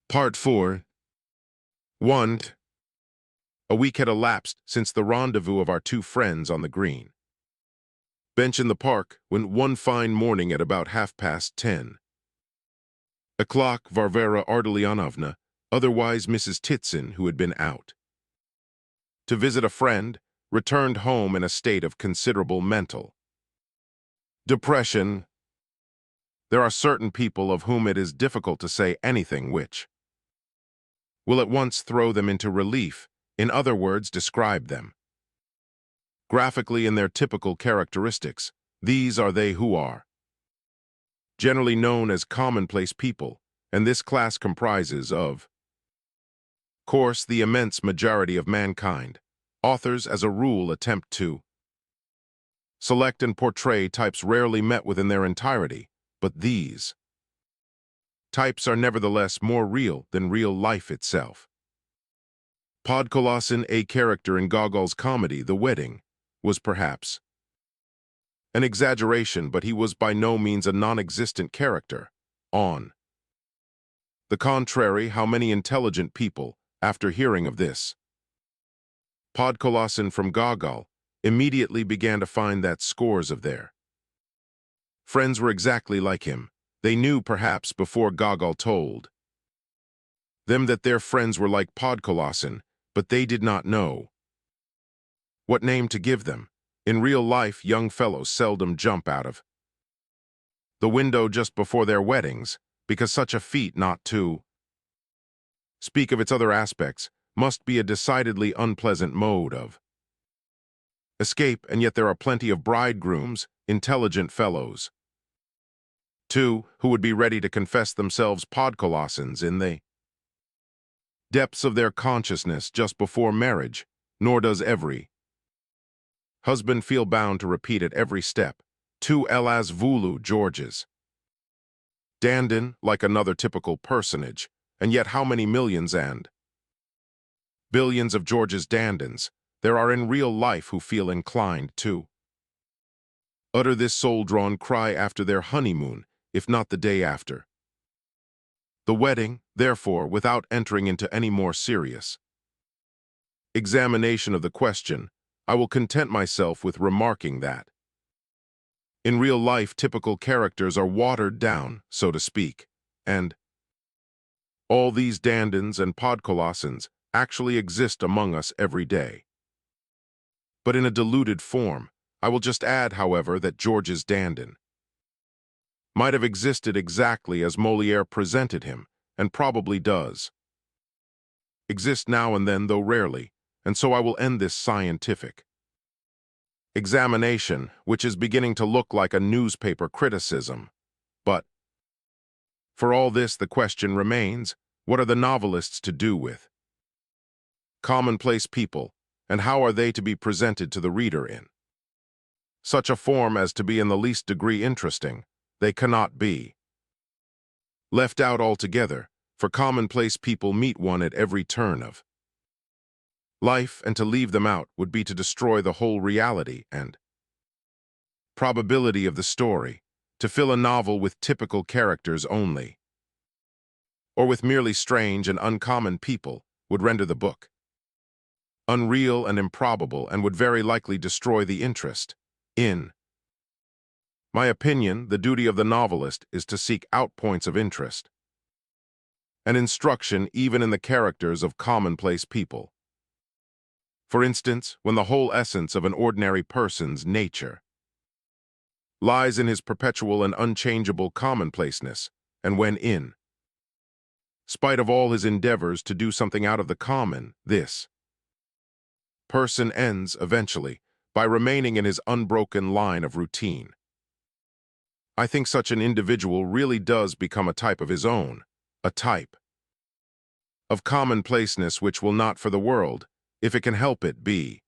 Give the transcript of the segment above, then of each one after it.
Part 4. 1. A week had elapsed since the rendezvous of our two friends on the green bench in the park when one fine morning at about 10:30. O'clock Varvara Ardalionovna, otherwise Mrs. Titson, who had been out to visit a friend, returned home in a state of considerable mental depression. There are certain people of whom it is difficult to say anything which will at once throw them into relief, in other words, describe them graphically in their typical characteristics. These are they who are generally known as commonplace people, and this class comprises of course the immense majority of mankind. Authors as a rule attempt to select and portray types rarely met within their entirety, but these types are nevertheless more real than real life itself. Podkolasin, a character in Gogol's comedy The Wedding, was perhaps an exaggeration, but he was by no means a non-existent character. On the contrary, how many intelligent people, after hearing of this Podkolasin from Gogol, immediately began to find that scores of their friends were exactly like him. They knew, perhaps, before Gogol told them that their friends were like Podkolasin, but they did not know what name to give them. In real life, young fellows seldom jump out of the window just before their weddings, because such a feat, not to speak of its other aspects, must be a decidedly unpleasant mode of escape, and yet there are plenty of bridegrooms, intelligent fellows, too, who would be ready to confess themselves Podkolasins in the depths of their consciousness just before marriage, nor does every husband feel bound to repeat at every step, Tu elas voulou Georges Dandin, like another typical personage, and yet how many millions and billions of Georges Dandins there are in real life who feel inclined to utter this soul-drawn cry after their honeymoon, if not the day after the wedding. Therefore, without entering into any more serious examination of the question, I will content myself with remarking that in real life typical characters are watered down, so to speak, and all these Dandins and Podkolasins actually exist among us every day, but in a diluted form. I will just add, however, that Georges Dandin might have existed exactly as Molière presented him, and probably does exist now and then, though rarely, and so I will end this scientific examination, which is beginning to look like a newspaper criticism. But for all this, the question remains, what are the novelists to do with commonplace people, and how are they to be presented to the reader in such a form as to be in the least degree interesting? They cannot be left out altogether, for commonplace people meet one at every turn of life, and to leave them out would be to destroy the whole reality and probability of the story. To fill a novel with typical characters only, or with merely strange and uncommon people, would render the book unreal and improbable, and would very likely destroy the interest. In my opinion, the duty of the novelist is to seek out points of interest and instruction even in the characters of commonplace people. For instance, when the whole essence of an ordinary person's nature lies in his perpetual and unchangeable commonplaceness, and when, in spite of all his endeavors to do something out of the common, this person ends, eventually, by remaining in his unbroken line of routine. I think such an individual really does become a type of his own, a type of commonplaceness which will not for the world, if it can help it, be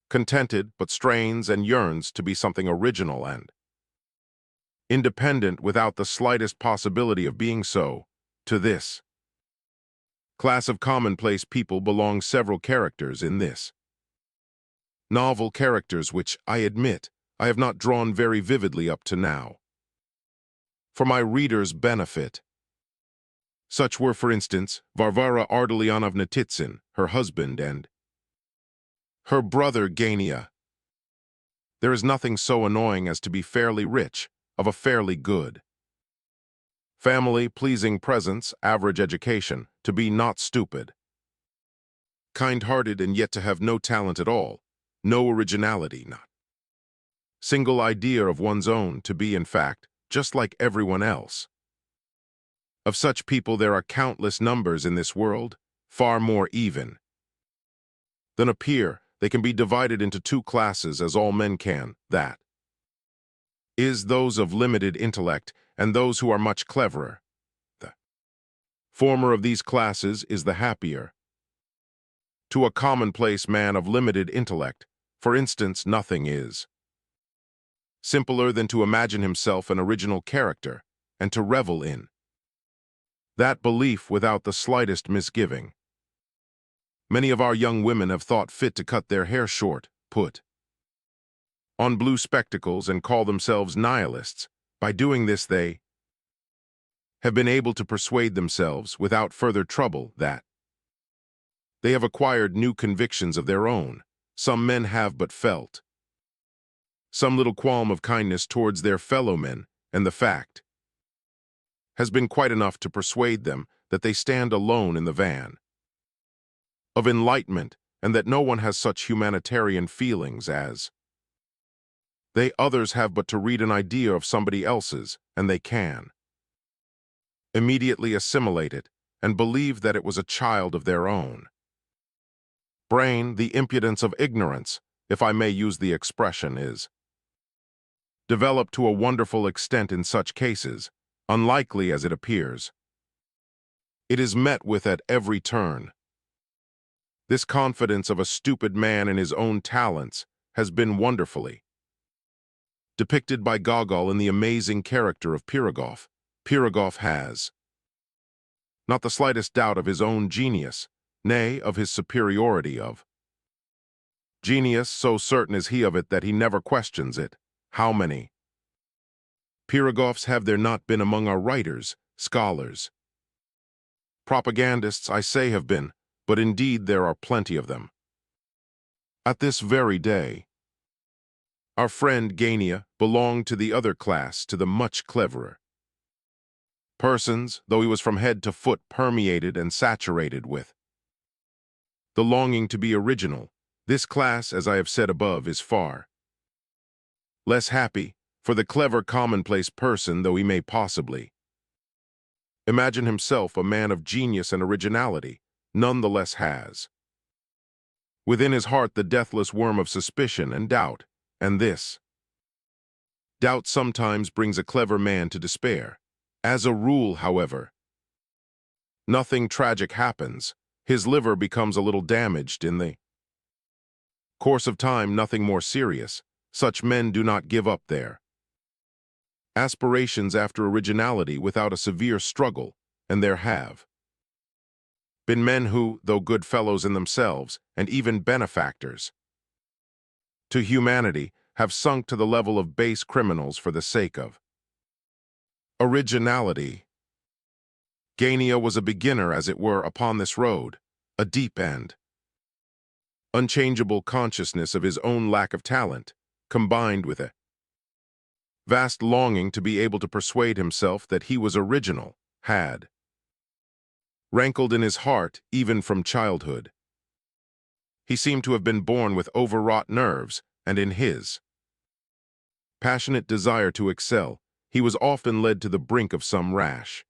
contented, but strains and yearns to be something original and independent without the slightest possibility of being so. To this class of commonplace people belong several characters in this novel, characters which, I admit, I have not drawn very vividly up to now. For my reader's benefit, Such were, for instance, Varvara Ardalionovna Titsin, her husband, and her brother Gania. There is nothing so annoying as to be fairly rich, of a fairly good family, pleasing presence, average education, to be not stupid, kind-hearted, and yet to have no talent at all, no originality, not single idea of one's own, to be, in fact, just like everyone else. Of such people there are countless numbers in this world, far more even than appear. They can be divided into two classes, as all men can, that is, those of limited intellect and those who are much cleverer. The former of these classes is the happier. To a commonplace man of limited intellect, for instance, nothing is simpler than to imagine himself an original character and to revel in that belief without the slightest misgiving. Many of our young women have thought fit to cut their hair short, put on blue spectacles, and call themselves nihilists. By doing this, they have been able to persuade themselves, without further trouble, that they have acquired new convictions of their own. Some men have but felt some little qualm of kindness towards their fellow men, and the fact has been quite enough to persuade them that they stand alone in the van of enlightenment, and that no one has such humanitarian feelings as they. Others have but to read an idea of somebody else's, and they can immediately assimilate it and believe that it was a child of their own brain. The impudence of ignorance, if I may use the expression, is developed to a wonderful extent in such cases, unlikely as it appears. It is met with at every turn. This confidence of a stupid man in his own talents has been wonderfully depicted by Gogol in the amazing character of Pirogov. Pirogov has not the slightest doubt of his own genius, nay, of his superiority of genius, so certain is he of it that he never questions it. How many Pirogovs have there not been among our writers, scholars, propagandists, I say have been, but indeed there are plenty of them. At this very day, our friend Gania belonged to the other class, to the much cleverer persons, though he was from head to foot permeated and saturated with the longing to be original. This class, as I have said above, is far less happy, for the clever commonplace person, though he may possibly imagine himself a man of genius and originality, none the less has within his heart the deathless worm of suspicion and doubt, and this doubt sometimes brings a clever man to despair. As a rule, however, nothing tragic happens. His liver becomes a little damaged in the course of time, nothing more serious. Such men do not give up their aspirations after originality without a severe struggle, and there have been men who, though good fellows in themselves, and even benefactors to humanity, have sunk to the level of base criminals for the sake of originality. Gania was a beginner, as it were, upon this road, a deep and unchangeable consciousness of his own lack of talent, combined with a vast longing to be able to persuade himself that he was original, had rankled in his heart even from childhood. He seemed to have been born with overwrought nerves, and in his passionate desire to excel, he was often led to the brink of some rash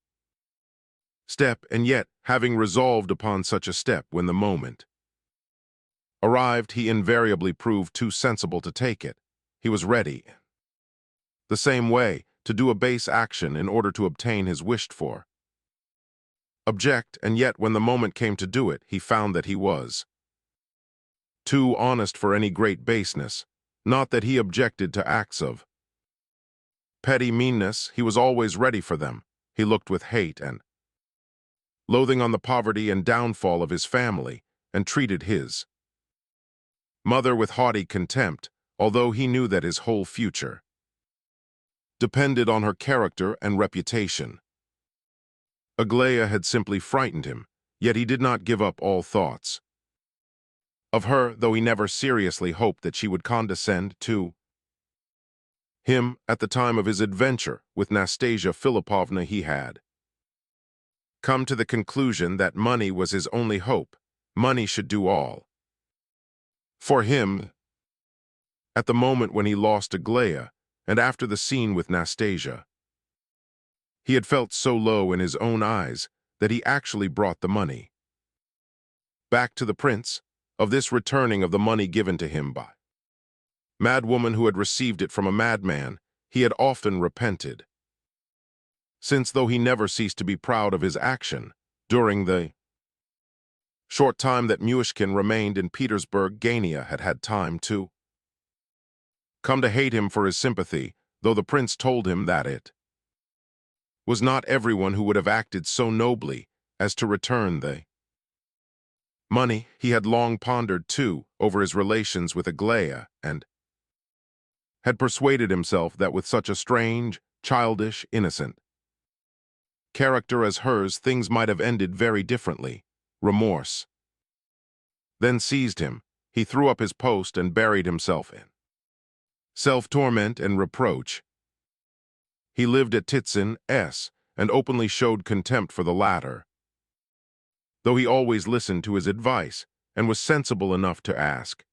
step, and yet, having resolved upon such a step, when the moment arrived, he invariably proved too sensible to take it. He was ready, the same way, to do a base action in order to obtain his wished-for object, and yet when the moment came to do it, he found that he was too honest for any great baseness. Not that he objected to acts of petty meanness, he was always ready for them. He looked with hate and loathing on the poverty and downfall of his family, and treated his mother with haughty contempt, although he knew that his whole future depended on her character and reputation. Aglaia had simply frightened him, yet he did not give up all thoughts of her, though he never seriously hoped that she would condescend to him. At the time of his adventure with Nastasia Philippovna, he had come to the conclusion that money was his only hope. Money should do all for him. At the moment when he lost Aglaia, and after the scene with Nastasia, he had felt so low in his own eyes that he actually brought the money back to the prince. Of this returning of the money given to him by madwoman who had received it from a madman, he had often repented, since though he never ceased to be proud of his action, during the short time that Myshkin remained in Petersburg, Gania had had time to come to hate him for his sympathy, though the prince told him that it was not everyone who would have acted so nobly as to return the money. He had long pondered, too, over his relations with Aglaia, and had persuaded himself that with such a strange, childish, innocent character as hers, things might have ended very differently. Remorse then seized him. He threw up his post and buried himself in self-torment and reproach. He lived at Titsin's and openly showed contempt for the latter, though he always listened to his advice and was sensible enough to ask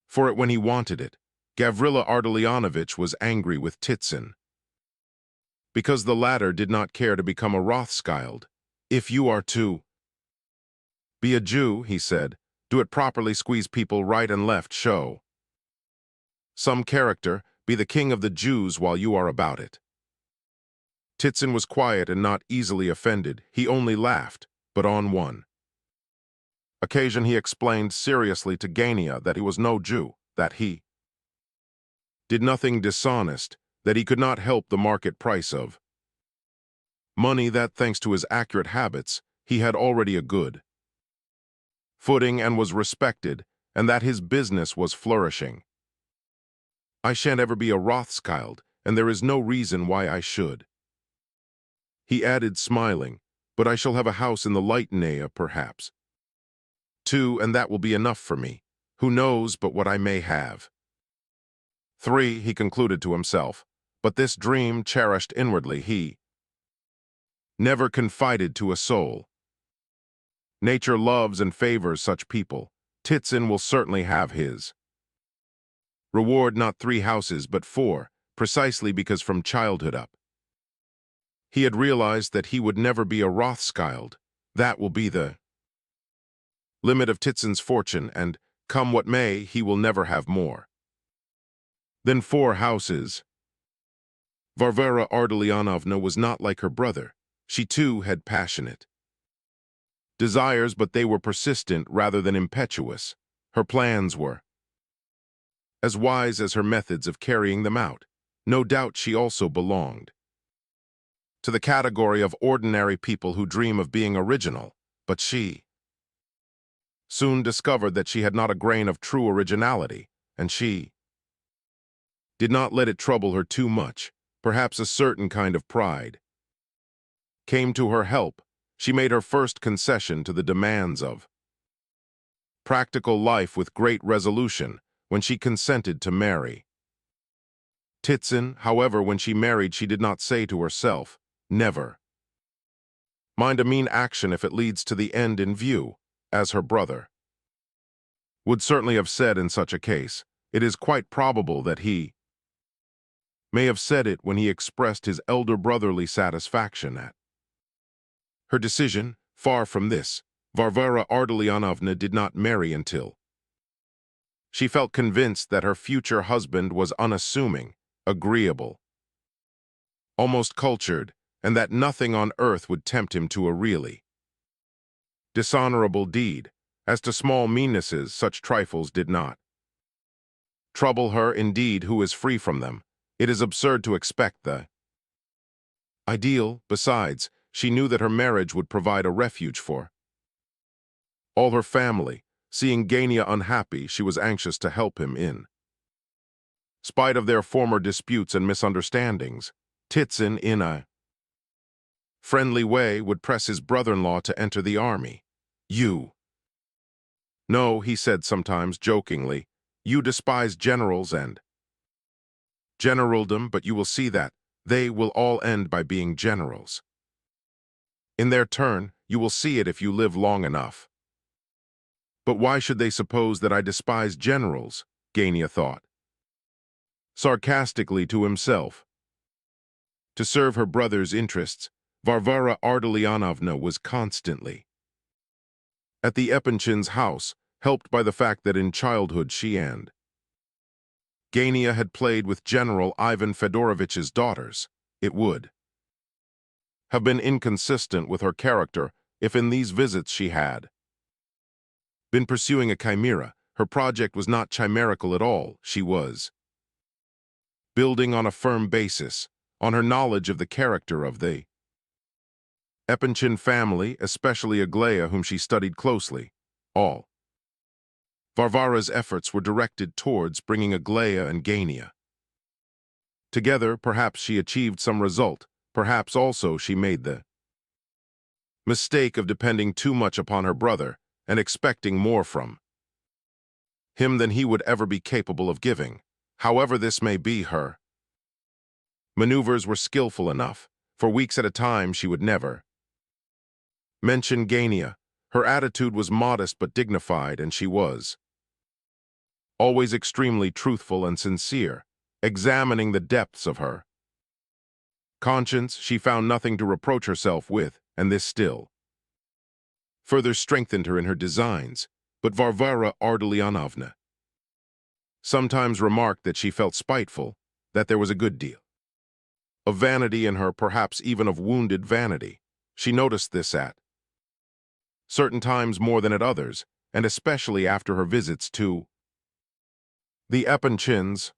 for it when he wanted it. Gavrila Ardalionovitch was angry with Titsin because the latter did not care to become a Rothschild. If you are to be a Jew, he said, do it properly, squeeze people right and left, show some character, be the king of the Jews while you are about it. Titsin was quiet and not easily offended. He only laughed, but on one occasion he explained seriously to Gania that he was no Jew, that he did nothing dishonest, that he could not help the market price of money, that thanks to his accurate habits, he had already a good footing and was respected, and that his business was flourishing. I shan't ever be a Rothschild, and there is no reason why I should. He added, smiling, but I shall have a house in the Leitnea, perhaps, too, and that will be enough for me. Who knows but what I may have 3, he concluded to himself, but this dream cherished inwardly he never confided to a soul. Nature loves and favors such people. Titsin will certainly have his reward, not 3 houses but 4, precisely because from childhood up he had realized that he would never be a Rothschild. That will be the limit of Titsin's fortune, and, come what may, he will never have more than 4 houses. Varvara Ardalionovna was not like her brother. She too had passionate desires, but they were persistent rather than impetuous. Her plans were as wise as her methods of carrying them out. No doubt she also belonged to the category of ordinary people who dream of being original, but she soon discovered that she had not a grain of true originality, and she did not let it trouble her too much. Perhaps a certain kind of pride came to her help. She made her first concession to the demands of practical life with great resolution when she consented to marry Titsin. However, when she married, she did not say to herself, never mind a mean action if it leads to the end in view, as her brother would certainly have said in such a case. It is quite probable that he may have said it when he expressed his elder brotherly satisfaction at her decision. Far from this, Varvara Ardalionovna did not marry until she felt convinced that her future husband was unassuming, agreeable, almost cultured, and that nothing on earth would tempt him to a really dishonorable deed. As to small meannesses, such trifles did not trouble her. Indeed, who is free from them? It is absurd to expect the ideal. Besides, she knew that her marriage would provide a refuge for all her family. Seeing Gania unhappy, she was anxious to help him in spite of their former disputes and misunderstandings. Titsin, in a friendly way would press his brother-in-law to enter the army. You. No, he said sometimes, jokingly. You despise generals and generaldom, but you will see that they will all end by being generals. In their turn, you will see it if you live long enough. But why should they suppose that I despise generals? Gania thought, sarcastically to himself. To serve her brother's interests, Varvara Ardalionovna was constantly at the Epanchin's house, helped by the fact that in childhood she and Gania had played with General Ivan Fedorovich's daughters. It would have been inconsistent with her character if in these visits she had been pursuing a chimera. Her project was not chimerical at all. She was building on a firm basis, on her knowledge of the character of the Epanchin family, especially Aglaya, whom she studied closely. All Varvara's efforts were directed towards bringing Aglaya and Gania together. Perhaps she achieved some result. Perhaps also she made the mistake of depending too much upon her brother and expecting more from him than he would ever be capable of giving. However this may be, her maneuvers were skillful enough. For weeks at a time she would never mention Gania. Her attitude was modest but dignified, and she was always extremely truthful and sincere. Examining the depths of her conscience, she found nothing to reproach herself with, and this still further strengthened her in her designs. But Varvara Ardalionovna sometimes remarked that she felt spiteful, that there was a good deal of vanity in her, perhaps even of wounded vanity. She noticed this at certain times more than at others, and especially after her visits to the Epanchins.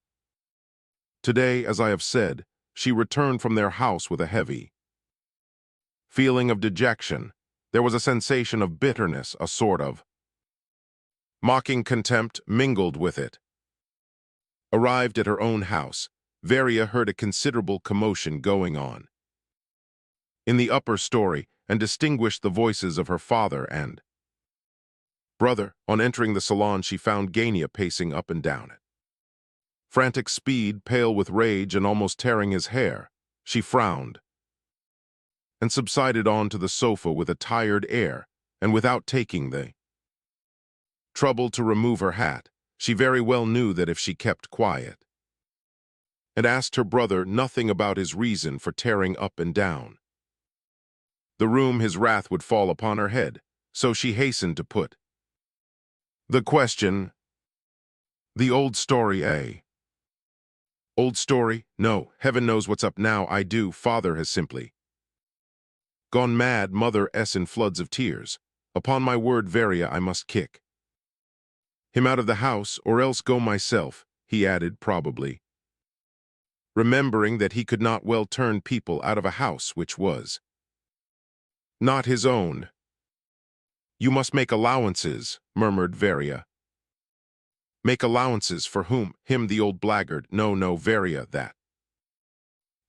Today, as I have said, she returned from their house with a heavy feeling of dejection. There was a sensation of bitterness, a sort of mocking contempt mingled with it. Arrived at her own house, Varia heard a considerable commotion going on in the upper story and distinguished the voices of her father and brother. On entering the salon, she found Gania pacing up and down at frantic speed, pale with rage and almost tearing his hair. She frowned and subsided onto the sofa with a tired air, and without taking the trouble to remove her hat. She very well knew that if she kept quiet and asked her brother nothing about his reason for tearing up and down the room, his wrath would fall upon her head. So she hastened to put the question. The old story, eh? Old story? No, heaven knows what's up now. I do. Father has simply gone mad. Mother s in floods of tears. Upon my word, Varia, I must kick him out of the house, or else go myself, he added, probably remembering that he could not well turn people out of a house which was not his own. You must make allowances, murmured Varia. Make allowances for whom? Him, the old blackguard. No, no, Varia, that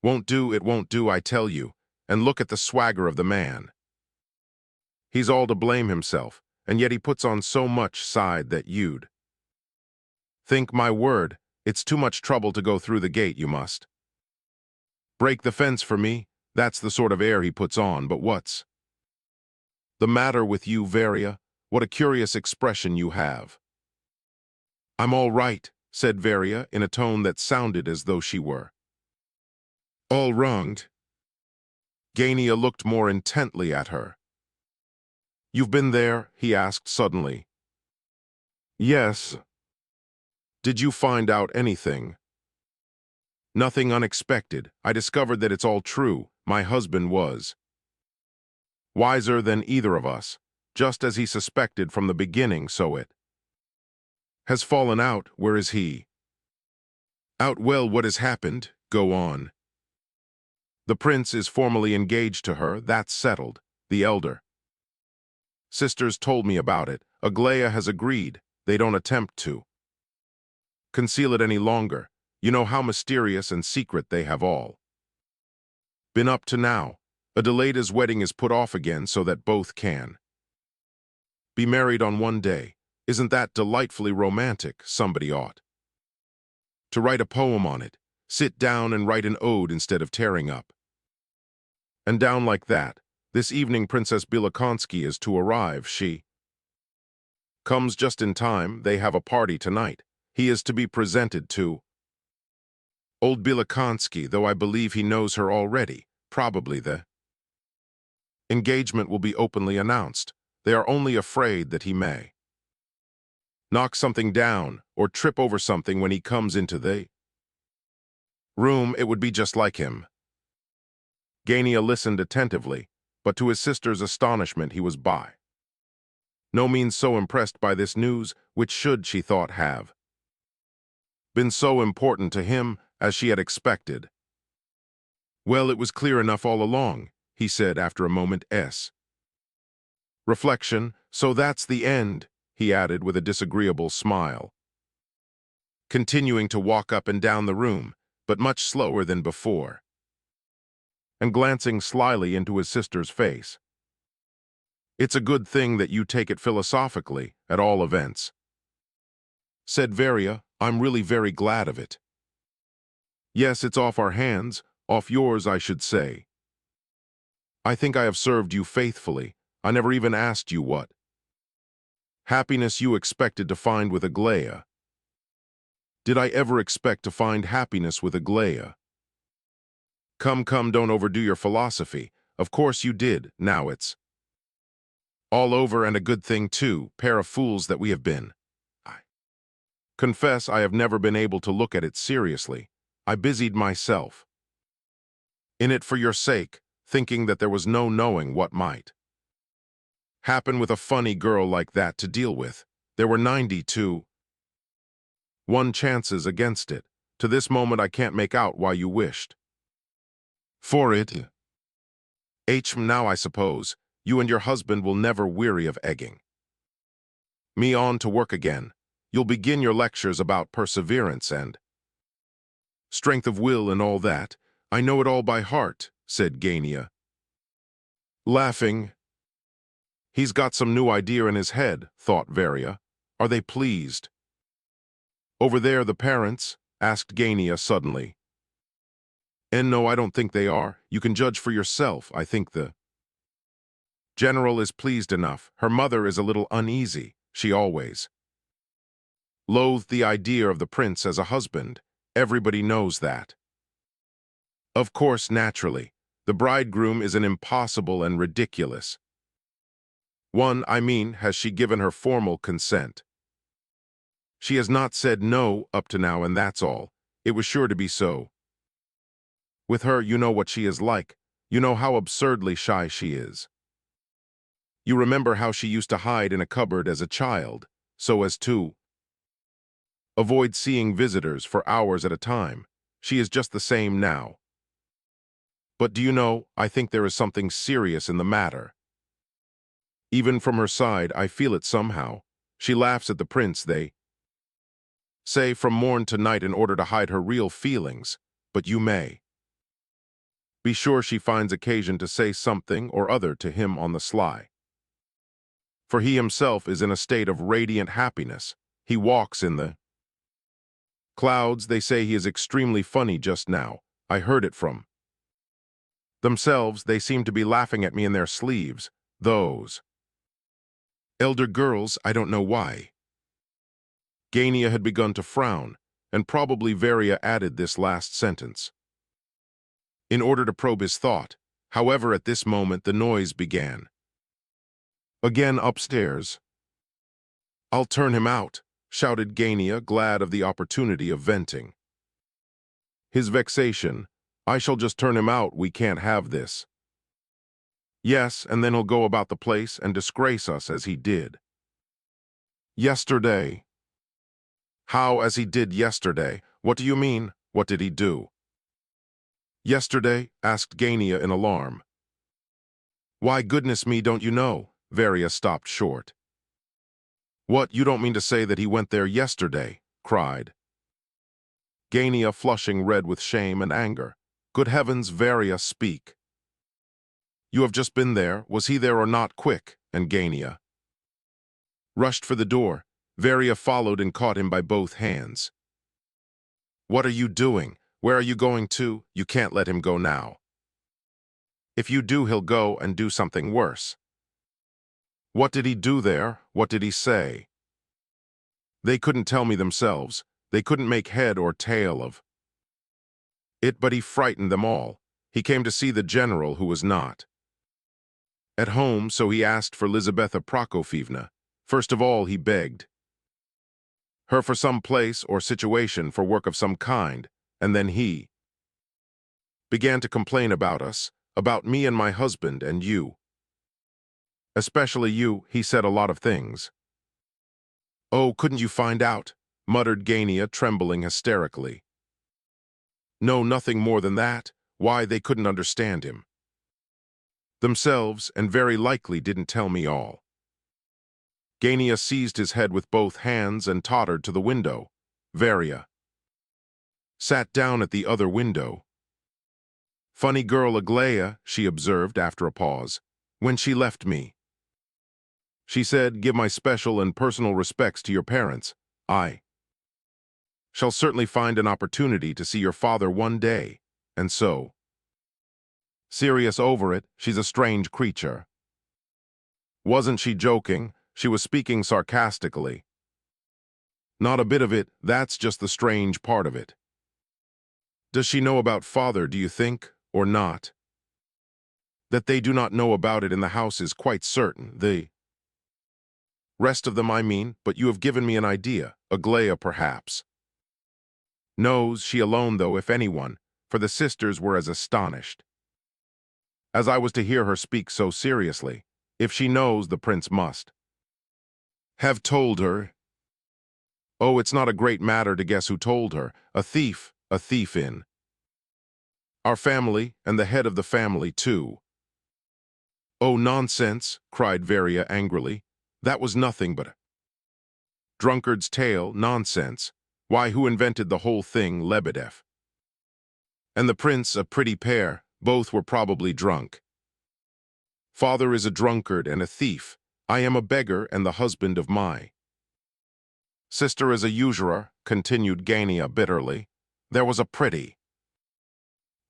won't do. It won't do, I tell you. And look at the swagger of the man. He's all to blame himself, and yet he puts on so much side that you'd think, my word, it's too much trouble to go through the gate. You must break the fence for me. That's the sort of air he puts on. But what's the matter with you, Varia? What a curious expression you have. I'm all right, said Varia in a tone that sounded as though she were all wronged. Gania looked more intently at her. You've been there? He asked suddenly. Yes. Did you find out anything? Nothing unexpected. I discovered that it's all true. My husband was wiser than either of us, just as he suspected from the beginning, so it has fallen out. Where is he? Out. Well, what has happened? Go on. The prince is formally engaged to her. That's settled. The elder sisters told me about it. Aglaya has agreed. They don't attempt to conceal it any longer. You know how mysterious and secret they have all been up to now. Adelaida's wedding is put off again so that both can be married on one day. Isn't that delightfully romantic? Somebody ought to write a poem on it. Sit down and write an ode instead of tearing up and down like that. This evening Princess Bilakonsky is to arrive. She comes just in time. They have a party tonight. He is to be presented to old Bilakonsky, though I believe he knows her already. Probably the engagement will be openly announced. They are only afraid that he may knock something down or trip over something when he comes into the room. It would be just like him. Gania listened attentively, but to his sister's astonishment he was by no means so impressed by this news, which should, she thought, have been so important to him as she had expected. Well, it was clear enough all along, he said after a moment's reflection. So that's the end, he added with a disagreeable smile, continuing to walk up and down the room, but much slower than before, and glancing slyly into his sister's face. It's a good thing that you take it philosophically, at all events, said Varia. I'm really very glad of it. Yes, it's off our hands, off yours, I should say. I think I have served you faithfully. I never even asked you what happiness you expected to find with Aglaia. Did I ever expect to find happiness with Aglaia? Come, don't overdo your philosophy. Of course you did. Now it's all over, and a good thing too. Pair of fools that we have been. I confess I have never been able to look at it seriously. I busied myself in it for your sake, thinking that there was no knowing what might happen with a funny girl like that to deal with. There were 92 1 chances against it. To this moment I can't make out why you wished for it. Now I suppose you and your husband will never weary of egging me on to work again. You'll begin your lectures about perseverance and strength of will and all that. I know it all by heart, said Gania, laughing. He's got some new idea in his head, thought Varia. Are they pleased over there, the parents? Asked Gania suddenly. And no, I don't think they are. You can judge for yourself. I think the general is pleased enough. Her mother is a little uneasy. She always loathed the idea of the prince as a husband. Everybody knows that. Of course, naturally, the bridegroom is an impossible and ridiculous one. I mean, has she given her formal consent? She has not said no up to now, and that's all. It was sure to be so. With her, you know what she is like. You know how absurdly shy she is. You remember how she used to hide in a cupboard as a child, so as to avoid seeing visitors for hours at a time. She is just the same now. But do you know, I think there is something serious in the matter. Even from her side, I feel it somehow. She laughs at the prince, they say, from morn to night in order to hide her real feelings, but you may be sure she finds occasion to say something or other to him on the sly. For he himself is in a state of radiant happiness. He walks in the clouds. They say he is extremely funny just now. I heard it from themselves. They seem to be laughing at me in their sleeves. Those elder girls, I don't know why. Gania had begun to frown, and probably Varia added this last sentence in order to probe his thought. However, at this moment the noise began again upstairs. I'll turn him out, shouted Gania, glad of the opportunity of venting his vexation. I shall just turn him out. We can't have this. Yes, and then he'll go about the place and disgrace us as he did yesterday. How as he did yesterday? What do you mean? What did he do yesterday? Asked Gania in alarm. Why, goodness me, don't you know? Varia stopped short. What, you don't mean to say that he went there yesterday? Cried Gania, flushing red with shame and anger. Good heavens, Varia, speak. You have just been there. Was he there or not? Quick!" And Gania rushed for the door. Varia followed and caught him by both hands. "What are you doing? Where are you going to? You can't let him go now. If you do, he'll go and do something worse." "What did he do there? What did he say?" They couldn't tell me themselves. They couldn't make head or tail of it, but he frightened them all. He came to see the general, who was not at home, so he asked for Lizaveta Prokofievna. First of all, he begged her for some place or situation for work of some kind, and then he began to complain about us, about me and my husband and you. Especially you, he said a lot of things. "Oh, couldn't you find out?" muttered Gania, trembling hysterically. "No, nothing more than that. Why, they couldn't understand him themselves, and very likely didn't tell me all." Gania seized his head with both hands and tottered to the window. Varia sat down at the other window. "Funny girl, Aglaya," she observed after a pause. "When she left me, she said, 'Give my special and personal respects to your parents. I shall certainly find an opportunity to see your father one day.' And so, serious over it, she's a strange creature." Wasn't she joking? She was speaking sarcastically. "Not a bit of it. That's just the strange part of it." "Does she know about father, do you think, or not?" "That they do not know about it in the house is quite certain. The rest of them, I mean, but you have given me an idea. Aglaya, perhaps knows. She alone, though, if anyone, for the sisters were as astonished as I was to hear her speak so seriously. If she knows, the prince must have told her. Oh, it's not a great matter to guess who told her. A thief in our family, and the head of the family, too." "Oh, nonsense," cried Varia angrily. "That was nothing but a drunkard's tale. Nonsense. Why, who invented the whole thing? Lebedev and the prince, a pretty pair. Both were probably drunk. Father is a drunkard and a thief. I am a beggar and the husband of my sister is a usurer," continued Gania bitterly. There was a pretty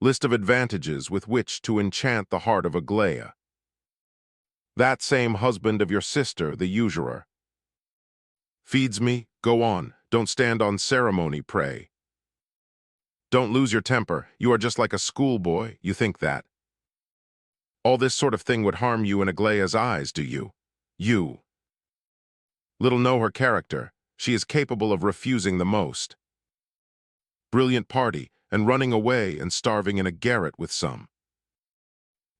list of advantages with which to enchant the heart of Aglaya. "That same husband of your sister, the usurer, feeds me. Go on, don't stand on ceremony, pray. Don't lose your temper. You are just like a schoolboy. You think that all this sort of thing would harm you in Aglaya's eyes, do you? You little know her character. She is capable of refusing the most brilliant party and running away and starving in a garret with some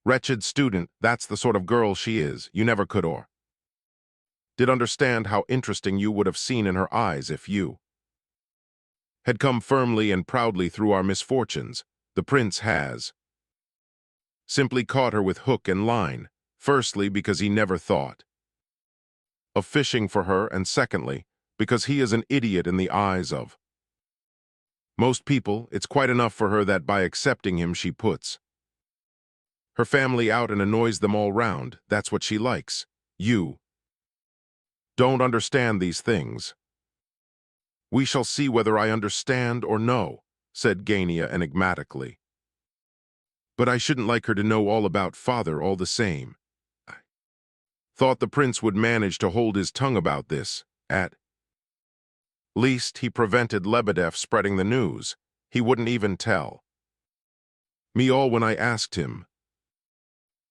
wretched student. That's the sort of girl she is. You never could or did understand how interesting you would have seen in her eyes if you had come firmly and proudly through our misfortunes. The prince has simply caught her with hook and line, firstly because he never thought of fishing for her, and secondly because he is an idiot in the eyes of most people. It's quite enough for her that by accepting him she puts her family out and annoys them all round. That's what she likes. You don't understand these things." "We shall see whether I understand or no," said Gania enigmatically. "But I shouldn't like her to know all about father all the same." I thought the prince would manage to hold his tongue about this. At least he prevented Lebedev spreading the news. He wouldn't even tell me all when I asked him.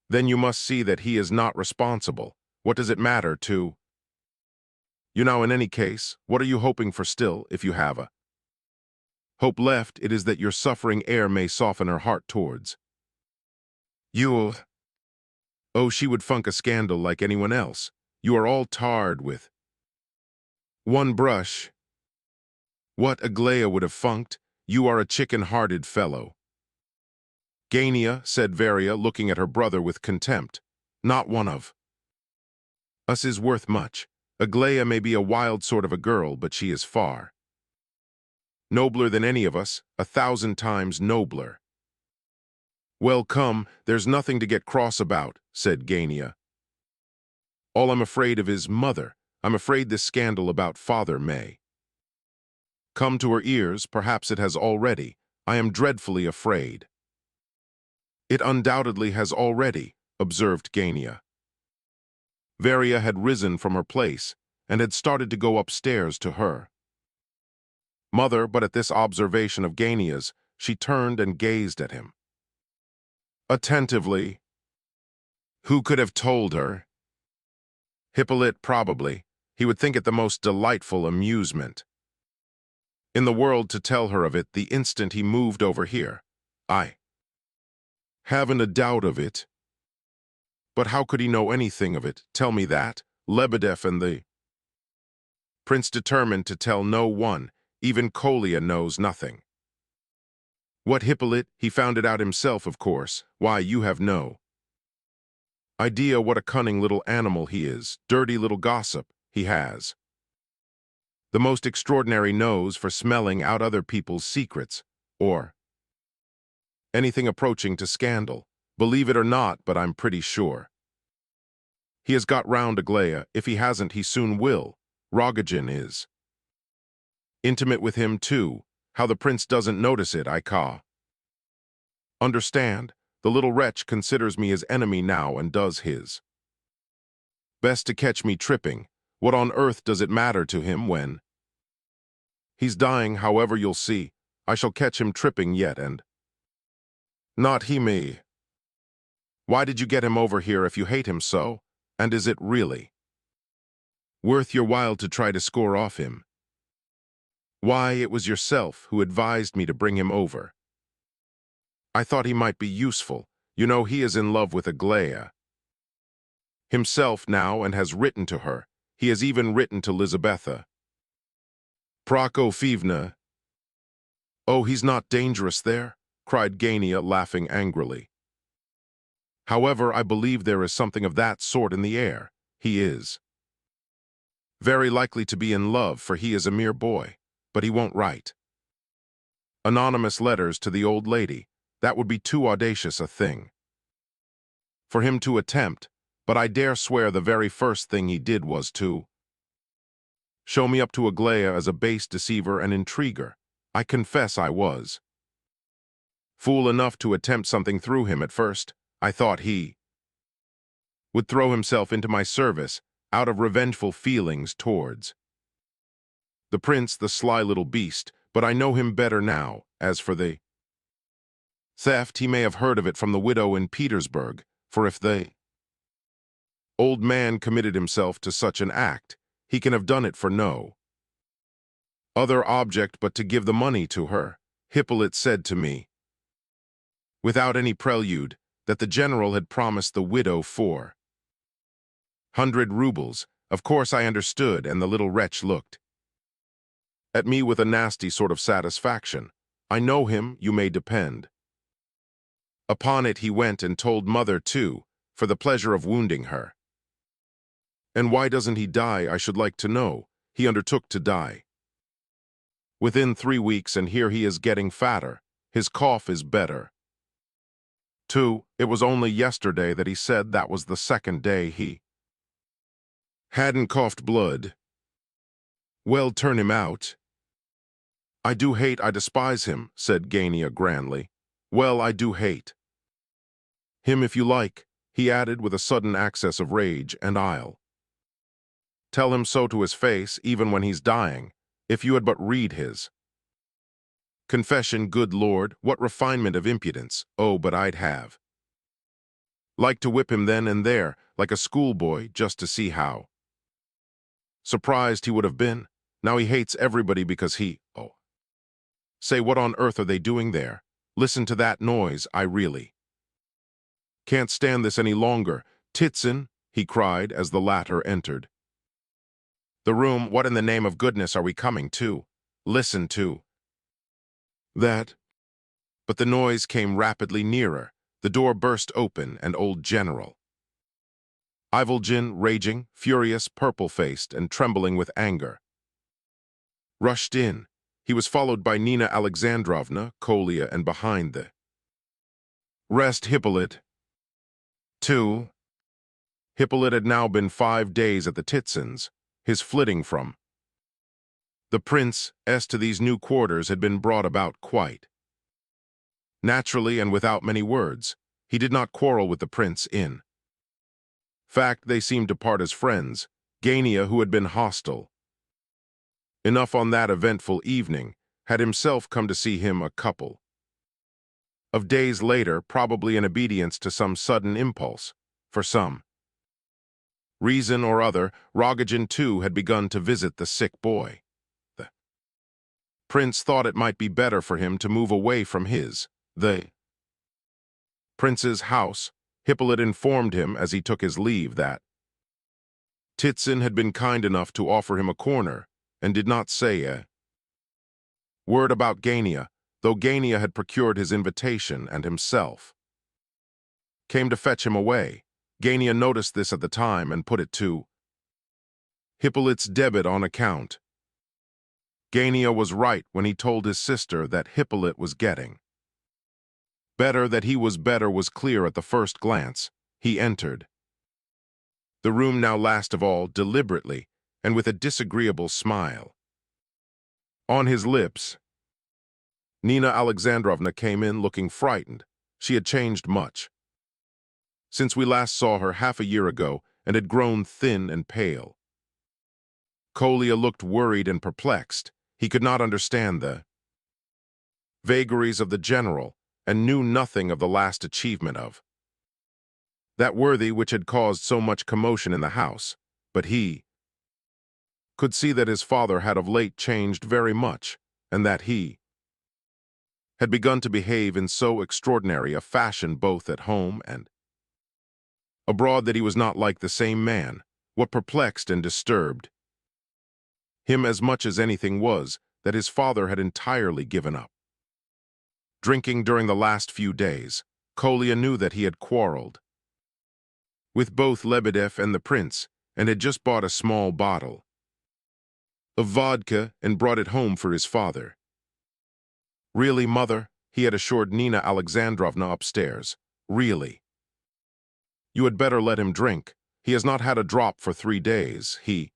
Then you must see that he is not responsible. What does it matter to you now in any case? What are you hoping for still, if you have a hope left? It is that your suffering heir may soften her heart towards you. Oh, she would funk a scandal like anyone else. You are all tarred with one brush. What Aglaya would have funked? You are a chicken-hearted fellow." "Gania," said Varia, looking at her brother with contempt, "not one of us is worth much. Aglaya may be a wild sort of a girl, but she is far nobler than any of us, 1,000 times nobler. Well, come, there's nothing to get cross about, said Gania. All I'm afraid of is mother. I'm afraid this scandal about father may come to her ears, perhaps it has already. I am dreadfully afraid. It undoubtedly has already, observed Gania. Varia had risen from her place and had started to go upstairs to her mother, but at this observation of Gania's, she turned and gazed at him attentively. Who could have told her? Hippolyte, probably. He would think it the most delightful amusement in the world to tell her of it the instant he moved over here. I haven't a doubt of it. But how could he know anything of it? Tell me that. Lebedev and the prince determined to tell no one. Even Kolia knows nothing. What, Hippolyte? He found it out himself, of course. Why, you have no idea what a cunning little animal he is. Dirty little gossip he has. The most extraordinary nose for smelling out other people's secrets, or anything approaching to scandal. Believe it or not, but I'm pretty sure he has got round Aglaya. If he hasn't, he soon will. Rogojin is intimate with him, too. How the prince doesn't notice it, I understand. The little wretch considers me his enemy now and does his best to catch me tripping. What on earth does it matter to him when he's dying? However, you'll see. I shall catch him tripping yet, and not he me. Why did you get him over here if you hate him so? And is it really worth your while to try to score off him? Why, it was yourself who advised me to bring him over. I thought he might be useful. You know, he is in love with Aglaya himself now and has written to her. He has even written to Lizabetha Prokofyevna. Oh, he's not dangerous there, cried Gania, laughing angrily. However, I believe there is something of that sort in the air. He is very likely to be in love, for he is a mere boy, but he won't write anonymous letters to the old lady. That would be too audacious a thing for him to attempt, but I dare swear the very first thing he did was to show me up to Aglaya as a base deceiver and intriguer. I confess I was fool enough to attempt something through him at first. I thought he would throw himself into my service out of revengeful feelings towards the prince, the sly little beast, but I know him better now. As for the theft, he may have heard of it from the widow in Petersburg, for if the old man committed himself to such an act, he can have done it for no other object but to give the money to her. Hippolyte said to me, without any prelude, that the general had promised the widow 400 rubles. Of course I understood, and the little wretch looked at me with a nasty sort of satisfaction. I know him, you may depend upon it. He went and told mother, too, for the pleasure of wounding her. And why doesn't he die, I should like to know? He undertook to die within 3 weeks, and here he is getting fatter. His cough is better, too. It was only yesterday that he said that was the second day he hadn't coughed blood. Well, turn him out. I despise him, said Gania grandly. Well, I do hate him if you like, he added with a sudden access of rage, and I'll tell him so to his face, even when he's dying. If you had but read his confession, good Lord, what refinement of impudence. Oh, but I'd have liked to whip him then and there, like a schoolboy, just to see how surprised he would have been. Now he hates everybody because say, what on earth are they doing there? Listen to that noise. I really can't stand this any longer. Titson, he cried as the latter entered the room. What in the name of goodness are we coming to? Listen to that. But the noise came rapidly nearer. The door burst open, and old General Ivolgin, raging, furious, purple-faced, and trembling with anger, rushed in. He was followed by Nina Alexandrovna, Kolia, and behind the Rest Hippolyte. 2. Hippolyte had now been 5 days at the Titsons, his flitting from the prince to these new quarters had been brought about quite naturally and without many words. He did not quarrel with the prince in fact, they seemed to part as friends. Gania, who had been hostile enough on that eventful evening, had himself come to see him a couple of days later, probably in obedience to some sudden impulse. For some reason or other, Rogojin too had begun to visit the sick boy. The prince thought it might be better for him to move away from the prince's house. Hippolyte informed him as he took his leave that Titson had been kind enough to offer him a corner and did not say a word about Gania, though Gania had procured his invitation and himself came to fetch him away. Gania noticed this at the time and put it to Hippolyte's debit on account. Gania was right when he told his sister that Hippolyte was getting better, that he was better was clear at the first glance. He entered the room now last of all, deliberately, and with a disagreeable smile on his lips. Nina Alexandrovna came in looking frightened. She had changed much since we last saw her half a year ago and had grown thin and pale. Kolya looked worried and perplexed. He could not understand the vagaries of the general and knew nothing of the last achievement of that worthy which had caused so much commotion in the house, but he could see that his father had of late changed very much, and that he had begun to behave in so extraordinary a fashion both at home and abroad that he was not like the same man. What perplexed and disturbed him as much as anything was that his father had entirely given up drinking during the last few days. Kolya knew that he had quarreled with both Lebedev and the prince, and had just bought a small bottle of vodka and brought it home for his father. Really, mother, he had assured Nina Alexandrovna upstairs. Really. You had better let him drink. He has not had a drop for 3 days. He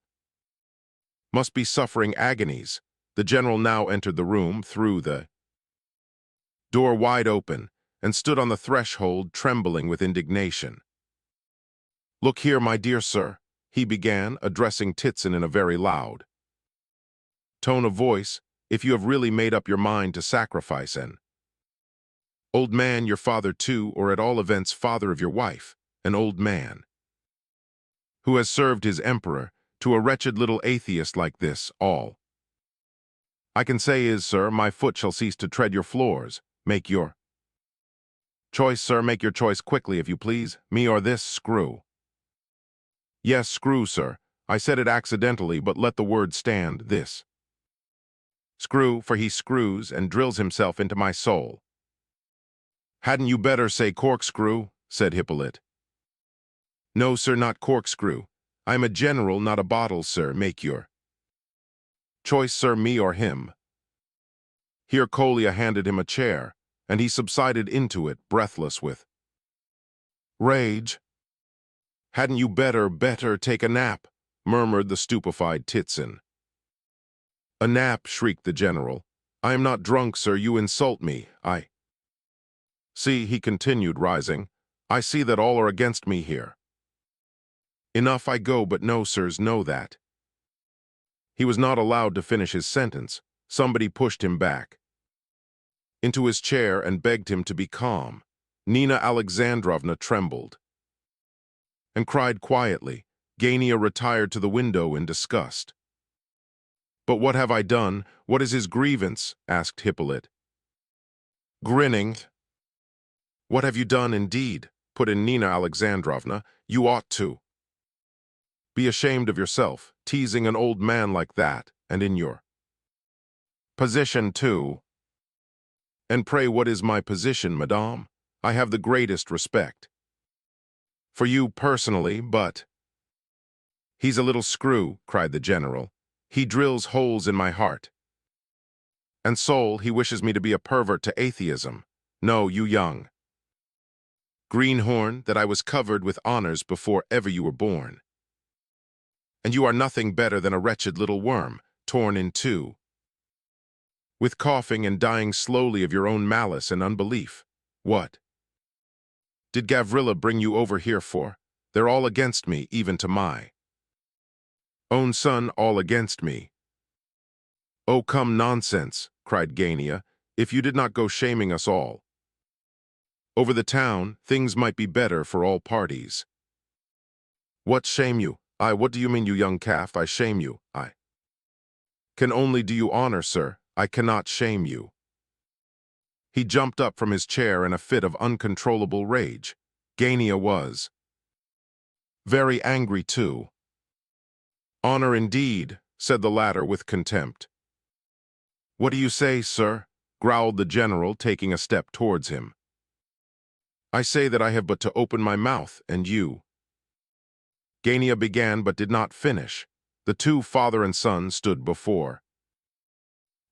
must be suffering agonies. The general now entered the room, threw the door wide open, and stood on the threshold, trembling with indignation. Look here, my dear sir, he began, addressing Titson in a very loud tone of voice. If you have really made up your mind to sacrifice an old man, your father too, or at all events father of your wife, an old man who has served his emperor, to a wretched little atheist like this, all I can say is, sir, my foot shall cease to tread your floors. Make your choice, sir, make your choice quickly, if you please, me or this screw. Yes, screw, sir. I said it accidentally, but let the word stand, this screw, for he screws and drills himself into my soul. Hadn't you better say corkscrew? Said Hippolyte. No, sir, not corkscrew. I am a general, not a bottle, sir. Make your choice, sir, me or him. Here Kolya handed him a chair, and he subsided into it, breathless with rage. Hadn't you better take a nap? Murmured the stupefied Titson. A nap, shrieked the general. I am not drunk, sir, you insult me. I see, he continued, rising. I see that all are against me here. Enough, I go, but no, sirs, know that. He was not allowed to finish his sentence. Somebody pushed him back into his chair and begged him to be calm. Nina Alexandrovna trembled and cried quietly. Gania retired to the window in disgust. But what have I done? What is his grievance? Asked Hippolyte, grinning. What have you done, indeed? Put in Nina Alexandrovna. You ought to be ashamed of yourself, teasing an old man like that, and in your position, too. And pray, what is my position, madame? I have the greatest respect for you personally, but he's a little screw, cried the general. He drills holes in my heart and soul. He wishes me to be a pervert to atheism. No, you young Greenhorn, that I was covered with honors before ever you were born. And you are nothing better than a wretched little worm, torn in two, with coughing and dying slowly of your own malice and unbelief. What did Gavrila bring you over here for? They're all against me, even to my own son, all against me. Oh, come, nonsense, cried Gania. If you did not go shaming us all over the town, things might be better for all parties. What shame you? What do you mean, you young calf? I shame you. I can only do you honor, sir. I cannot shame you. He jumped up from his chair in a fit of uncontrollable rage. Gania was very angry too. Honor indeed, said the latter with contempt. What do you say, sir? Growled the general, taking a step towards him. I say that I have but to open my mouth, and you. Gania began but did not finish. The two father and son stood before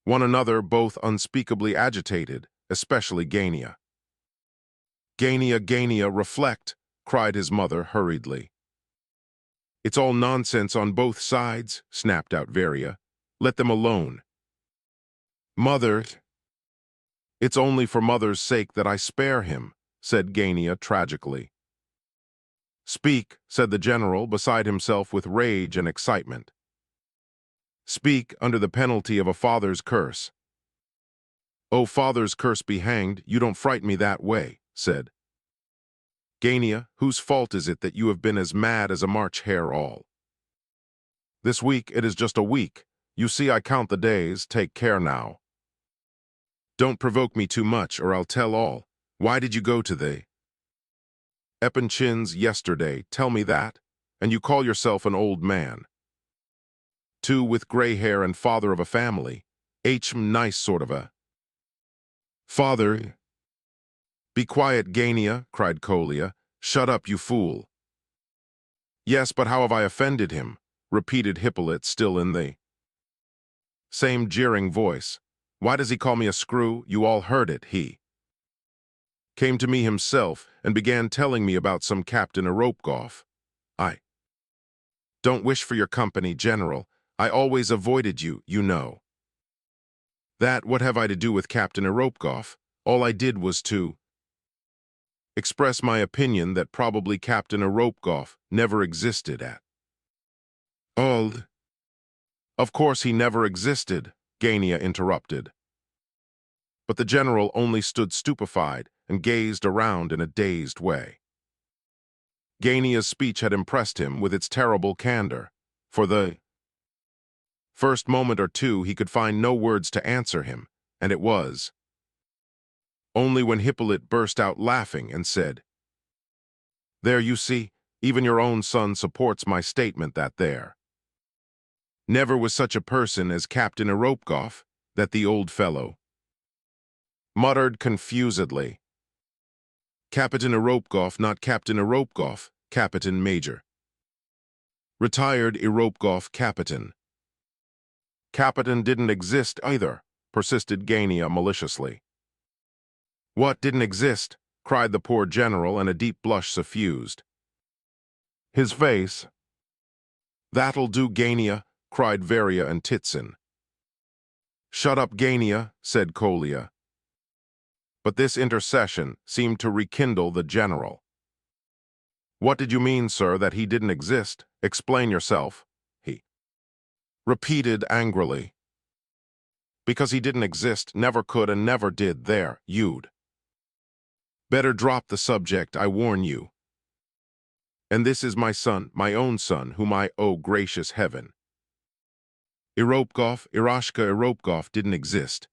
one another, both unspeakably agitated, especially Gania. Gania, reflect, cried his mother hurriedly. It's all nonsense on both sides, snapped out Varia. Let them alone. Mother, it's only for mother's sake that I spare him, said Gania tragically. Speak, said the general, beside himself with rage and excitement. Speak under the penalty of a father's curse. Oh, father's curse be hanged, you don't fright me that way, said Gania. Whose fault is it that you have been as mad as a March hare all this week? It is just a week. You see, I count the days. Take care now. Don't provoke me too much, or I'll tell all. Why did you go to the Epanchins yesterday? Tell me that. And you call yourself an old man. Two with gray hair and father of a family. Nice sort of a father. Be quiet, Gania, cried Colia. Shut up, you fool. Yes, but how have I offended him? Repeated Hippolyte, still in the same jeering voice. Why does he call me a screw? You all heard it. He came to me himself and began telling me about some Captain Aropgoff. I don't wish for your company, General. I always avoided you, you know. That, what have I to do with Captain Aropgoff? All I did was to express my opinion that probably Captain Aropgoff never existed at all. Of course he never existed, Gania interrupted. But the general only stood stupefied and gazed around in a dazed way. Gania's speech had impressed him with its terrible candor. For the first moment or two he could find no words to answer him, and it was only when Hippolyte burst out laughing and said, There, you see, even your own son supports my statement that there never was such a person as Captain Aropgoff, that the old fellow muttered confusedly. Captain Aropgoff, not Captain Aropgoff, Captain Major. Retired Aropgoff Captain. Captain didn't exist either, persisted Gania maliciously. What didn't exist? Cried the poor general, and a deep blush suffused his face. That'll do, Gania, cried Varia and Titson. Shut up, Gania, said Colia. But this intercession seemed to rekindle the general. What did you mean, sir, that he didn't exist? Explain yourself, he repeated angrily. Because he didn't exist, never could and never did. There, you'd better drop the subject, I warn you. And this is my son, my own son, whom I owe gracious heaven. Aropgoff, Iroshka Aropgoff didn't exist.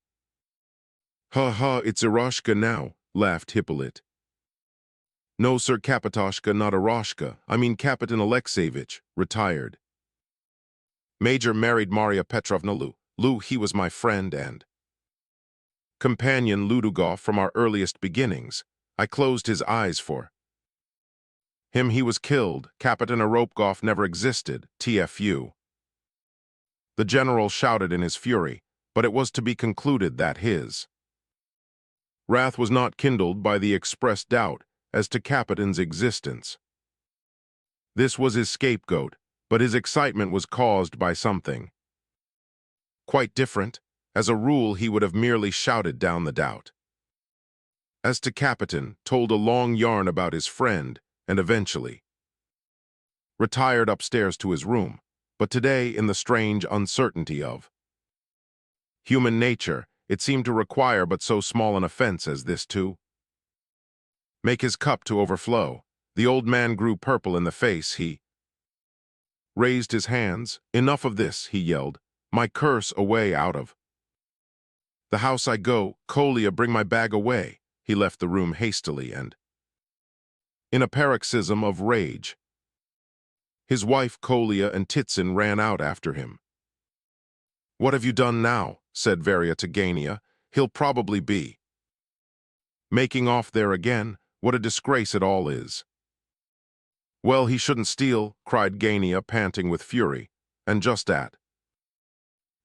Ha ha, it's Iroshka now, laughed Hippolyte. No, sir, Kapitoshka, not Aroshka. I mean Kapitan Alexeyevich, retired. Major married Maria Petrovna Lou. Lou, he was my friend and companion Ludugov from our earliest beginnings. I closed his eyes for him. He was killed. Kapitan Aropgoff never existed. TFU. The general shouted in his fury, but it was to be concluded that his wrath was not kindled by the expressed doubt, as to Capitan's existence. This was his scapegoat, but his excitement was caused by something quite different. As a rule, he would have merely shouted down the doubt. As to Capitan, told a long yarn about his friend, and eventually retired upstairs to his room, but today in the strange uncertainty of human nature, it seemed to require but so small an offense as this to make his cup to overflow. The old man grew purple in the face. He raised his hands. "Enough of this," he yelled. "My curse away out of the house I go. Kolya, bring my bag away." He left the room hastily and in a paroxysm of rage. His wife Kolya and Titsin ran out after him. "What have you done now?" said Varya to Gania. "He'll probably be making off there again. What a disgrace it all is." "Well, he shouldn't steal," cried Gania, panting with fury. And just at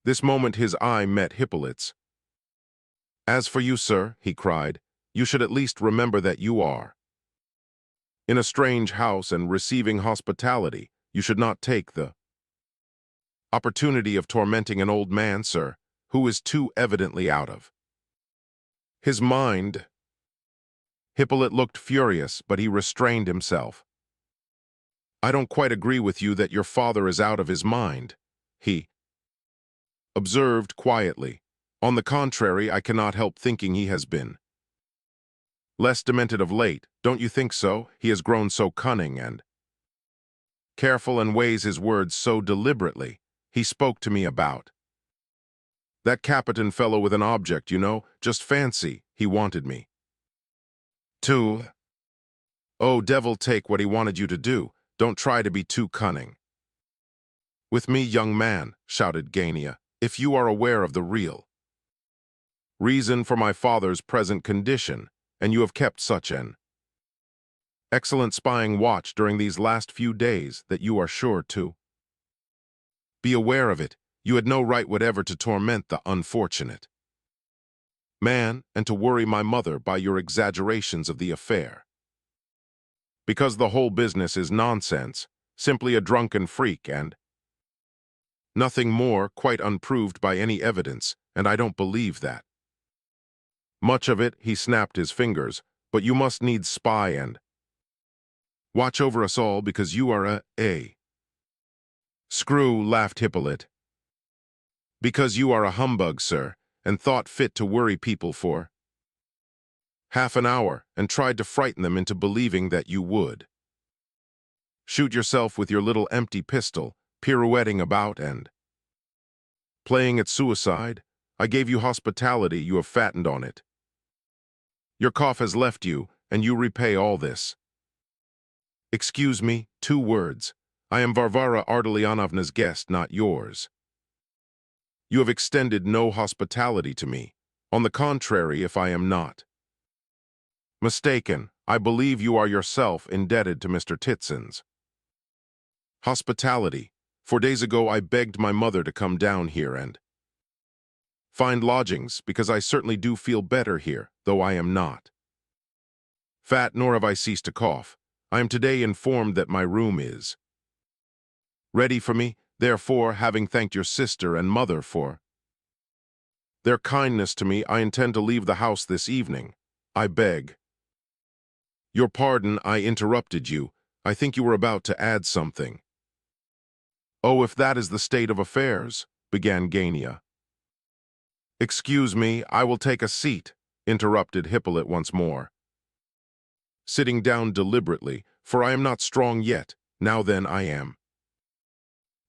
this moment his eye met Hippolyte's. "As for you, sir," he cried, "you should at least remember that you are in a strange house and receiving hospitality. You should not take the opportunity of tormenting an old man, sir, who is too evidently out of his mind." Hippolyte looked furious, but he restrained himself. "I don't quite agree with you that your father is out of his mind," he observed quietly. "On the contrary, I cannot help thinking he has been less demented of late. Don't you think so? He has grown so cunning and careful and weighs his words so deliberately. He spoke to me about that Capitan fellow with an object, you know. Just fancy, he wanted me to. Oh, devil take what he wanted you to do. Don't try to be too cunning with me, young man," shouted Gania. "If you are aware of the real reason for my father's present condition, and you have kept such an excellent spying watch during these last few days that you are sure to be aware of it, you had no right whatever to torment the unfortunate man and to worry my mother by your exaggerations of the affair. Because the whole business is nonsense, simply a drunken freak and nothing more, quite unproved by any evidence, and I don't believe that much of it." He snapped his fingers. "But you must needs spy and watch over us all because you are a screw," laughed Hippolyte. "Because you are a humbug, sir, and thought fit to worry people for half an hour and tried to frighten them into believing that you would shoot yourself with your little empty pistol, pirouetting about and playing at suicide. I gave you hospitality, you have fattened on it. Your cough has left you, and you repay all this. Excuse me, 2 words. I am Varvara Ardalionovna's guest, not yours. You have extended no hospitality to me. On the contrary, if I am not mistaken, I believe you are yourself indebted to Mr. Titsin's hospitality. 4 days ago I begged my mother to come down here and find lodgings, because I certainly do feel better here, though I am not fat, nor have I ceased to cough. I am today informed that my room is ready for me. Therefore, having thanked your sister and mother for their kindness to me, I intend to leave the house this evening. I beg your pardon, I interrupted you. I think you were about to add something." "Oh, if that is the state of affairs," began Gania. "Excuse me, I will take a seat," interrupted Hippolyte once more, sitting down deliberately, "for I am not strong yet. Now then, I am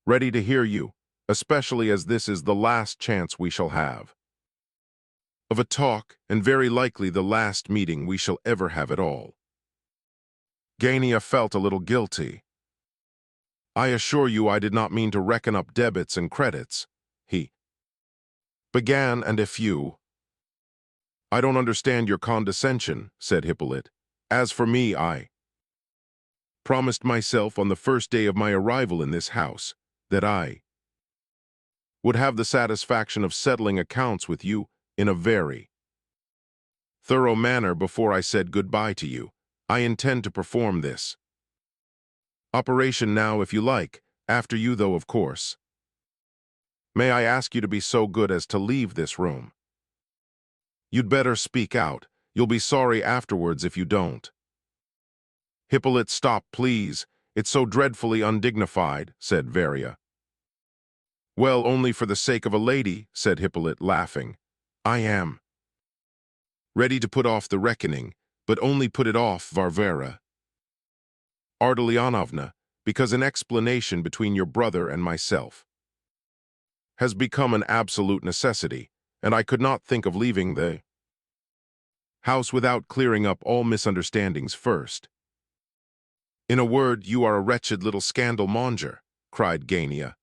ready to hear you, especially as this is the last chance we shall have of a talk, and very likely the last meeting we shall ever have at all." Gania felt a little guilty. "I assure you I did not mean to reckon up debits and credits," he began, "and if you—" "I don't understand your condescension," said Hippolyte. "As for me, I promised myself on the first day of my arrival in this house that I would have the satisfaction of settling accounts with you in a very thorough manner before I said goodbye to you. I intend to perform this operation now if you like, after you though, of course. May I ask you to be so good as to leave this room? You'd better speak out. You'll be sorry afterwards if you don't. Hippolyte, stop, please. It's so dreadfully undignified, said Varia. Well, only for the sake of a lady, said Hippolyte, laughing. I am ready to put off the reckoning, but only put it off, Varvara Ardalionovna, because an explanation between your brother and myself has become an absolute necessity, and I could not think of leaving the house without clearing up all misunderstandings first. In a word, you are a wretched little scandal-monger, cried Gania.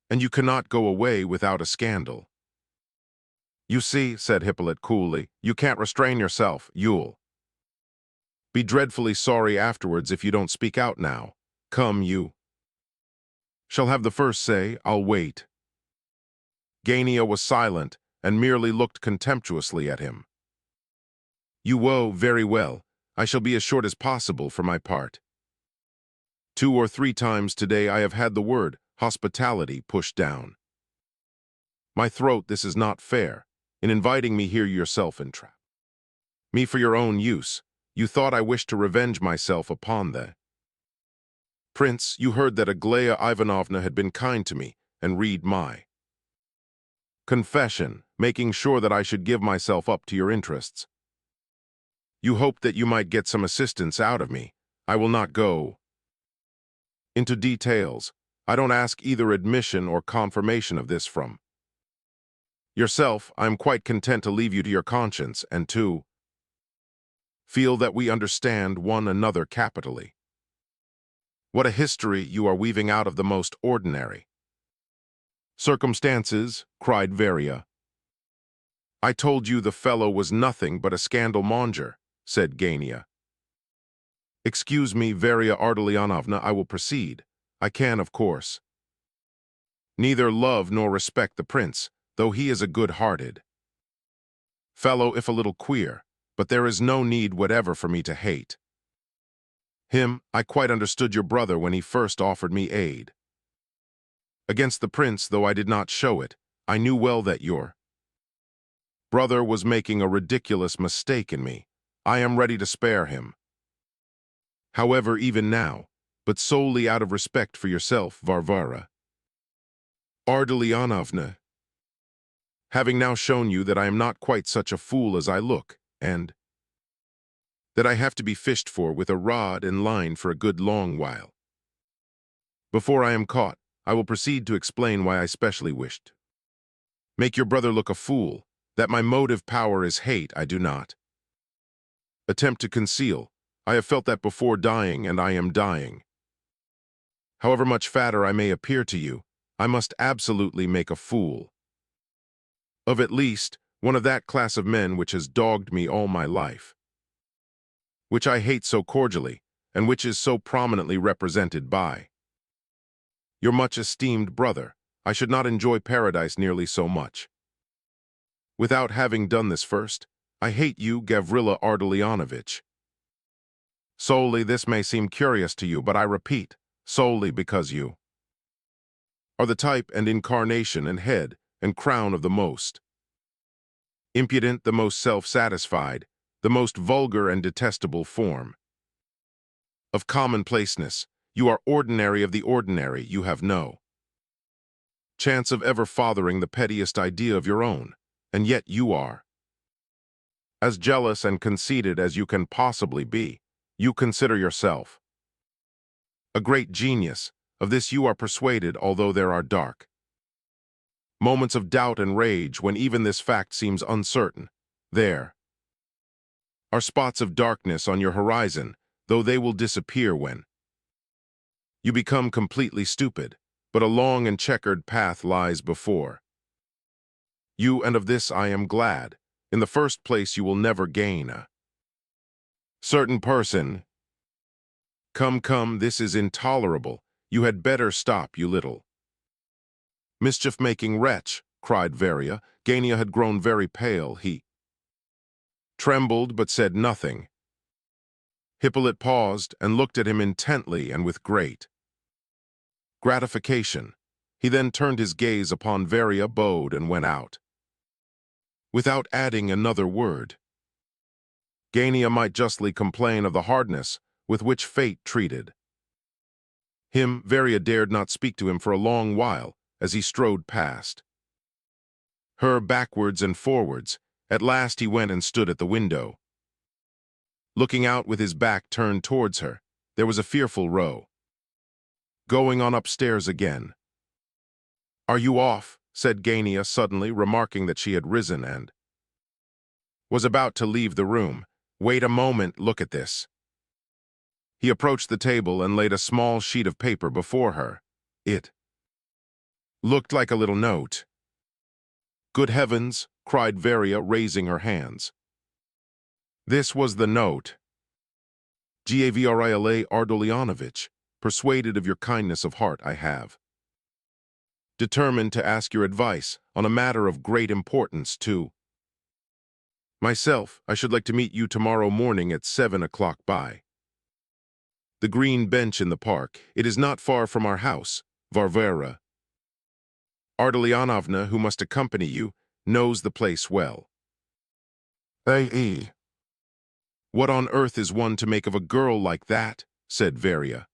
And you cannot go away without a scandal. You see, said Hippolyte coolly, you can't restrain yourself, you'll be dreadfully sorry afterwards if you don't speak out now. Come, you shall have the first say, I'll wait. Gania was silent and merely looked contemptuously at him. You woe, very well. I shall be as short as possible for my part. 2 or 3 times today I have had the word hospitality pushed down my throat. This is not fair. In inviting me here yourself entrap me for your own use. You thought I wished to revenge myself upon the prince. You heard that Aglaya Ivanovna had been kind to me, and read my confession, making sure that I should give myself up to your interests. You hoped that you might get some assistance out of me. I will not go into details. I don't ask either admission or confirmation of this from yourself. I am quite content to leave you to your conscience and to feel that we understand one another capitally. What a history you are weaving out of the most ordinary circumstances, cried Varia. I told you the fellow was nothing but a scandal-monger, said Gania. Excuse me, Varia Ardalionovna, I will proceed. I can, of course, neither love nor respect the prince, though he is a good-hearted fellow if a little queer, but there is no need whatever for me to hate him. I quite understood your brother when he first offered me aid against the prince, though I did not show it. I knew well that your brother was making a ridiculous mistake in me. I am ready to spare him, however, even now, but solely out of respect for yourself, Varvara Ardalionovna, having now shown you that I am not quite such a fool as I look, and that I have to be fished for with a rod and line for a good long while before I am caught. I will proceed to explain why I specially wished make your brother look a fool. That my motive power is hate, I do not attempt to conceal. I have felt that before dying, and I am dying. However much fatter I may appear to you, I must absolutely make a fool of at least one of that class of men which has dogged me all my life, which I hate so cordially, and which is so prominently represented by your much-esteemed brother. I should not enjoy paradise nearly so much without having done this first. I hate you, Gavrila Ardalionovitch. Solely this may seem curious to you, but I repeat, solely because you are the type and incarnation and head and crown of the most impudent, the most self-satisfied, the most vulgar and detestable form of commonplaceness. You are ordinary of the ordinary. You have no chance of ever fathering the pettiest idea of your own, and yet you are as jealous and conceited as you can possibly be. You consider yourself a great genius. Of this you are persuaded, although there are dark moments of doubt and rage when even this fact seems uncertain. There are spots of darkness on your horizon, though they will disappear when you become completely stupid. But a long and checkered path lies before you, and of this I am glad. In the first place, you will never gain a certain person. Come, come, this is intolerable. You had better stop, you little mischief-making wretch, cried Varia. Gania had grown very pale. He trembled but said nothing. Hippolyte paused and looked at him intently and with great gratification. He then turned his gaze upon Varia, bowed, and went out, without adding another word. Gania might justly complain of the hardness with which fate treated him. Varia dared not speak to him for a long while as he strode past her, backwards and forwards. At last he went and stood at the window, looking out with his back turned towards her. There was a fearful row going on upstairs again. "Are you off?" said Gania suddenly, remarking that she had risen and was about to leave the room. "Wait a moment, look at this." He approached the table and laid a small sheet of paper before her. It looked like a little note. "Good heavens!" cried Varia, raising her hands. This was the note. "Gavrile Ardolyanovich, persuaded of your kindness of heart I have. Determined to ask your advice on a matter of great importance to myself. I should like to meet you tomorrow morning at 7 o'clock by the green bench in the park. It is not far from our house. Varvara Ardalyanovna, who must accompany you, knows the place well." "A.E. What on earth is one to make of a girl like that?" said Varia.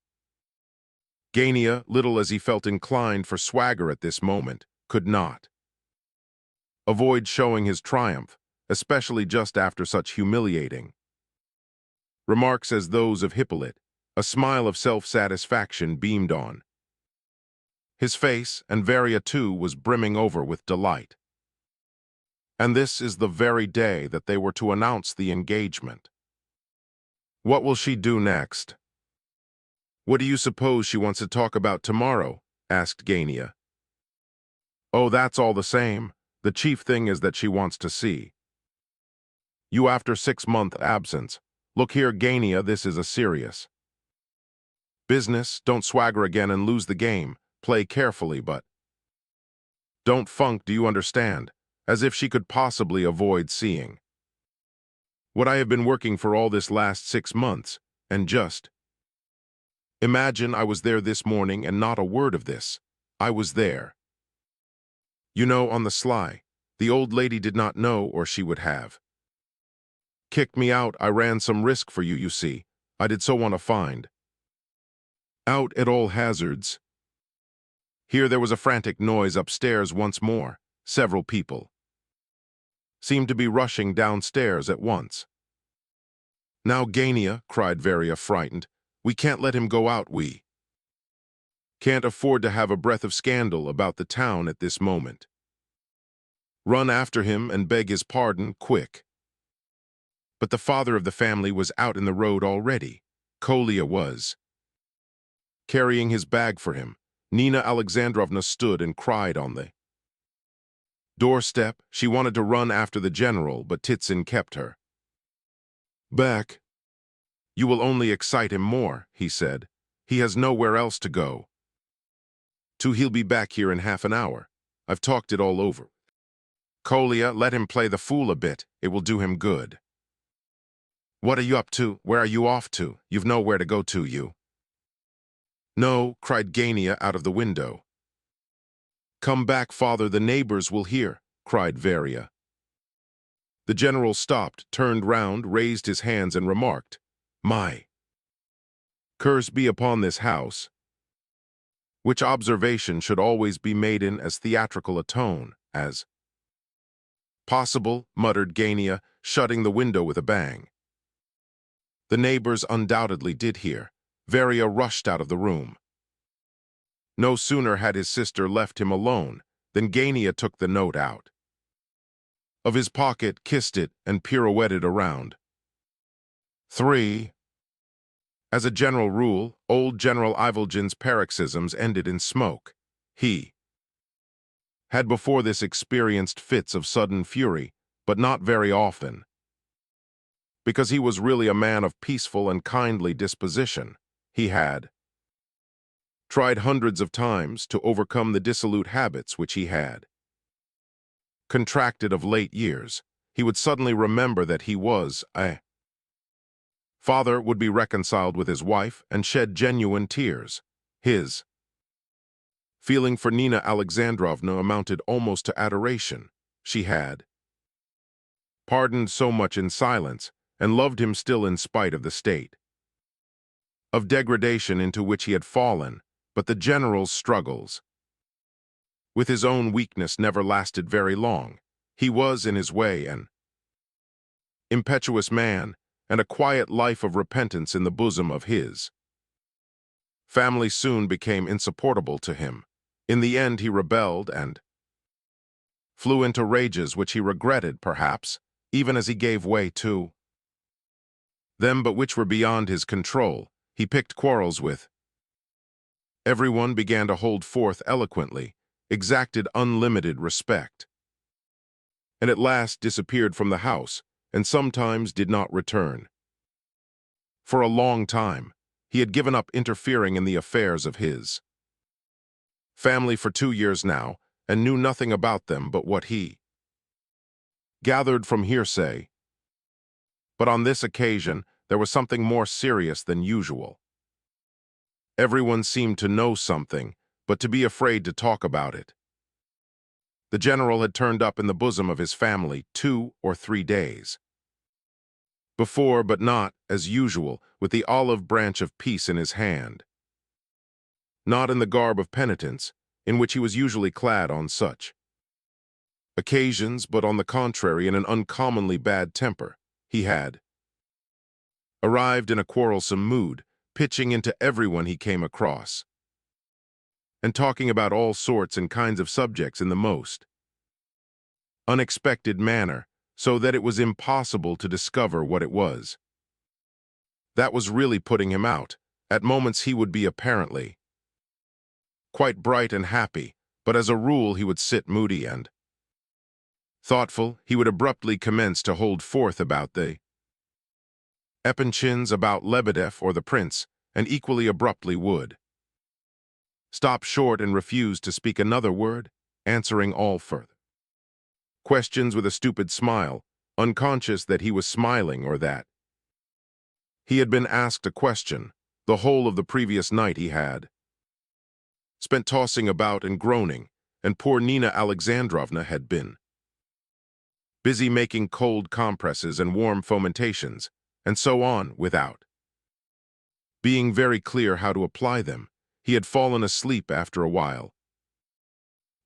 Gania, little as he felt inclined for swagger at this moment, could not avoid showing his triumph, especially just after such humiliating remarks as those of Hippolyte. A smile of self-satisfaction beamed on his face, and Varia too was brimming over with delight. And this is the very day that they were to announce the engagement. What will she do next? "What do you suppose she wants to talk about tomorrow?" asked Gania. "Oh, that's all the same. The chief thing is that she wants to see you after 6 month absence. Look here, Gania, this is a serious business. Don't swagger again and lose the game. Play carefully, but don't funk, do you understand?" As if she could possibly avoid seeing what I have been working for all this last 6 months, and just imagine I was there this morning and not a word of this. I was there, you know, on the sly. The old lady did not know, or she would have kicked me out. I ran some risk for you, you see. I did so want to find out at all hazards." Here there was a frantic noise upstairs once more. Several people seemed to be rushing downstairs at once. "Now, Gania," cried Varia, frightened, "we can't let him go out. We can't afford to have a breath of scandal about the town at this moment. Run after him and beg his pardon, quick." But the father of the family was out in the road already. Kolya was carrying his bag for him. Nina Alexandrovna stood and cried on the doorstep. She wanted to run after the general, but Titsin kept her back. "You will only excite him more," he said. "He has nowhere else to go to. He'll be back here in half an hour. I've talked it all over. Kolya, let him play the fool a bit. It will do him good." "What are you up to? Where are you off to? You've nowhere to go to, you." "No," cried Gania out of the window. "Come back, father, the neighbors will hear," cried Varia. The general stopped, turned round, raised his hands, and remarked, "My curse be upon this house," which observation should always be made in as theatrical a tone as possible, muttered Gania, shutting the window with a bang. The neighbors undoubtedly did hear. Varia rushed out of the room. No sooner had his sister left him alone than Gania took the note out of his pocket, kissed it, and pirouetted around. 3. As a general rule, old General Ivolgin's paroxysms ended in smoke. He had before this experienced fits of sudden fury, but not very often, because he was really a man of peaceful and kindly disposition. He had tried hundreds of times to overcome the dissolute habits which he had contracted of late years. He would suddenly remember that he was a Father would be reconciled with his wife and shed genuine tears. His feeling for Nina Alexandrovna amounted almost to adoration. She had pardoned so much in silence and loved him still in spite of the state of degradation into which he had fallen, but the general's struggles with his own weakness never lasted very long. He was, in his way, an impetuous man, and a quiet life of repentance in the bosom of his family soon became insupportable to him. In the end he rebelled and flew into rages which he regretted, perhaps, even as he gave way to them, but which were beyond his control. He picked quarrels with everyone, began to hold forth eloquently, exacted unlimited respect, and at last disappeared from the house, and sometimes did not return. For a long time, he had given up interfering in the affairs of his family for 2 years now, and knew nothing about them but what he gathered from hearsay. But on this occasion, there was something more serious than usual. Everyone seemed to know something, but to be afraid to talk about it. The general had turned up in the bosom of his family 2 or 3 days before, but not, as usual, with the olive branch of peace in his hand. Not in the garb of penitence, in which he was usually clad on such occasions, but on the contrary in an uncommonly bad temper. He had arrived in a quarrelsome mood, pitching into everyone he came across, and talking about all sorts and kinds of subjects in the most unexpected manner, so that it was impossible to discover what it was that was really putting him out. At moments he would be apparently quite bright and happy, but as a rule he would sit moody and thoughtful. He would abruptly commence to hold forth about the Epanchins, about Lebedev or the prince, and equally abruptly would stop short and refuse to speak another word, answering all further questions with a stupid smile, unconscious that he was smiling or that he had been asked a question. The whole of the previous night he had spent tossing about and groaning, and poor Nina Alexandrovna had been busy making cold compresses and warm fomentations, and so on, without being very clear how to apply them. He had fallen asleep after a while,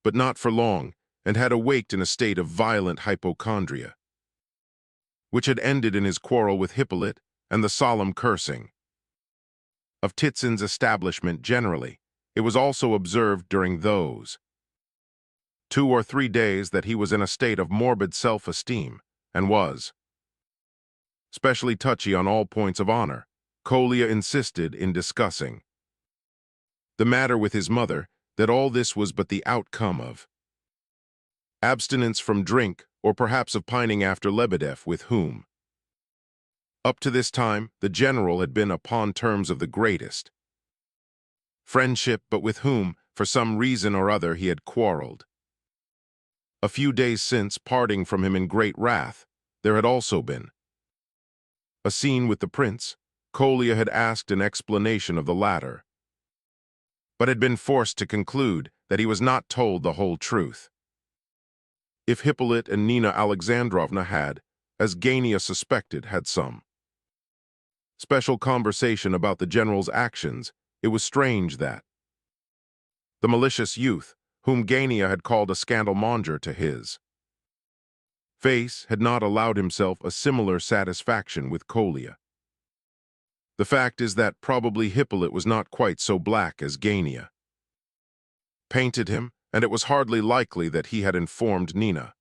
but not for long, and had awaked in a state of violent hypochondria, which had ended in his quarrel with Hippolyte and the solemn cursing of Titsin's establishment generally. It was also observed during those 2 or 3 days that he was in a state of morbid self-esteem, and was specially touchy on all points of honor. Kolya insisted in discussing the matter with his mother, that all this was but the outcome of abstinence from drink, or perhaps of pining after Lebedev, with whom, up to this time, the general had been upon terms of the greatest friendship, but with whom, for some reason or other, he had quarreled. A few days since, parting from him in great wrath, there had also been a scene with the prince. Kolya had asked an explanation of the latter, but had been forced to conclude that he was not told the whole truth. If Hippolyte and Nina Alexandrovna had, as Gania suspected, had some special conversation about the general's actions, it was strange that the malicious youth, whom Gania had called a scandalmonger to his face, had not allowed himself a similar satisfaction with Kolya. The fact is that probably Hippolyte was not quite so black as Gania painted him, and it was hardly likely that he had informed Nina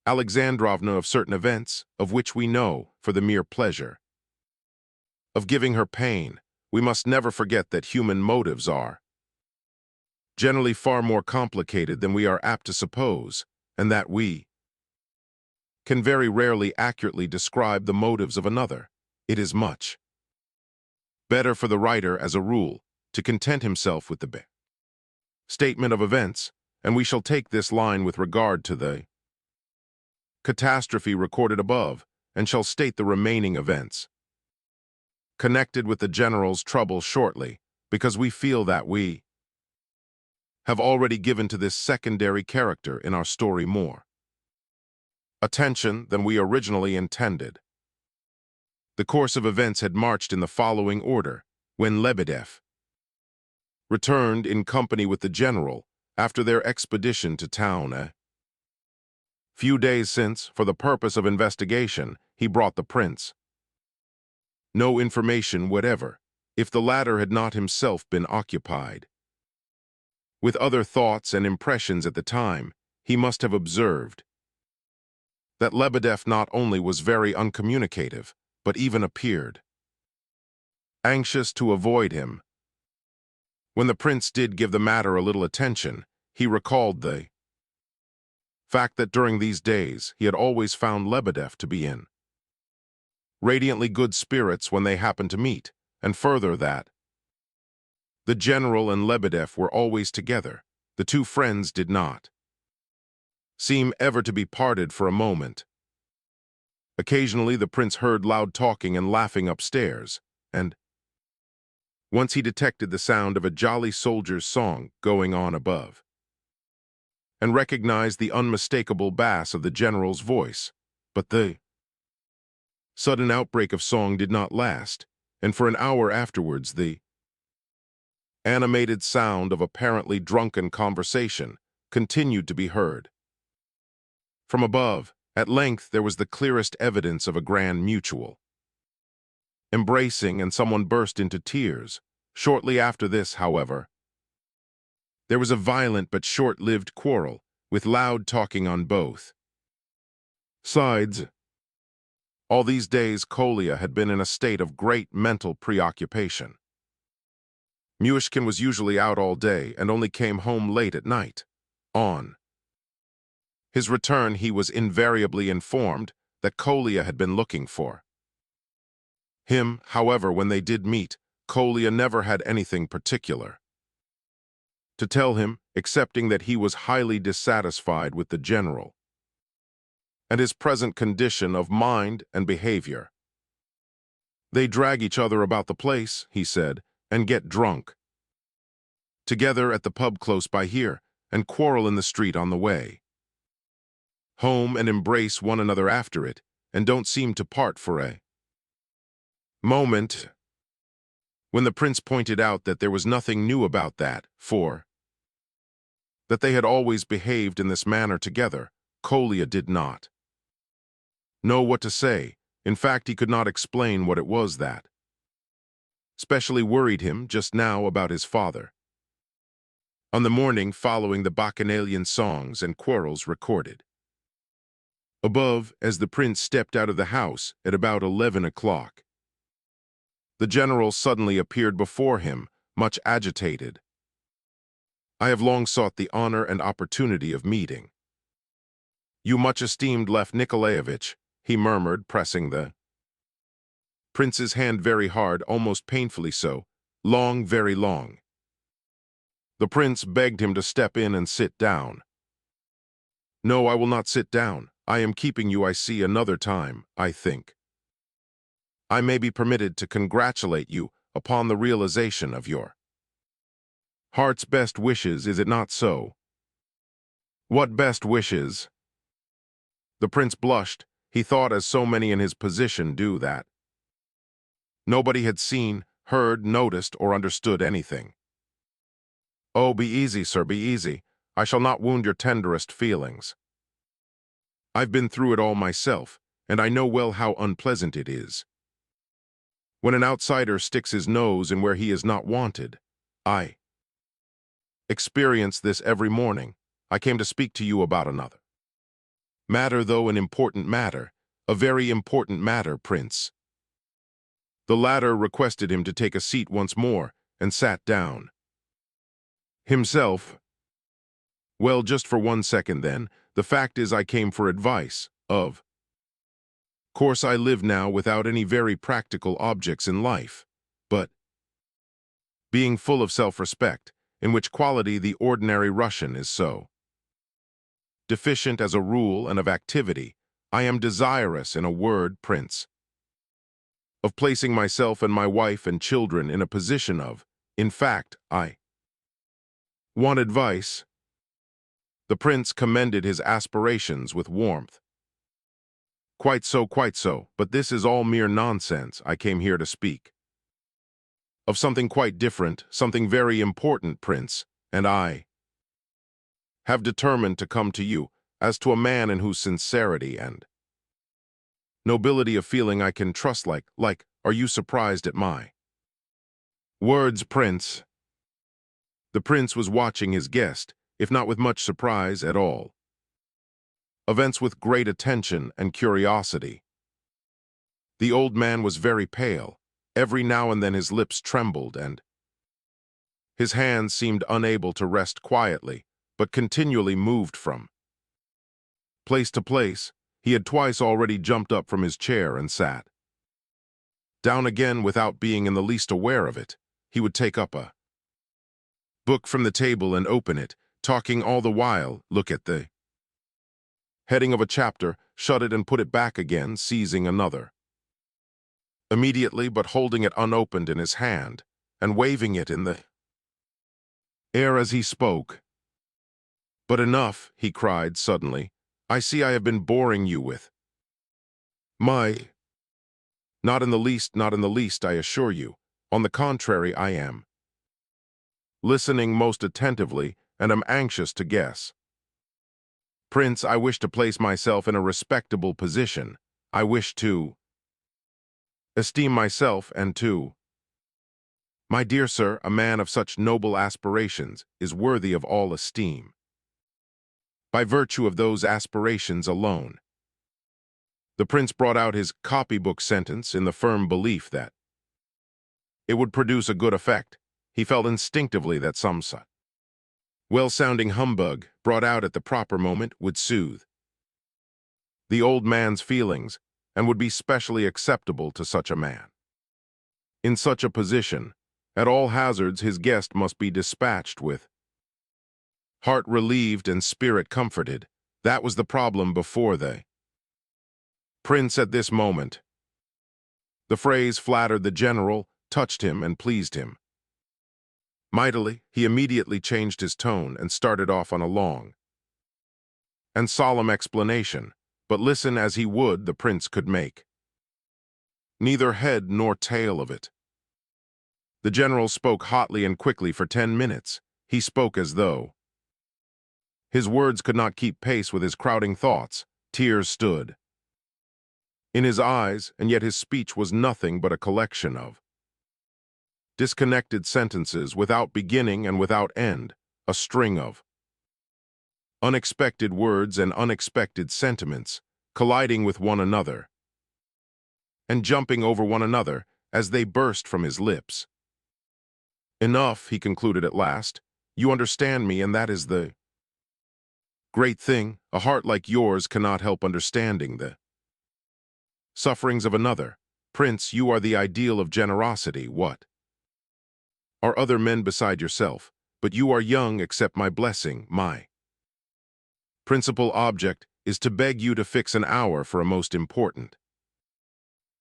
Alexandrovna of certain events, of which we know, for the mere pleasure of giving her pain. We must never forget that human motives are generally far more complicated than we are apt to suppose, and that we can very rarely accurately describe the motives of another. It is much better for the writer, as a rule, to content himself with the statement of events, and we shall take this line with regard to the catastrophe recorded above, and shall state the remaining events. connected with the general's trouble shortly, because we feel that we have already given to this secondary character in our story more attention than we originally intended. The course of events had marched in the following order when Lebedev returned in company with the general after their expedition to town. A few days since, for the purpose of investigation, he brought the prince no information whatever, if the latter had not himself been occupied with other thoughts and impressions at the time. He must have observed that Lebedev not only was very uncommunicative, but even appeared anxious to avoid him. When the prince did give the matter a little attention, he recalled the fact that during these days he had always found Lebedev to be in radiantly good spirits when they happened to meet, and further that the general and Lebedev were always together. The two friends did not seem ever to be parted for a moment. Occasionally the prince heard loud talking and laughing upstairs, and once he detected the sound of a jolly soldier's song going on above, and recognized the unmistakable bass of the general's voice. But the sudden outbreak of song did not last, and for an hour afterwards the animated sound of apparently drunken conversation continued to be heard. From above, at length there was the clearest evidence of a grand mutual embracing, and someone burst into tears. Shortly after this, however, there was a violent but short-lived quarrel, with loud talking on both sides. All these days Kolya had been in a state of great mental preoccupation. Myshkin was usually out all day and only came home late at night. On his return he was invariably informed that Kolya had been looking for him. However, when they did meet, Kolya never had anything particular to tell him, excepting that he was highly dissatisfied with the general and his present condition of mind and behavior. They drag each other about the place, he said, and get drunk together at the pub close by here, and quarrel in the street on the way home, and embrace one another after it, and don't seem to part for a moment. When the prince pointed out that there was nothing new about that, for that they had always behaved in this manner together, Kolya did not know what to say. In fact, he could not explain what it was that specially worried him just now about his father. On the morning following, the bacchanalian songs and quarrels recorded above, as the prince stepped out of the house at about 11 o'clock, the general suddenly appeared before him, much agitated. I have long sought the honor and opportunity of meeting you, much esteemed Lev Nikolaevich, he murmured, pressing the prince's hand very hard, almost painfully so. Long, very long. The prince begged him to step in and sit down. No, I will not sit down. I am keeping you, I see, another time, I think. I may be permitted to congratulate you upon the realization of your heart's best wishes, is it not so? What best wishes? The prince blushed. He thought, as so many in his position do, that nobody had seen, heard, noticed, or understood anything. Oh, be easy, sir, be easy. I shall not wound your tenderest feelings. I've been through it all myself, and I know well how unpleasant it is when an outsider sticks his nose in where he is not wanted. I experience this every morning. I came to speak to you about another matter, though an important matter, a very important matter, Prince. The latter requested him to take a seat once more, and sat down himself. Well, just for 1 second then. The fact is, I came for advice. Of course, I live now without any very practical objects in life, but being full of self-respect, in which quality the ordinary Russian is so deficient as a rule, and of activity, I am desirous, in a word, Prince, of placing myself and my wife and children in a position of, in fact, I want advice. The prince commended his aspirations with warmth. Quite so, but this is all mere nonsense. I came here to speak of something quite different, something very important, Prince, and I have determined to come to you as to a man in whose sincerity and nobility of feeling I can trust are you surprised at my words, Prince? The prince was watching his guest, if not with much surprise at all. Events with great attention and curiosity. The old man was very pale. Every now and then his lips trembled and his hands seemed unable to rest quietly, but continually moved from place to place. He had twice already jumped up from his chair and sat down again without being in the least aware of it. He would take up a book from the table and open it, talking all the while, look at the heading of a chapter, shut it and put it back again, seizing another immediately, but holding it unopened in his hand and waving it in the air as he spoke. But enough, he cried suddenly. I see I have been boring you with my... Not in the least, I assure you. On the contrary, I am listening most attentively and am anxious to guess. Prince, I wish to place myself in a respectable position. I wish to esteem myself and to... My dear sir, a man of such noble aspirations is worthy of all esteem. By virtue of those aspirations alone. The prince brought out his copybook sentence in the firm belief that it would produce a good effect. He felt instinctively that some such well-sounding humbug, brought out at the proper moment, would soothe the old man's feelings and would be specially acceptable to such a man. In such a position, at all hazards, his guest must be dispatched with heart relieved and spirit comforted. That was the problem before the prince at this moment. The phrase flattered the general, touched him, and pleased him mightily. He immediately changed his tone and started off on a long and solemn explanation, but listen as he would, the prince could make neither head nor tail of it. The general spoke hotly and quickly for 10 minutes. He spoke as though his words could not keep pace with his crowding thoughts. Tears stood in his eyes, and yet his speech was nothing but a collection of disconnected sentences without beginning and without end, a string of unexpected words and unexpected sentiments colliding with one another and jumping over one another as they burst from his lips. Enough, he concluded at last. You understand me, and that is the great thing. A heart like yours cannot help understanding the sufferings of another. Prince, you are the ideal of generosity. What are other men beside yourself? But you are young. Accept my blessing. My principal object is to beg you to fix an hour for a most important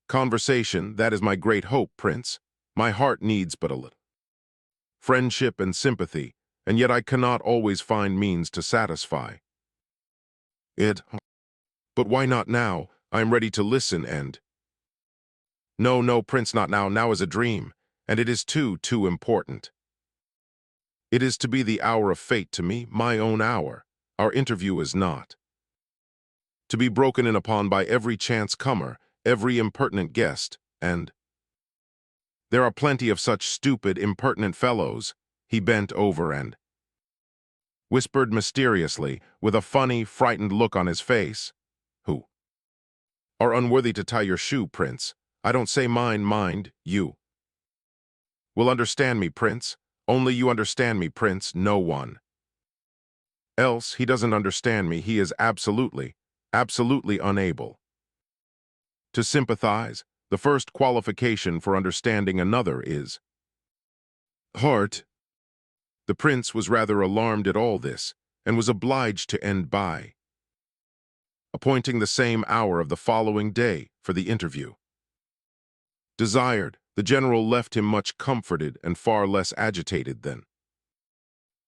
conversation. That is my great hope, Prince. My heart needs but a little friendship and sympathy, and yet I cannot always find means to satisfy it. But why not now? I am ready to listen and... No, Prince, not now. Now is a dream, and it is too important. It is to be the hour of fate to me, my own hour. Our interview is not to be broken in upon by every chance comer, every impertinent guest, and there are plenty of such stupid, impertinent fellows. He bent over and whispered mysteriously, with a funny, frightened look on his face, who are unworthy to tie your shoe, Prince. I don't say mine, mind, you will understand me, Prince. Only you understand me, Prince, no one else. He doesn't understand me. He is absolutely unable to sympathize. The first qualification for understanding another is heart. The prince was rather alarmed at all this, and was obliged to end by appointing the same hour of the following day for the interview. Desired, the general left him much comforted and far less agitated than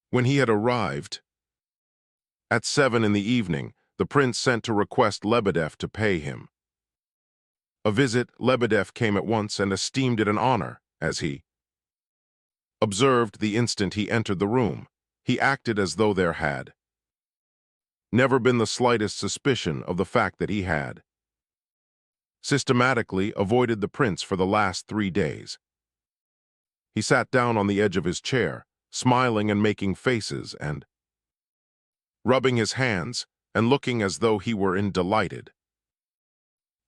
when he had arrived. At 7 in the evening, the prince sent to request Lebedev to pay him a visit. Lebedev came at once and esteemed it an honor, as he observed the instant he entered the room. He acted as though there had never been the slightest suspicion of the fact that he had systematically avoided the prince for the last 3 days. He sat down on the edge of his chair, smiling and making faces and rubbing his hands and looking as though he were in delighted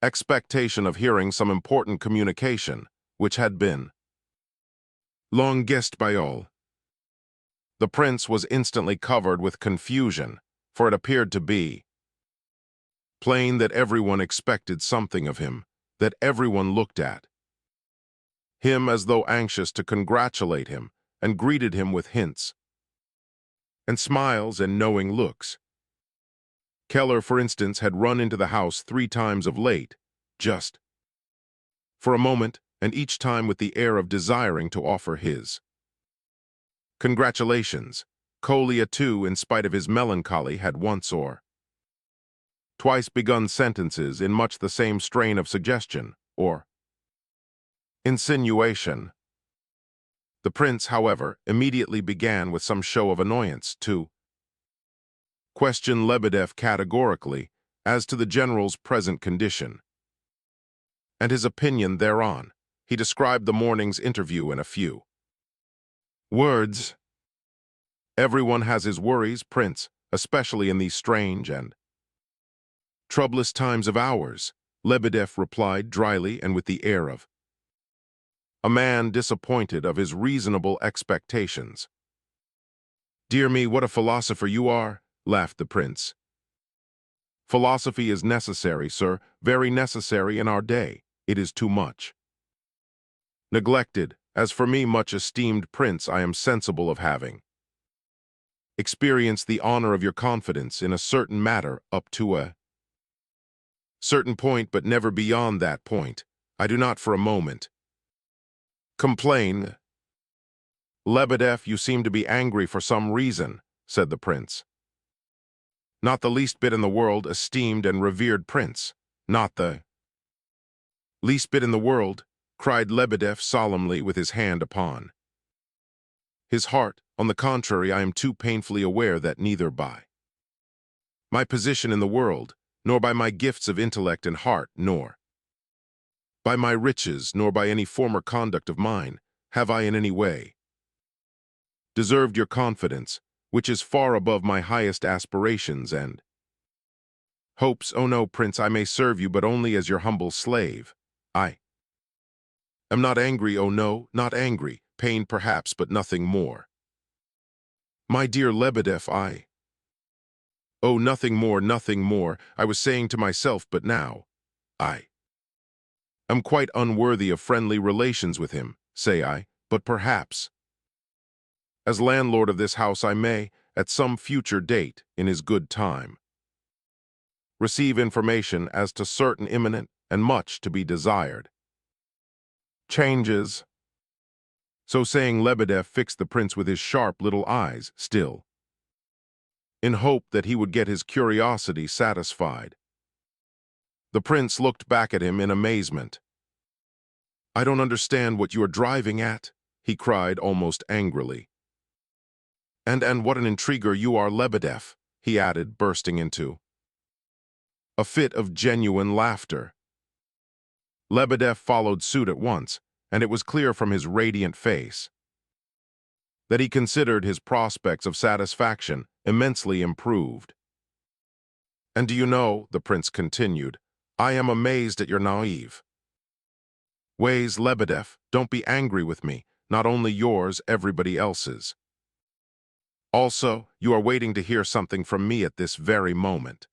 expectation of hearing some important communication, which had been long guessed by all. The prince was instantly covered with confusion, for it appeared to be plain that everyone expected something of him, that everyone looked at him as though anxious to congratulate him, and greeted him with hints and smiles and knowing looks. Keller, for instance, had run into the house 3 times of late, just for a moment, and each time with the air of desiring to offer his congratulations. Kolya, too, in spite of his melancholy, had once or twice begun sentences in much the same strain of suggestion, or insinuation. The prince, however, immediately began with some show of annoyance to question Lebedev categorically as to the general's present condition and his opinion thereon. He described the morning's interview in a few words. Everyone has his worries, Prince, especially in these strange and troublous times of ours, Lebedev replied dryly and with the air of a man disappointed of his reasonable expectations. Dear me, what a philosopher you are, laughed the prince. Philosophy is necessary, sir, very necessary in our day. It is too much neglected. As for me, much esteemed prince, I am sensible of having experienced the honor of your confidence in a certain matter up to a certain point, but never beyond that point. I do not for a moment complain. Lebedev, you seem to be angry for some reason, said the prince. Not the least bit in the world, esteemed and revered prince. Not the least bit in the world, cried Lebedev solemnly with his hand upon his heart. On the contrary, I am too painfully aware that neither by my position in the world, nor by my gifts of intellect and heart, nor by my riches, nor by any former conduct of mine, have I in any way deserved your confidence, which is far above my highest aspirations and hopes. Oh no, prince, I may serve you, but only as your humble slave. I am not angry, oh no, not angry, pained perhaps, but nothing more. My dear Lebedev, oh, nothing more, nothing more, I was saying to myself, but now I am quite unworthy of friendly relations with him, say I, but perhaps as landlord of this house I may, at some future date, in his good time, receive information as to certain imminent and much to be desired changes. So saying, Lebedev fixed the prince with his sharp little eyes, still in hope that he would get his curiosity satisfied. The prince looked back at him in amazement. I don't understand what you are driving at, he cried almost angrily. And what an intriguer you are, Lebedev, he added, bursting into a fit of genuine laughter. Lebedev followed suit at once, and it was clear from his radiant face that he considered his prospects of satisfaction immensely improved. And do you know, the prince continued, I am amazed at your naive ways, Lebedev. Don't be angry with me, not only yours, everybody else's. Also, you are waiting to hear something from me at this very moment,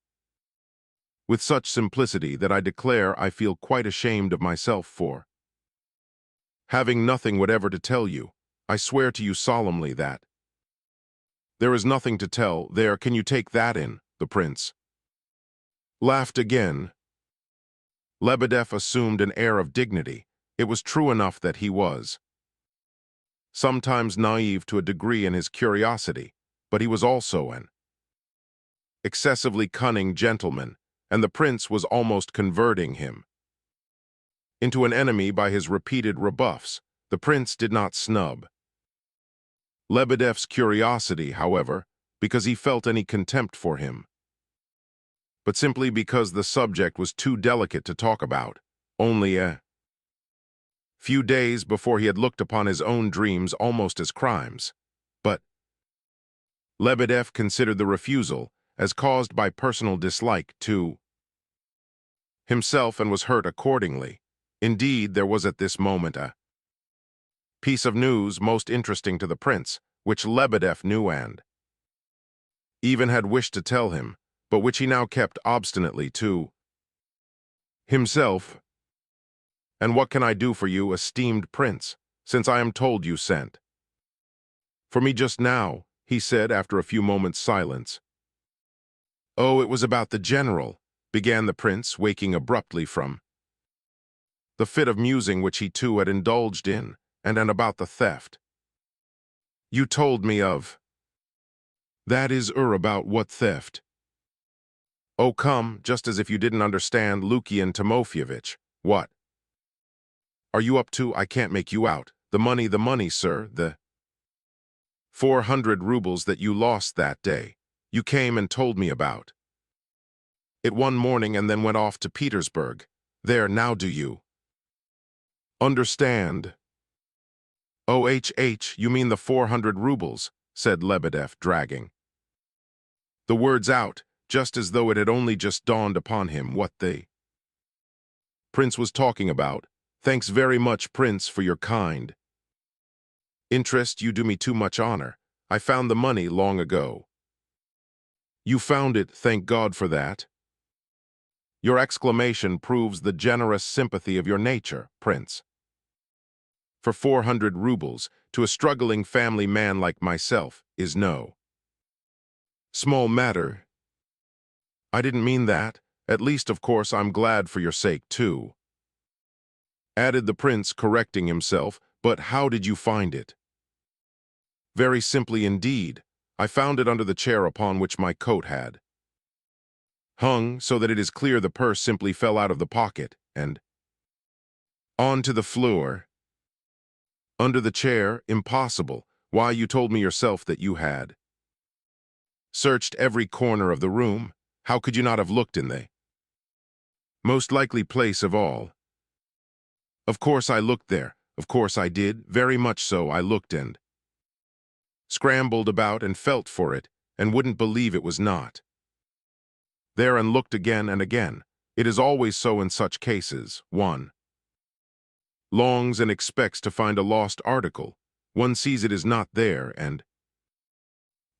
with such simplicity that I declare I feel quite ashamed of myself for having nothing whatever to tell you. I swear to you solemnly that there is nothing to tell. There, can you take that in? The prince laughed again. Lebedev assumed an air of dignity, It was true enough that he was sometimes naive to a degree in his curiosity, but he was also an excessively cunning gentleman, and the prince was almost converting him into an enemy by his repeated rebuffs. The prince did not snub Lebedev's curiosity, however, because he felt any contempt for him, but simply because the subject was too delicate to talk about. Only a few days before he had looked upon his own dreams almost as crimes. But Lebedev considered the refusal as caused by personal dislike to himself and was hurt accordingly. Indeed, there was at this moment a piece of news most interesting to the prince, which Lebedev knew and even had wished to tell him, but which he now kept obstinately to himself. "And what can I do for you, esteemed prince, since I am told you sent for me just now?" he said after a few moments' silence. "Oh, it was about the general," began the prince, waking abruptly from the fit of musing which he too had indulged in, and about the theft. "You told me of." "That is about what theft?" "Oh, come, just as if you didn't understand, Lukian Timofeyevich. What are you up to? I can't make you out. The money, sir, the 400 rubles that you lost that day. You came and told me about it one morning and then went off to Petersburg. There, now do you understand?" "Oh, you mean the 400 rubles," said Lebedev, dragging the words out, just as though it had only just dawned upon him what the prince was talking about. "Thanks very much, prince, for your kind interest. You do me too much honor. I found the money long ago." "You found it, thank God for that." "Your exclamation proves the generous sympathy of your nature, prince. For 400 rubles, to a struggling family man like myself, is no small matter." "I didn't mean that. At least, of course, I'm glad for your sake, too," added the prince, correcting himself. "But how did you find it?" "Very simply indeed. I found it under the chair upon which my coat had hung, so that it is clear the purse simply fell out of the pocket, and onto the floor." "Under the chair? Impossible. Why, you told me yourself that you had searched every corner of the room. How could you not have looked in the most likely place of all?" "Of course I looked there. Of course I did. Very much so. I looked and scrambled about and felt for it, and wouldn't believe it was not there, and looked again and again. It is always so in such cases. One longs and expects to find a lost article. One sees it is not there, and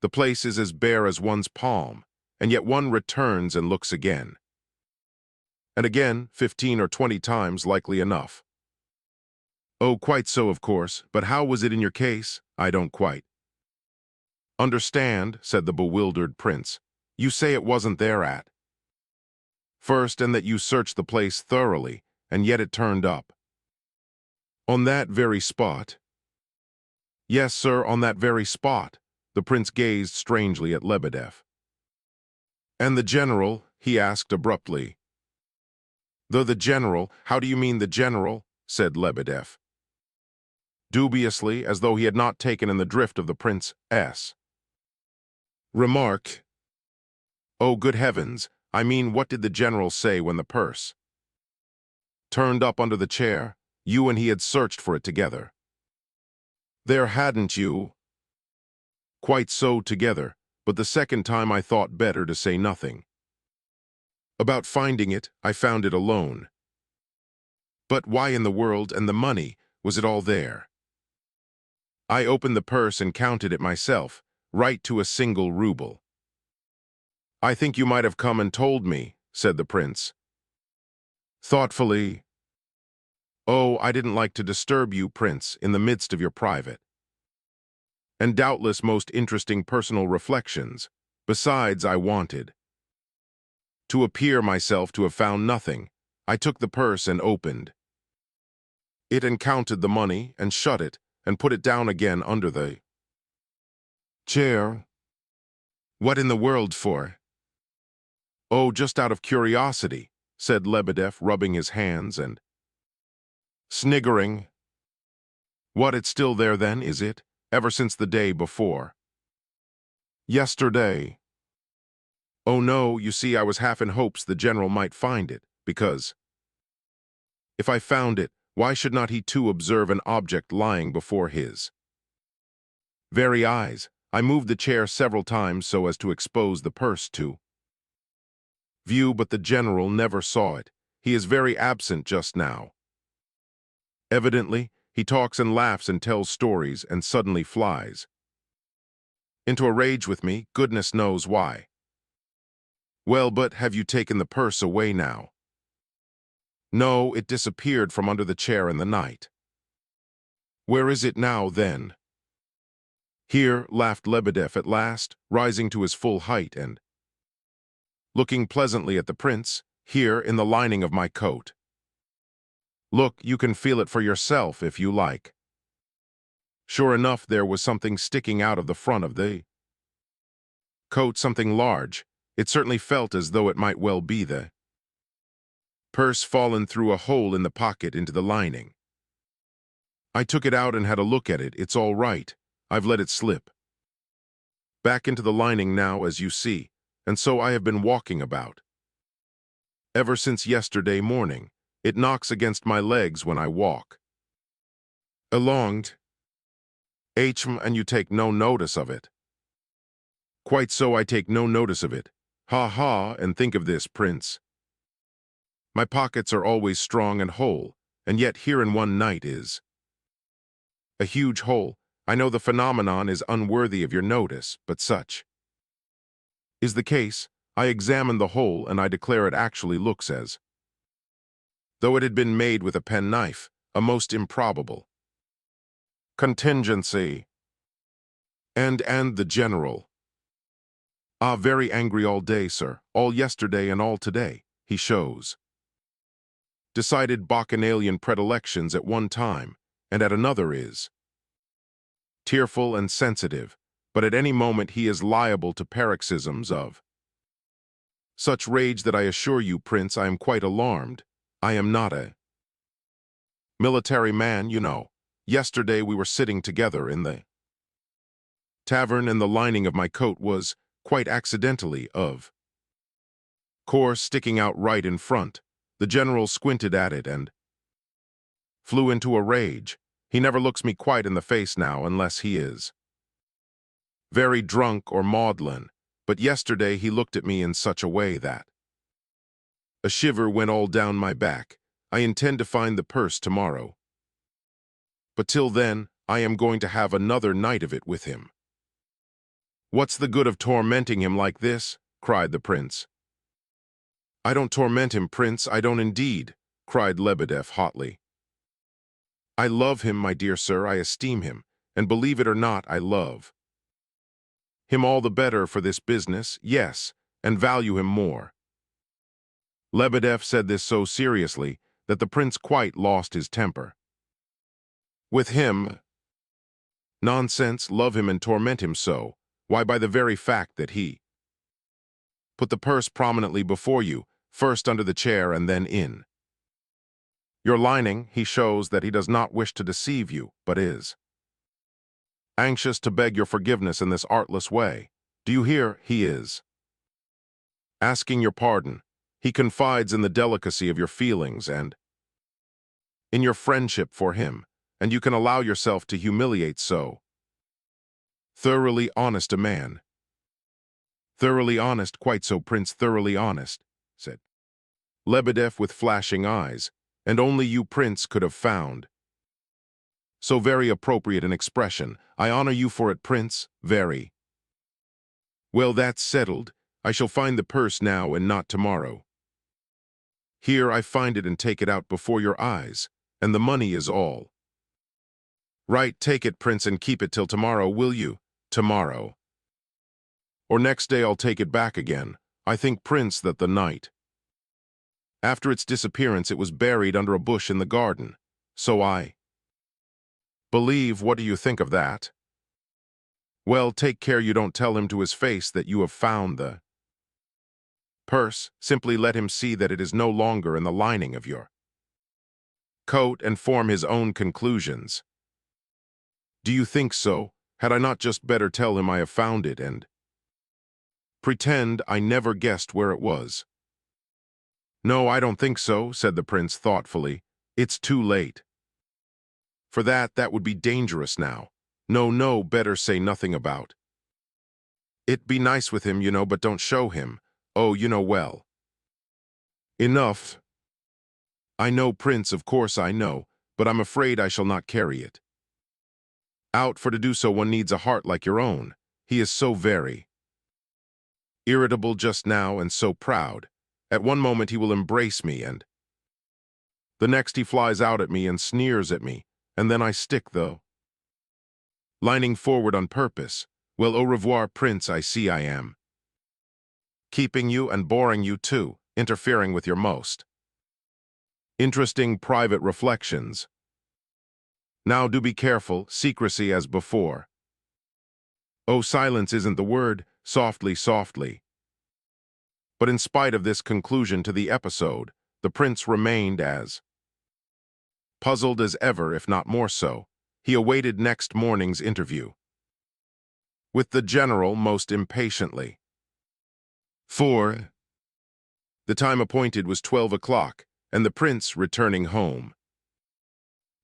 the place is as bare as one's palm, and yet one returns and looks again. And again, 15 or 20 times, likely enough." "Oh, quite so, of course. But how was it in your case? I don't quite understand," said the bewildered prince. "You say it wasn't there at first, and that you searched the place thoroughly, and yet it turned up on that very spot?" "Yes, sir, on that very spot." The prince gazed strangely at Lebedev. "And the general?" he asked abruptly. The general? How do you mean the general?" said Lebedev, dubiously, as though he had not taken in the drift of the prince's remark. "Oh, good heavens! I mean, what did the general say when the purse turned up under the chair? You and he had searched for it together. There, hadn't you?" "Quite so, together, but the second time I thought better to say nothing about finding it. I found it alone." "But why in the world, and the money, was it all there?" "I opened the purse and counted it myself, right to a single ruble." "I think you might have come and told me," said the prince, thoughtfully. "Oh, I didn't like to disturb you, prince, in the midst of your private and doubtless most interesting personal reflections. Besides, I wanted to appear myself to have found nothing. I took the purse and opened It and counted the money and shut it and put it down again under the chair. What in the world for? Oh, just out of curiosity, said Lebedev, rubbing his hands and sniggering. What, it's still there then, is it? Ever since the day before? Yesterday. Oh no, you see, I was half in hopes the general might find it, because if I found it, why should not he too observe an object lying before his very eyes? I moved the chair several times so as to expose the purse to view, but the general never saw it. He is very absent just now. Evidently, he talks and laughs and tells stories and suddenly flies into a rage with me, goodness knows why. Well, but have you taken the purse away now? No, it disappeared from under the chair in the night. Where is it now, then? Here, laughed Lebedev at last, rising to his full height and looking pleasantly at the prince, here in the lining of my coat. Look, you can feel it for yourself if you like. Sure enough, there was something sticking out of the front of the coat, something large. It certainly felt as though it might well be the purse fallen through a hole in the pocket into the lining. I took it out and had a look at it. It's all right. I've let it slip back into the lining now, as you see, and so I have been walking about ever since yesterday morning. It knocks against my legs when I walk along. And you take no notice of it. Quite so, I take no notice of it. Ha ha, and think of this, Prince. My pockets are always strong and whole, and yet here in one night is a huge hole. I know the phenomenon is unworthy of your notice, but such is the case. I examined the hole, and I declare it actually looks as though it had been made with a penknife, a most improbable contingency. And the general? Ah, very angry all day, sir, all yesterday and all today. He shows decided bacchanalian predilections at one time, and at another is tearful and sensitive, but at any moment he is liable to paroxysms of such rage that I assure you, Prince, I am quite alarmed. I am not a military man, you know. Yesterday we were sitting together in the tavern, and the lining of my coat was, quite accidentally, of course, sticking out right in front. The general squinted at it and flew into a rage. He never looks me quite in the face now unless he is very drunk or maudlin, but yesterday he looked at me in such a way that a shiver went all down my back. I intend to find the purse tomorrow, but till then I am going to have another night of it with him. What's the good of tormenting him like this? Cried the prince. I don't torment him, Prince, I don't indeed, cried Lebedev hotly. I love him, my dear sir, I esteem him, and believe it or not, I love him all the better for this business, yes, and value him more. Lebedev said this so seriously that the prince quite lost his temper. With him? Nonsense, love him and torment him so. Why, by the very fact that he put the purse prominently before you, first under the chair and then in your lining, he shows that he does not wish to deceive you, but is anxious to beg your forgiveness in this artless way. Do you hear? He is asking your pardon. He confides in the delicacy of your feelings and in your friendship for him, and you can allow yourself to humiliate so thoroughly honest a man. Thoroughly honest, quite so, Prince, thoroughly honest, said Lebedev with flashing eyes, and only you, Prince, could have found so very appropriate an expression. I honor you for it, Prince, very. Well, that's settled. I shall find the purse now and not tomorrow. Here I find it and take it out before your eyes, and the money is all right. Take it, Prince, and keep it till tomorrow, will you? Tomorrow. Or next day I'll take it back again. I think, Prince, that the night after its disappearance it was buried under a bush in the garden. So I believe, what do you think of that? Well, take care you don't tell him to his face that you have found the purse. Simply let him see that it is no longer in the lining of your coat and form his own conclusions. Do you think so? Had I not just better tell him I have found it and pretend I never guessed where it was? No, I don't think so, said the prince thoughtfully. It's too late. For that would be dangerous now. No, no, better say nothing about it. Be nice with him, but don't show him. Oh, well. Enough. I know, Prince, of course I know, but I'm afraid I shall not carry it out, for to do so one needs a heart like your own. He is so very irritable just now and so proud. At one moment he will embrace me and the next he flies out at me and sneers at me, and then I stick, though, lining forward on purpose. Well, au revoir, Prince, I see I am keeping you and boring you too, interfering with your most interesting private reflections. Now do be careful, secrecy as before. Oh, silence isn't the word, softly, softly. But in spite of this conclusion to the episode, the prince remained as puzzled as ever, if not more so. He awaited next morning's interview with the general most impatiently. For the time appointed was 12 o'clock, and the prince, returning home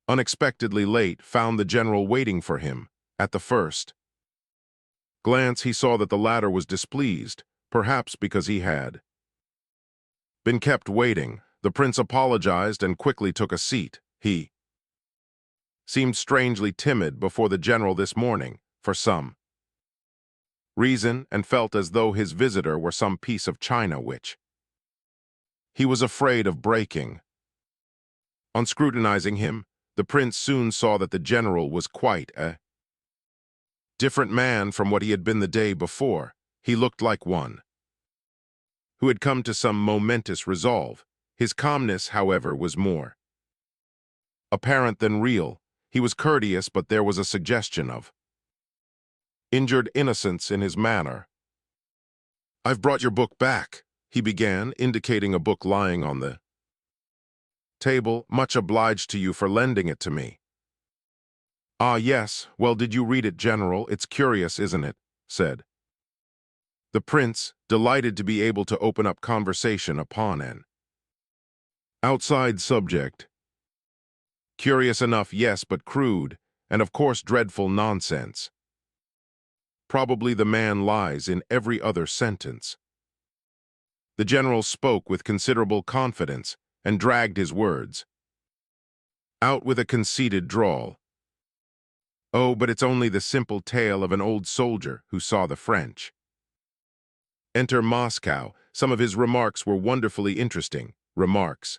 unexpectedly late, found the general waiting for him. At the first glance he saw that the latter was displeased, perhaps because he had been kept waiting. The prince apologized and quickly took a seat. He seemed strangely timid before the general this morning, for some reason, and felt as though his visitor were some piece of china which he was afraid of breaking. On scrutinizing him, the prince soon saw that the general was quite a different man from what he had been the day before. He looked like one who had come to some momentous resolve. His calmness, however, was more apparent than real. He was courteous, but there was a suggestion of injured innocence in his manner. I've brought your book back, he began, indicating a book lying on the table. Much obliged to you for lending it to me. Ah, yes. Well, did you read it, General? It's curious, isn't it? Said the prince, delighted to be able to open up conversation upon an outside subject. Curious enough, yes, but crude, and of course dreadful nonsense. Probably the man lies in every other sentence. The general spoke with considerable confidence and dragged his words out with a conceited drawl. Oh, but it's only the simple tale of an old soldier who saw the French enter Moscow. Some of his remarks were wonderfully interesting. Remarks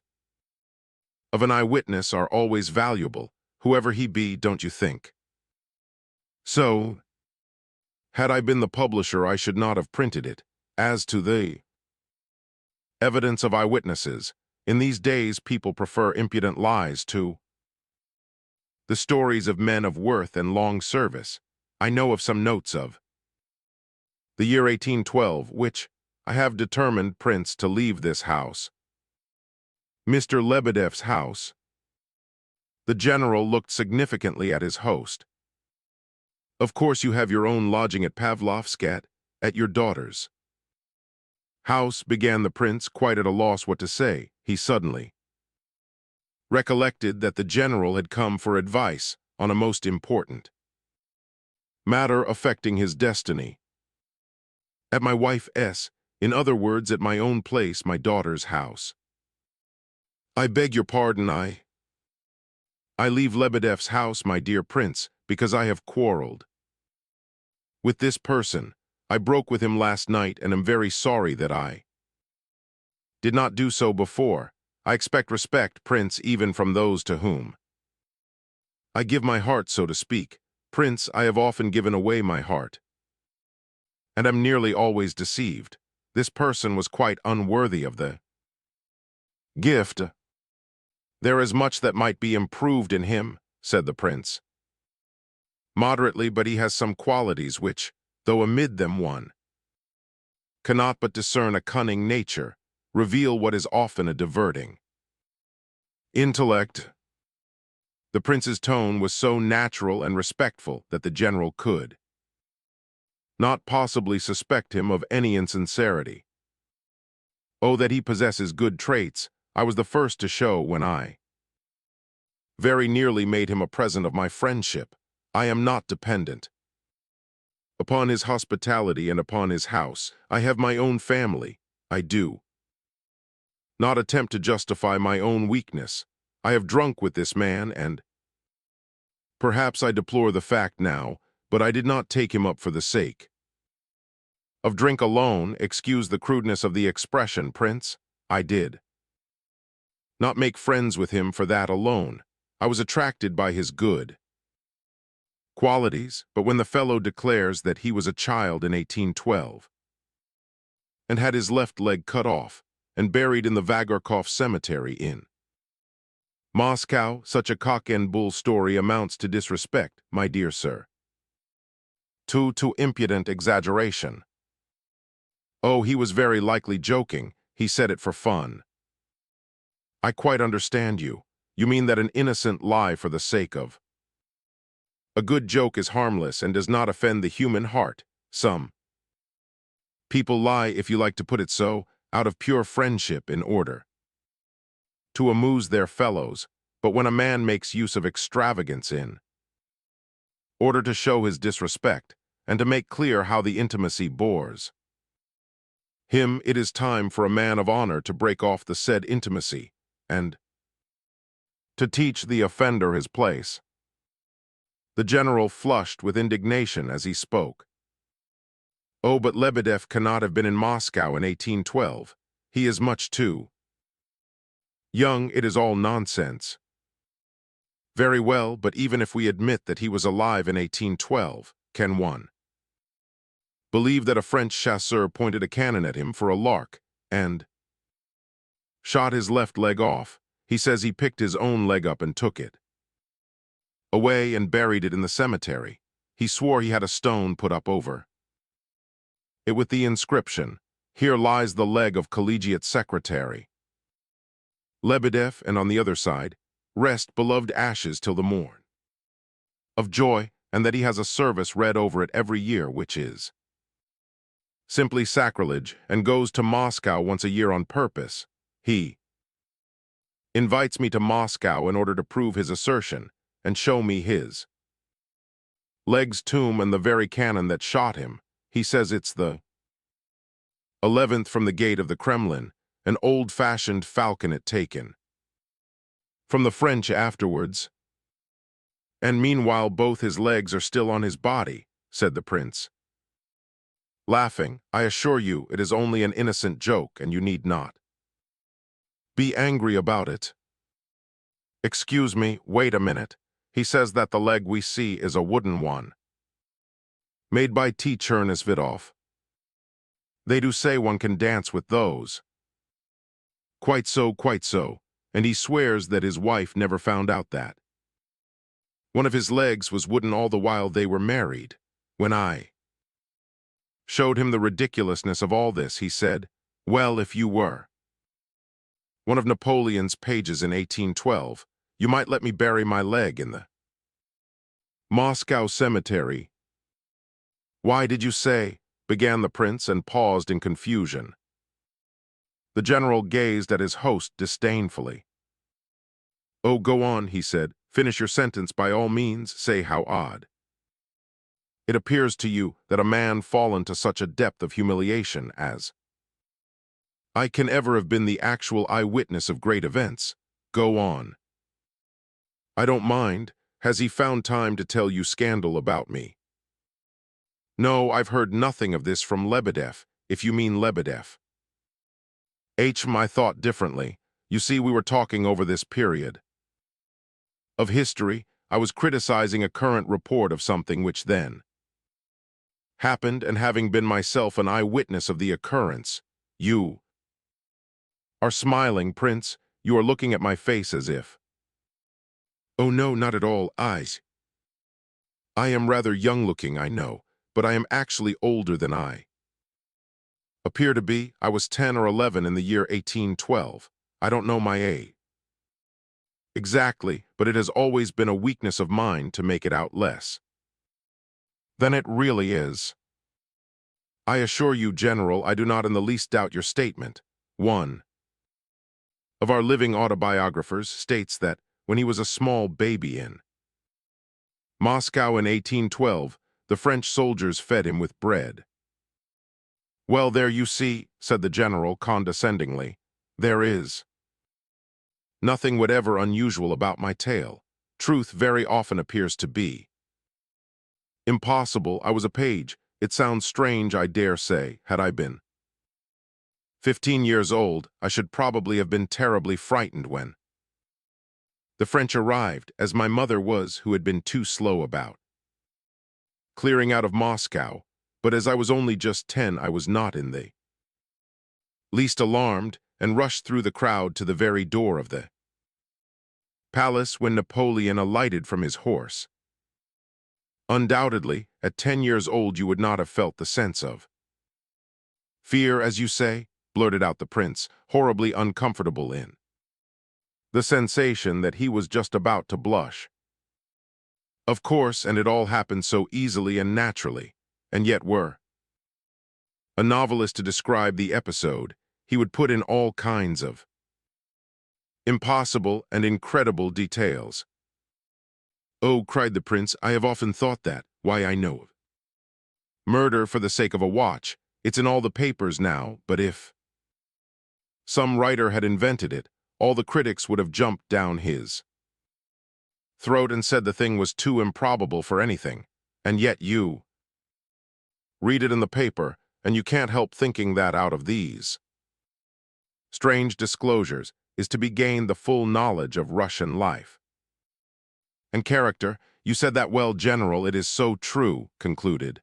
of an eyewitness are always valuable, whoever he be, don't you think? So, had I been the publisher, I should not have printed it. As to the evidence of eyewitnesses, in these days people prefer impudent lies to the stories of men of worth and long service. I know of some notes of the year 1812, which I have determined, Prince, to leave this house. Mr. Lebedev's house. The general looked significantly at his host. Of course you have your own lodging at Pavlovsky, at your daughter's house, began the prince, quite at a loss what to say. He suddenly recollected that the general had come for advice on a most important matter affecting his destiny. At my wife's, in other words, at my own place, my daughter's house. I beg your pardon, I leave Lebedev's house, my dear prince, because I have quarreled with this person. I broke with him last night and am very sorry that I did not do so before. I expect respect, Prince, even from those to whom I give my heart, so to speak. Prince, I have often given away my heart, and am nearly always deceived. This person was quite unworthy of the gift There is much that might be improved in him, said the prince. Moderately, but he has some qualities which, though amid them one cannot but discern a cunning nature, reveal what is often a diverting intellect. The prince's tone was so natural and respectful that the general could not possibly suspect him of any insincerity. Oh, that he possesses good traits, I was the first to show when I very nearly made him a present of my friendship. I am not dependent upon his hospitality and upon his house. I have my own family. I do not attempt to justify my own weakness. I have drunk with this man, and perhaps I deplore the fact now, but I did not take him up for the sake of drink alone. Excuse the crudeness of the expression, Prince. I did not make friends with him for that alone. I was attracted by his good qualities, but when the fellow declares that he was a child in 1812 and had his left leg cut off and buried in the Vagarkov cemetery in Moscow, such a cock-and-bull story amounts to disrespect, my dear sir. To impudent exaggeration. Oh, he was very likely joking. He said it for fun. I quite understand you. You mean that an innocent lie for the sake of a good joke is harmless and does not offend the human heart. Some people lie, if you like to put it so, out of pure friendship in order to amuse their fellows, but when a man makes use of extravagance in order to show his disrespect and to make clear how the intimacy bores him, it is time for a man of honor to break off the said intimacy and to teach the offender his place. The general flushed with indignation as he spoke. Oh, but Lebedev cannot have been in Moscow in 1812. He is much too young. It is all nonsense. Very well, but even if we admit that he was alive in 1812, can one believe that a French chasseur pointed a cannon at him for a lark and shot his left leg off? He says he picked his own leg up and took it away and buried it in the cemetery. He swore he had a stone put up over it with the inscription, "Here lies the leg of collegiate secretary Lebedev," and on the other side, "Rest, beloved ashes, till the morn of joy," and that he has a service read over it every year, which is simply sacrilege, and goes to Moscow once a year on purpose. He invites me to Moscow in order to prove his assertion and show me his leg's tomb and the very cannon that shot him. He says it's the 11th from the gate of the Kremlin, an old-fashioned falconet taken from the French afterwards. And meanwhile both his legs are still on his body, said the prince, laughing. I assure you it is only an innocent joke, and you need not be angry about it. Excuse me, wait a minute. He says that the leg we see is a wooden one, made by T. Chernisvidov. They do say one can dance with those. Quite so, quite so. And he swears that his wife never found out that one of his legs was wooden all the while they were married. When I showed him the ridiculousness of all this, he said, well, if you were one of Napoleon's pages in 1812, you might let me bury my leg in the Moscow cemetery. Why did you say, began the prince and paused in confusion. The general gazed at his host disdainfully. Oh, go on, he said. Finish your sentence by all means. Say how odd it appears to you that a man fallen to such a depth of humiliation as I can ever have been the actual eyewitness of great events. Go on. I don't mind. Has he found time to tell you scandal about me? No, I've heard nothing of this from Lebedev, if you mean Lebedev. I thought differently. You see, we were talking over this period of history. I was criticizing a current report of something which then happened, and having been myself an eyewitness of the occurrence, you are smiling, Prince. You are looking at my face as if... Oh no, not at all, eyes. I am rather young-looking, I know, but I am actually older than I appear to be. I was 10 or 11 in the year 1812. I don't know my age exactly, but it has always been a weakness of mine to make it out less than it really is. I assure you, General, I do not in the least doubt your statement. One of our living autobiographers states that when he was a small baby in Moscow in 1812, the French soldiers fed him with bread. Well, there you see, said the general condescendingly, there is nothing whatever unusual about my tale. Truth very often appears to be impossible. I was a page. It sounds strange, I dare say. Had I been 15 years old, I should probably have been terribly frightened when the French arrived, as my mother was, who had been too slow about clearing out of Moscow. But as I was only just 10, I was not in the least alarmed, and rushed through the crowd to the very door of the palace when Napoleon alighted from his horse. Undoubtedly, at 10 years old you would not have felt the sense of fear, as you say, blurted out the prince, horribly uncomfortable in the sensation that he was just about to blush. Of course, and it all happened so easily and naturally, and yet were a novelist to describe the episode, he would put in all kinds of impossible and incredible details. Oh, cried the prince, I have often thought that. Why, I know of murder for the sake of a watch. It's in all the papers now, but if some writer had invented it, all the critics would have jumped down his throat and said the thing was too improbable for anything. And yet you read it in the paper, and you can't help thinking that out of these strange disclosures is to be gained the full knowledge of Russian life and character. You said that well, General, it is so true, concluded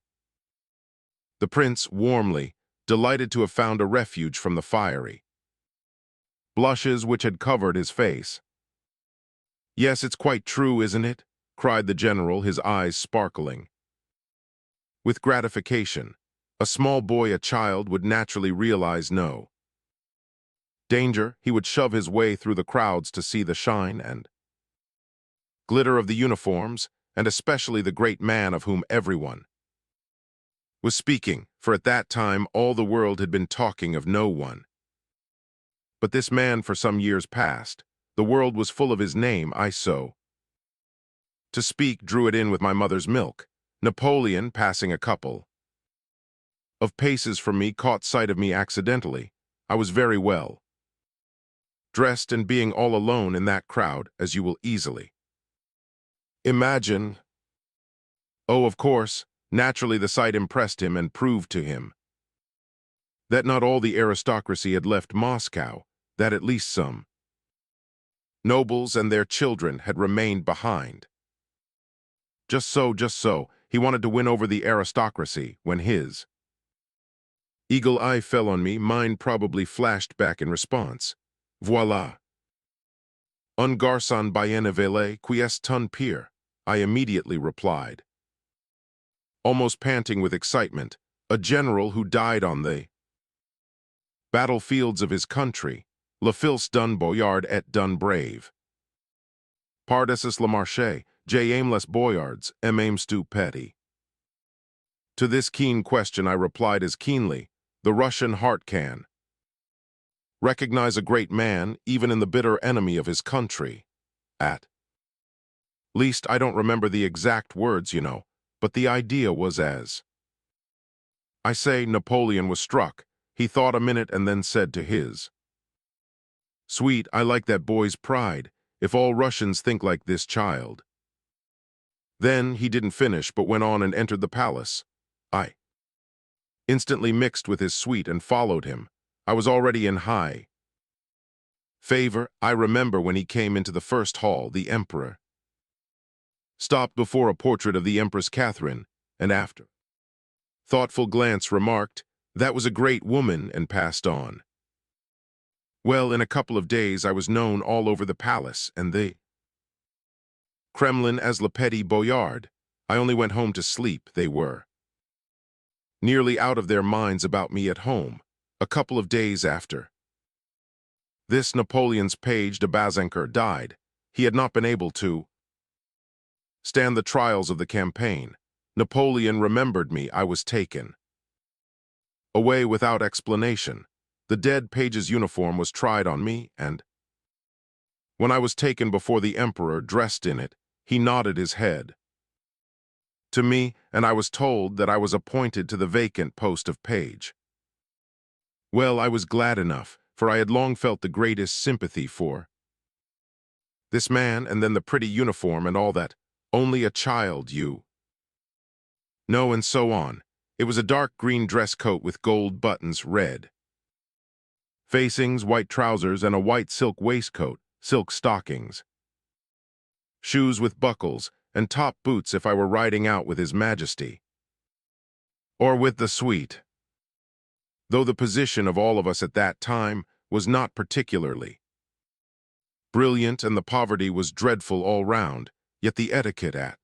the prince warmly, delighted to have found a refuge from the fiery blushes which had covered his face. Yes, it's quite true, isn't it? Cried the general, his eyes sparkling with gratification. A small boy, a child, would naturally realize no danger. He would shove his way through the crowds to see the shine and glitter of the uniforms, and especially the great man of whom everyone was speaking, for at that time all the world had been talking of no one but this man for some years past. The world was full of his name. I so to speak drew it in with my mother's milk. Napoleon, passing a couple of paces from me, caught sight of me accidentally. I was very well dressed, and being all alone in that crowd, as you will easily imagine. Oh, of course, naturally the sight impressed him and proved to him that not all the aristocracy had left Moscow, that at least some nobles and their children had remained behind. Just so, he wanted to win over the aristocracy. When his eagle eye fell on me, mine probably flashed back in response. Voila. Un garçon bien élevé qui est ton père, I immediately replied, almost panting with excitement, a general who died on the battlefields of his country, le fils d'un boyard et d'un brave. Pardessus le marché, J. aimless boyards, aimes tu petty. To this keen question I replied as keenly, the Russian heart can recognize a great man even in the bitter enemy of his country. At least I don't remember the exact words, you know, but the idea was as I say. Napoleon was struck. He thought a minute and then said to his sweet, I like that boy's pride. If all Russians think like this child. Then he didn't finish, but went on and entered the palace. I instantly mixed with his suite and followed him. I was already in high favor. I remember when he came into the first hall, the emperor stopped before a portrait of the Empress Catherine, and after thoughtful glance remarked, that was a great woman, and passed on. Well, in a couple of days I was known all over the palace and the Kremlin as Le Petit Boyard. I only went home to sleep, they were nearly out of their minds about me at home, a couple of days after. This Napoleon's page de Bazencourt died. He had not been able to stand the trials of the campaign. Napoleon remembered me. I was taken away without explanation. The dead page's uniform was tried on me, and when I was taken before the emperor dressed in it, he nodded his head to me, and I was told that I was appointed to the vacant post of page. Well, I was glad enough, for I had long felt the greatest sympathy for this man, and then the pretty uniform and all that. Only a child, you know, and so on. It was a dark green dress coat with gold buttons, red facings, white trousers, and a white silk waistcoat, silk stockings, shoes with buckles, and top boots if I were riding out with His Majesty, or with the suite. Though the position of all of us at that time was not particularly brilliant and the poverty was dreadful all round, yet the etiquette at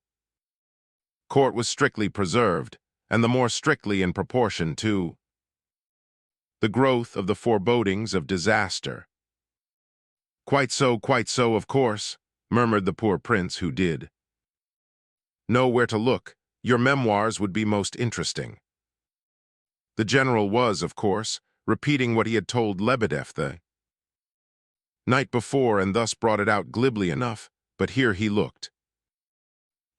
court was strictly preserved, and the more strictly in proportion to the growth of the forebodings of disaster. Quite so, of course," murmured the poor prince, who did know where to look. "Your memoirs would be most interesting." The general was, of course, repeating what he had told Lebedev the night before, and thus brought it out glibly enough, but here he looked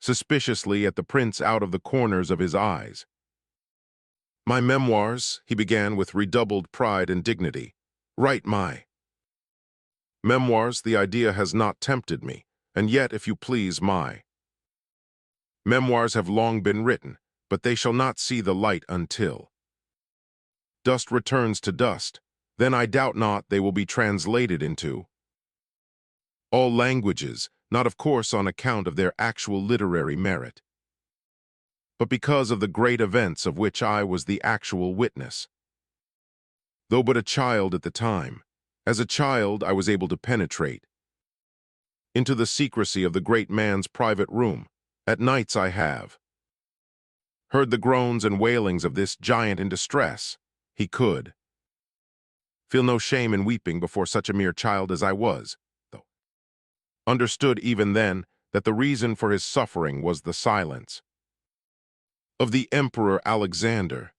suspiciously at the prince out of the corners of his eyes. "My memoirs," he began with redoubled pride and dignity. "Write my memoirs, the idea has not tempted me, and yet, if you please, my memoirs have long been written, but they shall not see the light until dust returns to dust. Then I doubt not they will be translated into all languages, not of course on account of their actual literary merit, but because of the great events of which I was the actual witness. Though but a child at the time, as a child I was able to penetrate into the secrecy of the great man's private room. At nights I have heard the groans and wailings of this giant in distress. He could feel no shame in weeping before such a mere child as I was, though understood even then that the reason for his suffering was the silence of the Emperor Alexander.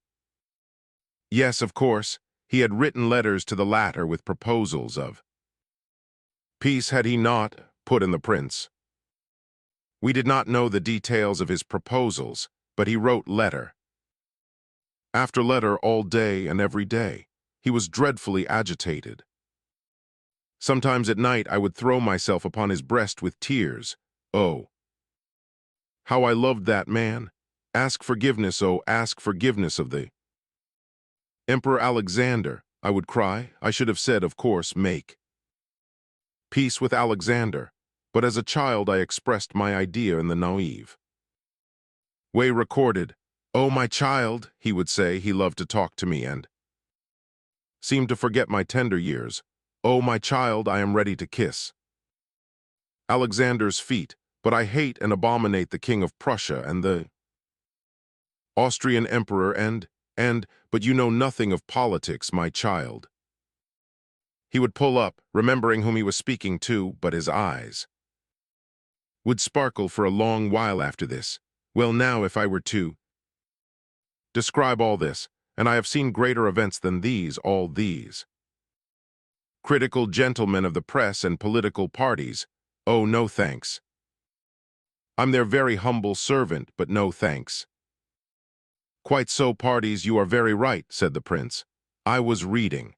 Yes, of course, he had written letters to the latter with proposals of peace, had he not? Put in the prince. We did not know the details of his proposals, but he wrote letter after letter all day and every day. He was dreadfully agitated. Sometimes at night I would throw myself upon his breast with tears. Oh, how I loved that man! Ask forgiveness, oh, ask forgiveness of the Emperor Alexander, I would cry. I should have said, of course, make peace with Alexander, but as a child I expressed my idea in the naive way recorded. "Oh, my child," he would say. He loved to talk to me and seemed to forget my tender years. "Oh, my child, I am ready to kiss Alexander's feet, but I hate and abominate the King of Prussia and the Austrian Emperor but you know nothing of politics, my child." He would pull up, remembering whom he was speaking to, but his eyes would sparkle for a long while after this. Well, now, if I were to describe all this, and I have seen greater events than these, all these critical gentlemen of the press and political parties, oh, no thanks. I'm their very humble servant, but no thanks. Quite so, parties, you are very right, said the prince. I was reading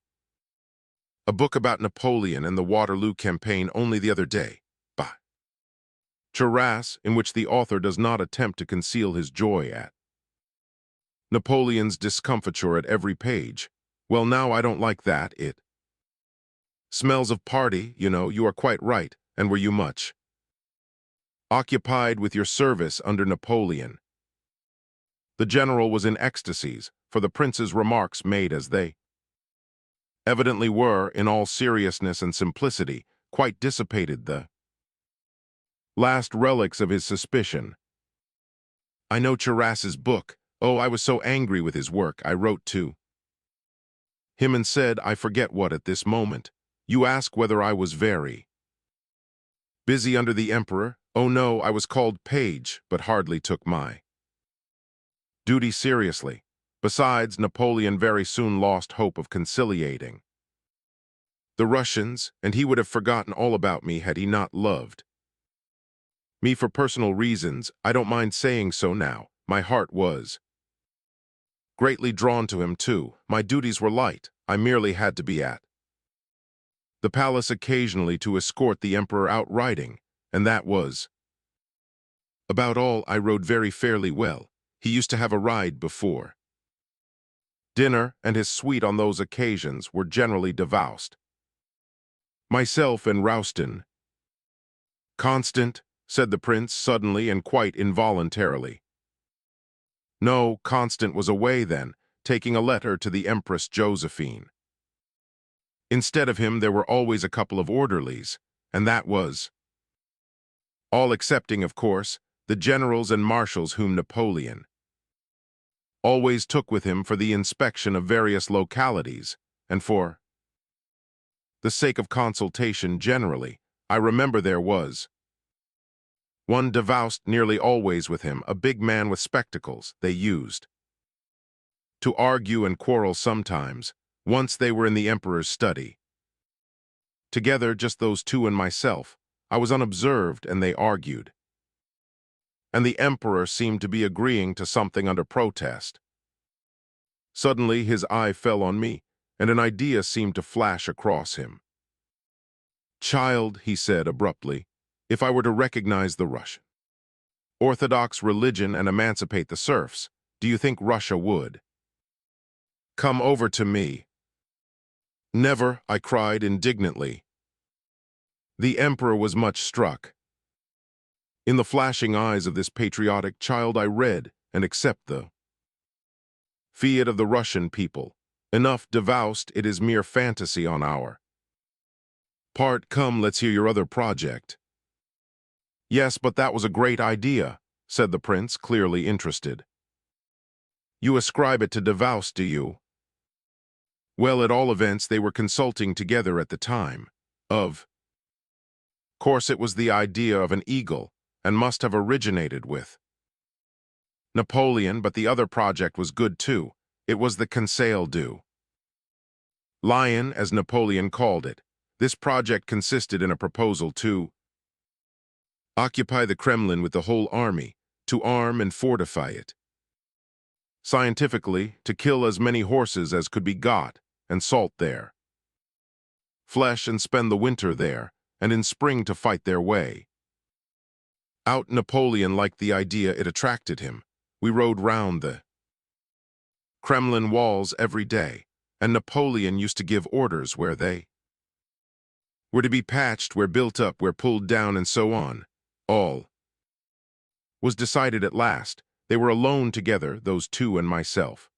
a book about Napoleon and the Waterloo campaign only the other day, by Charras, in which the author does not attempt to conceal his joy at Napoleon's discomfiture at every page. Well, now, I don't like that. It smells of party, you know. You are quite right. And were you much occupied with your service under Napoleon? The general was in ecstasies, for the prince's remarks, made as they evidently were, in all seriousness and simplicity, quite dissipated, the last relics of his suspicion. I know Charas's book. Oh, I was so angry with his work, I wrote to him and said, I forget what at this moment. You ask whether I was very busy under the emperor? Oh no, I was called page, but hardly took my duty seriously. Besides, Napoleon very soon lost hope of conciliating the Russians, and he would have forgotten all about me had he not loved me for personal reasons. I don't mind saying so now. My heart was greatly drawn to him, too. My duties were light. I merely had to be at the palace occasionally to escort the emperor out riding, and that was about all. I rode very fairly well. He used to have a ride before dinner, and his suite on those occasions were generally devoused. Myself and Rouston. Constant, said the prince suddenly and quite involuntarily. No, Constant was away then, taking a letter to the Empress Josephine. Instead of him, there were always a couple of orderlies, and that was all excepting, of course, the generals and marshals whom Napoleon always took with him for the inspection of various localities, and for the sake of consultation generally. I remember there was one devoused nearly always with him, a big man with spectacles. They used to argue and quarrel sometimes. Once they were in the emperor's study together, just those two and myself. I was unobserved, and they argued. And the emperor seemed to be agreeing to something under protest. Suddenly his eye fell on me, and an idea seemed to flash across him. Child, he said abruptly, if I were to recognize the Russian Orthodox religion and emancipate the serfs, do you think Russia would come over to me? Never, I cried indignantly. The emperor was much struck. In the flashing eyes of this patriotic child I read and accept the fiat of the Russian people. Enough devoused, it is mere fantasy on our part. Come, let's hear your other project. Yes, but that was a great idea, said the prince, clearly interested. You ascribe it to Devoust, do you? Well, at all events, they were consulting together at the time. Of course, it was the idea of an eagle, and must have originated with Napoleon, but the other project was good too. It was the Conseil du Lion, as Napoleon called it. This project consisted in a proposal to occupy the Kremlin with the whole army, to arm and fortify it. Scientifically, to kill as many horses as could be got, and salt their flesh and spend the winter there, and in spring to fight their way out. Napoleon liked the idea, it attracted him. We rode round the Kremlin walls every day, and Napoleon used to give orders where they were to be patched, where built up, where pulled down, and so on. All was decided at last. They were alone together, those two and myself.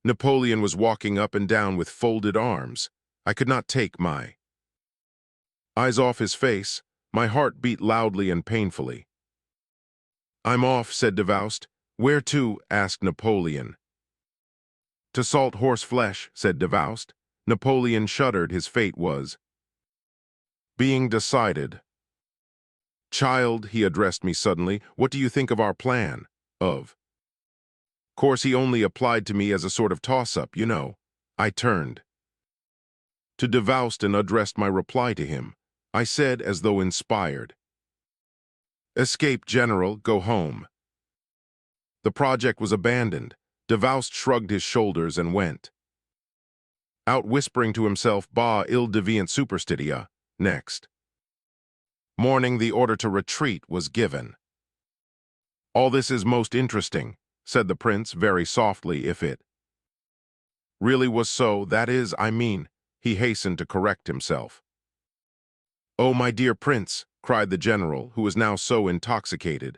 Napoleon was walking up and down with folded arms. I could not take my eyes off his face. My heart beat loudly and painfully. I'm off, said Devoust. Where to? Asked Napoleon. To salt horse flesh, said Devoust. Napoleon shuddered. His fate was being decided. Child, he addressed me suddenly, what do you think of our plan? Of course, he only applied to me as a sort of toss-up, you know. I turned to Devoust and addressed my reply to him. I said, as though inspired, escape, General, go home. The project was abandoned. Devoust shrugged his shoulders and went out, whispering to himself, Bah, il devient superstitia. Next morning, the order to retreat was given. All this is most interesting, said the prince very softly. If it really was so, that is, I mean, he hastened to correct himself. Oh, my dear prince, cried the general, who was now so intoxicated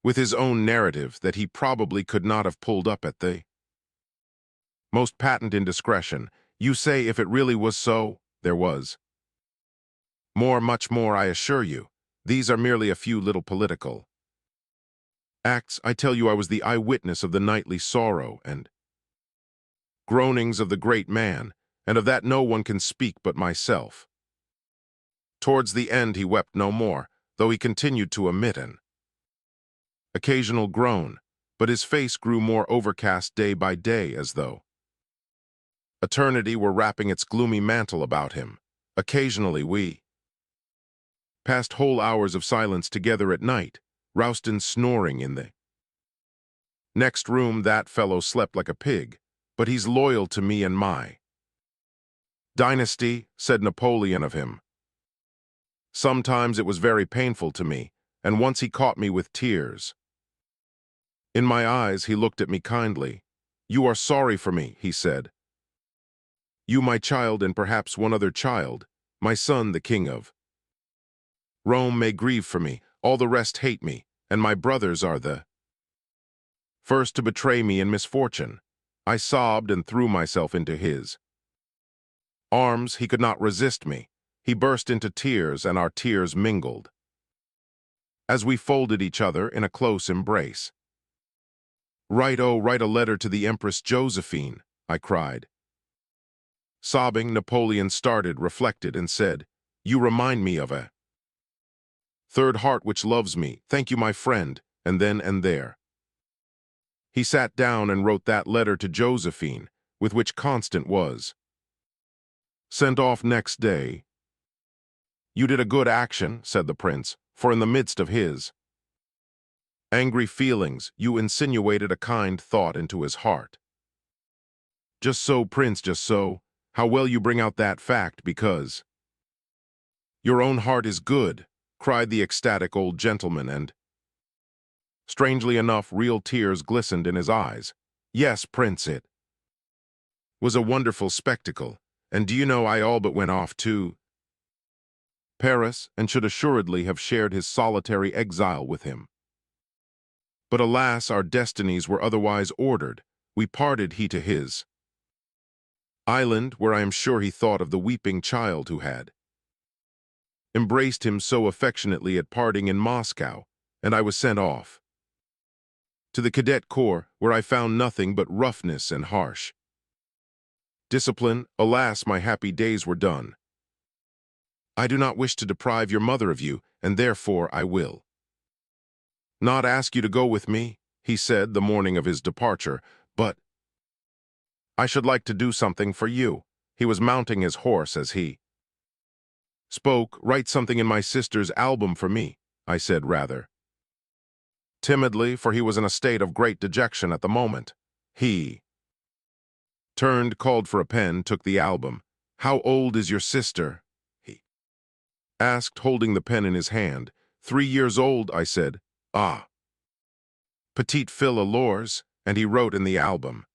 with his own narrative that he probably could not have pulled up at the Most patent indiscretion. You say if it really was so, there was. More, much more, I assure you. These are merely a few little political acts. I tell you I was the eyewitness of the nightly sorrow and groanings of the great man, and of that no one can speak but myself. Towards the end he wept no more, though he continued to emit an occasional groan, but his face grew more overcast day by day, as though eternity were wrapping its gloomy mantle about him. Occasionally we passed whole hours of silence together at night, Rouston snoring in the next room. That fellow slept like a pig, but he's loyal to me and my dynasty, said Napoleon of him. Sometimes it was very painful to me, and once he caught me with tears. In my eyes he looked at me kindly. You are sorry for me, he said. You, my child, and perhaps one other child, my son, the king of Rome, may grieve for me. All the rest hate me, and my brothers are the first to betray me in misfortune. I sobbed and threw myself into his arms. He could not resist me. He burst into tears, and our tears mingled as we folded each other in a close embrace. Write, oh, write a letter to the Empress Josephine, I cried. Sobbing, Napoleon started, reflected, and said, You remind me of a third heart which loves me. Thank you, my friend. And then and there he sat down and wrote that letter to Josephine, with which Constant was sent off next day. You did a good action, said the prince, for in the midst of his angry feelings, you insinuated a kind thought into his heart. Just so, prince, just so. How well you bring out that fact, because your own heart is good, cried the ecstatic old gentleman, and strangely enough, real tears glistened in his eyes. Yes, prince, it was a wonderful spectacle, and do you know I all but went off to Paris, and should assuredly have shared his solitary exile with him. But alas, our destinies were otherwise ordered. We parted, he to his island, where I am sure he thought of the weeping child who had embraced him so affectionately at parting in Moscow, and I was sent off to the cadet corps, where I found nothing but roughness and harsh discipline. Alas, my happy days were done. I do not wish to deprive your mother of you, and therefore I will not ask you to go with me, he said the morning of his departure, but I should like to do something for you. He was mounting his horse as he spoke. Write something in my sister's album for me, I said rather timidly, for he was in a state of great dejection at the moment. He turned, called for a pen, took the album. How old is your sister? He asked, holding the pen in his hand. 3 years old, I said. Ah. Petite fille alors, and he wrote in the album.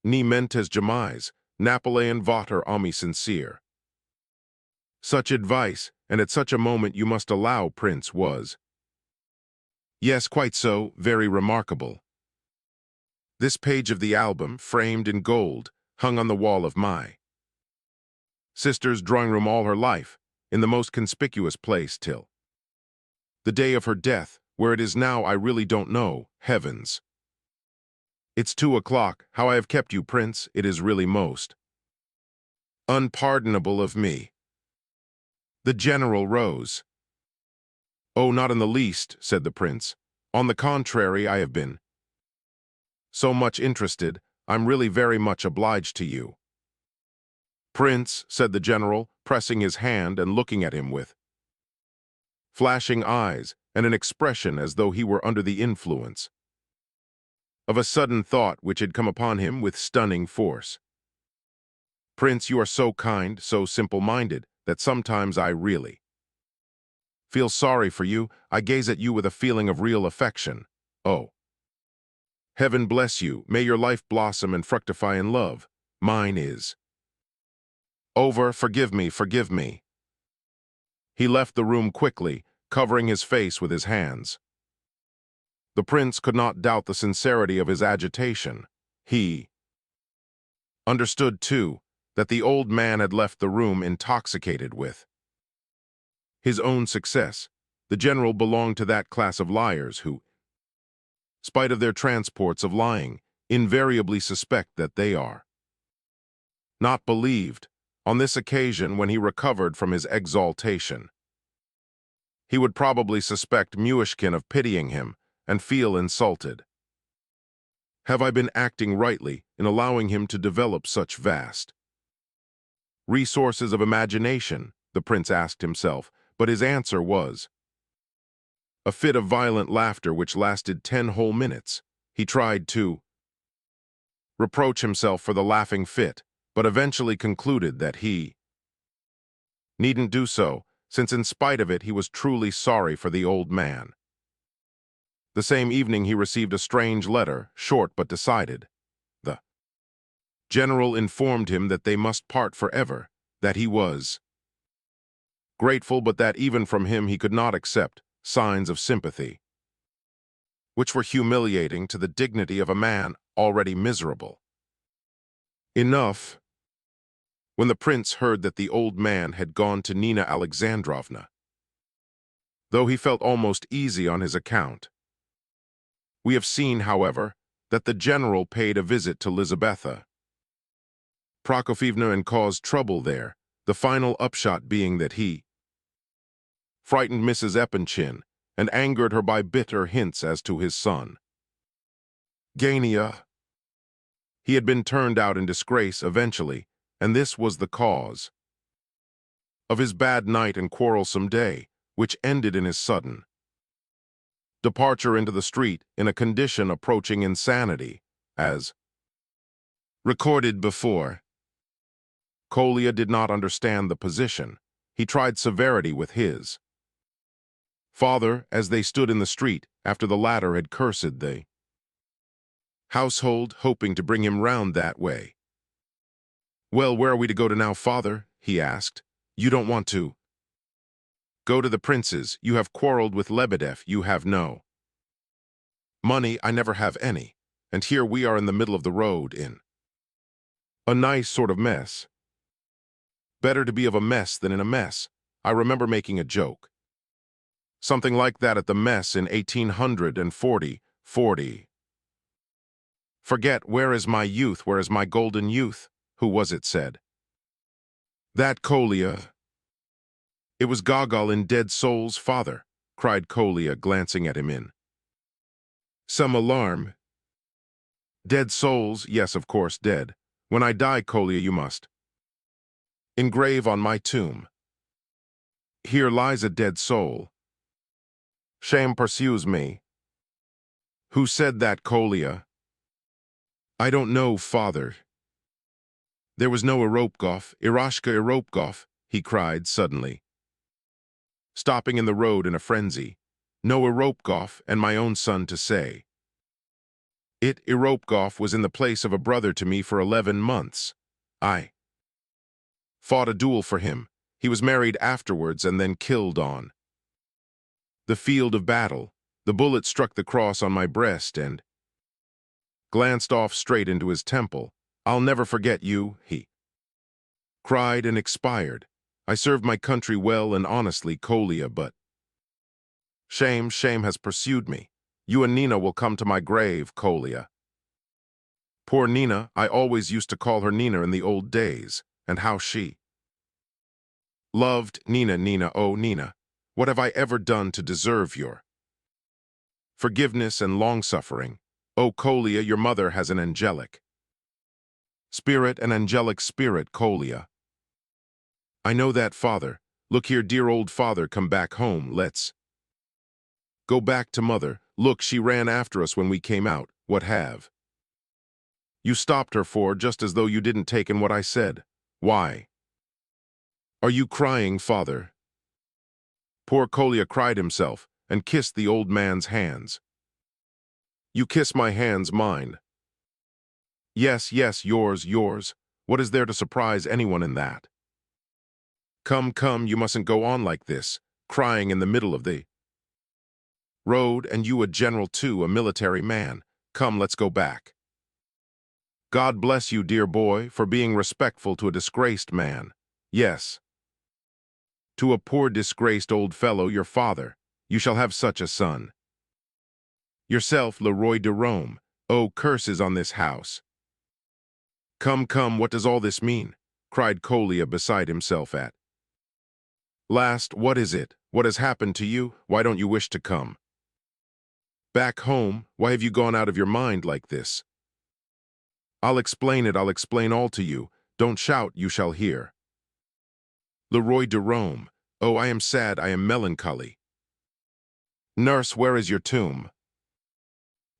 Ni mentes jamais, Napoleon votre ami sincere. Such advice, and at such a moment you must allow, Prince, was. Yes, quite so, very remarkable. This page of the album, framed in gold, hung on the wall of my sister's drawing room all her life, in the most conspicuous place till the day of her death. Where it is now I really don't know, heavens. It's 2 o'clock. How I have kept you, Prince. It is really most unpardonable of me. The general rose. Oh, not in the least, said the prince. On the contrary, I have been so much interested. I'm really very much obliged to you. Prince, said the general, pressing his hand and looking at him with flashing eyes and an expression as though he were under the influence of a sudden thought which had come upon him with stunning force. Prince, you are so kind, so simple-minded, that sometimes I really feel sorry for you. I gaze at you with a feeling of real affection. Oh, heaven bless you. May your life blossom and fructify in love. Mine is over. Forgive me, forgive me. He left the room quickly, covering his face with his hands. The prince could not doubt the sincerity of his agitation. He Understood, too, that the old man had left the room intoxicated with his own success. The general belonged to that class of liars who, spite of their transports of lying, invariably suspect that they are not believed. On this occasion, when he recovered from his exaltation, he would probably suspect Myshkin of pitying him and feel insulted. Have I been acting rightly in allowing him to develop such vast resources of imagination? The prince asked himself, but his answer was a fit of violent laughter which lasted 10 whole minutes. He tried to reproach himself for the laughing fit, but eventually concluded that he needn't do so, since in spite of it he was truly sorry for the old man. The same evening he received a strange letter, short but decided. The general informed him that they must part forever, that he was grateful, but that even from him he could not accept signs of sympathy, which were humiliating to the dignity of a man already miserable enough. When the prince heard that the old man had gone to Nina Alexandrovna, though he felt almost easy on his account, we have seen, however, that the general paid a visit to Lizabetha Prokofievna and caused trouble there, the final upshot being that he frightened Mrs. Epanchin and angered her by bitter hints as to his son, Gania. He had been turned out in disgrace eventually, and this was the cause of his bad night and quarrelsome day, which ended in his sudden departure into the street in a condition approaching insanity, as recorded before. Kolya did not understand the position. He tried severity with his father as they stood in the street after the latter had cursed the household, hoping to bring him round that way. "Well, where are we to go to now, father?" he asked. "You don't want to go to the prince's. You have quarreled with Lebedev. You have no money. I never have any. And here we are in the middle of the road in a nice sort of mess. Better to be of a mess than in a mess." I remember making a joke something like that at the mess in 1840. Forget, where is my youth, where is my golden youth? Who was it said that? Kolya. It was Gogol in Dead Soul's father, cried Kolya, glancing at him in some alarm. Dead souls, yes, of course, dead. When I die, Kolya, you must engrave on my tomb, "Here lies a dead soul." Shame pursues me. Who said that, Kolya? I don't know, father. There was no Iropkov, Irashka Iropkov, he cried suddenly, stopping in the road in a frenzy. No Iropkov, and my own son to say it. Iropkov was in the place of a brother to me for 11 months. I fought a duel for him. He was married afterwards and then killed on the field of battle. The bullet struck the cross on my breast and glanced off straight into his temple. I'll never forget you, he cried, and expired. I served my country well and honestly, Kolya, but shame has pursued me. You and Nina will come to my grave, Kolya. Poor Nina, I always used to call her Nina in the old days, and how she loved Nina. Nina, oh Nina, what have I ever done to deserve your forgiveness and long-suffering? Oh Kolya, your mother has an angelic spirit, an angelic spirit, Kolya. I know that, father. Look here, dear old father, come back home. Let's go back to mother. Look, she ran after us when we came out. What have you stopped her for, just as though you didn't take in what I said? Why are you crying, father? Poor Kolya cried himself and kissed the old man's hands. You kiss my hands, mine. Yes, yours. What is there to surprise anyone in that? Come, you mustn't go on like this, crying in the middle of the road, and you a general too, a military man. Come, let's go back. God bless you, dear boy, for being respectful to a disgraced man. Yes, to a poor disgraced old fellow, your father. You shall have such a son. Yourself, Leroy de Rome. Oh, curses on this house. Come, come, what does all this mean? Cried Colia beside himself at last. What is it? What has happened to you? Why don't you wish to come back home? Why have you gone out of your mind like this? I'll explain it, I'll explain all to you. Don't shout, you shall hear. Leroy de Rome. Oh, I am sad, I am melancholy. Nurse, where is your tomb?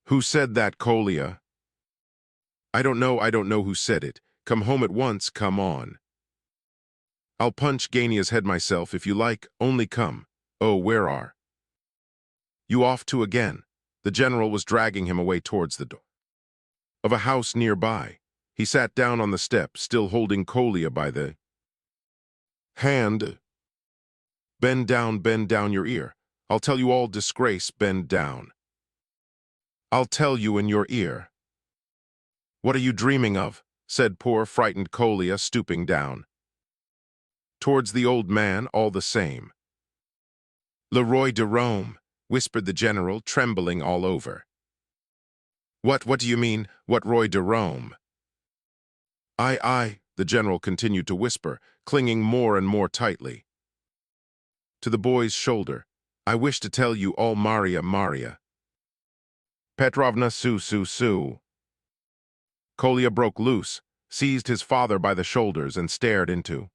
Who said that, Colia? I don't know who said it. Come home at once, come on. I'll punch Gania's head myself if you like, only come. Oh, where are you off to again? The general was dragging him away towards the door of a house nearby. He sat down on the step, still holding Colia by the hand. Bend down your ear. I'll tell you all, disgrace, bend down. I'll tell you in your ear. What are you dreaming of? Said poor frightened Colia, stooping down towards the old man all the same. Leroy de Rome, whispered the general, trembling all over. What do you mean, what Roy de Rome? I, the general continued to whisper, clinging more and more tightly to the boy's shoulder. I wish to tell you all, Maria. Petrovna, Su. Colia broke loose, seized his father by the shoulders and stared into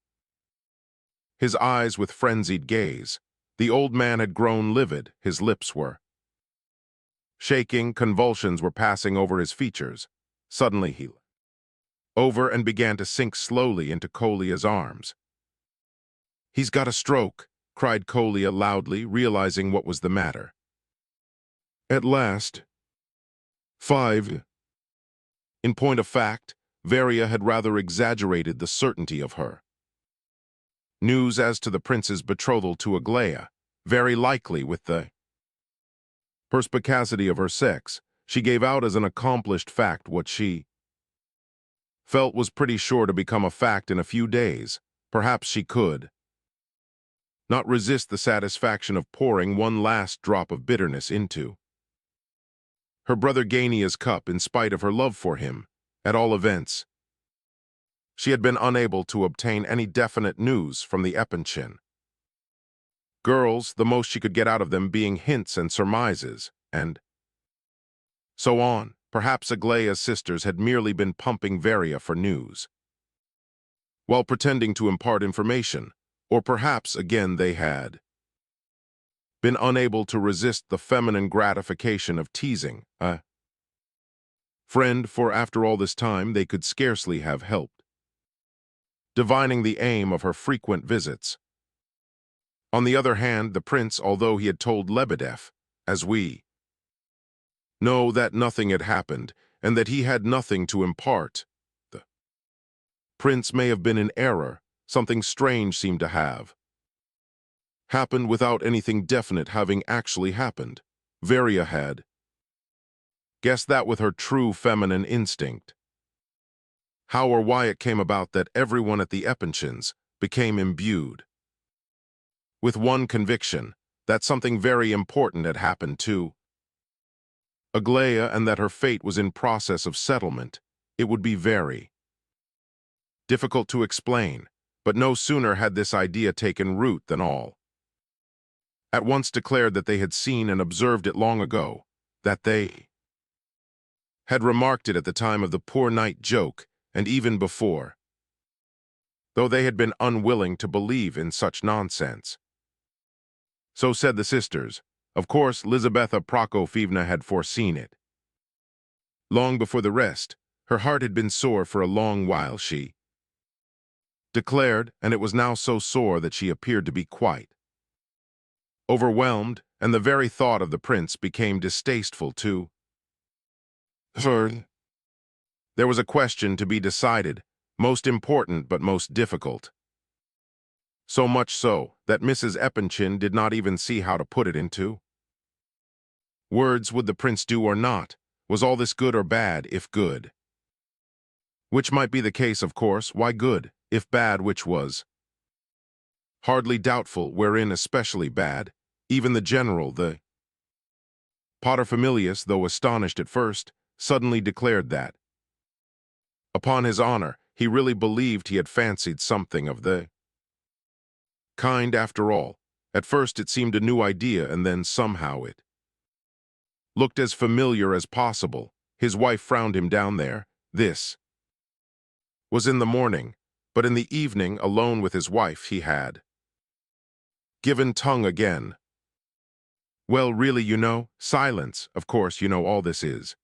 his eyes with frenzied gaze. The old man had grown livid, his lips were shaking, convulsions were passing over his features. Suddenly he over and began to sink slowly into Colia's arms. He's got a stroke, cried Colia loudly, realizing what was the matter. At last. 5. In point of fact, Varia had rather exaggerated the certainty of her news as to the prince's betrothal to Aglaia. Very likely, with the perspicacity of her sex, she gave out as an accomplished fact what she felt was pretty sure to become a fact in a few days. Perhaps she could not resist the satisfaction of pouring one last drop of bitterness into her brother Gania's cup in spite of her love for him. At all events, she had been unable to obtain any definite news from the Epanchin girls, the most she could get out of them being hints and surmises, and so on. Perhaps Aglaia's sisters had merely been pumping Varia for news, while pretending to impart information, or perhaps, again, they had been unable to resist the feminine gratification of teasing a friend, for after all this time they could scarcely have helped divining the aim of her frequent visits. On the other hand, the prince, although he had told Lebedev, as we know, that nothing had happened, and that he had nothing to impart, the prince may have been in error. Something strange seemed to have happened without anything definite having actually happened. Varia had guessed that with her true feminine instinct. How or why it came about that everyone at the Epanchins became imbued with one conviction, that something very important had happened to Aglaia and that her fate was in process of settlement, it would be very difficult to explain. But no sooner had this idea taken root than all at once declared that they had seen and observed it long ago, that they had remarked it at the time of the poor night joke, and even before, though they had been unwilling to believe in such nonsense. So said the sisters. Of course, Lizabetha Prokofyevna had foreseen it long before the rest. Her heart had been sore for a long while, she declared, and it was now so sore that she appeared to be quite overwhelmed, and the very thought of the prince became distasteful to her. There was a question to be decided, most important but most difficult. So much so that Mrs. Epanchin did not even see how to put it into words. Would the prince do or not? Was all this good or bad? If good, Which might be the case, of course, why good, if bad, which was hardly doubtful, wherein especially bad, even the general, the paterfamilias, though astonished at first, suddenly declared that, upon his honor, he really believed he had fancied something of the kind after all. At first it seemed a new idea, and then somehow it looked as familiar as possible. His wife frowned him down there. This was in the morning, but in the evening, alone with his wife, he had given tongue again. Well, really, silence, of course, all this is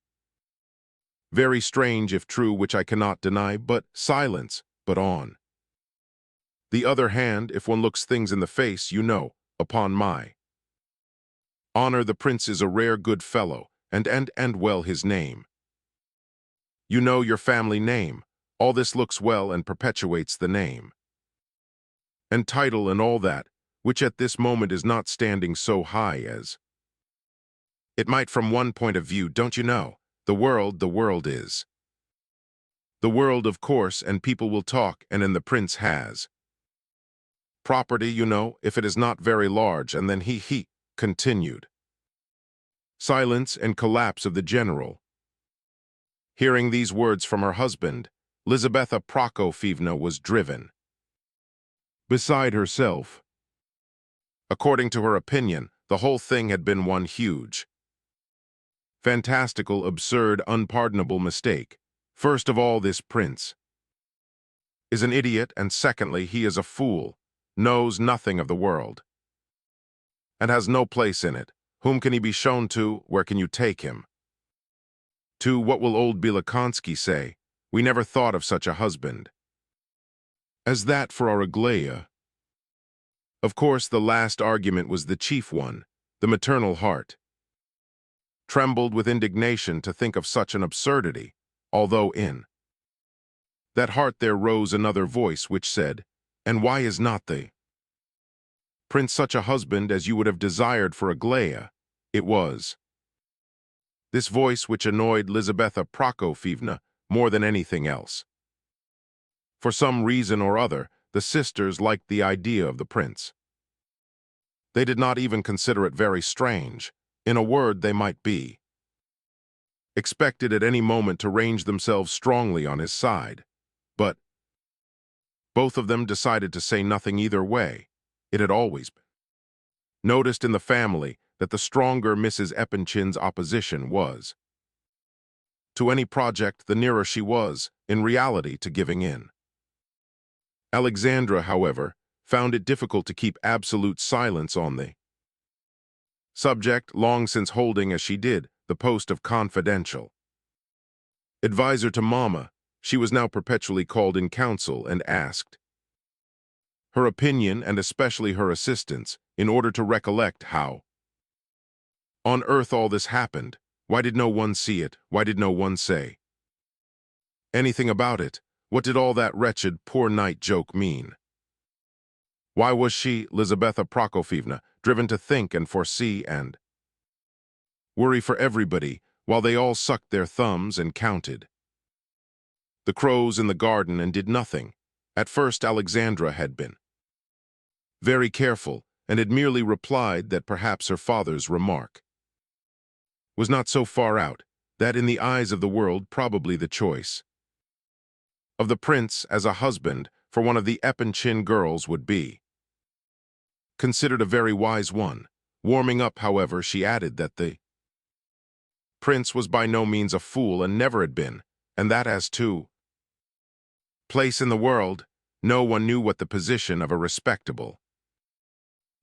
very strange if true, which I cannot deny, but silence, but on the other hand, if one looks things in the face, upon my honor, the prince is a rare good fellow, and well his name. Your family name. All this looks well and perpetuates the name and title and all that, which at this moment is not standing so high as it might from one point of view, don't you know? The world is the world, of course, and people will talk, and then the prince has property, if it is not very large, and then he continued. Silence and collapse of the general. Hearing these words from her husband, Lizaveta Prokofyevna was driven beside herself. According to her opinion, the whole thing had been one huge, fantastical, absurd, unpardonable mistake. First of all, this prince is an idiot, and secondly, he is a fool, knows nothing of the world, and has no place in it. Whom can he be shown to? Where can you take him? To what will old Bielakonsky say? We never thought of such a husband as that for our Aglaya. Of course, the last argument was the chief one. The maternal heart trembled with indignation to think of such an absurdity, although in that heart there rose another voice which said, and why is not the prince such a husband as you would have desired for Aglaya? It was this voice which annoyed Lizaveta Prokofyevna more than anything else. For some reason or other, the sisters liked the idea of the prince. They did not even consider it very strange. In a word, they might be expected at any moment to range themselves strongly on his side. But both of them decided to say nothing either way. It had always been noticed in the family that the stronger Mrs. Epanchin's opposition was to any project, the nearer she was, in reality, to giving in. Alexandra, however, found it difficult to keep absolute silence on the subject, long since holding, as she did, the post of confidential advisor to Mama. She was now perpetually called in council and asked her opinion, and especially her assistance, in order to recollect how on earth all this happened. Why did no one see it? Why did no one say anything about it? What did all that wretched, poor night joke mean? Why was she, Lizaveta Prokofyevna, driven to think and foresee and worry for everybody, while they all sucked their thumbs and counted the crows in the garden and did nothing? At first Alexandra had been very careful, and had merely replied that perhaps her father's remark was not so far out, that in the eyes of the world probably the choice of the prince as a husband for one of the Epanchin girls would be considered a very wise one. Warming up, however, she added that the prince was by no means a fool and never had been, and that as to place in the world, no one knew what the position of a respectable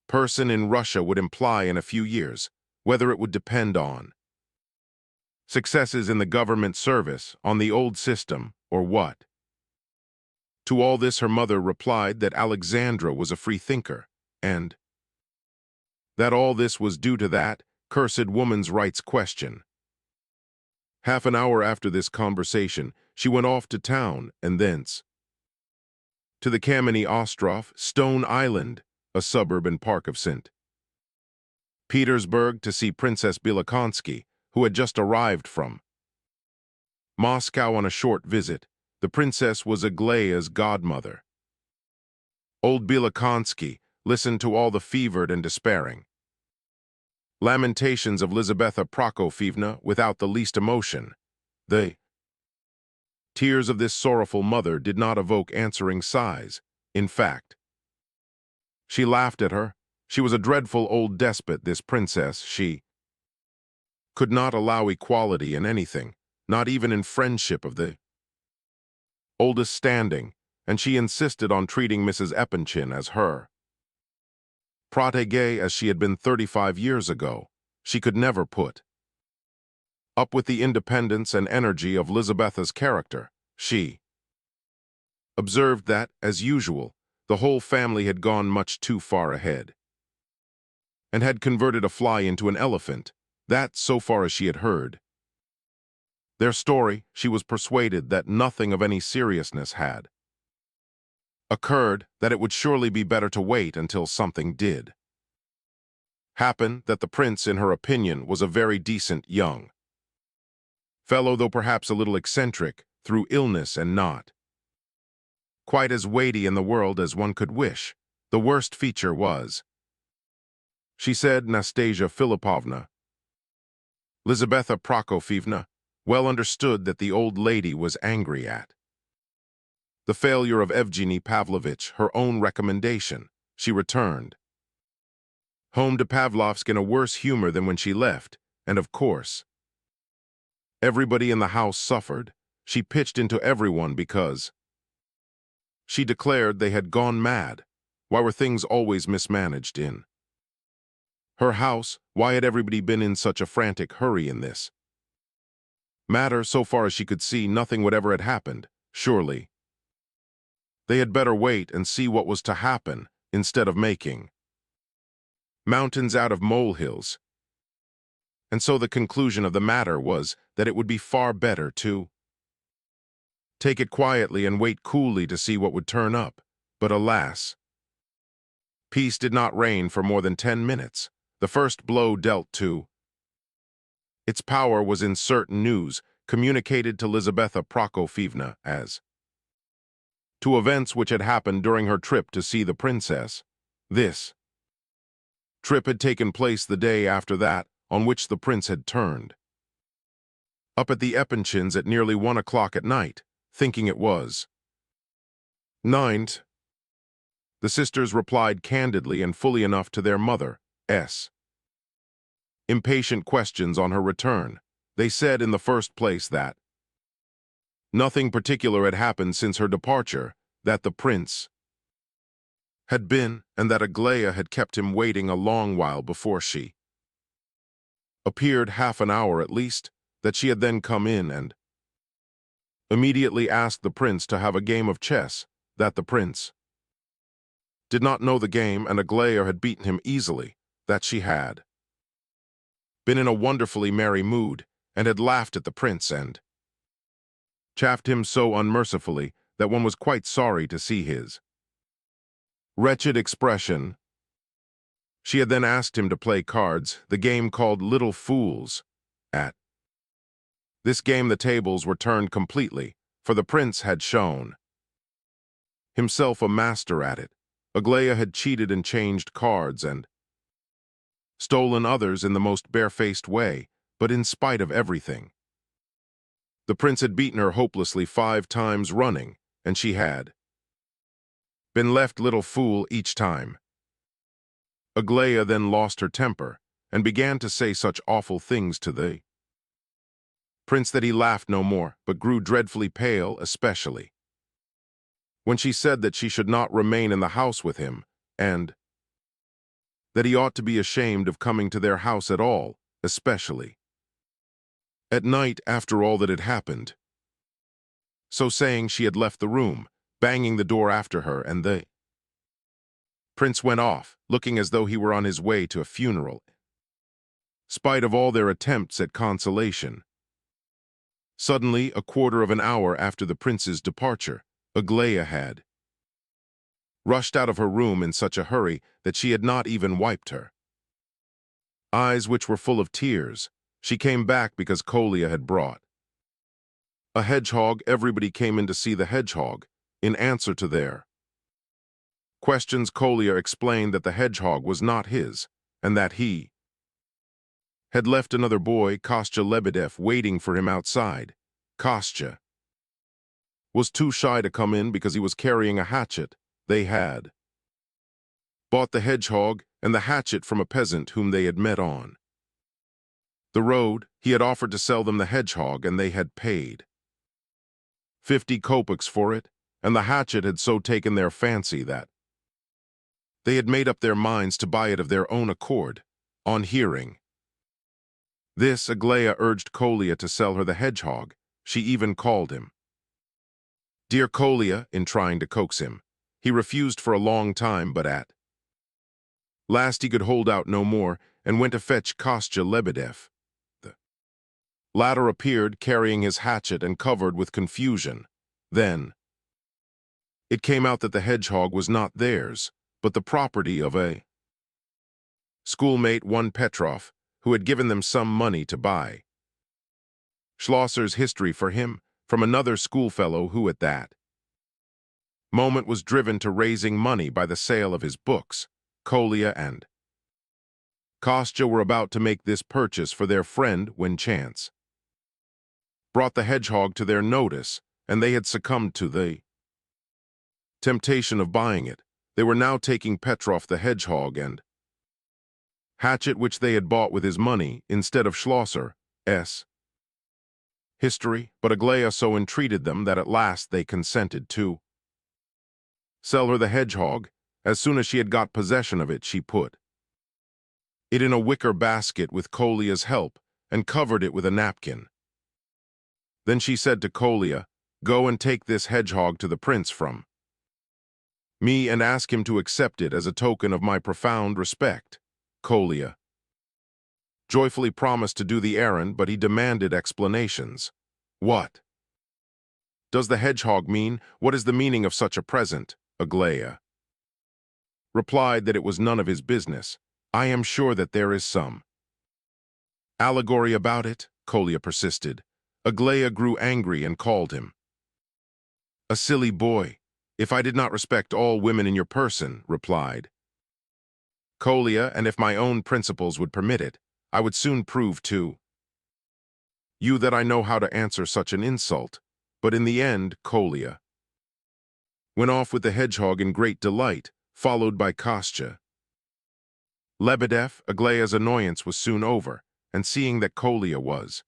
person in Russia would imply in a few years, whether it would depend on successes in the government service, on the old system, or what. To all this her mother replied that Alexandra was a free thinker, and that all this was due to that cursed woman's rights question. Half an hour after this conversation, she went off to town, and thence to the Kameny Ostrov, Stone Island, a suburb and park of St. Petersburg, to see Princess Bielakonsky, who had just arrived from Moscow on a short visit. The princess was Aglaya's godmother. Old Bielakonsky listened to all the fevered and despairing lamentations of Lizaveta Prokofyevna without the least emotion. The tears of this sorrowful mother did not evoke answering sighs. In fact, she laughed at her. She was a dreadful old despot, this princess. She could not allow equality in anything, not even in friendship of the oldest standing, and she insisted on treating Mrs. Epanchin as her protégée as she had been 35 years ago. She could never put up with the independence and energy of Lizaveta's character. She observed that, as usual, the whole family had gone much too far ahead and had converted a fly into an elephant. That, so far as she had heard their story, she was persuaded that nothing of any seriousness had occurred, that it would surely be better to wait until something did happen, that the prince, in her opinion, was a very decent young fellow, though perhaps a little eccentric through illness and not quite as weighty in the world as one could wish. The worst feature was, she said, Nastasia Filipovna, Lizaveta Prokofyevna well understood that the old lady was angry at the failure of Evgeny Pavlovitch, her own recommendation. She returned home to Pavlovsk in a worse humor than when she left, and of course, everybody in the house suffered. She pitched into everyone because she declared they had gone mad. Why were things always mismanaged in her house? Why had everybody been in such a frantic hurry in this matter? So far as she could see, nothing whatever had happened. Surely they had better wait and see what was to happen, instead of making mountains out of molehills. And so the conclusion of the matter was that it would be far better to take it quietly and wait coolly to see what would turn up. But alas, peace did not reign for more than 10 minutes. The first blow dealt to its power was in certain news communicated to Lizaveta Prokofyevna as to events which had happened during her trip to see the princess. This trip had taken place the day after that on which the prince had turned up at the Epanchins at nearly 1 o'clock at night, thinking it was 9. The sisters replied candidly and fully enough to their mother's impatient questions on her return. They said in the first place that nothing particular had happened since her departure, that the prince had been, and that Aglaya had kept him waiting a long while before she appeared, half an hour at least, that she had then come in and immediately asked the prince to have a game of chess, that the prince did not know the game and Aglaya had beaten him easily, that she had been in a wonderfully merry mood and had laughed at the prince and chaffed him so unmercifully that one was quite sorry to see his wretched expression. She had then asked him to play cards, the game called Little Fools. At this game the tables were turned completely, for the prince had shown himself a master at it. Aglaya had cheated and changed cards and stolen others in the most barefaced way, but in spite of everything, the prince had beaten her hopelessly 5 times running, and she had been left little fool each time. Aglaya then lost her temper and began to say such awful things to the prince that he laughed no more, but grew dreadfully pale, especially when she said that she should not remain in the house with him, and that he ought to be ashamed of coming to their house at all, especially at night after all that had happened. So saying, she had left the room, banging the door after her, and the prince went off, looking as though he were on his way to a funeral, spite of all their attempts at consolation. Suddenly, a quarter of an hour after the prince's departure, Aglaya had rushed out of her room in such a hurry that she had not even wiped her eyes, which were full of tears. She came back because Kolya had brought A hedgehog, everybody came in to see the hedgehog. In answer to their questions, Kolya explained that the hedgehog was not his, and that he had left another boy, Kostya Lebedev, waiting for him outside. Kostya was too shy to come in because he was carrying a hatchet. They had bought the hedgehog and the hatchet from a peasant whom they had met on the road. He had offered to sell them the hedgehog, and they had paid 50 kopecks for it, and the hatchet had so taken their fancy that they had made up their minds to buy it of their own accord. On hearing this, Aglaya urged Kolya to sell her the hedgehog. She even called him Dear Kolya in trying to coax him. He refused for a long time, but at last he could hold out no more and went to fetch Kostya Lebedev. The latter appeared carrying his hatchet and covered with confusion. Then it came out that the hedgehog was not theirs, but the property of a schoolmate, one Petrov, who had given them some money to buy Schlosser's history for him from another schoolfellow who at that moment was driven to raising money by the sale of his books. Kolya and Kostya were about to make this purchase for their friend when chance brought the hedgehog to their notice, and they had succumbed to the temptation of buying it. They were now taking Petrov the hedgehog and hatchet which they had bought with his money instead of Schlosser's history, but Aglaya so entreated them that at last they consented to sell her the hedgehog. As soon as she had got possession of it, she put it in a wicker basket with Kolya's help and covered it with a napkin. Then she said to Kolya, "Go and take this hedgehog to the prince from me and ask him to accept it as a token of my profound respect." Kolya joyfully promised to do the errand, but he demanded explanations. What does the hedgehog mean? What is the meaning of such a present? Aglaya replied that it was none of his business. I am sure that there is some allegory about it, Kolya persisted. Aglaya grew angry and called him a silly boy. If I did not respect all women in your person, replied Kolya, and if my own principles would permit it, I would soon prove to you that I know how to answer such an insult. But in the end, Kolya went off with the hedgehog in great delight, followed by Kostya Lebedev. Aglaya's annoyance was soon over, and seeing that Kolya was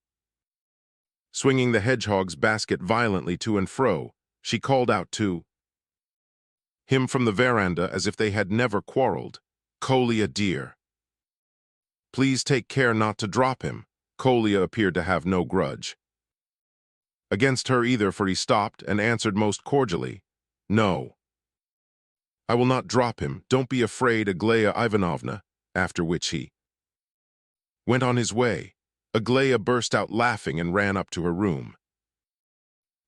swinging the hedgehog's basket violently to and fro, she called out to him from the veranda as if they had never quarreled, "Kolya, dear, please take care not to drop him." Kolya appeared to have no grudge against her either, for he stopped and answered most cordially, "No, I will not drop him. Don't be afraid, Aglaya Ivanovna," after which he went on his way. Aglaya burst out laughing and ran up to her room.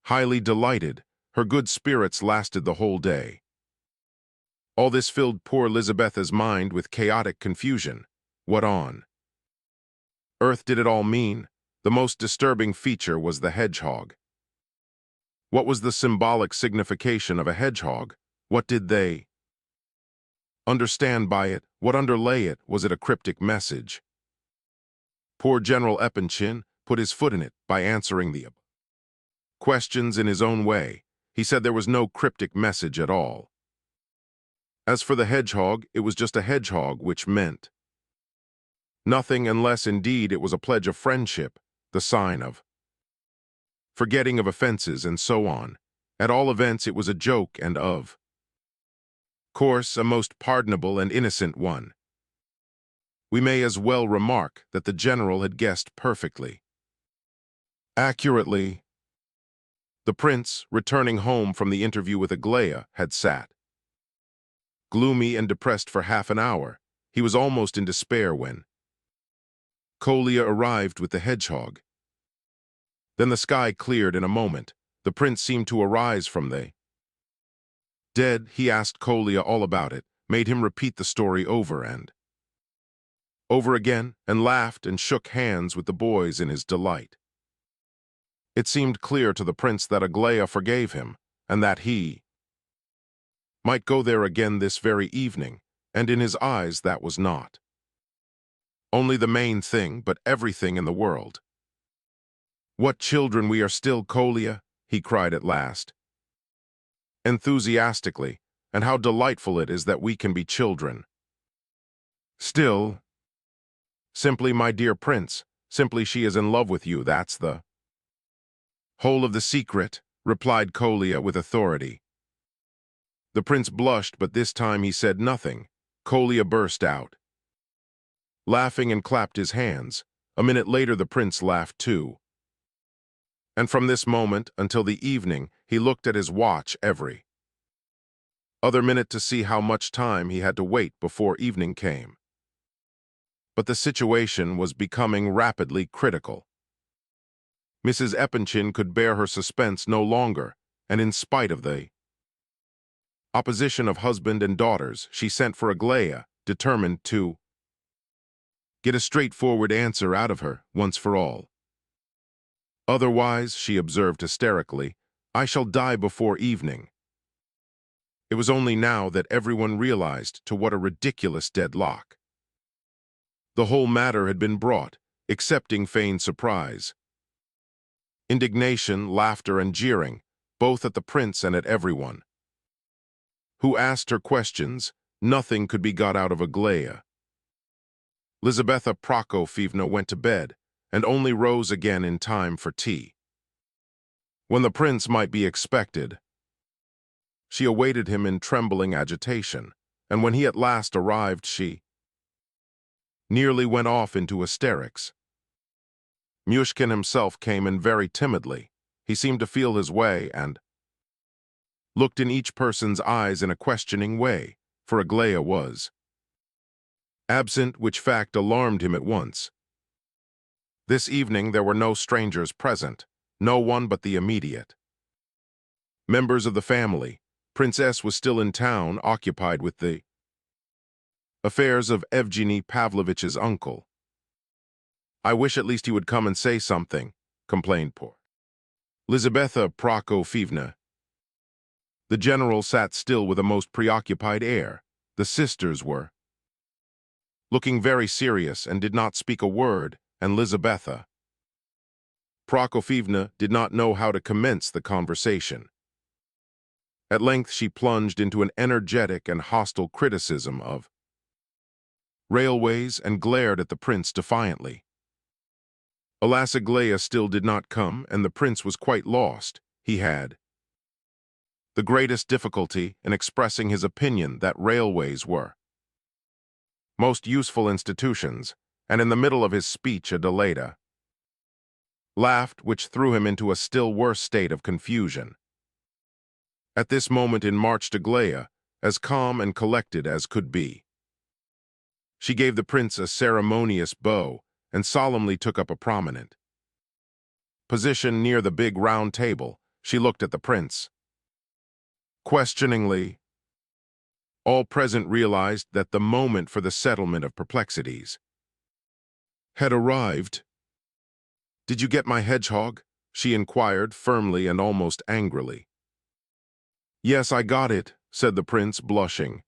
Highly delighted, her good spirits lasted the whole day. All this filled poor Lizabetha's mind with chaotic confusion. What on earth did it all mean? The most disturbing feature was the hedgehog. What was the symbolic signification of a hedgehog? What did they understand by it? What underlay it? Was it a cryptic message? Poor General Epanchin put his foot in it by answering the questions in his own way. He said there was no cryptic message at all. As for the hedgehog, it was just a hedgehog, which meant nothing unless indeed it was a pledge of friendship, the sign of forgetting of offenses, and so on. At all events, it was a joke, and of course a most pardonable and innocent one. We may as well remark that the general had guessed perfectly accurately. The prince, returning home from the interview with Aglaya, had sat gloomy and depressed for half an hour. He was almost in despair when Kolya arrived with the hedgehog. Then the sky cleared in a moment. The prince seemed to arise from the dead. He asked Kolya all about it, made him repeat the story over and over again, and laughed and shook hands with the boys in his delight. It seemed clear to the prince that Aglaia forgave him, and that he might go there again this very evening, and in his eyes that was not only the main thing, but everything in the world. "What children we are still, Colia," he cried at last, enthusiastically, "and how delightful it is that we can be children. Still, simply, my dear prince, simply she is in love with you, that's the whole of the secret," replied Colia with authority. The prince blushed, but this time he said nothing. Colia burst out laughing and clapped his hands. A minute later the prince laughed too. And from this moment until the evening he looked at his watch every other minute to see how much time he had to wait before evening came. But the situation was becoming rapidly critical. Mrs. Epanchin could bear her suspense no longer, and in spite of the opposition of husband and daughters, she sent for Aglaia, determined to get a straightforward answer out of her, once for all. "Otherwise," she observed hysterically, "I shall die before evening." It was only now that everyone realized to what a ridiculous deadlock the whole matter had been brought, excepting feigned surprise, indignation, laughter, and jeering, both at the prince and at everyone who asked her questions. Nothing could be got out of Aglaia. Lizaveta Prokofyevna went to bed, and only rose again in time for tea. When the prince might be expected, she awaited him in trembling agitation, and when he at last arrived she nearly went off into hysterics. Myshkin himself came in very timidly. He seemed to feel his way and looked in each person's eyes in a questioning way, for Aglaia was absent, which fact alarmed him at once. This evening there were no strangers present, no one but the immediate members of the family. Princess was still in town, occupied with the affairs of Evgeny Pavlovitch's uncle. "I wish at least he would come and say something," complained poor Lizaveta Prokofyevna. The general sat still with a most preoccupied air. The sisters were looking very serious and did not speak a word, and Lizaveta Prokofyevna did not know how to commence the conversation. At length she plunged into an energetic and hostile criticism of railways and glared at the prince defiantly. Alas, Aglaia still did not come, and the prince was quite lost. He had the greatest difficulty in expressing his opinion that railways were most useful institutions, and in the middle of his speech Adelaida laughed, which threw him into a still worse state of confusion. At this moment in marched Aglaia, as calm and collected as could be. She gave the prince a ceremonious bow and solemnly took up a prominent position near the big round table. She looked at the prince questioningly. All present realized that the moment for the settlement of perplexities had arrived. "Did you get my hedgehog?" she inquired firmly and almost angrily. "Yes, I got it," said the prince, blushing.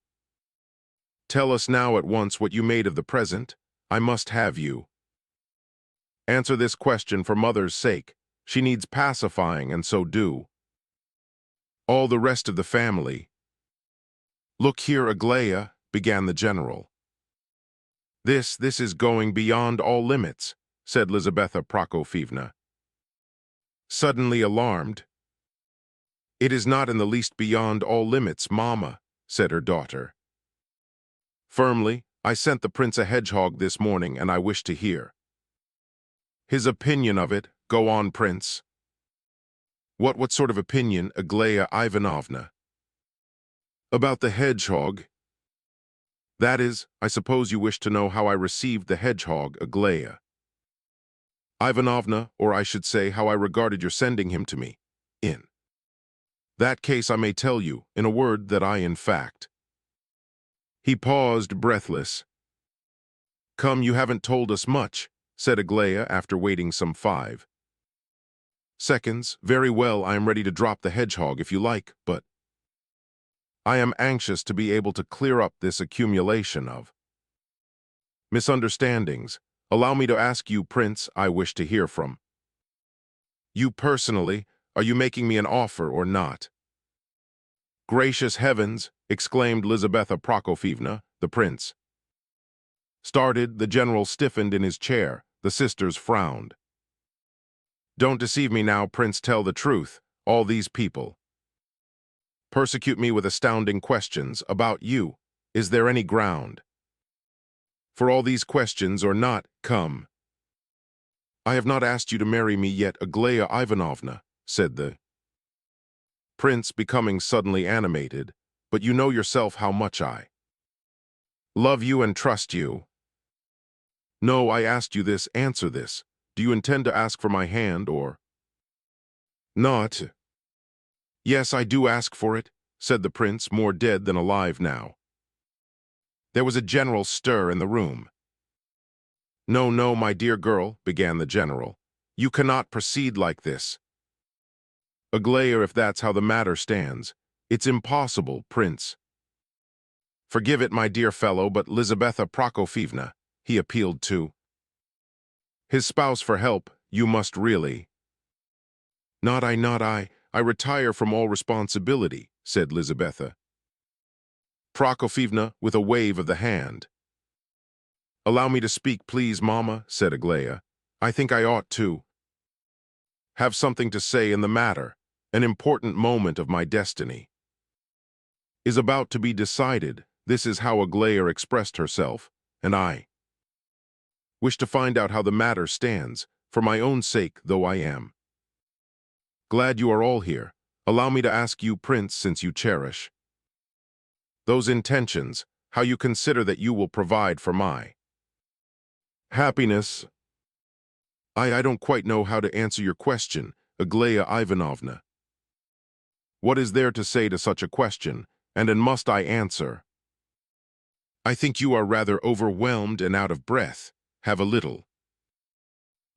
"Tell us now at once what you made of the present. I must have you answer this question for mother's sake. She needs pacifying, and so do all the rest of the family." "Look here, Aglaia," began the general. This is going beyond all limits," said Lizaveta Prokofyevna, suddenly alarmed. "It is not in the least beyond all limits, Mama," said her daughter firmly. "I sent the prince a hedgehog this morning, and I wish to hear his opinion of it. Go on, prince." What sort of opinion, Aglaia Ivanovna?" "About the hedgehog. That is, I suppose you wish to know how I received the hedgehog, Aglaia Ivanovna, or I should say how I regarded your sending him to me. In that case I may tell you, in a word, that I in fact—" He paused, breathless. "Come, you haven't told us much," said Aglaia after waiting some 5 Seconds. Very well, I am ready to drop the hedgehog if you like, but I am anxious to be able to clear up this accumulation of misunderstandings. Allow me to ask you, Prince, I wish to hear from you personally. Are you making me an offer or not? Gracious heavens, exclaimed Lizabetha Prokofyevna, the prince. Started, the general stiffened in his chair, the sisters frowned. Don't deceive me now, Prince, tell the truth. All these people persecute me with astounding questions about you. Is there any ground for all these questions or not? Come. I have not asked you to marry me yet, Aglaya Ivanovna, said the prince, becoming suddenly animated, but you know yourself how much I love you and trust you. No, I asked you this, answer this. Do you intend to ask for my hand or not? Yes, I do ask for it, said the prince, more dead than alive now. There was a general stir in the room. No, no, my dear girl, began the general. You cannot proceed like this. Aglaya, if that's how the matter stands, it's impossible, Prince. Forgive it, my dear fellow, but Lizabetha Prokofyevna, he appealed to his spouse for help. You must really. Not I. I retire from all responsibility, said Lizabetha Prokofyevna with a wave of the hand. Allow me to speak, please, Mama, said Aglaya. I think I ought to have something to say in the matter. An important moment of my destiny is about to be decided. This is how Aglaya expressed herself, and I wish to find out how the matter stands, for my own sake though I am. Glad you are all here. Allow me to ask you, Prince, since you cherish those intentions, how you consider that you will provide for my happiness. I don't quite know how to answer your question, Aglaya Ivanovna. What is there to say to such a question, and must I answer? I think you are rather overwhelmed and out of breath. Have a little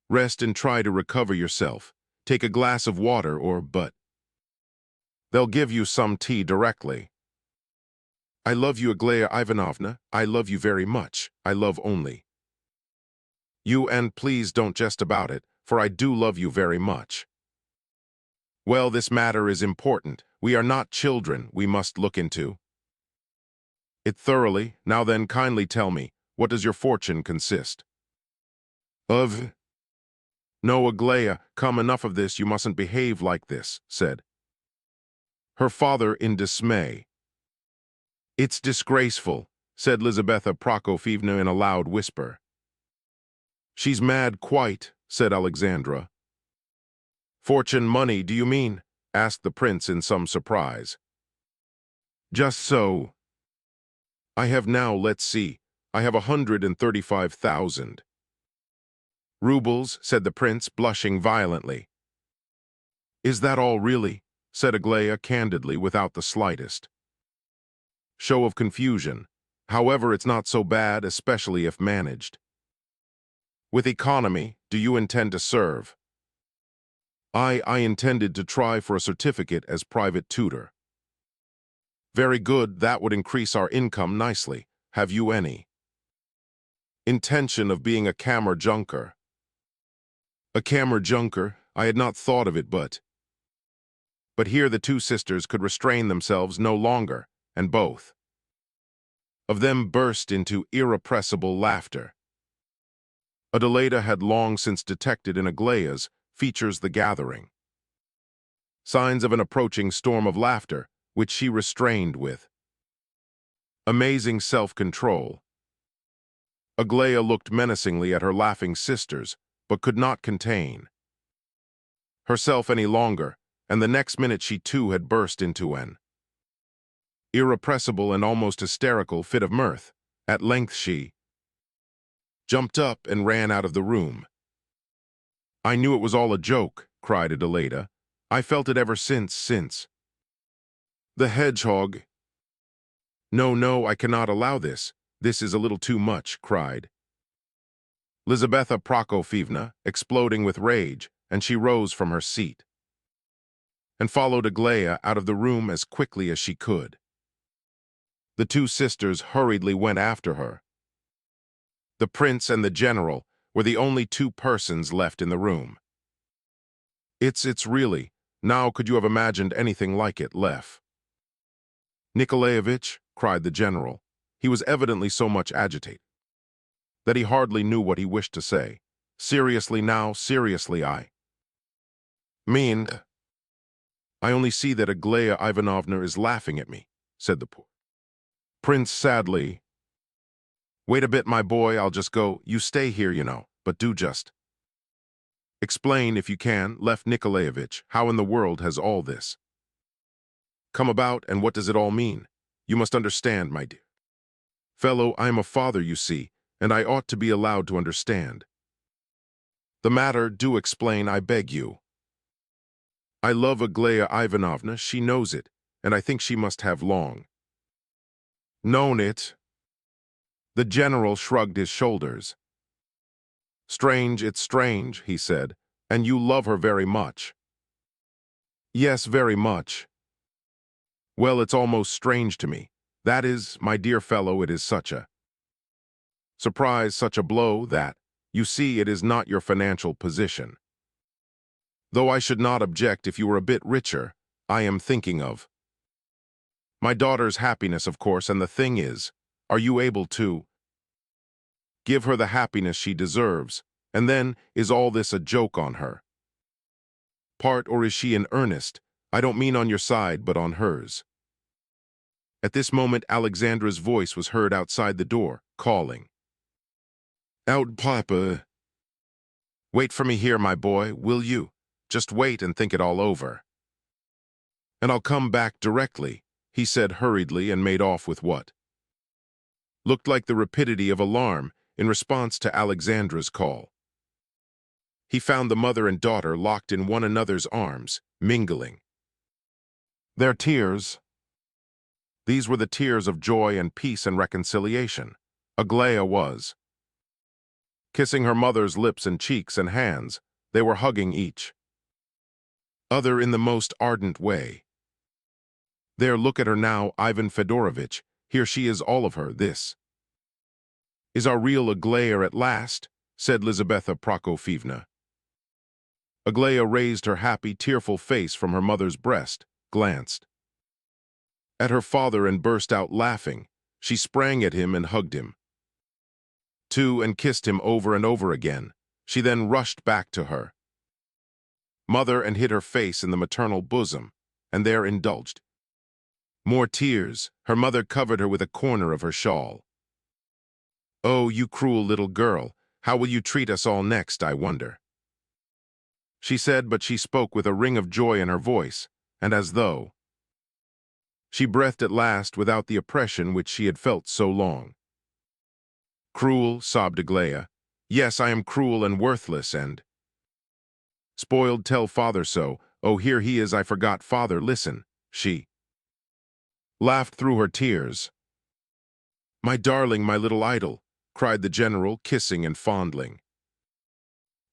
rest and try to recover yourself. Take a glass of water but they'll give you some tea directly. I love you, Aglaya Ivanovna. I love you very much. I love only you, and please don't jest about it, for I do love you very much. Well, this matter is important. We are not children. We must look into it thoroughly. Now then, kindly tell me, what does your fortune consist of? No, Aglaya, come, enough of this. You mustn't behave like this, said her father in dismay. It's disgraceful, said Lizabetha Prokofyevna in a loud whisper. She's mad quite, said Alexandra. Fortune, money, do you mean? Asked the prince in some surprise. Just so. I have now, let's see, I have 135,000 rubles, said the prince, blushing violently. Is that all really? Said Aglaya candidly, without the slightest show of confusion. However, it's not so bad, especially if managed with economy. Do you intend to serve? I intended to try for a certificate as private tutor. Very good, that would increase our income nicely. Have you any intention of being a kammer-junker? A kammer-junker? I had not thought of it, but here the two sisters could restrain themselves no longer, and both of them burst into irrepressible laughter. Adelaida had long since detected in Aglaya's features the gathering signs of an approaching storm of laughter, which she restrained with amazing self-control. Aglaya looked menacingly at her laughing sisters, but could not contain herself any longer, and the next minute she too had burst into an irrepressible and almost hysterical fit of mirth. At length she jumped up and ran out of the room. I knew it was all a joke, cried Adelaida. I felt it ever since the hedgehog. No, I cannot allow this. This is a little too much, cried Lizabetha Prokofyevna, exploding with rage, and she rose from her seat and followed Aglaia out of the room as quickly as she could. The two sisters hurriedly went after her. The prince and the general were the only two persons left in the room. It's really, now could you have imagined anything like it, Lev? Nikolaevich, cried the general. He was evidently so much agitated that he hardly knew what he wished to say. Seriously now, seriously I mean, I only see that Aglaia Ivanovna is laughing at me, said the poor prince sadly. Wait a bit, my boy, I'll just go. You stay here, you know, but do just explain, if you can, Lev Nikolaevich, how in the world has all this come about, and what does it all mean? You must understand, my dear fellow, I am a father, you see, and I ought to be allowed to understand the matter. Do explain, I beg you. I love Aglaia Ivanovna, she knows it, and I think she must have long known it. The general shrugged his shoulders. Strange, it's strange, he said, and you love her very much. Yes, very much. Well, it's almost strange to me. That is, my dear fellow, it is such a surprise, such a blow that, you see, it is not your financial position. Though I should not object if you were a bit richer, I am thinking of my daughter's happiness, of course, and the thing is, are you able to give her the happiness she deserves, and then, is all this a joke on her part, or is she in earnest? I don't mean on your side, but on hers. At this moment, Alexandra's voice was heard outside the door, calling out, Papa. Wait for me here, my boy, will you? Just wait and think it all over. And I'll come back directly, he said hurriedly, and made off with what looked like the rapidity of alarm in response to Alexandra's call. He found the mother and daughter locked in one another's arms, mingling their tears. These were the tears of joy and peace and reconciliation. Aglaia was kissing her mother's lips and cheeks and hands. They were hugging each other in the most ardent way. There, look at her now, Ivan Fedorovitch. Here she is, all of her. This is our real Aglaia at last, said Lizaveta Prokofyevna. Aglaia raised her happy, tearful face from her mother's breast, glanced at her father, and burst out laughing. She sprang at him and hugged him, too, and kissed him over and over again. She then rushed back to her mother and hid her face in the maternal bosom, and there indulged more tears. Her mother covered her with a corner of her shawl. Oh, you cruel little girl, how will you treat us all next, I wonder? She said, but she spoke with a ring of joy in her voice, and as though she breathed at last without the oppression which she had felt so long. Cruel, sobbed Aglaia. Yes, I am cruel and worthless and spoiled. Tell father so. Oh, here he is, I forgot father, listen. She laughed through her tears. My darling, my little idol, cried the general, kissing and fondling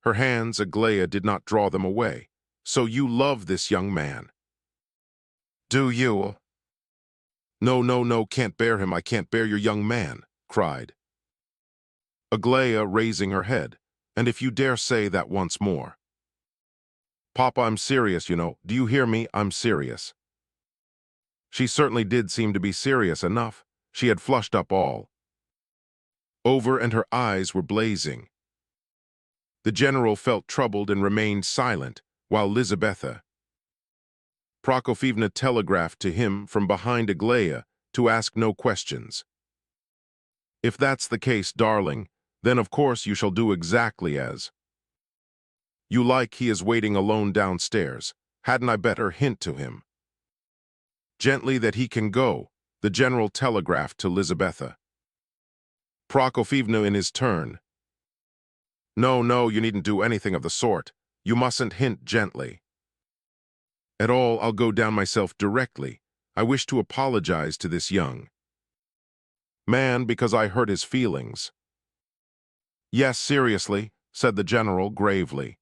her hands. Aglaia did not draw them away. So you love this young man, do you? No, no, no, can't bear him, I can't bear your young man, cried Aglaia, raising her head. And if you dare say that once more. Papa, I'm serious, you know. Do you hear me? I'm serious. She certainly did seem to be serious enough. She had flushed up all over, and her eyes were blazing. The general felt troubled and remained silent, while Lizaveta Prokofyevna telegraphed to him from behind Aglaia to ask no questions. If that's the case, darling, then of course you shall do exactly as you like. He is waiting alone downstairs. Hadn't I better hint to him gently that he can go? The general telegraphed to Lizaveta Prokofyevna in his turn. No, no, you needn't do anything of the sort. You mustn't hint gently at all. I'll go down myself directly. I wish to apologize to this young man because I hurt his feelings. Yes, seriously, said the general gravely.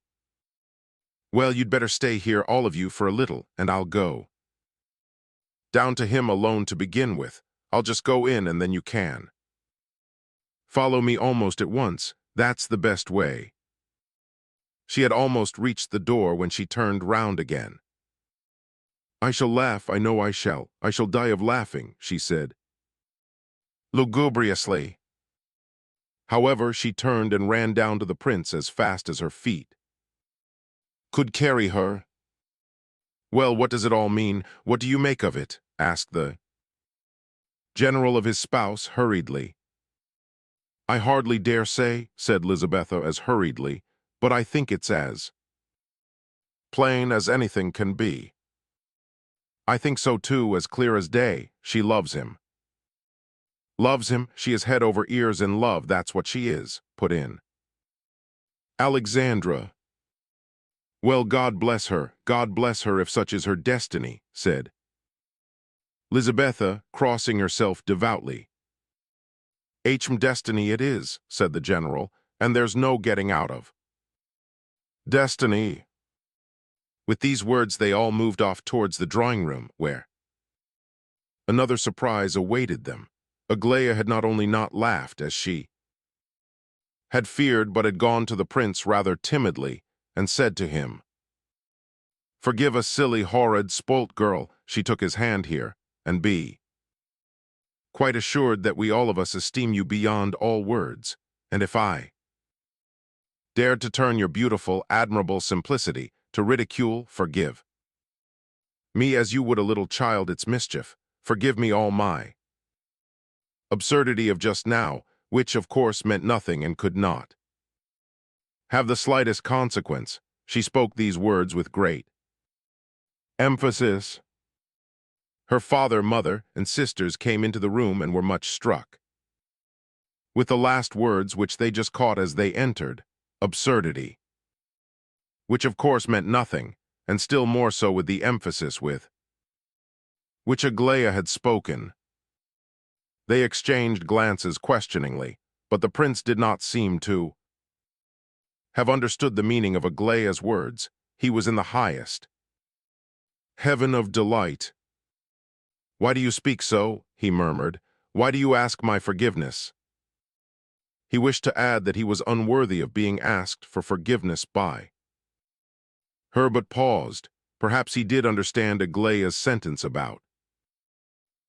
Well, you'd better stay here, all of you, for a little, and I'll go. Down to him alone to begin with. I'll just go in and then you can. Follow me almost at once. That's the best way. She had almost reached the door when she turned round again. I shall laugh, I know I shall. I shall die of laughing, she said, lugubriously. However, she turned and ran down to the prince as fast as her feet could carry her. Well, what does it all mean? What do you make of it? Asked the general of his spouse hurriedly. I hardly dare say, said Lizabetha as hurriedly, but I think it's as plain as anything can be. I think so too, as clear as day. She loves him. Loves him, she is head over ears in love, that's what she is, put in Alexandra. Well, God bless her if such is her destiny, said Lizabetha, crossing herself devoutly. Destiny it is, said the general, and there's no getting out of destiny. With these words they all moved off towards the drawing room, where another surprise awaited them. Aglaia had not only not laughed, as she had feared, but had gone to the prince rather timidly, and said to him, Forgive us, silly, horrid, spoilt girl. She took his hand here, and be quite assured that we all of us esteem you beyond all words, and if I dared to turn your beautiful, admirable simplicity to ridicule, forgive me as you would a little child its mischief. Forgive me all my absurdity of just now, which of course meant nothing and could not have the slightest consequence. She spoke these words with great emphasis. Her father, mother, and sisters came into the room and were much struck with the last words, which they just caught as they entered, absurdity, which of course meant nothing, and still more so with the emphasis with which Aglaia had spoken. They exchanged glances questioningly, but the prince did not seem to have understood the meaning of Aglaia's words. He was in the highest heaven of delight. Why do you speak so? He murmured. Why do you ask my forgiveness? He wished to add that he was unworthy of being asked for forgiveness by her, but paused. Perhaps he did understand Aglaia's sentence about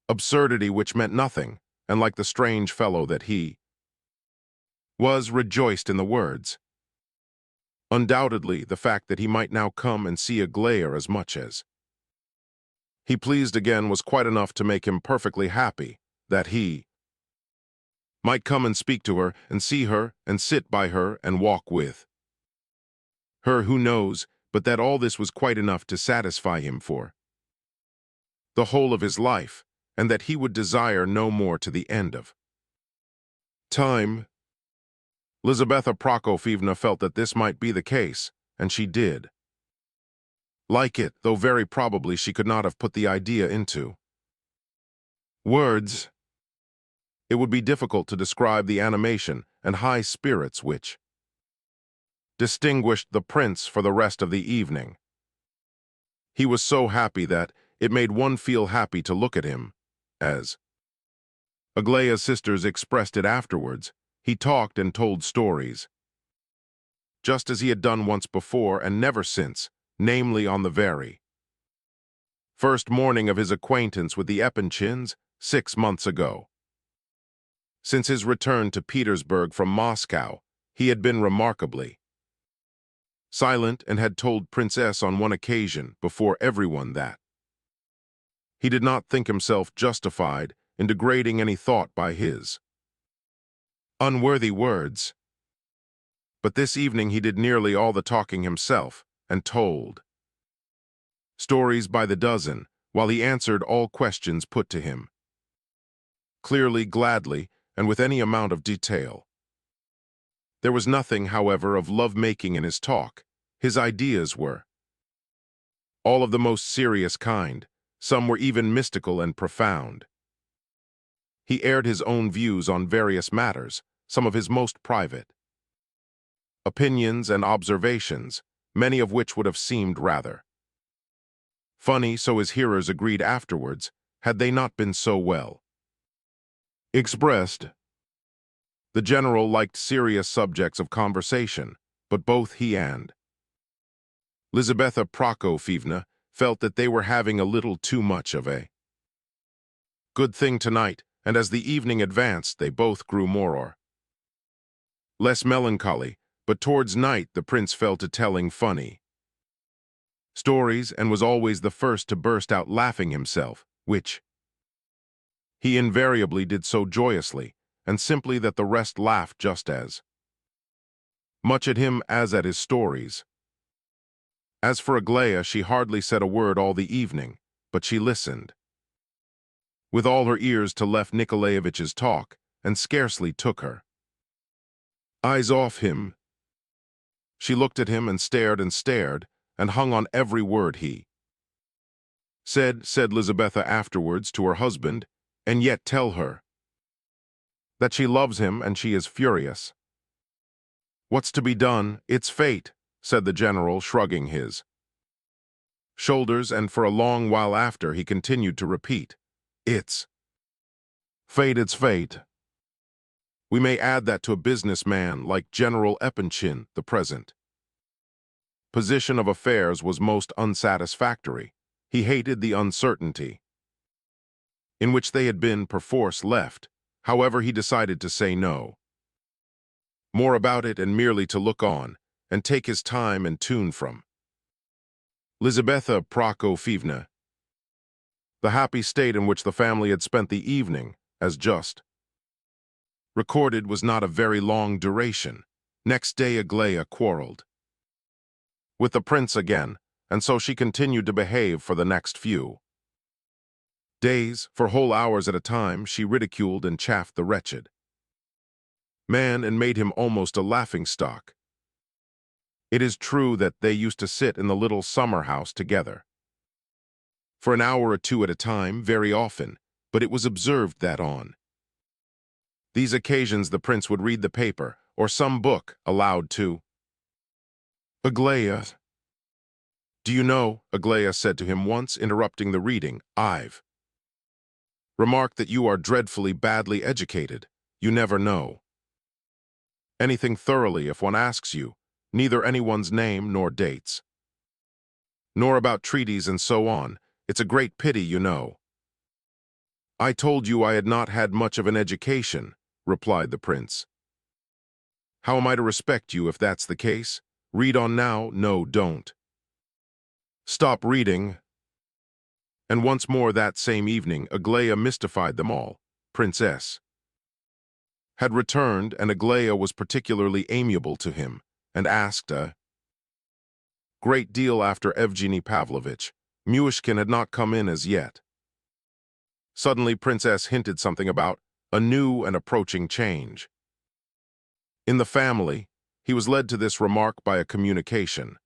absurdity, which meant nothing, and like the strange fellow that he was, rejoiced in the words. Undoubtedly, the fact that he might now come and see Aglaia as much as he pleased again was quite enough to make him perfectly happy, that he might come and speak to her, and see her, and sit by her, and walk with her, who knows, but that all this was quite enough to satisfy him for the whole of his life, and that he would desire no more to the end of time. Lizabetha Prokofyevna felt that this might be the case, and she did like it, though very probably she could not have put the idea into words. It would be difficult to describe the animation and high spirits which distinguished the prince for the rest of the evening. He was so happy that it made one feel happy to look at him, as Aglaia's sisters expressed it afterwards. He talked and told stories, just as he had done once before and never since, namely on the very first morning of his acquaintance with the Epinchins 6 months ago. Since his return to Petersburg from Moscow, he had been remarkably silent and had told Princess on one occasion before everyone that he did not think himself justified in degrading any thought by his unworthy words. But this evening he did nearly all the talking himself and told stories by the dozen, while he answered all questions put to him, clearly, gladly, and with any amount of detail. There was nothing, however, of love-making in his talk. His ideas were all of the most serious kind. Some were even mystical and profound. He aired his own views on various matters, some of his most private opinions and observations, many of which would have seemed rather funny, so his hearers agreed afterwards, had they not been so well expressed. The general liked serious subjects of conversation, but both he and Lizaveta Prokofyevna felt that they were having a little too much of a good thing tonight, and as the evening advanced, they both grew more or less melancholy, but towards night the prince fell to telling funny stories and was always the first to burst out laughing himself, which he invariably did so joyously, and simply that the rest laughed just as much at him as at his stories. As for Aglaya, she hardly said a word all the evening, but she listened with all her ears to Lev Nikolaevitch's talk, and scarcely took her eyes off him. She looked at him and stared, and hung on every word he said Lizaveta afterwards to her husband, and yet tell her that she loves him and she is furious. "What's to be done? It's fate," said the general, shrugging his shoulders, and for a long while after he continued to repeat, "It's fate, it's fate." We may add that to a businessman like General Epanchin, the present position of affairs was most unsatisfactory. He hated the uncertainty in which they had been perforce left. However, he decided to say no more about it and merely to look on and take his time and tune from Lizaveta Prokofyevna. The happy state in which the family had spent the evening, as just recorded, was not of very long duration. Next day Aglaya quarreled with the prince again, and so she continued to behave for the next few days. For whole hours at a time she ridiculed and chaffed the wretched man and made him almost a laughing-stock. It is true that they used to sit in the little summer house together for an hour or two at a time, very often, but it was observed that on these occasions the prince would read the paper or some book aloud to Aglaya. "Do you know," Aglaya said to him once, interrupting the reading, "I've remarked that you are dreadfully badly educated. You never know anything thoroughly if one asks you, neither anyone's name nor dates, nor about treaties and so on. It's a great pity, you know." "I told you I had not had much of an education," replied the prince. "How am I to respect you if that's the case? Read on now." "No, don't stop reading." And once more that same evening Aglaya mystified them all. Princess had returned, and Aglaya was particularly amiable to him, and asked a great deal after Evgeny Pavlovitch. Myshkin had not come in as yet. Suddenly Princess hinted something about a new and approaching change in the family. He was led to this remark by a communication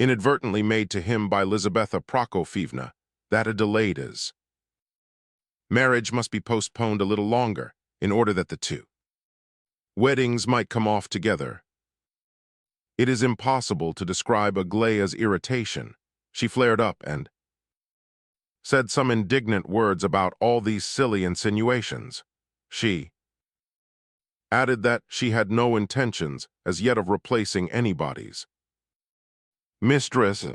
inadvertently made to him by Lizaveta Prokofyevna, that a delayed marriage must be postponed a little longer in order that the two weddings might come off together. It is impossible to describe Aglaya's irritation. She flared up and said some indignant words about all these silly insinuations. She added that she had no intentions as yet of replacing anybody's mistress.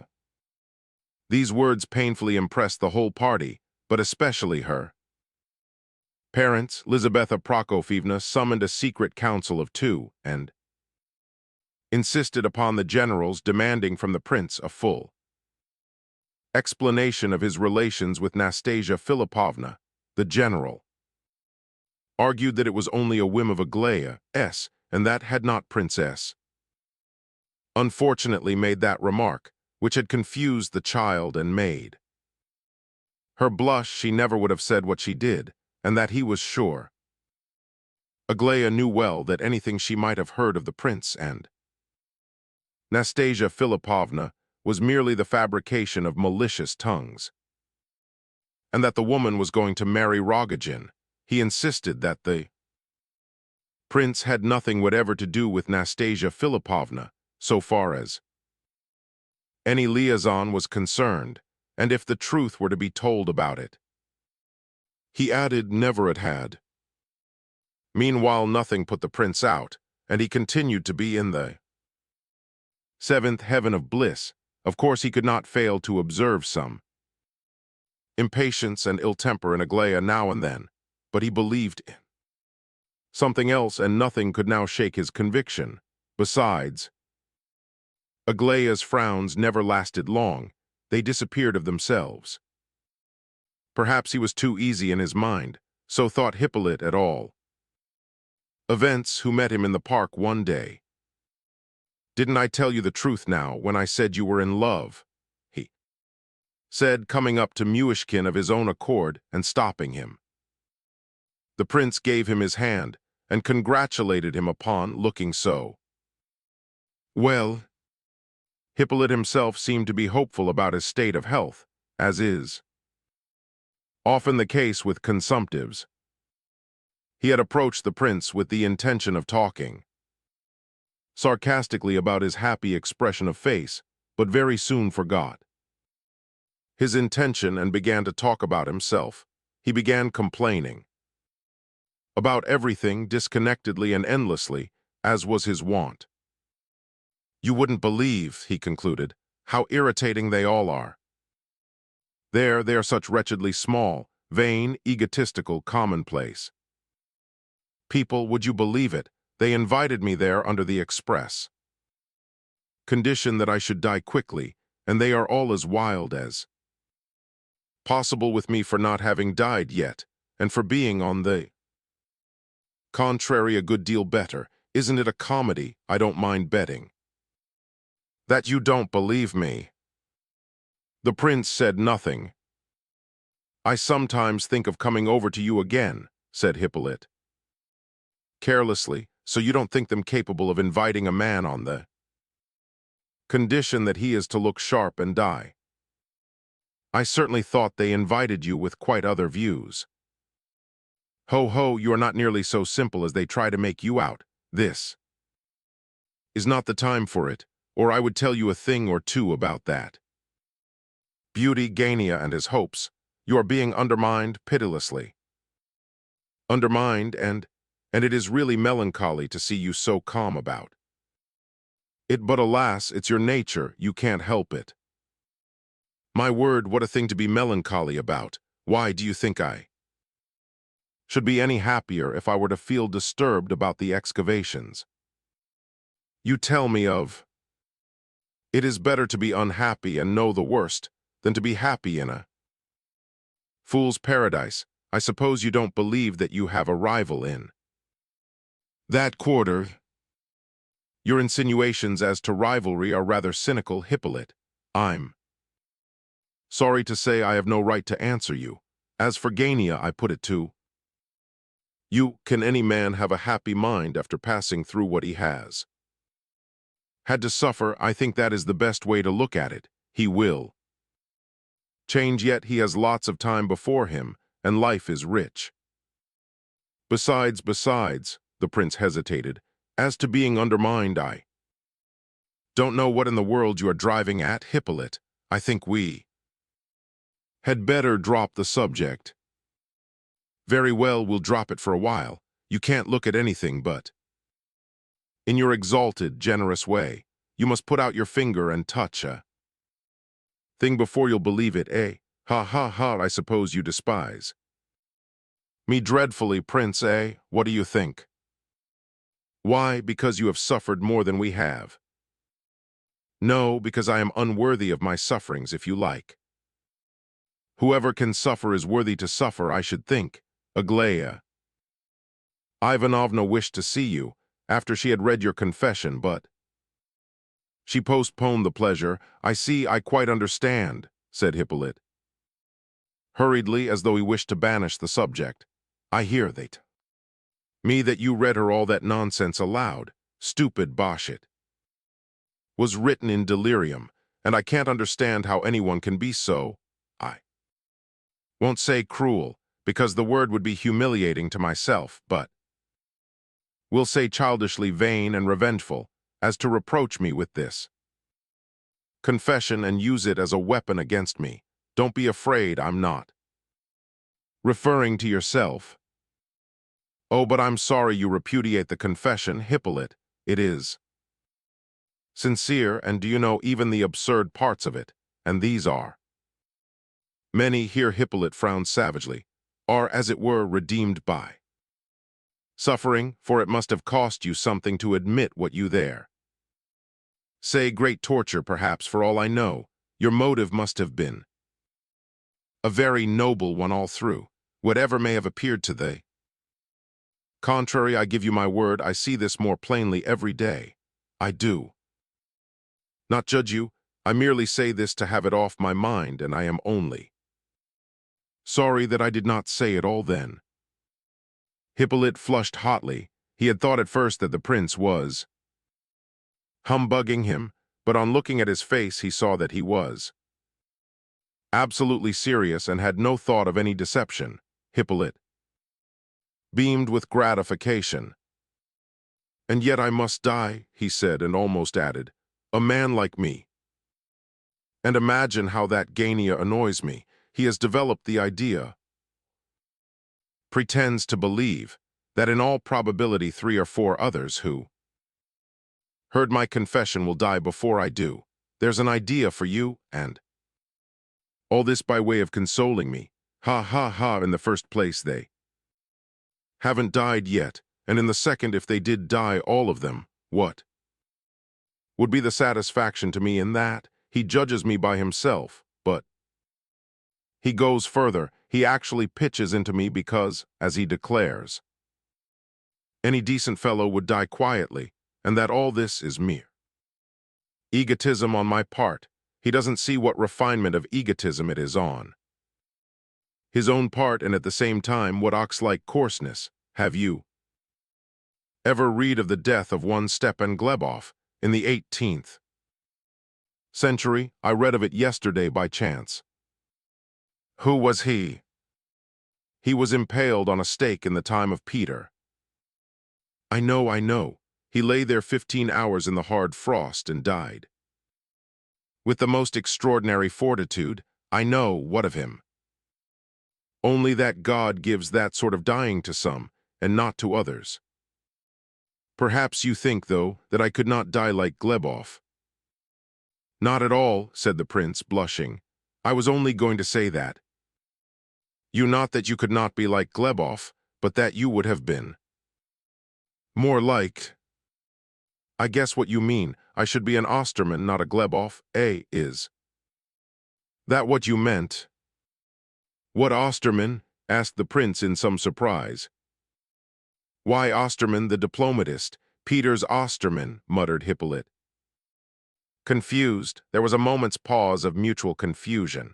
These words painfully impressed the whole party, but especially her parents. Lizaveta Prokofyevna summoned a secret council of two and insisted upon the generals demanding from the prince a full explanation of his relations with Nastasia Philippovna. The general argued that it was only a whim of Aglaya's, and that had not Princess unfortunately made that remark, which had confused the child and made her blush. She never would have said what she did, and that he was sure. Aglaya knew well that anything she might have heard of the prince and Nastasia Philippovna was merely the fabrication of malicious tongues, and that the woman was going to marry Rogojin. He insisted that the prince had nothing whatever to do with Nastasia Philippovna, so far as Any liaison was concerned, and if the truth were to be told about it. He added never it had. Meanwhile, nothing put the prince out, and he continued to be in the seventh heaven of bliss. Of course, he could not fail to observe some impatience and ill temper in Aglaia now and then, but he believed in something else, and nothing could now shake his conviction. Besides, Aglaia's frowns never lasted long. They disappeared of themselves. Perhaps he was too easy in his mind, so thought Hippolyte at all events, who met him in the park one day. Didn't I tell you the truth now when I said you were in love? He said, coming up to Myshkin of his own accord and stopping him. The prince gave him his hand and congratulated him upon looking so well. Hippolyte himself seemed to be hopeful about his state of health, as is often the case with consumptives. He had approached the prince with the intention of talking sarcastically about his happy expression of face, but very soon forgot his intention and began to talk about himself. He began complaining about everything disconnectedly and endlessly, as was his wont. You wouldn't believe, he concluded, how irritating they all are. There, they are such wretchedly small, vain, egotistical, commonplace people, would you believe it? They invited me there under the express condition that I should die quickly, and they are all as wild as possible with me for not having died yet, and for being on the contrary a good deal better. Isn't it a comedy? I don't mind betting that you don't believe me. The prince said nothing. I sometimes think of coming over to you again, said Hippolyte carelessly, so you don't think them capable of inviting a man on the condition that he is to look sharp and die. I certainly thought they invited you with quite other views. Ho ho, you are not nearly so simple as they try to make you out. This is not the time for it, or I would tell you a thing or two about that. Beauty, Gania, and his hopes, you are being undermined pitilessly. Undermined, and it is really melancholy to see you so calm about it, but alas, it's your nature, you can't help it. My word, what a thing to be melancholy about. Why do you think I should be any happier if I were to feel disturbed about the excavations you tell me of? It is better to be unhappy and know the worst than to be happy in a fool's paradise. I suppose you don't believe that you have a rival in that quarter. Your insinuations as to rivalry are rather cynical, Hippolyte. I'm sorry to say I have no right to answer you. As for Gania, I put it to you, can any man have a happy mind after passing through what he has had to suffer? I think that is the best way to look at it. He will change, yet he has lots of time before him, and life is rich. Besides, the prince hesitated, as to being undermined, I don't know what in the world you are driving at, Hippolyte. I think we had better drop the subject. Very well, we'll drop it for a while. You can't look at anything but in your exalted, generous way. You must put out your finger and touch a thing before you'll believe it, eh? Ha ha ha, I suppose you despise me dreadfully, Prince, eh? What do you think? Why, because you have suffered more than we have. No, because I am unworthy of my sufferings, if you like. Whoever can suffer is worthy to suffer, I should think. Aglaia Ivanovna wished to see you after she had read your confession, but she postponed the pleasure. I see, I quite understand, said Hippolyte hurriedly, as though he wished to banish the subject. I hear that me that you read her all that nonsense aloud. Stupid bosh, it was written in delirium, and I can't understand how anyone can be so, I won't say cruel, because the word would be humiliating to myself, but we'll say childishly vain and revengeful, as to reproach me with this confession and use it as a weapon against me. Don't be afraid, I'm not. Referring to yourself. Oh, but I'm sorry you repudiate the confession, Hippolyte. It is sincere, and do you know even the absurd parts of it? And these are. Many, here Hippolyte frowned savagely, are as it were redeemed by suffering, for it must have cost you something to admit what you there. Say great torture, perhaps, for all I know. Your motive must have been a very noble one all through, whatever may have appeared to thee. Contrary, I give you my word, I see this more plainly every day. I do. Not judge you, I merely say this to have it off my mind, and I am only sorry that I did not say it all then. Hippolyte flushed hotly. He had thought at first that the prince was humbugging him, but on looking at his face he saw that he was absolutely serious and had no thought of any deception. Hippolyte beamed with gratification. And yet I must die, he said, and almost added, a man like me. And imagine how that Gania annoys me. He has developed the idea, pretends to believe, that in all probability 3 or 4 others who heard my confession will die before I do. There's an idea for you, and all this by way of consoling me. Ha ha ha, in the first place they haven't died yet, and in the second, if they did die, all of them, what would be the satisfaction to me in that? He judges me by himself, but he goes further. He actually pitches into me because, as he declares, any decent fellow would die quietly, and that all this is mere egotism on my part. He doesn't see what refinement of egotism it is on his own part, and at the same time what ox-like coarseness. Have you ever read of the death of one Stepan Glebov in the 18th century? I read of it yesterday by chance. Who was he? He was impaled on a stake in the time of Peter. I know, I know. He lay there 15 hours in the hard frost and died. With the most extraordinary fortitude. I know, what of him? Only that God gives that sort of dying to some, and not to others. Perhaps you think, though, that I could not die like Glebov. Not at all, said the prince, blushing. I was only going to say that. You not that you could not be like Glebov, but that you would have been more like. I guess what you mean. I should be an Osterman, not a Glebov. Is that what you meant? What Osterman? Asked the prince in some surprise. Why, Osterman the diplomatist. Peter's Osterman, muttered Hippolyte. Confused, there was a moment's pause of mutual confusion.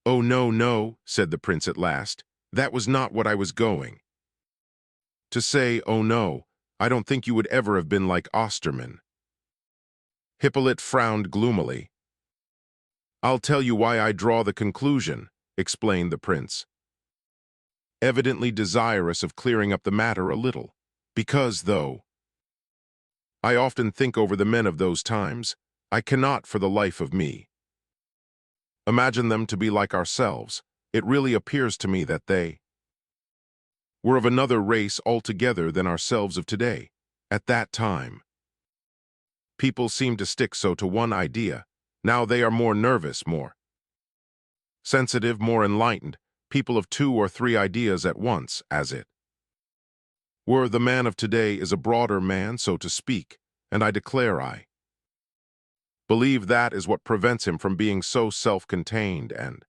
Oh, no, no, said the prince at last. That was not what I was going to say. Oh, no, I don't think you would ever have been like Osterman. Hippolyte frowned gloomily. I'll tell you why I draw the conclusion, explained the prince, evidently desirous of clearing up the matter a little. Because, though I often think over the men of those times, I cannot for the life of me imagine them to be like ourselves. It really appears to me that they were of another race altogether than ourselves of today. At that time, people seemed to stick so to one idea. Now they are more nervous, more sensitive, more enlightened, people of 2 or 3 ideas at once, as it were. The man of today is a broader man, so to speak, and I declare I believe that is what prevents him from being so self-contained and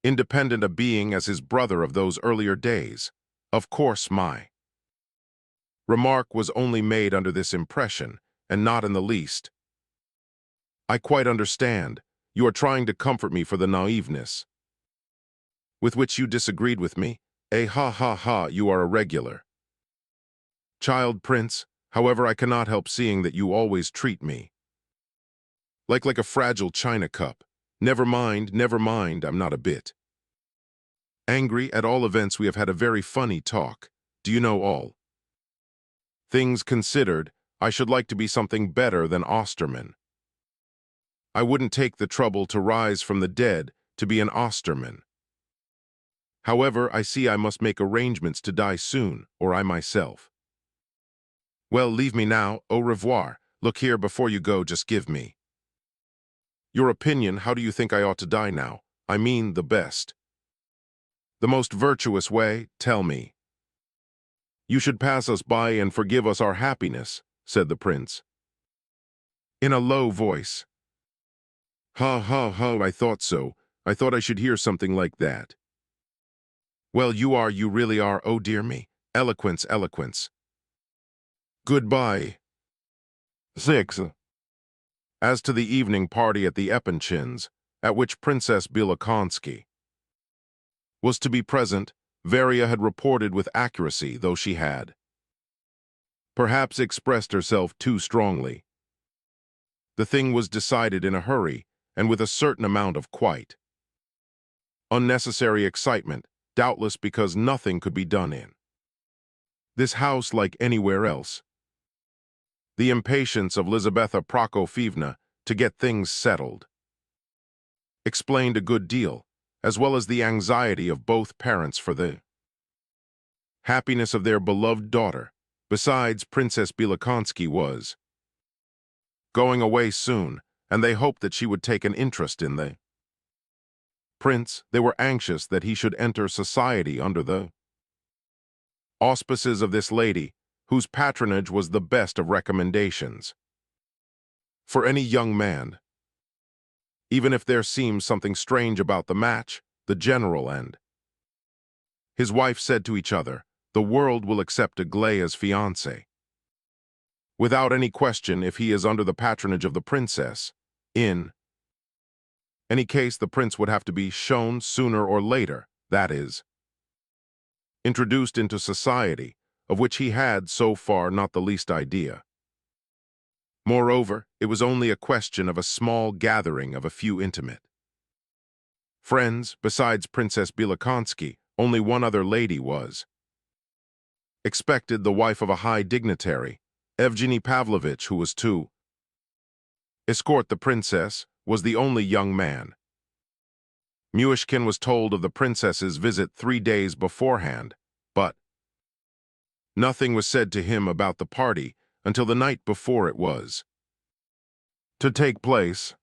independent a being as his brother of those earlier days. Of course, my remark was only made under this impression, and not in the least. I quite understand. You are trying to comfort me for the naiveness with which you disagreed with me. Ha ha ha, you are a regular child, prince. However, I cannot help seeing that you always treat me like a fragile china cup. Never mind, I'm not a bit angry. At all events, we have had a very funny talk. Do you know, all things considered, I should like to be something better than Osterman. I wouldn't take the trouble to rise from the dead to be an Osterman. However, I see I must make arrangements to die soon, or I myself. Well, leave me now, au revoir. Look here, before you go, just give me your opinion. How do you think I ought to die now? I mean the best. The most virtuous way, tell me. You should pass us by and forgive us our happiness, said the prince, in a low voice. Ha ha ha, I thought so. I thought I should hear something like that. Well, you really are, oh dear me. Eloquence, eloquence. Goodbye. 6. As to the evening party at the Epinchins, at which Princess Bielokonsky was to be present, Varia had reported with accuracy, though she had perhaps expressed herself too strongly. The thing was decided in a hurry, and with a certain amount of quite unnecessary excitement, doubtless because nothing could be done in this house like anywhere else. The impatience of Lizaveta Prokofyevna to get things settled explained a good deal, as well as the anxiety of both parents for the happiness of their beloved daughter. Besides, Princess Bielokonsky was going away soon, and they hoped that she would take an interest in the prince. They were anxious that he should enter society under the auspices of this lady, whose patronage was the best of recommendations for any young man. Even if there seems something strange about the match, the general and his wife said to each other, the world will accept Aglaya's fiancé without any question if he is under the patronage of the princess. In any case, the prince would have to be shown sooner or later, that is, introduced into society, of which he had, so far, not the least idea. Moreover, it was only a question of a small gathering of a few intimate friends. Besides Princess Bielokonsky, only one other lady was expected, the wife of a high dignitary. Evgeny Pavlovitch, who was to escort the princess, was the only young man. Myshkin was told of the princess's visit 3 days beforehand, but nothing was said to him about the party until the night before it was to take place.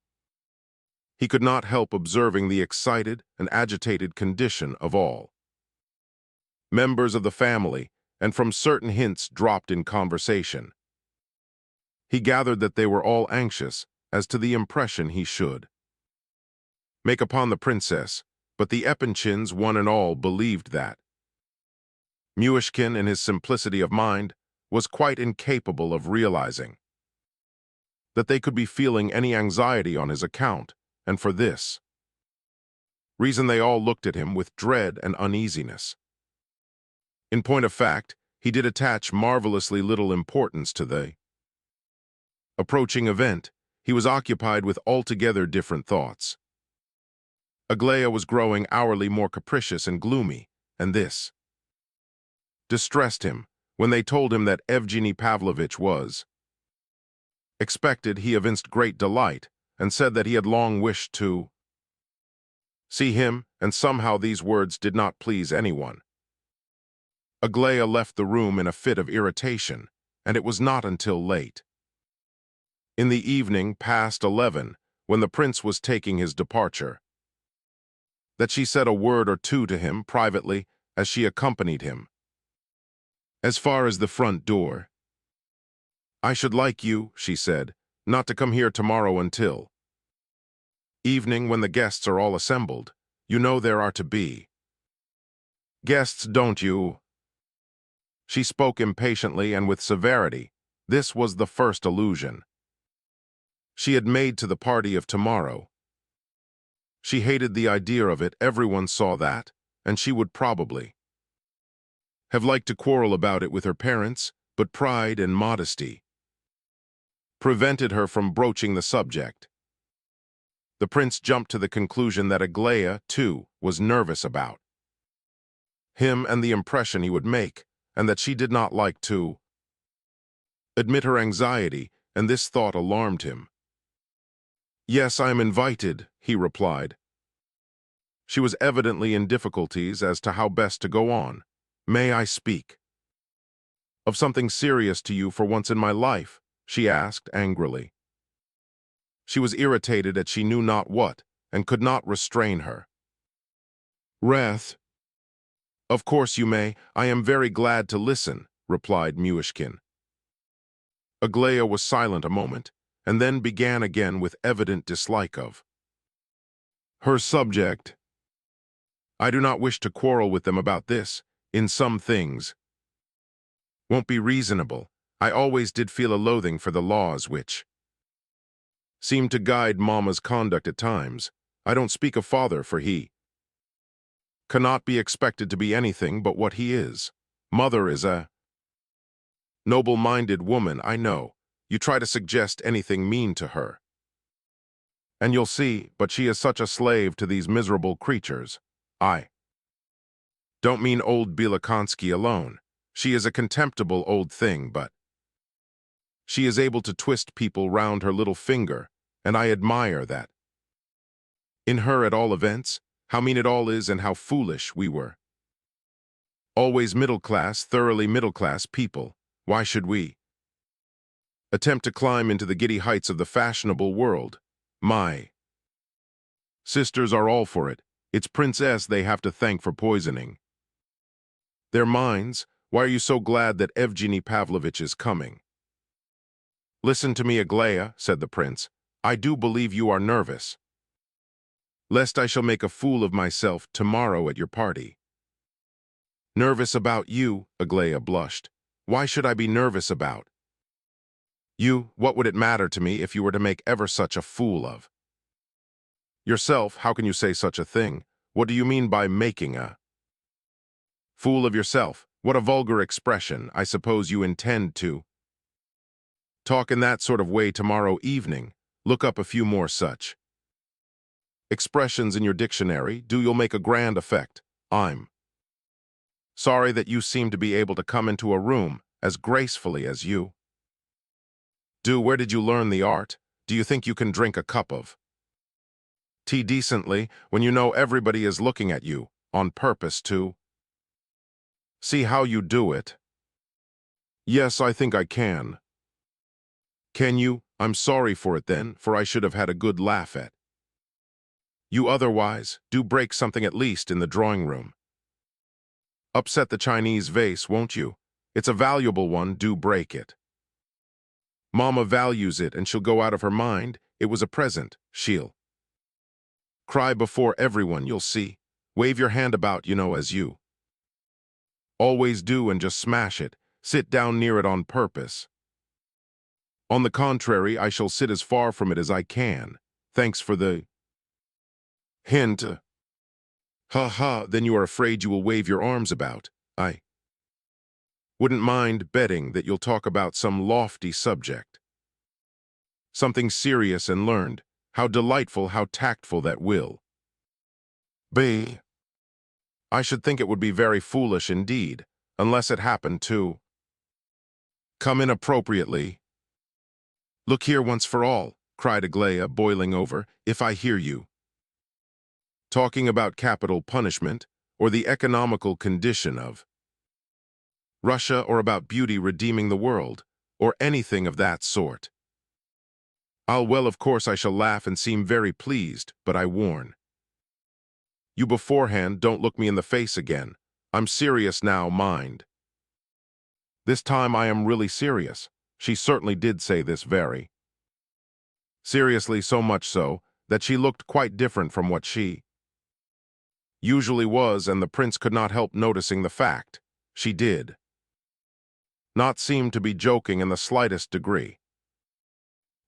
He could not help observing the excited and agitated condition of all members of the family, and from certain hints dropped in conversation, he gathered that they were all anxious as to the impression he should make upon the princess, but the Epinchins, one and all, believed that Myshkin, in his simplicity of mind, was quite incapable of realizing that they could be feeling any anxiety on his account, and for this reason they all looked at him with dread and uneasiness. In point of fact, he did attach marvelously little importance to the approaching event. He was occupied with altogether different thoughts. Aglaya was growing hourly more capricious and gloomy, and this distressed him. When they told him that Evgeny Pavlovitch was expected, he evinced great delight, and said that he had long wished to see him, and somehow these words did not please anyone. Aglaya left the room in a fit of irritation, and it was not until late in the evening, past 11, when the prince was taking his departure, that she said a word or two to him privately as she accompanied him as far as the front door. I should like you, she said, not to come here tomorrow until evening, when the guests are all assembled. You know there are to be guests, don't you? She spoke impatiently and with severity. This was the first allusion she had made to the party of tomorrow. She hated the idea of it, everyone saw that, and she would probably have liked to quarrel about it with her parents, but pride and modesty prevented her from broaching the subject. The prince jumped to the conclusion that Aglaya, too, was nervous about him and the impression he would make, and that she did not like to admit her anxiety, and this thought alarmed him. Yes, I am invited, he replied. She was evidently in difficulties as to how best to go on. May I speak of something serious to you for once in my life? She asked angrily. She was irritated at she knew not what, and could not restrain her wrath. Of course you may. I am very glad to listen, replied Myshkin. Aglaya was silent a moment, and then began again with evident dislike of her subject. I do not wish to quarrel with them about this. In some things won't be reasonable. I always did feel a loathing for the laws which seemed to guide Mama's conduct at times. I don't speak of father, for he cannot be expected to be anything but what he is. Mother is a noble-minded woman, I know. You try to suggest anything mean to her, and you'll see, but she is such a slave to these miserable creatures. I don't mean old Bielakonsky alone. She is a contemptible old thing, but she is able to twist people round her little finger, and I admire that. In her, at all events, how mean it all is and how foolish we were. Always middle-class, thoroughly middle-class people. Why should we attempt to climb into the giddy heights of the fashionable world? My sisters are all for it. It's Princess they have to thank for poisoning their minds. Why are you so glad that Evgeny Pavlovitch is coming? Listen to me, Aglaya, said the prince. I do believe you are nervous, lest I shall make a fool of myself tomorrow at your party. Nervous about you? Aglaya blushed. Why should I be nervous about you? What would it matter to me if you were to make ever such a fool of yourself? How can you say such a thing? What do you mean by making a fool of yourself? What a vulgar expression. I suppose you intend to talk in that sort of way tomorrow evening. Look up a few more such expressions in your dictionary. You'll make a grand effect. I'm sorry that you seem to be able to come into a room as gracefully as you do. Where did you learn the art? Do you think you can drink a cup of tea decently when you know everybody is looking at you, on purpose to see how you do it? Yes, I think I can. Can you? I'm sorry for it then, for I should have had a good laugh at you otherwise. Do break something at least in the drawing room. Upset the Chinese vase, won't you? It's a valuable one, do break it. Mama values it and she'll go out of her mind. It was a present. She'll cry before everyone, you'll see. Wave your hand about, you know, as you always do, and just smash it. Sit down near it on purpose. On the contrary, I shall sit as far from it as I can. Thanks for the hint. Ha ha, then you are afraid you will wave your arms about. I wouldn't mind betting that you'll talk about some lofty subject. Something serious and learned. How delightful, how tactful that will be. I should think it would be very foolish indeed, unless it happened to come inappropriately. Look here once for all, cried Aglaya, boiling over, if I hear you talking about capital punishment, or the economical condition of Russia, or about beauty redeeming the world, or anything of that sort, well, of course I shall laugh and seem very pleased, but I warn you beforehand, don't look me in the face again. I'm serious now, mind. This time I am really serious. She certainly did say this very seriously, so much so that she looked quite different from what she usually was, and the prince could not help noticing the fact. She did not seem to be joking in the slightest degree.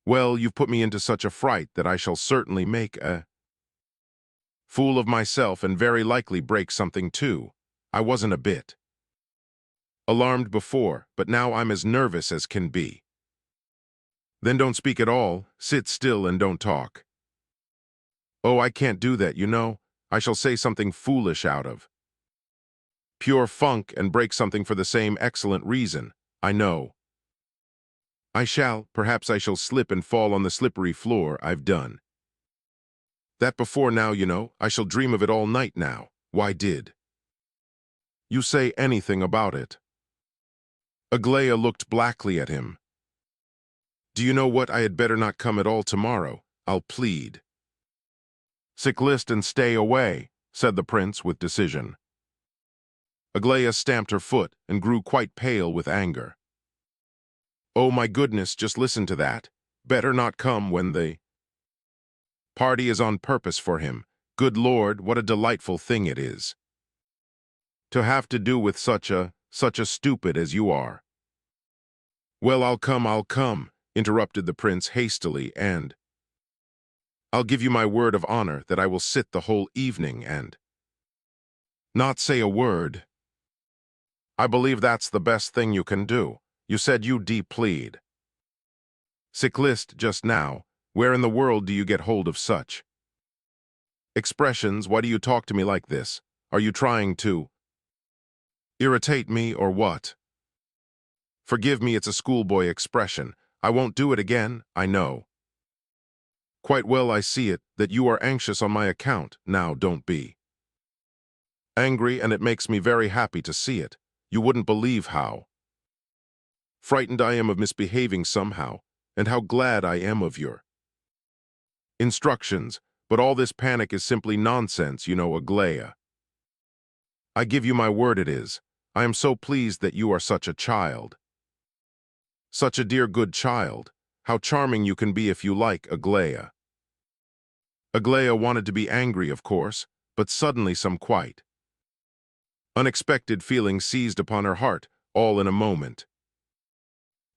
Well, you've put me into such a fright that I shall certainly make a fool of myself, and very likely break something too. I wasn't a bit alarmed before, but now I'm as nervous as can be. Then don't speak at all. Sit still and don't talk. Oh, I can't do that, you know. I shall say something foolish out of pure funk and break something for the same excellent reason. I know I shall. Perhaps I shall slip and fall on the slippery floor. I've done That before now, I shall dream of it all night now. Why did you say anything about it? Aglaia looked blackly at him. Do you know what? I had better not come at all tomorrow. I'll plead. Sick list and stay away, said the prince with decision. Aglaia stamped her foot and grew quite pale with anger. Oh my goodness, just listen to that. Better not come when the party is on purpose for him. Good Lord, what a delightful thing it is to have to do with such a stupid as you are. Well, I'll come, interrupted the prince hastily, and I'll give you my word of honor that I will sit the whole evening and not say a word. I believe that's the best thing you can do. You said you plead. Sick list just now. Where in the world do you get hold of such expressions? Why do you talk to me like this? Are you trying to irritate me or what? Forgive me, it's a schoolboy expression. I won't do it again, I know. Quite well I see it, that you are anxious on my account. Now don't be angry, and it makes me very happy to see it. You wouldn't believe how frightened I am of misbehaving somehow, and how glad I am of your instructions, but all this panic is simply nonsense, Aglaia. I give you my word it is. I am so pleased that you are such a child. Such a dear good child. How charming you can be if you like, Aglaia. Aglaia wanted to be angry, of course, but suddenly some quite unexpected feeling seized upon her heart, all in a moment.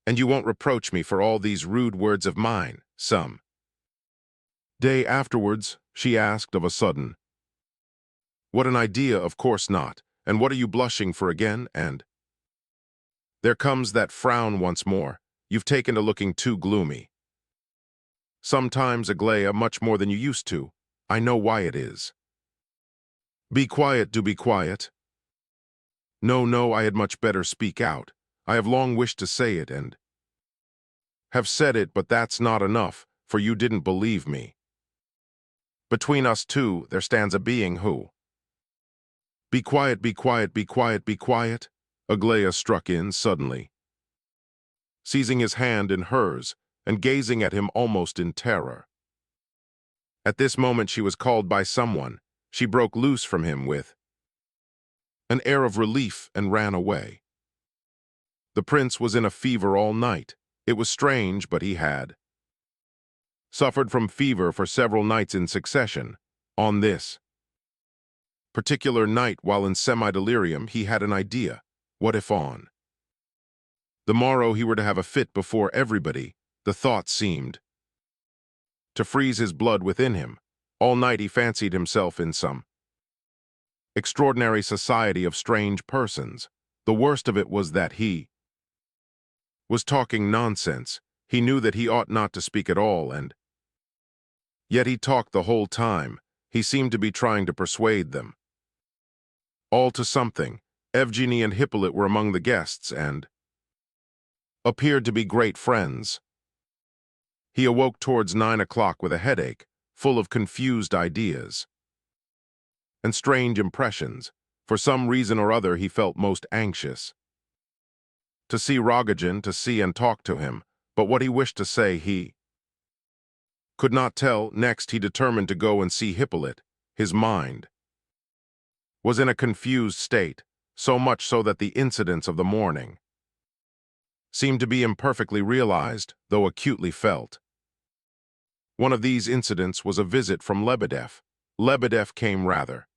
And you won't reproach me for all these rude words of mine, some day afterwards, she asked of a sudden. What an idea, of course not. And what are you blushing for again, and there comes that frown once more. You've taken to looking too gloomy. Sometimes, Aglaia, much more than you used to. I know why it is. Be quiet, do be quiet. No, no, I had much better speak out. I have long wished to say it and have said it, but that's not enough, for you didn't believe me. Between us two, there stands a being who... Be quiet, be quiet, be quiet, be quiet. Aglaia struck in suddenly, seizing his hand in hers and gazing at him almost in terror. At this moment she was called by someone. She broke loose from him with an air of relief and ran away. The prince was in a fever all night. It was strange, but he had suffered from fever for several nights in succession. On this particular night, while in semi-delirium, he had an idea. What if on the morrow he were to have a fit before everybody? The thought seemed to freeze his blood within him. All night he fancied himself in some extraordinary society of strange persons. The worst of it was that he was talking nonsense. He knew that he ought not to speak at all, and yet he talked the whole time. He seemed to be trying to persuade them all to something. Evgeny and Hippolyte were among the guests and appeared to be great friends. He awoke towards 9 o'clock with a headache, full of confused ideas and strange impressions. For some reason or other he felt most anxious to see Rogojin, to see and talk to him, but what he wished to say he could not tell. Next he determined to go and see Hippolyte. His mind was in a confused state, so much so that the incidents of the morning seemed to be imperfectly realized, though acutely felt. One of these incidents was a visit from Lebedev. Lebedev came rather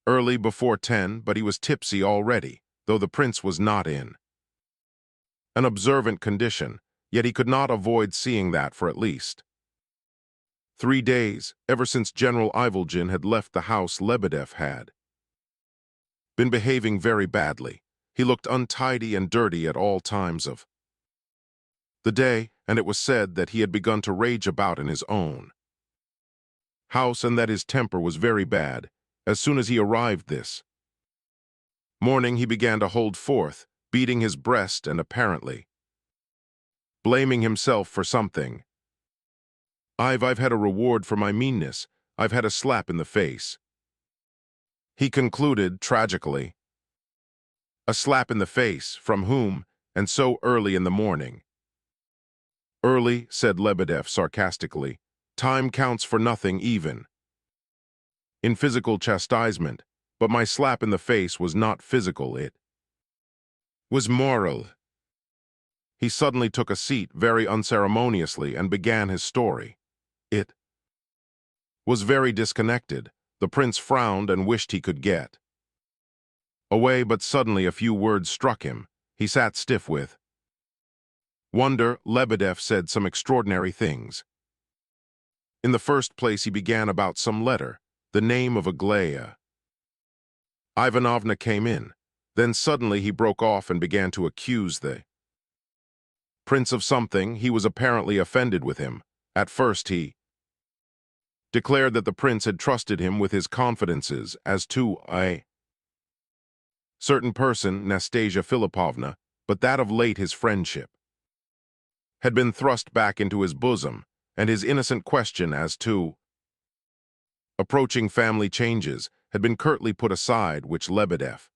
early, before 10, but he was tipsy already, though the prince was not in an observant condition, yet he could not avoid seeing that for at least 3 days, ever since General Ivolgin had left the house, Lebedev had been behaving very badly. He looked untidy and dirty at all times of the day, and it was said that he had begun to rage about in his own house and that his temper was very bad. As soon as he arrived this morning, he began to hold forth, beating his breast and apparently blaming himself for something. I've had a reward for my meanness. I've had a slap in the face. He concluded tragically. A slap in the face, from whom, and so early in the morning? Early, said Lebedev sarcastically. Time counts for nothing even. In physical chastisement, but my slap in the face was not physical, it was moral. He suddenly took a seat very unceremoniously and began his story. It was very disconnected. The prince frowned and wished he could get away, but suddenly a few words struck him. He sat stiff with wonder. Lebedev said some extraordinary things. In the first place, he began about some letter, the name of Aglaya Ivanovna came in. Then suddenly he broke off and began to accuse the prince of something. He was apparently offended with him. At first he declared that the prince had trusted him with his confidences as to a certain person, Nastasia Philippovna, but that of late his friendship had been thrust back into his bosom, and his innocent question as to approaching family changes had been curtly put aside, which Lebedev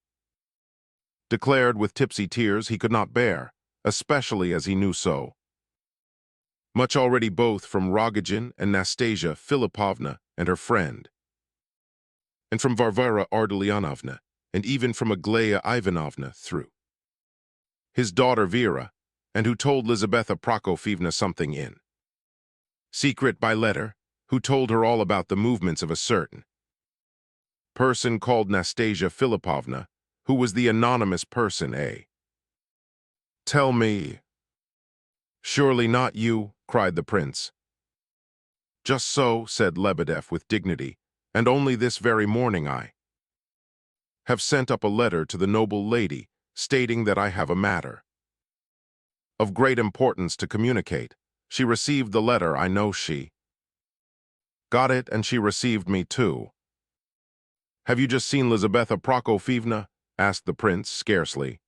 declared with tipsy tears he could not bear, especially as he knew so much already both from Rogojin and Nastasia Philippovna and her friend, and from Varvara Ardalionovna, and even from Aglaya Ivanovna through his daughter Vera, and who told Lizaveta Prokofyevna something in secret by letter, who told her all about the movements of a certain person called Nastasia Philippovna, who was the anonymous person, eh? Tell me. Surely not you, cried the prince. Just so, said Lebedev with dignity, and only this very morning I have sent up a letter to the noble lady, stating that I have a matter of great importance to communicate. She received the letter, I know she got it, and she received me too. Have you just seen Lizaveta Prokofyevna? Asked the prince, scarcely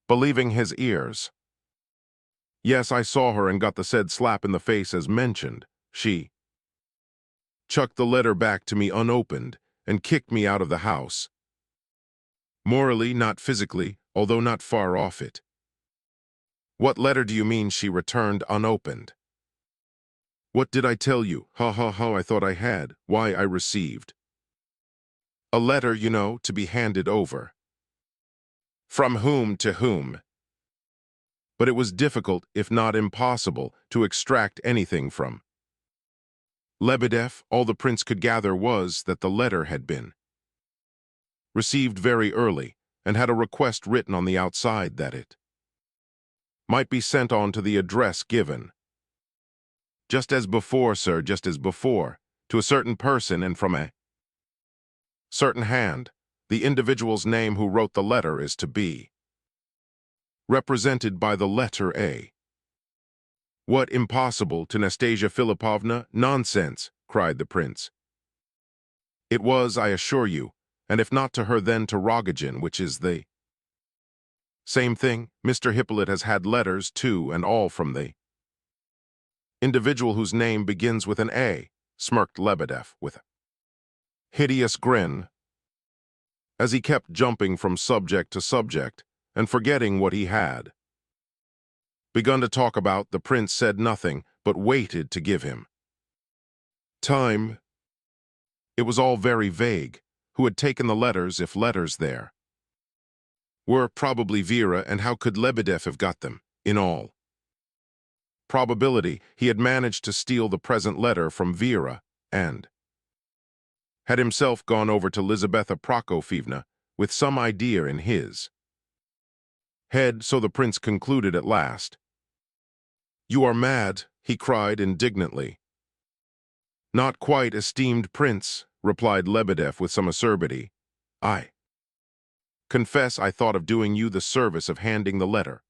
believing his ears. Yes, I saw her and got the said slap in the face as mentioned. She chucked the letter back to me unopened and kicked me out of the house. Morally, not physically, although not far off it. What letter do you mean she returned unopened? What did I tell you? Ha ha ha, I thought I had. Why, I received a letter, you know, to be handed over. From whom to whom? But it was difficult, if not impossible, to extract anything from Lebedev. All the prince could gather was that the letter had been received very early, and had a request written on the outside that it might be sent on to the address given. Just as before, sir, just as before, to a certain person and from a certain hand. The individual's name who wrote the letter is to be represented by the letter A. What, impossible to Nastasia Philippovna? Nonsense, cried the prince. It was, I assure you, and if not to her then to Rogojin, which is the same thing. Mr. Hippolyte has had letters, too, and all from the individual whose name begins with an A, smirked Lebedev with a hideous grin, as he kept jumping from subject to subject and forgetting what he had begun to talk about. The prince said nothing, but waited to give him time. It was all very vague. Who had taken the letters, if letters there were? Probably Vera, and how could Lebedev have got them? In all probability, he had managed to steal the present letter from Vera, and had himself gone over to Lizaveta Prokofyevna with some idea in his head, so the prince concluded at last. You are mad, he cried indignantly. Not quite, esteemed prince, replied Lebedev with some acerbity. I confess I thought of doing you the service of handing the letter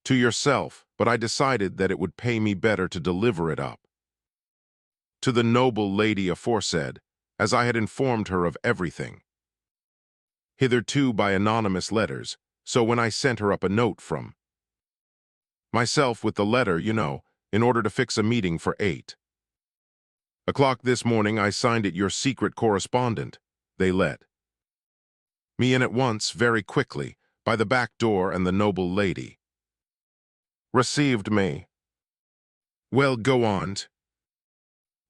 to yourself, but I decided that it would pay me better to deliver it up to the noble lady aforesaid, as I had informed her of everything hitherto by anonymous letters, so when I sent her up a note from myself with the letter, you know, in order to fix a meeting for 8 o'clock this morning. I signed it your secret correspondent. They let me in at once, very quickly, by the back door, and the noble lady received me. Well, go on.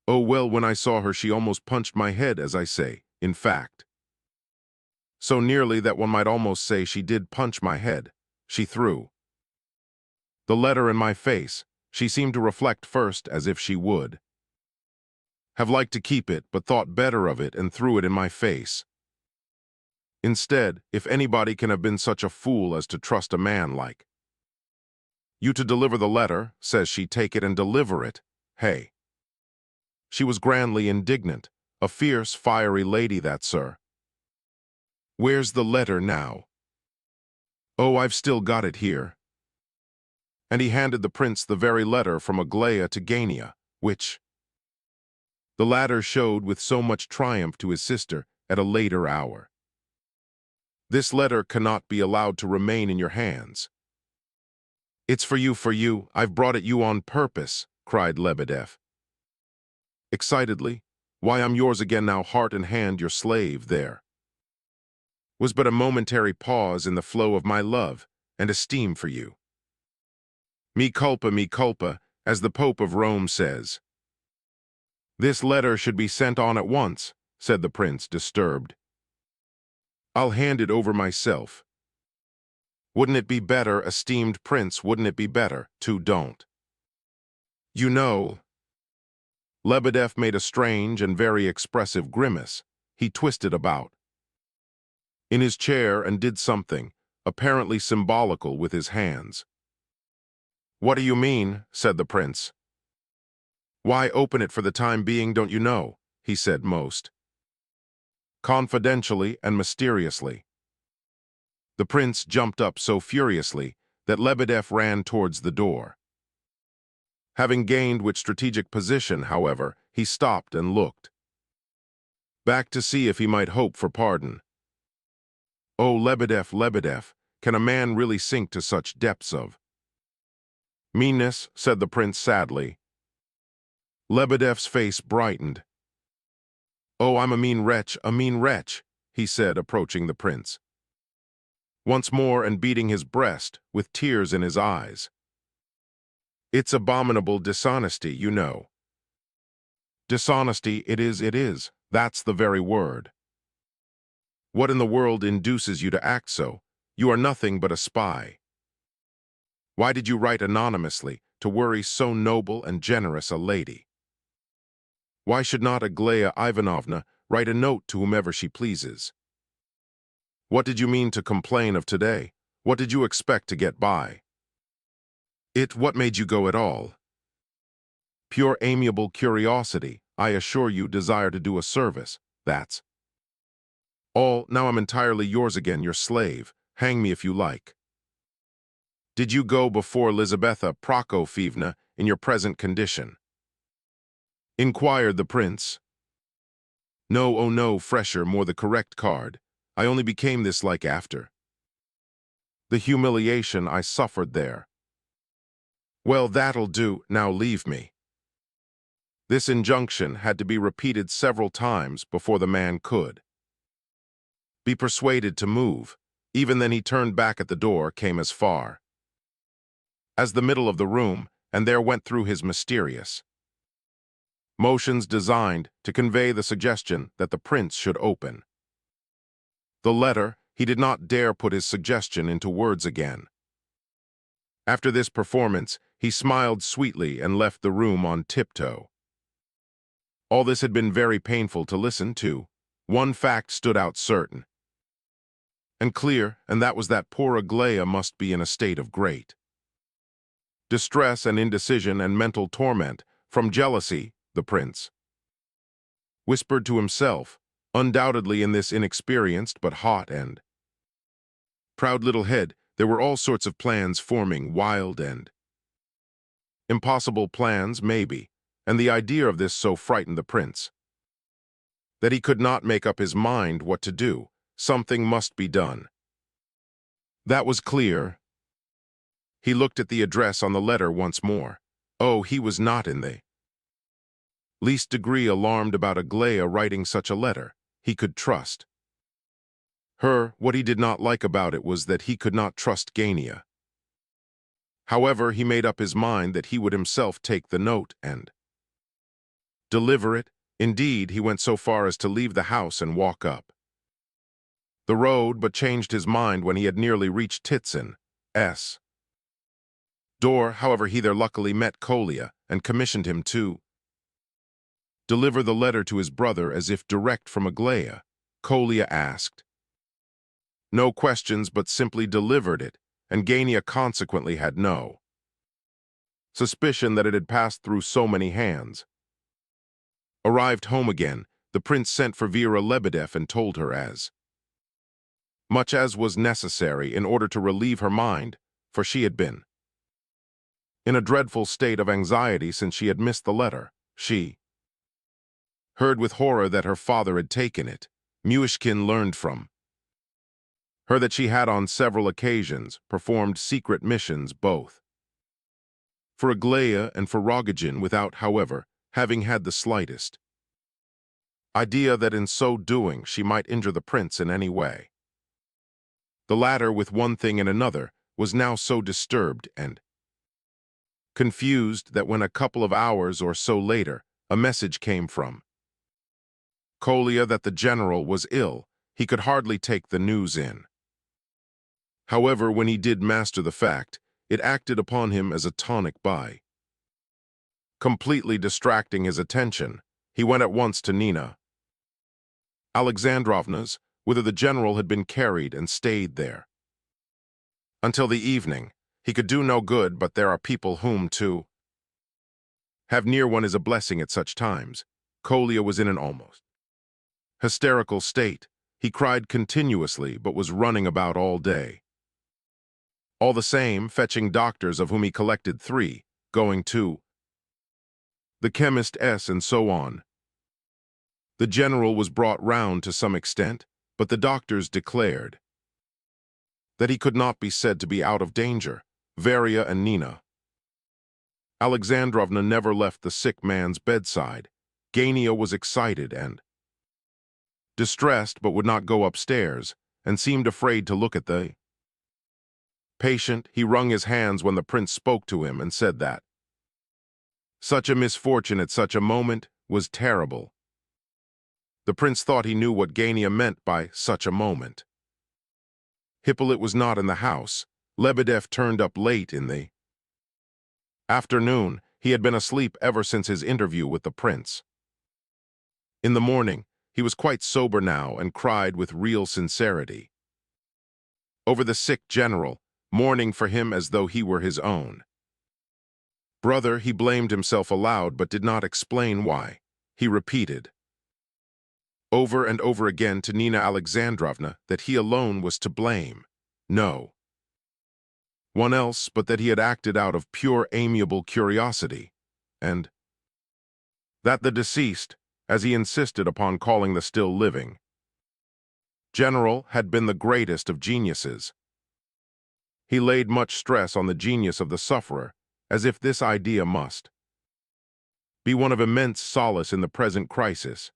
Oh, well, when I saw her, she almost punched my head, as I say. In fact, so nearly that one might almost say she did punch my head. She threw the letter in my face. She seemed to reflect first, as if she would have liked to keep it, but thought better of it and threw it in my face. Instead, if anybody can have been such a fool as to trust a man like you to deliver the letter, says she, take it and deliver it. Hey. She was grandly indignant, a fierce, fiery lady that, sir. Where's the letter now? Oh, I've still got it here. And he handed the prince the very letter from Aglaia to Gania, which the latter showed with so much triumph to his sister at a later hour. This letter cannot be allowed to remain in your hands. It's for you, I've brought it you on purpose, cried Lebedev excitedly. Why, I'm yours again now, heart and hand, your slave. There was but a momentary pause in the flow of my love and esteem for you. Me culpa, as the Pope of Rome says. This letter should be sent on at once, said the prince, disturbed. I'll hand it over myself. Wouldn't it be better, esteemed prince, wouldn't it be better, to don't? You know. Lebedev made a strange and very expressive grimace. He twisted about in his chair and did something, apparently symbolical, with his hands. What do you mean? Said the prince. Why, open it for the time being, don't you know? He said most confidentially and mysteriously. The prince jumped up so furiously that Lebedev ran towards the door. Having gained which strategic position, however, he stopped and looked back to see if he might hope for pardon. Oh, Lebedev, can a man really sink to such depths of meanness? Said the prince sadly. Lebedev's face brightened. Oh, I'm a mean wretch, he said, approaching the prince once more and beating his breast, with tears in his eyes. It's abominable dishonesty, you know. Dishonesty, it is, that's the very word. What in the world induces you to act so? You are nothing but a spy. Why did you write anonymously to worry so noble and generous a lady? Why should not Aglaia Ivanovna write a note to whomever she pleases? What did you mean to complain of today? What did you expect to get by? What made you go at all? Pure amiable curiosity, I assure you, desire to do a service, that's all. Now I'm entirely yours again, your slave. Hang me if you like. Did you go before Lizabetha Prokofyevna in your present condition? Inquired the prince. No, oh no, fresher, more the correct card. I only became this like after the humiliation I suffered there. Well, that'll do, now leave me. This injunction had to be repeated several times before the man could be persuaded to move. Even then he turned back at the door, came as far as the middle of the room, and there went through his mysterious motions designed to convey the suggestion that the prince should open the letter. He did not dare put his suggestion into words again. After this performance, he smiled sweetly and left the room on tiptoe. All this had been very painful to listen to. One fact stood out certain and clear, and that was that poor Aglaia must be in a state of great distress and indecision and mental torment from jealousy, the prince whispered to himself. Undoubtedly in this inexperienced but hot and proud little head there were all sorts of plans forming, wild and impossible plans, maybe, and the idea of this so frightened the prince that he could not make up his mind what to do. Something must be done. That was clear. He looked at the address on the letter once more. Oh, he was not in the least degree alarmed about Aglaia writing such a letter. He could trust her. What he did not like about it was that he could not trust Gania. However, he made up his mind that he would himself take the note and deliver it. Indeed, he went so far as to leave the house and walk up the road, but changed his mind when he had nearly reached Titson's door. However, he there luckily met Kolya and commissioned him to deliver the letter to his brother as if direct from Aglaia. Kolya asked no questions but simply delivered it, and Gania consequently had no suspicion that it had passed through so many hands. Arrived home again, the prince sent for Vera Lebedev and told her as much as was necessary in order to relieve her mind, for she had been in a dreadful state of anxiety since she had missed the letter. She heard with horror that her father had taken it. Myshkin learned from her that she had on several occasions performed secret missions both for Aglaia and for Rogojin without, however, having had the slightest idea that in so doing she might injure the prince in any way. The latter, with one thing and another, was now so disturbed and confused that when a couple of hours or so later a message came from Kolya that the general was ill, he could hardly take the news in. However, when he did master the fact, it acted upon him as a tonic by completely distracting his attention. He went at once to Nina Alexandrovna's, whither the general had been carried, and stayed there until the evening. He could do no good, but there are people whom to have near one is a blessing at such times. Kolya was in an almost hysterical state. He cried continuously, but was running about all day. All the same, fetching doctors, of whom he collected 3, going to the chemist S, and so on. The general was brought round to some extent, but the doctors declared that he could not be said to be out of danger. Varia and Nina Alexandrovna never left the sick man's bedside. Gania was excited and distressed, but would not go upstairs, and seemed afraid to look at the patient. He wrung his hands when the prince spoke to him and said that such a misfortune at such a moment was terrible. The prince thought he knew what Gania meant by such a moment. Hippolyte was not in the house. Lebedev turned up late in the afternoon. He had been asleep ever since his interview with the prince. In the morning, he was quite sober now and cried with real sincerity over the sick general, mourning for him as though he were his own brother. He blamed himself aloud, but did not explain why. He repeated over and over again to Nina Alexandrovna that he alone was to blame, no one else, but that he had acted out of pure amiable curiosity, and that the deceased, as he insisted upon calling the still living general, had been the greatest of geniuses. He laid much stress on the genius of the sufferer, as if this idea must be one of immense solace in the present crisis.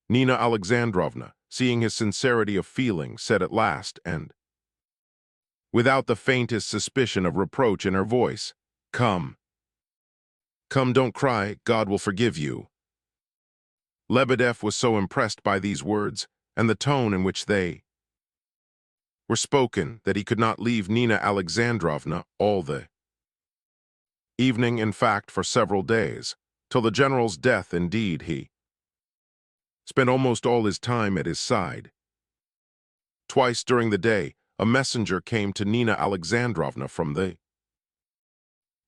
Nina Alexandrovna, seeing his sincerity of feeling, said at last, and without the faintest suspicion of reproach in her voice, "Come, come, don't cry, God will forgive you." Lebedev was so impressed by these words, and the tone in which they were spoken, that he could not leave Nina Alexandrovna all the evening, in fact, for several days. Till the general's death, indeed, he spent almost all his time at his side. Twice during the day, a messenger came to Nina Alexandrovna from the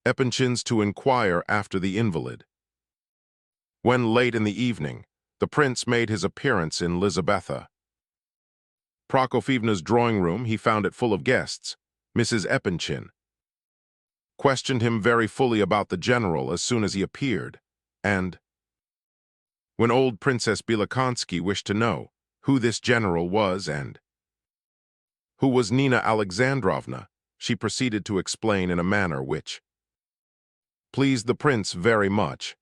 Epinchins to inquire after the invalid. When, late in the evening, the prince made his appearance in Lizabetha Prokofievna's drawing room, he found it full of guests. Mrs. Epinchin questioned him very fully about the general as soon as he appeared, and when old Princess Bilakonski wished to know who this general was and who was Nina Alexandrovna, she proceeded to explain in a manner which pleased the prince very much.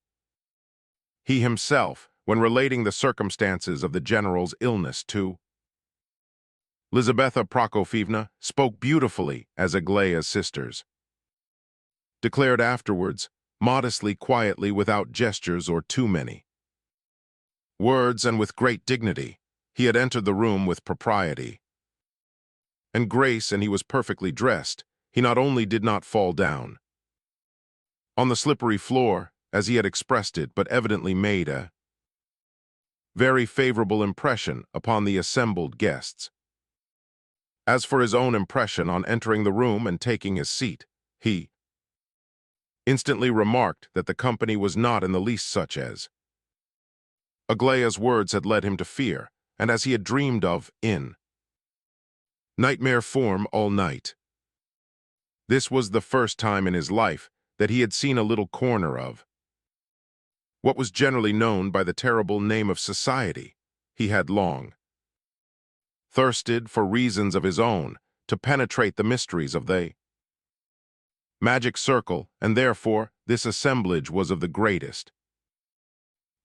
He himself, when relating the circumstances of the general's illness to Lizaveta Prokofievna, spoke beautifully as Aglaya's sisters. Declared afterwards, modestly, quietly, without gestures or too many words, and with great dignity, he had entered the room with propriety and grace, and he was perfectly dressed. He not only did not fall down on the slippery floor, as he had expressed it, but evidently made a very favorable impression upon the assembled guests. As for his own impression on entering the room and taking his seat, he instantly remarked that the company was not in the least such as Aglaya's words had led him to fear, and as he had dreamed of in nightmare form all night. This was the first time in his life that he had seen a little corner of what was generally known by the terrible name of society. He had long thirsted, for reasons of his own, to penetrate the mysteries of the magic circle, and therefore this assemblage was of the greatest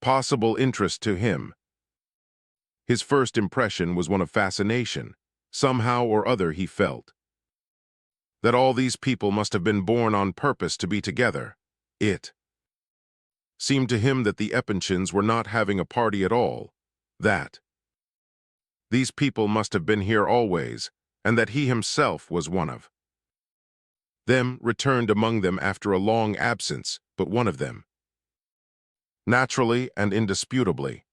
possible interest to him. His first impression was one of fascination. Somehow or other he felt that all these people must have been born on purpose to be together. It seemed to him that the Epanchins were not having a party at all, that these people must have been here always, and that he himself was one of them, returned among them after a long absence, but one of them. Naturally and indisputably,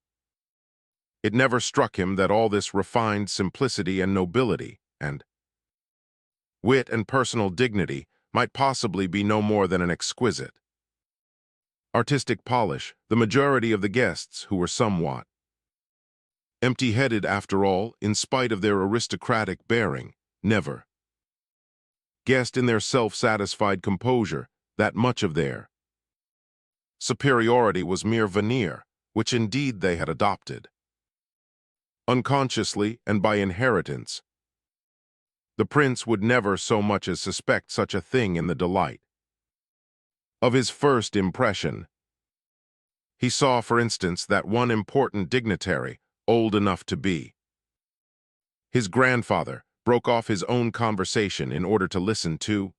it never struck him that all this refined simplicity and nobility, and wit and personal dignity, might possibly be no more than an exquisite artistic polish. The majority of the guests, who were somewhat empty-headed after all, in spite of their aristocratic bearing, never guessed in their self-satisfied composure that much of their superiority was mere veneer, which indeed they had adopted unconsciously and by inheritance. The prince would never so much as suspect such a thing in the delight of his first impression. He saw, for instance, that one important dignitary, old enough to be his grandfather, broke off his own conversation in order to listen to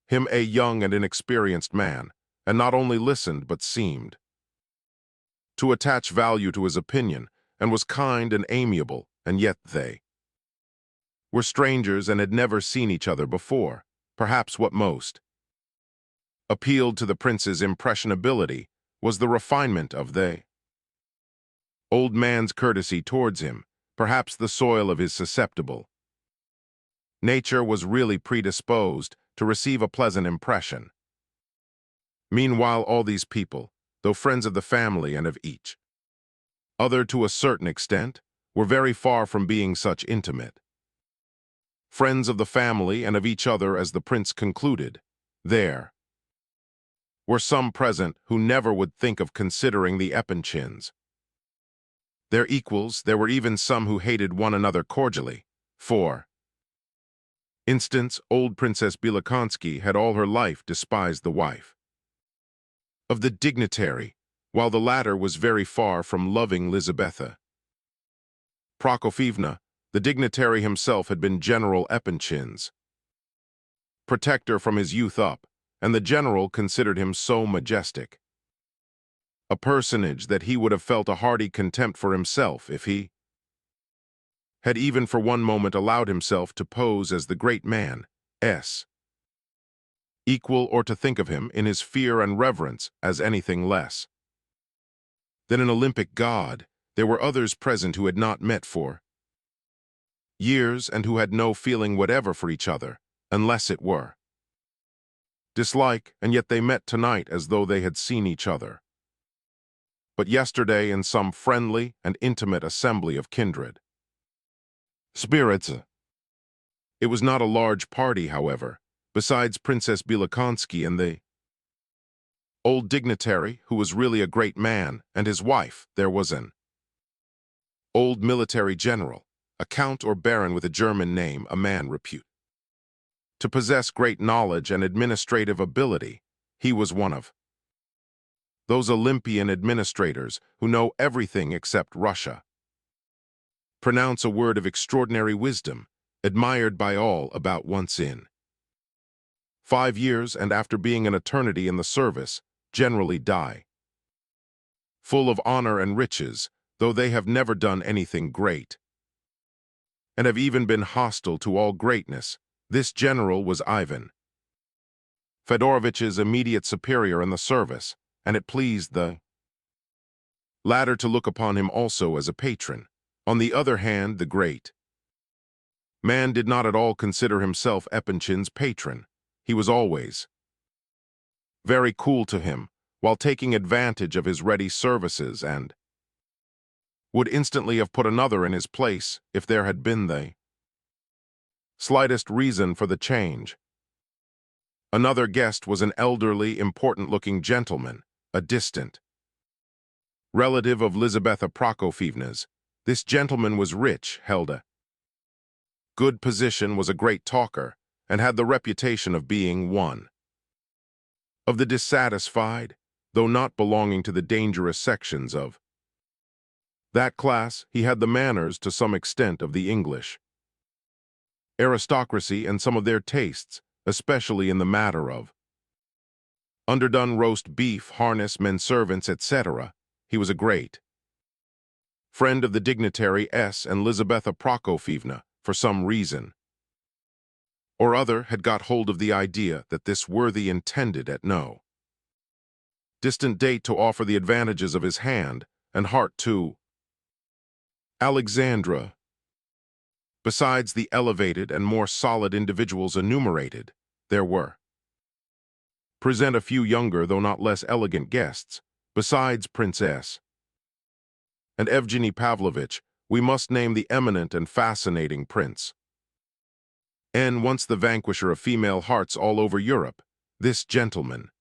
him, a young and inexperienced man, and not only listened but seemed to attach value to his opinion, and was kind and amiable, and yet they were strangers and had never seen each other before. Perhaps what most appealed to the prince's impressionability was the refinement of the old man's courtesy towards him. Perhaps the soil of his susceptible nature was really predisposed to receive a pleasant impression. Meanwhile, all these people, though friends of the family and of each other to a certain extent, were very far from being such intimate friends of the family and of each other as the prince concluded. There were some present who never would think of considering the Epanchins their equals. There were even some who hated one another cordially. For instance, old Princess Bielokonsky had all her life despised the wife of the dignitary, while the latter was very far from loving Lizaveta Prokofievna. The dignitary himself had been General Epanchin's protector from his youth up, and the general considered him so majestic a personage that he would have felt a hearty contempt for himself if he had even for one moment allowed himself to pose as the great man's equal, or to think of him in his fear and reverence as anything less than an Olympic god. There were others present who had not met for years and who had no feeling whatever for each other, unless it were dislike, and yet they met tonight as though they had seen each other but yesterday in some friendly and intimate assembly of kindred spirits. It was not a large party, however. Besides Princess Bielokonsky and the old dignitary, who was really a great man, and his wife, there was an old military general, a count or baron with a German name, a man reputed to possess great knowledge and administrative ability, He was one of those Olympian administrators who know everything except Russia. Pronounce a word of extraordinary wisdom, admired by all about once in 5 years, and after being an eternity in the service, generally die. Full of honor and riches, though they have never done anything great, and have even been hostile to all greatness, this general was Ivan Fedorovitch's immediate superior in the service, and it pleased the latter to look upon him also as a patron. On the other hand, the great man did not at all consider himself Epanchin's patron. He was always very cool to him, while taking advantage of his ready services, and would instantly have put another in his place if there had been the slightest reason for the change. Another guest was an elderly, important-looking gentleman, a distant relative of Lizaveta Prokofievna's. This gentleman was rich, held a good position, was a great talker, and had the reputation of being one of the dissatisfied, though not belonging to the dangerous sections of that class. He had the manners, to some extent, of the English aristocracy and some of their tastes, especially in the matter of underdone roast beef, harness, men servants, etc. He was a great friend of the dignitary S. and Lizaveta Prokofievna, for some reason or other, had got hold of the idea that this worthy intended at no distant date to offer the advantages of his hand and heart to Alexandra. Besides the elevated and more solid individuals enumerated, there were present a few younger, though not less elegant guests. Besides Princess and Evgeny Pavlovitch, we must name the eminent and fascinating Prince N, once the vanquisher of female hearts all over Europe. This gentleman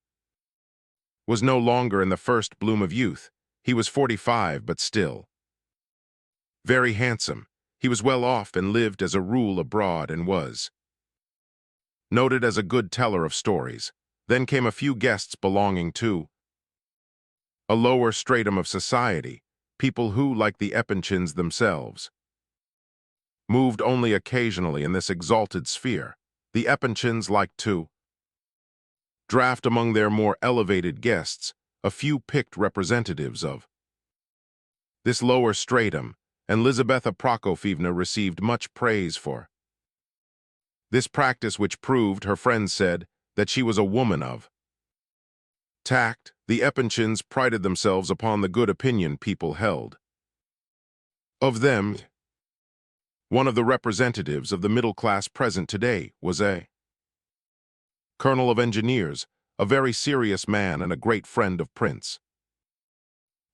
was no longer in the first bloom of youth. He was 45, but still very handsome. He was well off and lived as a rule abroad, and was noted as a good teller of stories. Then came a few guests belonging to a lower stratum of society, people who, like the Epanchins themselves, moved only occasionally in this exalted sphere. The Epanchins liked to draft among their more elevated guests a few picked representatives of this lower stratum, and Lizaveta Prokofievna received much praise for this practice, which proved, her friends said, that she was a woman of tact. The Epanchins prided themselves upon the good opinion people held of them. One of the representatives of the middle class present today was a colonel of engineers, a very serious man and a great friend of Prince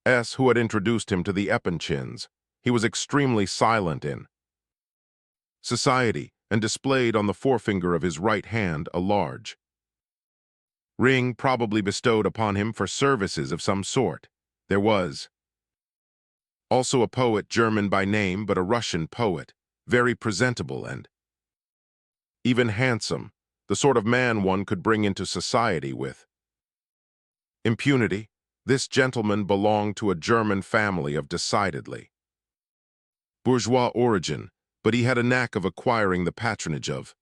S., who had introduced him to the Epanchins. He was extremely silent in society, and displayed on the forefinger of his right hand a large ring, probably bestowed upon him for services of some sort. There was also a poet, German by name, but a Russian poet, very presentable and even handsome, the sort of man one could bring into society with impunity. This gentleman belonged to a German family of decidedly bourgeois origin, but he had a knack of acquiring the patronage of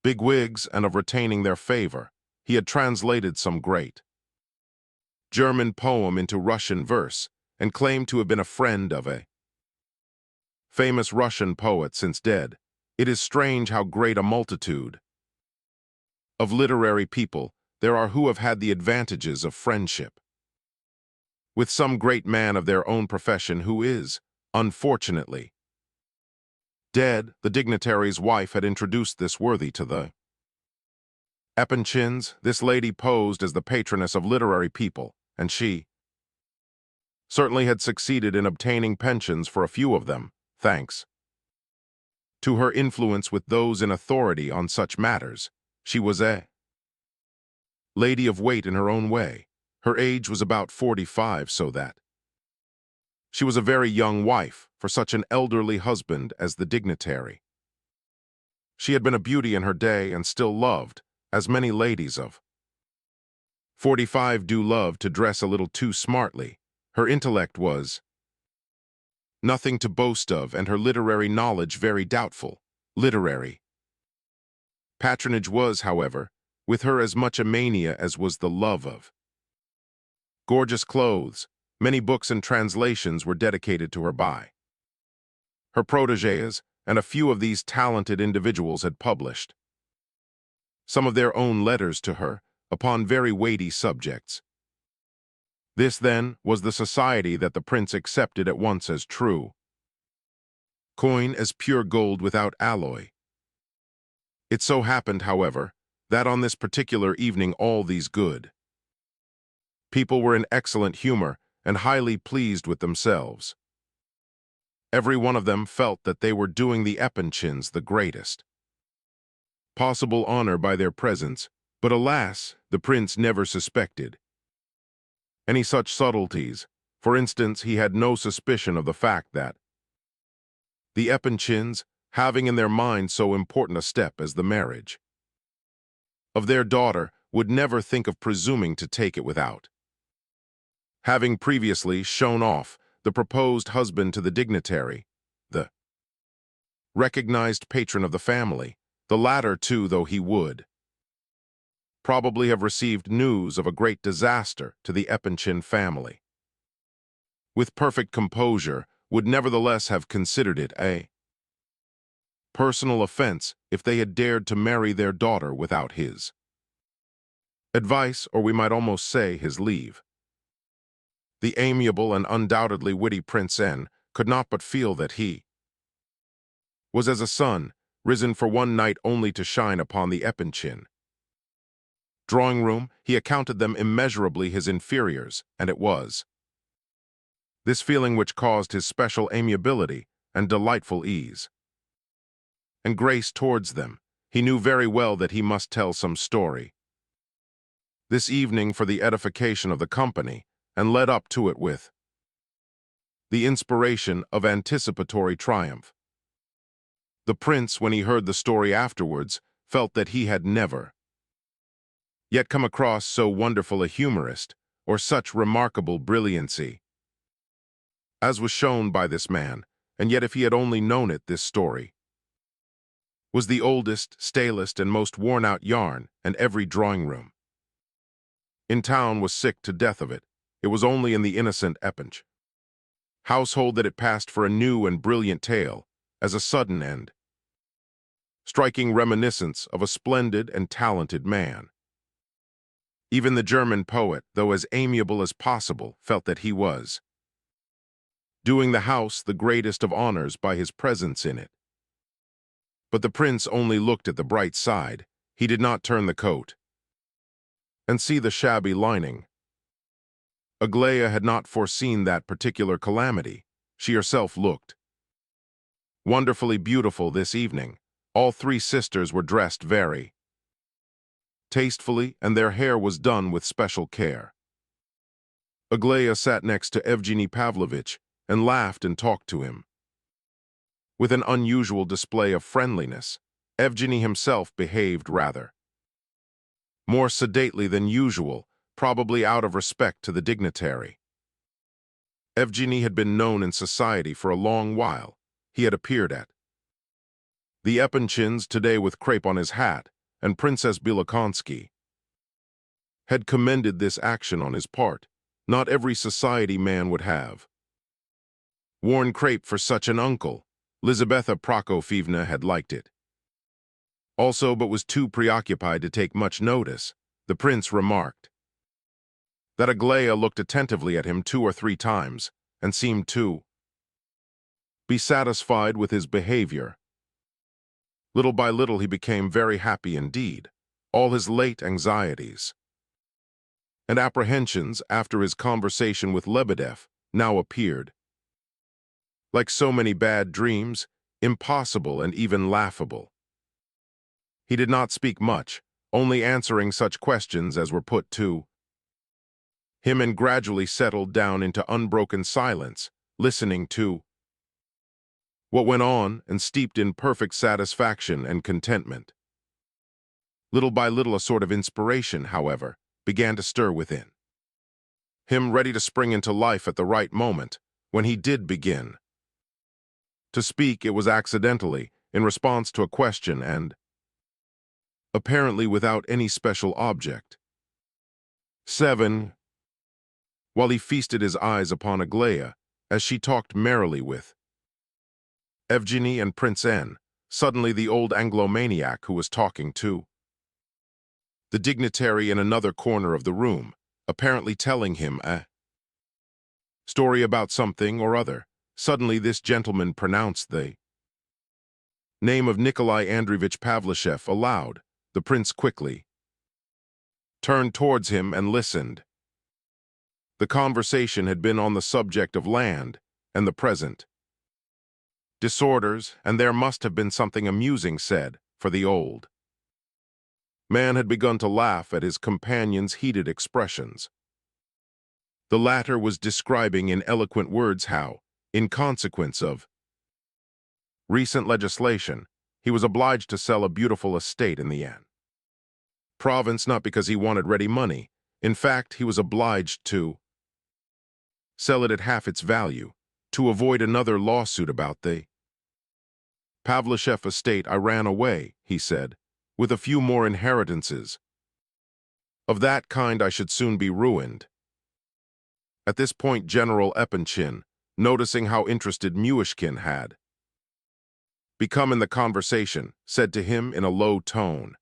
bigwigs and of retaining their favor. He had translated some great German poem into Russian verse, and claimed to have been a friend of a famous Russian poet since dead. It is strange how great a multitude of literary people there are who have had the advantages of friendship with some great man of their own profession who is, unfortunately, dead. The dignitary's wife had introduced this worthy to the Epanchins. This lady posed as the patroness of literary people, and she certainly had succeeded in obtaining pensions for a few of them, thanks to her influence with those in authority on such matters. She was a lady of weight in her own way. Her age was about 45, so that she was a very young wife for such an elderly husband as the dignitary. She had been a beauty in her day and still loved, as many ladies of 45 do love to dress a little too smartly. Her intellect was nothing to boast of, and her literary knowledge very doubtful. Literary patronage was, however, with her as much a mania as was the love of gorgeous clothes. Many books and translations were dedicated to her by her protégés, and a few of these talented individuals had published some of their own letters to her upon very weighty subjects. This, then, was the society that the prince accepted at once as true, coin as pure gold without alloy. It so happened, however, that on this particular evening all these good people were in excellent humor and highly pleased with themselves. Every one of them felt that they were doing the Epanchins the greatest possible honor by their presence, but alas, the prince never suspected any such subtleties. For instance, he had no suspicion of the fact that the Epanchins, having in their mind so important a step as the marriage of their daughter, would never think of presuming to take it without having previously shown off the proposed husband to the dignitary, the recognized patron of the family. The latter, too, though he would probably have received news of a great disaster to the Epanchin family, with perfect composure, would nevertheless have considered it a personal offense if they had dared to marry their daughter without his advice, or we might almost say his leave. The amiable and undoubtedly witty Prince N could not but feel that he was as a sun, risen for one night only to shine upon the Epanchin drawing room. He accounted them immeasurably his inferiors, and it was this feeling which caused his special amiability and delightful ease and grace towards them. He knew very well that he must tell some story this evening for the edification of the company, and led up to it with the inspiration of anticipatory triumph. The prince, when he heard the story afterwards, felt that he had never yet come across so wonderful a humorist, or such remarkable brilliancy as was shown by this man. And yet if he had only known it, this story was the oldest, stalest, and most worn-out yarn, and every drawing-room in town was sick to death of it. It was only in the innocent Epanch household that it passed for a new and brilliant tale, as a sudden and striking reminiscence of a splendid and talented man. Even the German poet, though as amiable as possible, felt that he was doing the house the greatest of honors by his presence in it. But the prince only looked at the bright side. He did not turn the coat and see the shabby lining. Aglaia had not foreseen that particular calamity. She herself looked wonderfully beautiful this evening. All three sisters were dressed very tastefully, and their hair was done with special care. Aglaia sat next to Evgeny Pavlovitch and laughed and talked to him with an unusual display of friendliness. Evgeny himself behaved rather more sedately than usual, probably out of respect to the dignitary. Evgeny had been known in society for a long while. He had appeared at the Epanchins today with crepe on his hat, and Princess Bilokonsky had commended this action on his part. Not every society man would have worn crepe for such an uncle. Lizaveta Prokofievna had liked it also, but was too preoccupied to take much notice. The prince remarked that Aglaia looked attentively at him 2 or 3 times, and seemed to be satisfied with his behavior. Little by little he became very happy indeed. All his late anxieties and apprehensions after his conversation with Lebedev now appeared like so many bad dreams, impossible and even laughable. He did not speak much, only answering such questions as were put to him, and gradually settled down into unbroken silence, listening to what went on and steeped in perfect satisfaction and contentment. Little by little a sort of inspiration, however, began to stir within him, ready to spring into life at the right moment. When he did begin to speak, it was accidentally, in response to a question, and apparently without any special object. 7. While he feasted his eyes upon Aglaia, as she talked merrily with Evgeny and Prince N, suddenly the old Anglomaniac who was talking to the dignitary in another corner of the room, apparently telling him a story about something or other. Suddenly this gentleman pronounced the name of Nikolai Andreevich Pavlushev aloud. The prince quickly turned towards him and listened. The conversation had been on the subject of land and the present disorders, and there must have been something amusing said, for the old man had begun to laugh at his companion's heated expressions. The latter was describing in eloquent words how, in consequence of recent legislation, he was obliged to sell a beautiful estate in the N province, not because he wanted ready money. In fact, he was obliged to sell it at half its value, to avoid another lawsuit about the Pavlushev estate. I ran away, he said, with a few more inheritances. Of that kind I should soon be ruined. At this point General Epanchin, noticing how interested Myshkin had become in the conversation, said to him in a low tone,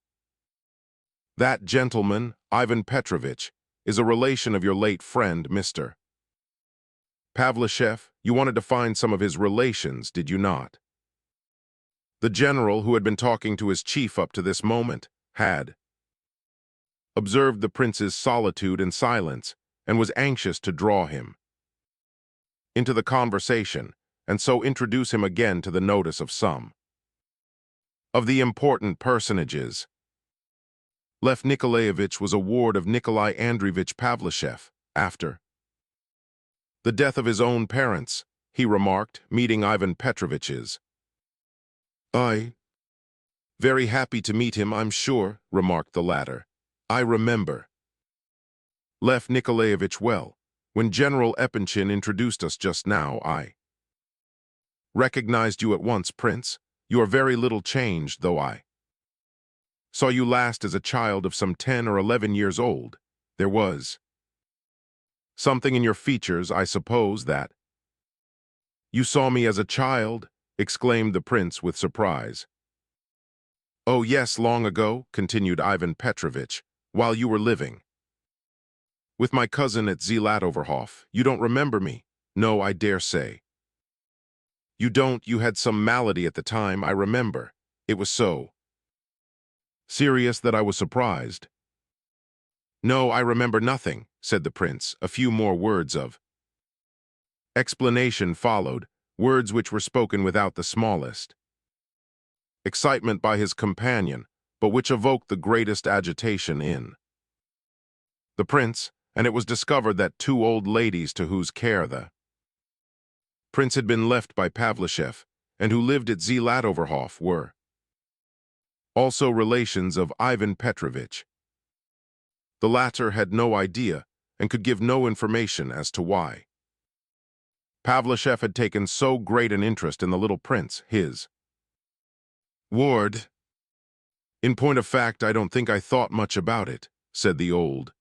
"That gentleman, Ivan Petrovich, is a relation of your late friend, Mr. Pavlushev. You wanted to find some of his relations, did you not?" The general, who had been talking to his chief up to this moment, had observed the prince's solitude and silence, and was anxious to draw him into the conversation, and so introduce him again to the notice of some of the important personages. Lev Nikolaevich was a ward of Nikolai Andreevich Pavlushev. After the death of his own parents, he remarked, meeting Ivan Petrovich's. "I very happy to meet him, I'm sure," remarked the latter. "I remember Lev Nikolaevich well. When General Epanchin introduced us just now, I recognized you at once, Prince. You are very little changed, though I saw you last as a child of some 10 or 11 years old. There was something in your features, I suppose, that—" "You saw me as a child?" exclaimed the prince with surprise. "Oh yes, long ago," continued Ivan Petrovich, "while you were living with my cousin at Zlatoverhof. You don't remember me? No, I dare say you don't. You had some malady at the time, I remember. It was so serious that I was surprised." "No, I remember nothing," said the prince. A few more words of explanation followed, words which were spoken without the smallest excitement by his companion, but which evoked the greatest agitation in the prince, and it was discovered that 2 old ladies to whose care the prince had been left by Pavlushev, and who lived at Zlatoverhof, were also relations of Ivan Petrovich. The latter had no idea and could give no information as to why Pavlushev had taken so great an interest in the little prince, his ward. "In point of fact, I don't think I thought much about it," said the old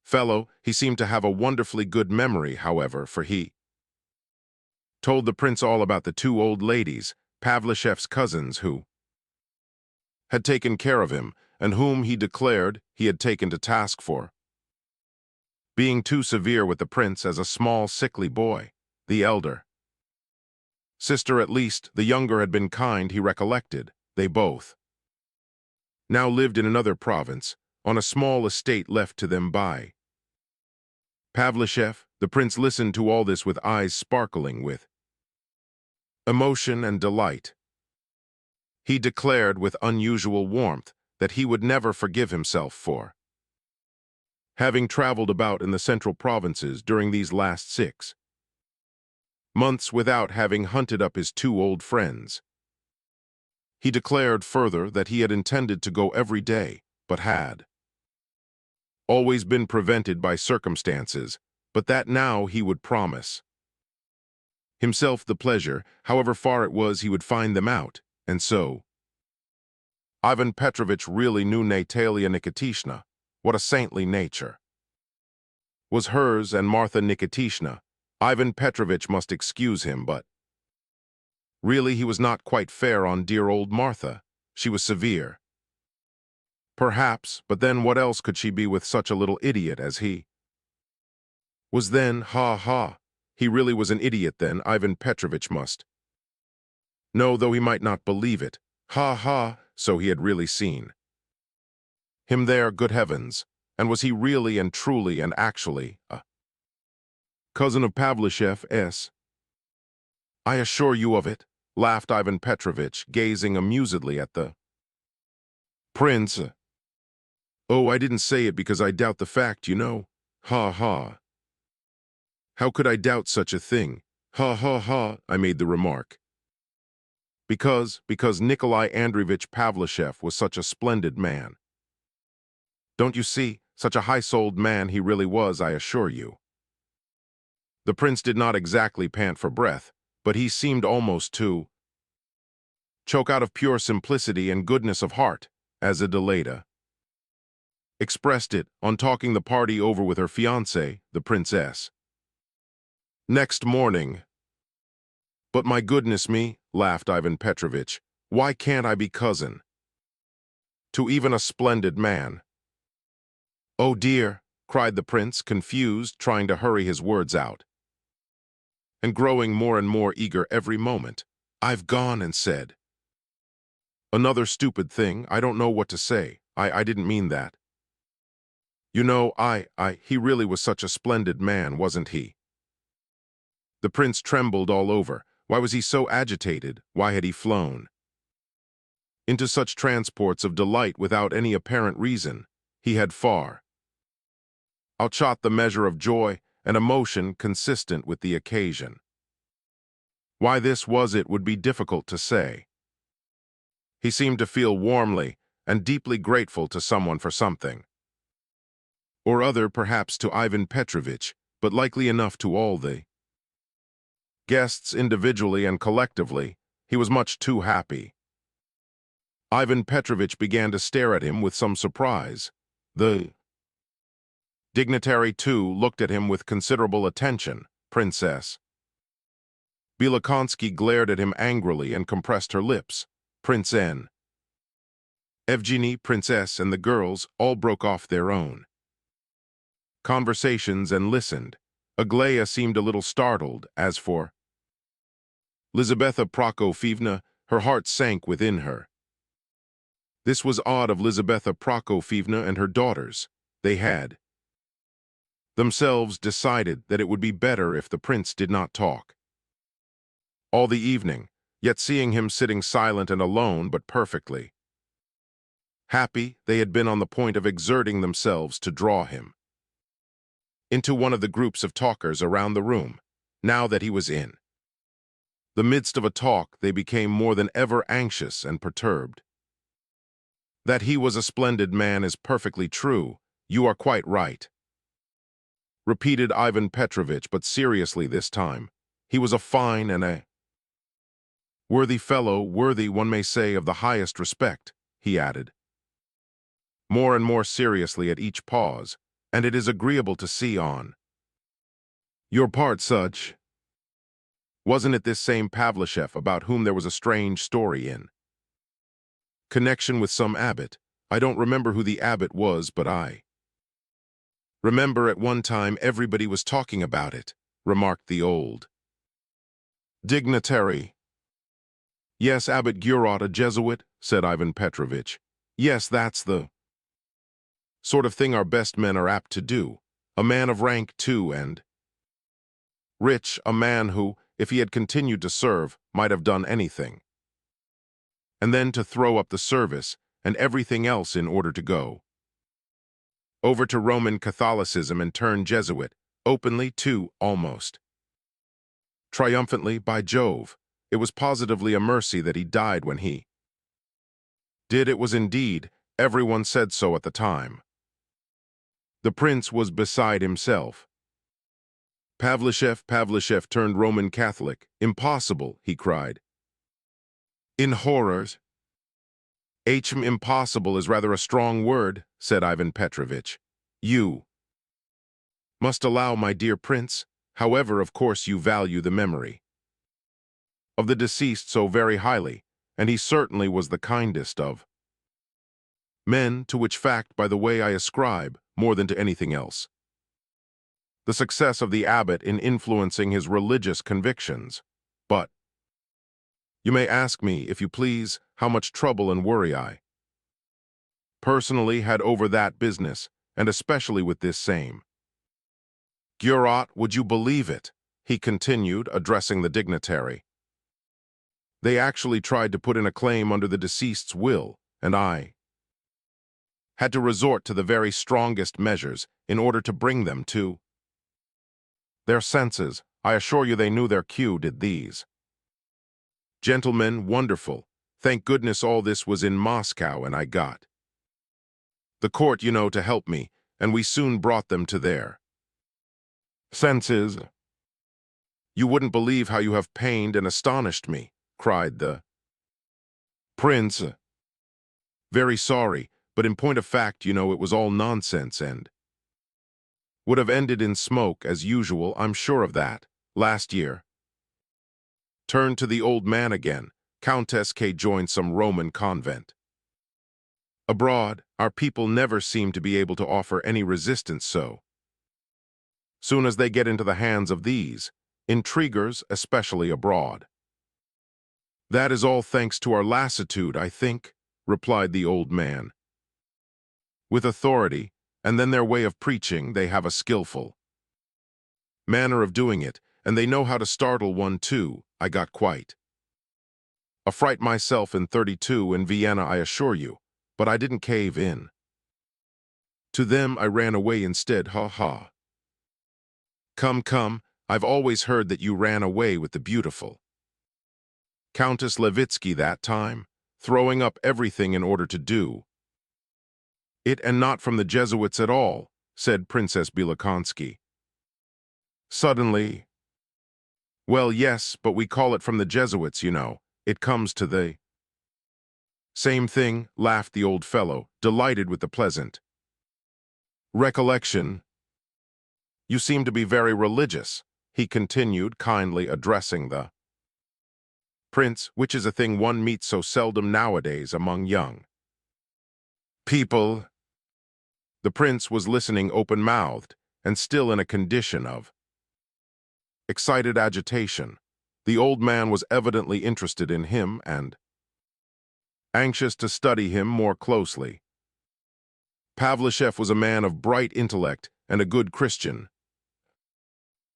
fellow. He seemed to have a wonderfully good memory, however, for he told the prince all about the 2 old ladies, Pavlushev's cousins, who had taken care of him, and whom he declared he had taken to task for being too severe with the prince as a small, sickly boy. The elder sister, at least, the younger had been kind, he recollected. They both now lived in another province, on a small estate left to them by Pavlushev. The prince listened to all this with eyes sparkling with emotion and delight. He declared with unusual warmth that he would never forgive himself for having traveled about in the central provinces during these last 6 months without having hunted up his 2 old friends. He declared further that he had intended to go every day, but had always been prevented by circumstances, but that now he would promise himself the pleasure, however far it was he would find them out, and so. Ivan Petrovich really knew Natalia Nikitishna. What a saintly nature was hers, and Martha Nikitishna. Ivan Petrovich must excuse him, but really he was not quite fair on dear old Martha. She was severe. Perhaps, but then what else could she be with such a little idiot as he was then? Ha ha. He really was an idiot then, Ivan Petrovich must know, though he might not believe it. Ha ha, so he had really seen him there, good heavens. And was he really and truly and actually a cousin of Pavlishev's? I assure you of it, laughed Ivan Petrovich, gazing amusedly at the prince. Oh, I didn't say it because I doubt the fact, you know. Ha ha. How could I doubt such a thing? Ha ha ha, I made the remark. Because Nikolai Andreevich Pavlishev was such a splendid man. Don't you see, such a high-souled man he really was, I assure you. The prince did not exactly pant for breath, but he seemed almost to choke out of pure simplicity and goodness of heart, as Adelaida expressed it on talking the party over with her fiancée, the princess. Next morning. But my goodness me, laughed Ivan Petrovich, why can't I be cousin to even a splendid man? Oh dear, cried the prince, confused, trying to hurry his words out, and growing more and more eager every moment. I've gone and said another stupid thing. I don't know what to say. I didn't mean that. You know, he really was such a splendid man, wasn't he? The prince trembled all over. Why was he so agitated? Why had he flown into such transports of delight without any apparent reason? He had far outshot the measure of joy and emotion consistent with the occasion. Why this was it would be difficult to say. He seemed to feel warmly and deeply grateful to someone for something or other, perhaps to Ivan Petrovich, but likely enough to all the guests individually and collectively. He was much too happy. Ivan Petrovich began to stare at him with some surprise. The dignitary, too, looked at him with considerable attention. Princess Bielokonsky glared at him angrily and compressed her lips. Prince N. Evgeny, Princess, and the girls all broke off their own conversations and listened. Aglaya seemed a little startled. As for Lizaveta Prokofyevna, her heart sank within her. This was odd of Lizaveta Prokofyevna and her daughters. They had themselves decided that it would be better if the prince did not talk all the evening, yet seeing him sitting silent and alone but perfectly happy, they had been on the point of exerting themselves to draw him into one of the groups of talkers around the room. Now that he was in the midst of a talk, they became more than ever anxious and perturbed. That he was a splendid man is perfectly true. You are quite right, repeated Ivan Petrovich, but seriously this time. He was a fine and a worthy fellow, worthy, one may say, of the highest respect, he added, more and more seriously at each pause, and it is agreeable to see on your part such. Wasn't it this same Pavlishev about whom there was a strange story in connection with some abbot? I don't remember who the abbot was, but I remember at one time everybody was talking about it, remarked the old dignitary. Yes, Abbot Gurot, a Jesuit, said Ivan Petrovich. Yes, that's the sort of thing our best men are apt to do. A man of rank, too, and rich, a man who, if he had continued to serve, might have done anything. And then to throw up the service and everything else in order to go over to Roman Catholicism and turn Jesuit, openly too, almost triumphantly, by Jove. It was positively a mercy that he died when he did. It was indeed. Everyone said so at the time. The prince was beside himself. Pavlishev turned Roman Catholic. Impossible, he cried. In horrors. Impossible is rather a strong word, said Ivan Petrovitch. You must allow, my dear prince, however, of course you value the memory of the deceased so very highly, and he certainly was the kindest of men, to which fact, by the way, I ascribe, more than to anything else, the success of the abbot in influencing his religious convictions. But you may ask me, if you please, how much trouble and worry I personally had over that business, and especially with this same Gurot, would you believe it? He continued, addressing the dignitary. They actually tried to put in a claim under the deceased's will, and I had to resort to the very strongest measures in order to bring them to their senses. I assure you they knew their cue, did these gentlemen. Wonderful. Thank goodness all this was in Moscow, and I got the court, you know, to help me, and we soon brought them to their senses. You wouldn't believe how you have pained and astonished me, cried the prince. Very sorry, but in point of fact, you know, it was all nonsense and would have ended in smoke as usual, I'm sure of that. Last year. Turned to the old man again. Countess K. joined some Roman convent. Abroad, our people never seem to be able to offer any resistance so soon as they get into the hands of these intriguers, especially abroad. That is all thanks to our lassitude, I think, replied the old man. With authority, and then their way of preaching, they have a skillful manner of doing it, and they know how to startle one too. I got quite a fright myself in '32 in Vienna, I assure you, but I didn't cave in to them. I ran away instead, ha ha. Come, I've always heard that you ran away with the beautiful Countess Levitsky that time, throwing up everything in order to do it, and not from the Jesuits at all, said Princess Bielokonsky. Suddenly, well, yes, but we call it from the Jesuits, you know. It comes to the same thing, laughed the old fellow, delighted with the pleasant recollection. You seem to be very religious, he continued, kindly addressing the prince, which is a thing one meets so seldom nowadays among young people. The prince was listening open-mouthed and still in a condition of excited agitation. The old man was evidently interested in him and anxious to study him more closely. Pavlishev was a man of bright intellect and a good Christian.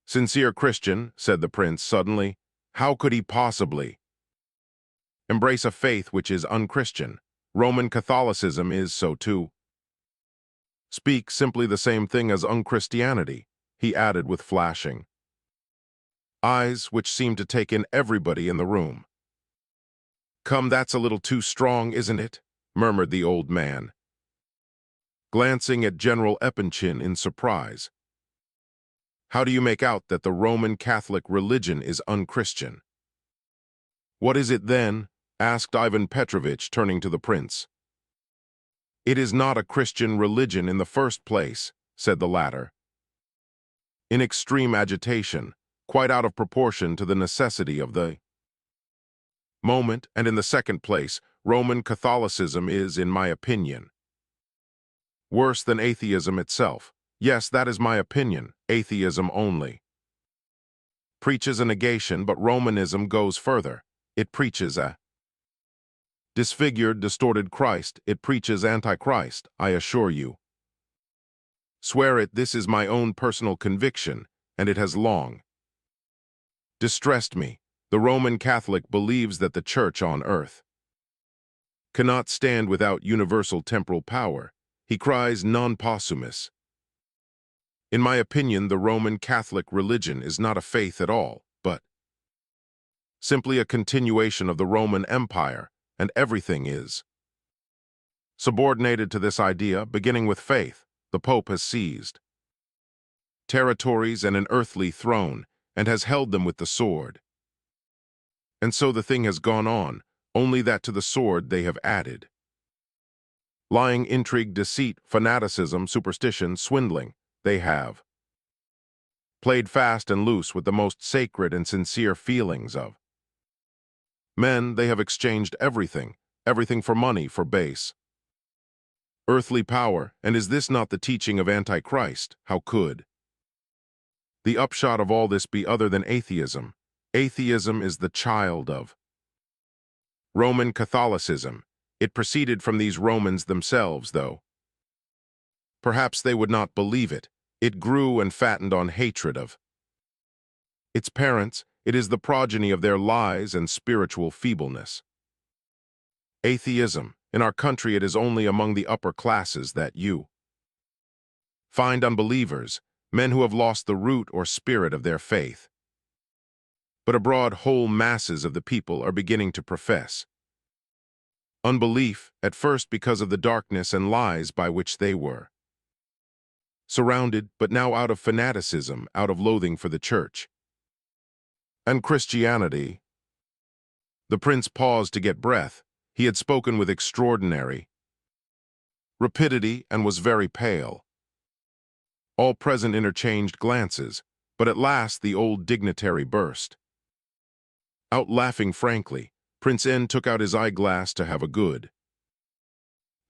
Sincere Christian, said the prince suddenly. How could he possibly embrace a faith which is unchristian? Roman Catholicism is, so to speak, simply the same thing as unchristianity, he added with flashing eyes which seemed to take in everybody in the room. Come, that's a little too strong, isn't it? Murmured the old man, glancing at General Epanchin in surprise. How do you make out that the Roman Catholic religion is unchristian? What is it then? Asked Ivan Petrovitch, turning to the prince. It is not a Christian religion in the first place, said the latter, in extreme agitation, quite out of proportion to the necessity of the moment, and in the second place, Roman Catholicism is, in my opinion, worse than atheism itself. Yes, that is my opinion. Atheism only preaches a negation, but Romanism goes further. It preaches a disfigured, distorted Christ. It preaches Antichrist, I assure you. Swear it, this is my own personal conviction, and it has long distressed me. The Roman Catholic believes that the Church on earth cannot stand without universal temporal power. He cries non possumus. In my opinion, the Roman Catholic religion is not a faith at all, but simply a continuation of the Roman Empire, and everything is subordinated to this idea, beginning with faith. the Pope has seized territories and an earthly throne, and has held them with the sword. And so the thing has gone on, only that to the sword they have added lying, intrigue, deceit, fanaticism, superstition, swindling. They have played fast and loose with the most sacred and sincere feelings of men. They have exchanged everything, everything for money, for base earthly power. And is this not the teaching of Antichrist? How could the upshot of all this be other than atheism? Atheism is the child of Roman Catholicism. It proceeded from these Romans themselves, though perhaps they would not believe it. It grew and fattened on hatred of its parents. It is the progeny of their lies and spiritual feebleness. Atheism. In our country, it is only among the upper classes that you find unbelievers, men who have lost the root or spirit of their faith. But abroad, whole masses of the people are beginning to profess unbelief, at first because of the darkness and lies by which they were surrounded, but now out of fanaticism, out of loathing for the church and Christianity. The prince paused to get breath. He had spoken with extraordinary rapidity and was very pale. All present interchanged glances, but at last the old dignitary burst out laughing frankly. Prince N took out his eyeglass to have a good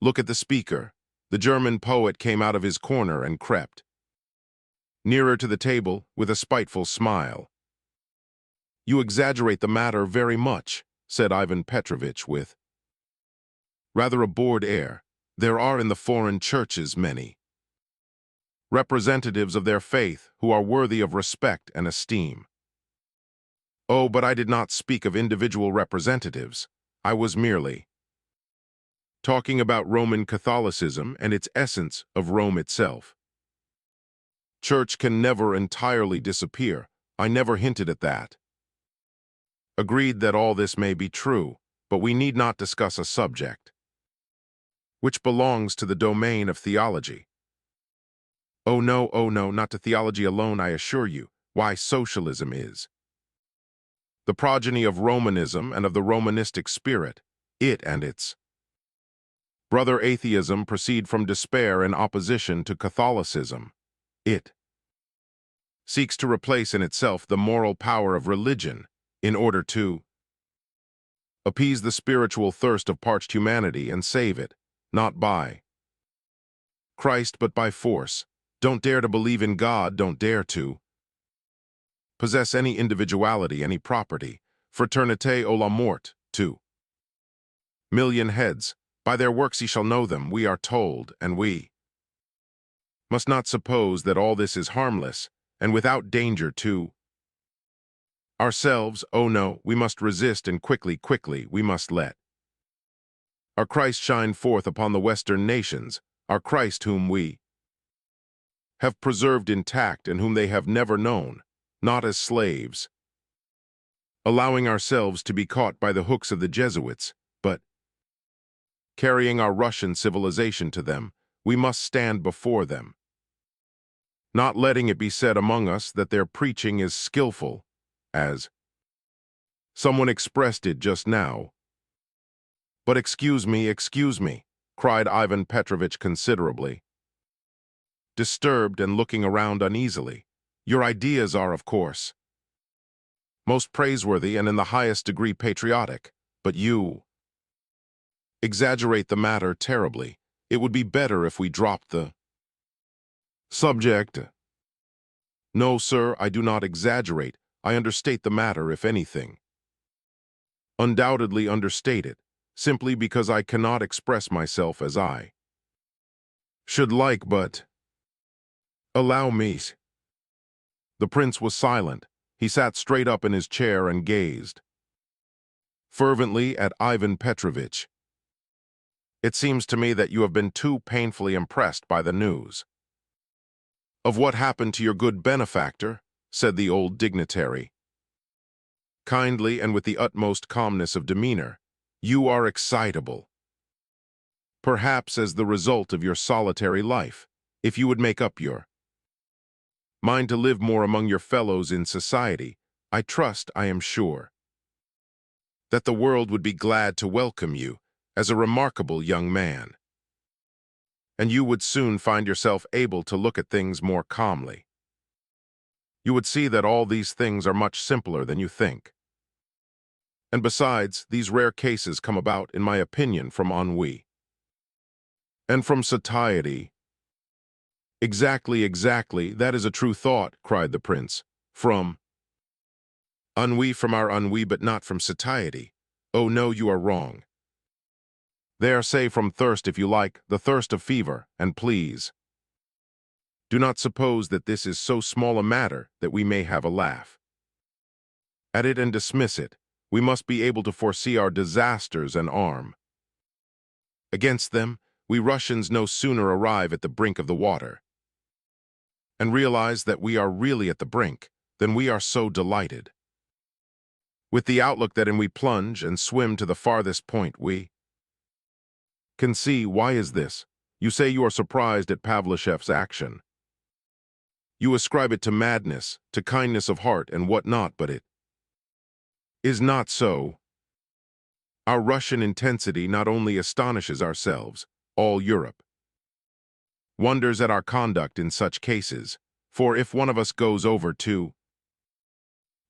look at the speaker. The German poet came out of his corner and crept nearer to the table with a spiteful smile. "You exaggerate the matter very much," said Ivan Petrovitch with rather a bored air. "There are in the foreign churches many representatives of their faith who are worthy of respect and esteem." "Oh, but I did not speak of individual representatives. I was merely talking about Roman Catholicism and its essence of Rome itself. Church can never entirely disappear. I never hinted at that. Agreed that all this may be true, but we need not discuss a subject which belongs to the domain of theology." Oh no, not to theology alone, I assure you. Why, socialism is the progeny of Romanism and of the Romanistic spirit. It and its brother atheism proceed from despair and opposition to Catholicism. It seeks to replace in itself the moral power of religion in order to appease the spiritual thirst of parched humanity and save it, not by Christ but by force. Don't dare to believe in God, don't dare to possess any individuality, any property. Fraternité ou la mort, 2,000,000 heads. By their works ye shall know them, we are told, and we must not suppose that all this is harmless and without danger to ourselves. Oh no, we must resist, and quickly, we must let our Christ shine forth upon the Western nations, our Christ whom we have preserved intact and whom they have never known, not as slaves, allowing ourselves to be caught by the hooks of the Jesuits, but carrying our Russian civilization to them. We must stand before them, not letting it be said among us that their preaching is skillful, as someone expressed it just now. But excuse me, cried Ivan Petrovitch considerably disturbed and looking around uneasily. Your ideas are, of course, most praiseworthy and in the highest degree patriotic, but you exaggerate the matter terribly. It would be better if we dropped the subject." "No, sir, I do not exaggerate. I understate the matter, if anything. Undoubtedly understate it, simply because I cannot express myself as I should like, but allow me." The prince was silent. He sat straight up in his chair and gazed fervently at Ivan Petrovitch. "It seems to me that you have been too painfully impressed by the news of what happened to your good benefactor," said the old dignitary, kindly and with the utmost calmness of demeanor. "You are excitable, perhaps as the result of your solitary life. If you would make up your mind to live more among your fellows in society, I am sure, that the world would be glad to welcome you as a remarkable young man, and you would soon find yourself able to look at things more calmly. You would see that all these things are much simpler than you think. And besides, these rare cases come about, in my opinion, from ennui. And from satiety. Exactly, that is a true thought, cried the prince. From from our ennui, but not from satiety. Oh no, you are wrong. There, say from thirst if you like, the thirst of fever, and please, do not suppose that this is so small a matter that we may have a laugh at it and dismiss it. We must be able to foresee our disasters and arm against them. We Russians no sooner arrive at the brink of the water and realize that we are really at the brink than we are so delighted with the outlook that in we plunge and swim to the farthest point we can see. Why is this? You say you are surprised at Pavlishev's action. You ascribe it to madness, to kindness of heart and what not, but it is not so. Our Russian intensity not only astonishes ourselves, all Europe wonders at our conduct in such cases, for if one of us goes over to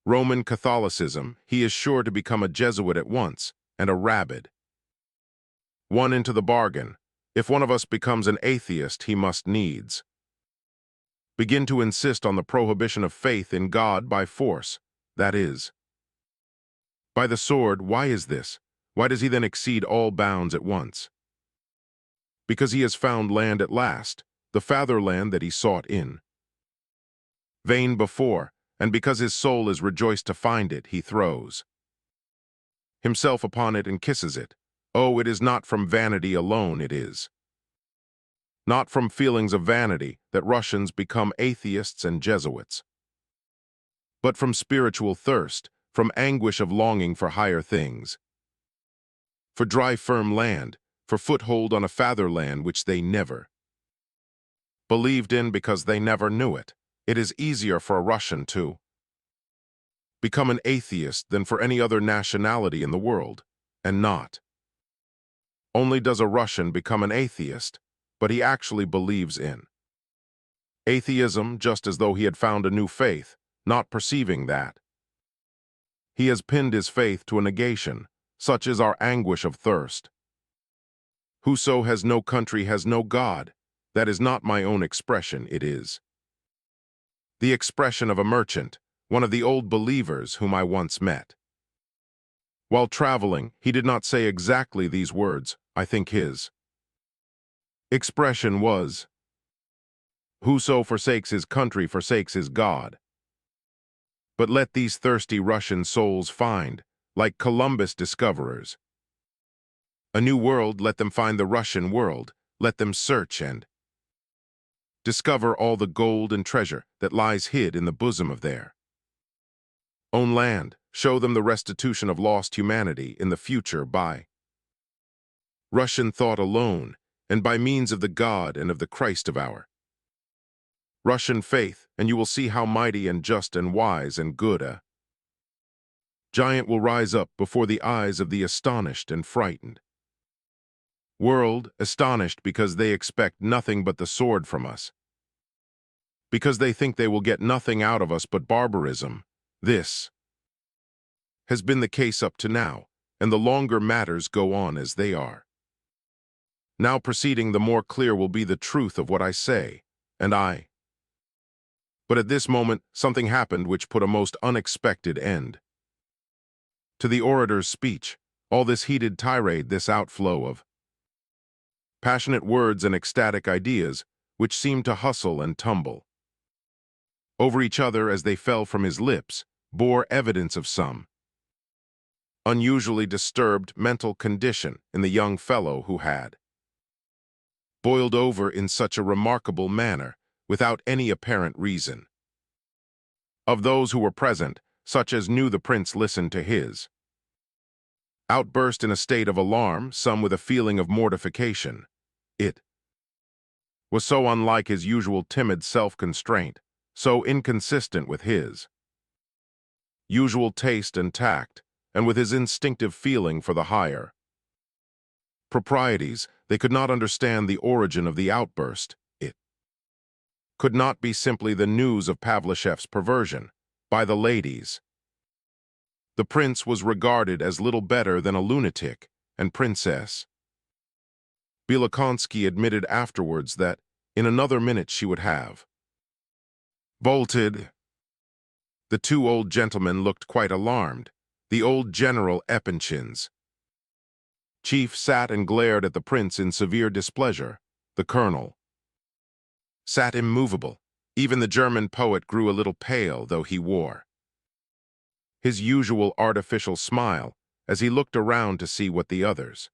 Roman Catholicism, he is sure to become a Jesuit at once, and a rabid one into the bargain. If one of us becomes an atheist, he must needs begin to insist on the prohibition of faith in God by force, that is, by the sword. Why is this? Why does he then exceed all bounds at once? Because he has found land at last, the fatherland that he sought in vain before, and because his soul is rejoiced to find it, he throws himself upon it and kisses it. Oh, it is not from vanity alone, it is not from feelings of vanity that Russians become atheists and Jesuits, but from spiritual thirst, from anguish of longing for higher things, for dry, firm land, for foothold on a fatherland which they never believed in because they never knew it. It is easier for a Russian to become an atheist than for any other nationality in the world, and not only does a Russian become an atheist, but he actually believes in atheism just as though he had found a new faith, not perceiving that he has pinned his faith to a negation. Such is our anguish of thirst. Whoso has no country has no God. That is not my own expression, it is the expression of a merchant, one of the old believers whom I once met. While traveling, he did not say exactly these words. I think his expression was, "Whoso forsakes his country forsakes his God." But let these thirsty Russian souls find, like Columbus discoverers, a new world. Let them find the Russian world. Let them search and discover all the gold and treasure that lies hid in the bosom of their own land. Show them the restitution of lost humanity in the future by Russian thought alone, and by means of the God and of the Christ of our Russian faith, and you will see how mighty and just and wise and good a giant will rise up before the eyes of the astonished and frightened world, astonished because they expect nothing but the sword from us, because they think they will get nothing out of us but barbarism. This has been the case up to now, and the longer matters go on as they are now proceeding, the more clear will be the truth of what I say, and I. But at this moment, something happened which put a most unexpected end to the orator's speech. All this heated tirade, this outflow of passionate words and ecstatic ideas, which seemed to hustle and tumble over each other as they fell from his lips, bore evidence of some unusually disturbed mental condition in the young fellow who had boiled over in such a remarkable manner, without any apparent reason. Of those who were present, such as knew the prince listened to his outburst in a state of alarm, some with a feeling of mortification. It was so unlike his usual timid self-constraint, so inconsistent with his usual taste and tact, and with his instinctive feeling for the higher proprieties. They could not understand the origin of the outburst. It could not be simply the news of Pavlishev's perversion by the ladies. The prince was regarded as little better than a lunatic, and Princess Bielokonsky admitted afterwards that in another minute she would have bolted. The two old gentlemen looked quite alarmed. The old General Epanchin's chief sat and glared at the prince in severe displeasure. The colonel sat immovable. Even the German poet grew a little pale, though he wore his usual artificial smile as he looked around to see what the others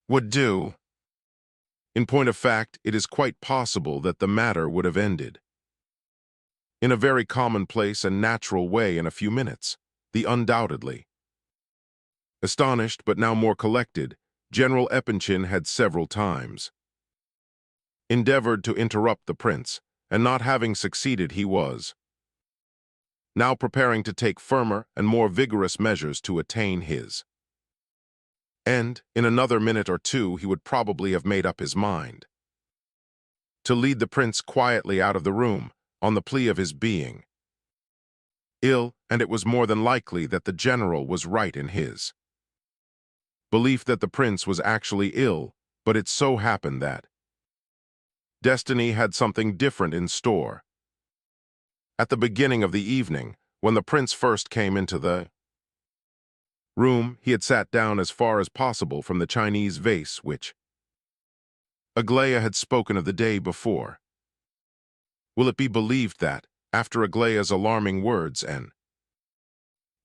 would do. In point of fact, it is quite possible that the matter would have ended in a very commonplace and natural way in a few minutes. The undoubtedly astonished, but now more collected, General Epanchin had several times endeavored to interrupt the prince, and not having succeeded, he was now preparing to take firmer and more vigorous measures to attain his end. In another minute or two he would probably have made up his mind to lead the prince quietly out of the room on the plea of his being ill, and it was more than likely that the general was right in his belief that the prince was actually ill, but it so happened that destiny had something different in store. At the beginning of the evening, when the prince first came into the room, he had sat down as far as possible from the Chinese vase which Aglaya had spoken of the day before. Will it be believed that, after Aglaya's alarming words, an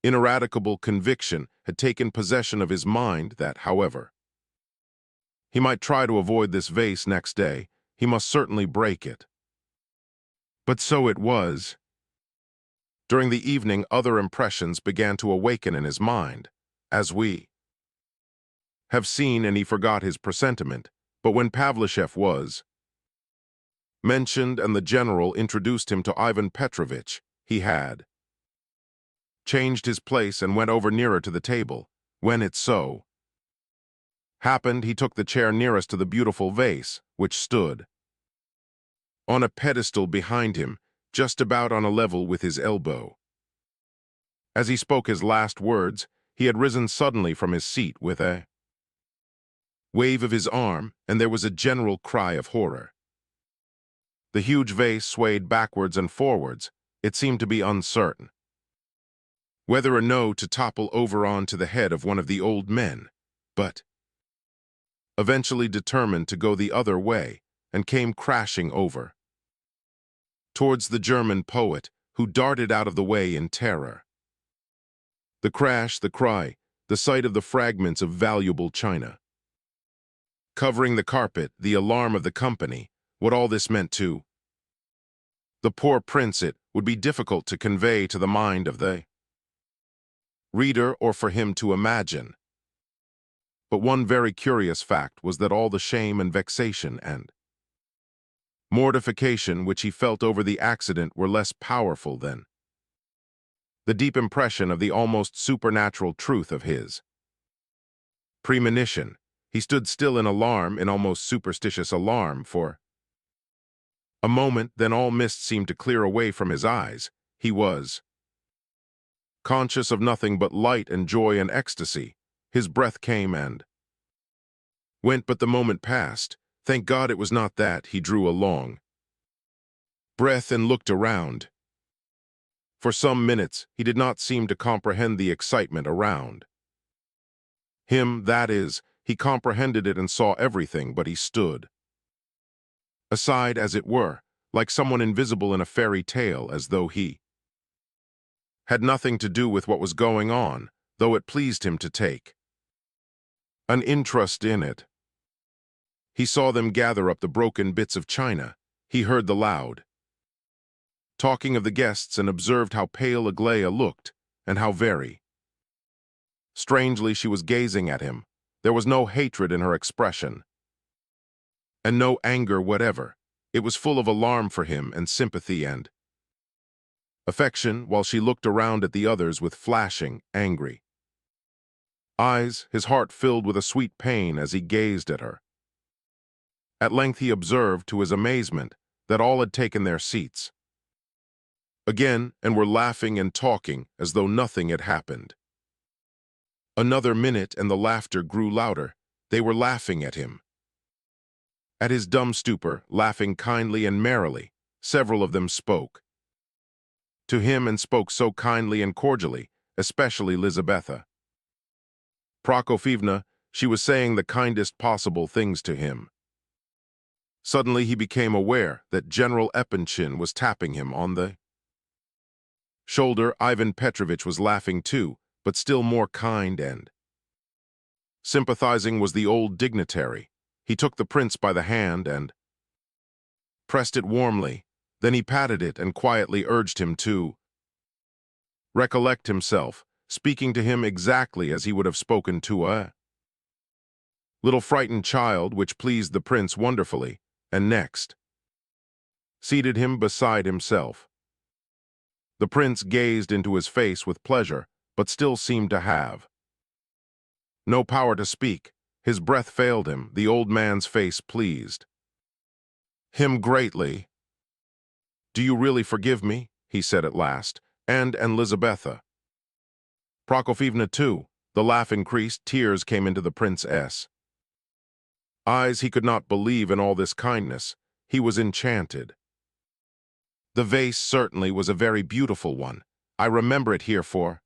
ineradicable conviction had taken possession of his mind that, however he might try to avoid this vase next day, he must certainly break it. But so it was. During the evening, other impressions began to awaken in his mind, as we have seen, and he forgot his presentiment. But when Pavlishev was mentioned and the general introduced him to Ivan Petrovich, he had changed his place and went over nearer to the table. When it so happened, he took the chair nearest to the beautiful vase, which stood on a pedestal behind him, just about on a level with his elbow. As he spoke his last words, he had risen suddenly from his seat with a wave of his arm, and there was a general cry of horror. The huge vase swayed backwards and forwards. It seemed to be uncertain whether or no to topple over onto the head of one of the old men, but eventually determined to go the other way, and came crashing over towards the German poet, who darted out of the way in terror. The crash, the cry, the sight of the fragments of valuable china covering the carpet, the alarm of the company, what all this meant to the poor prince, it would be difficult to convey to the mind of the reader or for him to imagine. But one very curious fact was that all the shame and vexation and mortification which he felt over the accident were less powerful than the deep impression of the almost supernatural truth of his premonition. He stood still in alarm, in almost superstitious alarm, for a moment, then all mist seemed to clear away from his eyes. He was conscious of nothing but light and joy and ecstasy. His breath came and went, but the moment passed. Thank God it was not that. He drew a long breath and looked around. For some minutes, he did not seem to comprehend the excitement around him. That is, he comprehended it and saw everything, but he stood aside, as it were, like someone invisible in a fairy tale, as though he had nothing to do with what was going on, though it pleased him to take an interest in it. He saw them gather up the broken bits of china. He heard the loud talking of the guests and observed how pale Aglaya looked and how very strangely she was gazing at him. There was no hatred in her expression. and no anger whatever. It was full of alarm for him and sympathy and affection, while she looked around at the others with flashing, angry eyes, his heart filled with a sweet pain as he gazed at her. At length he observed, to his amazement, that all had taken their seats again and were laughing and talking as though nothing had happened. Another minute and the laughter grew louder. They were laughing at him. At his dumb stupor, laughing kindly and merrily, several of them spoke to him, and spoke so kindly and cordially, especially Lizabetha Prokofievna. She was saying the kindest possible things to him. Suddenly he became aware that General Epanchin was tapping him on the shoulder. Ivan Petrovitch was laughing too, but still more kind and sympathizing was the old dignitary. He took the prince by the hand and pressed it warmly. Then he patted it and quietly urged him to recollect himself, speaking to him exactly as he would have spoken to a little frightened child, which pleased the prince wonderfully, and next seated him beside himself. The prince gazed into his face with pleasure, but still seemed to have no power to speak. His breath failed him. The old man's face pleased him greatly. "Do you really forgive me?" he said at last, and Lizabetha Prokofievna too. The laugh increased, tears came into the prince's eyes. He could not believe in all this kindness. He was enchanted. "The vase certainly was a very beautiful one. I remember it here for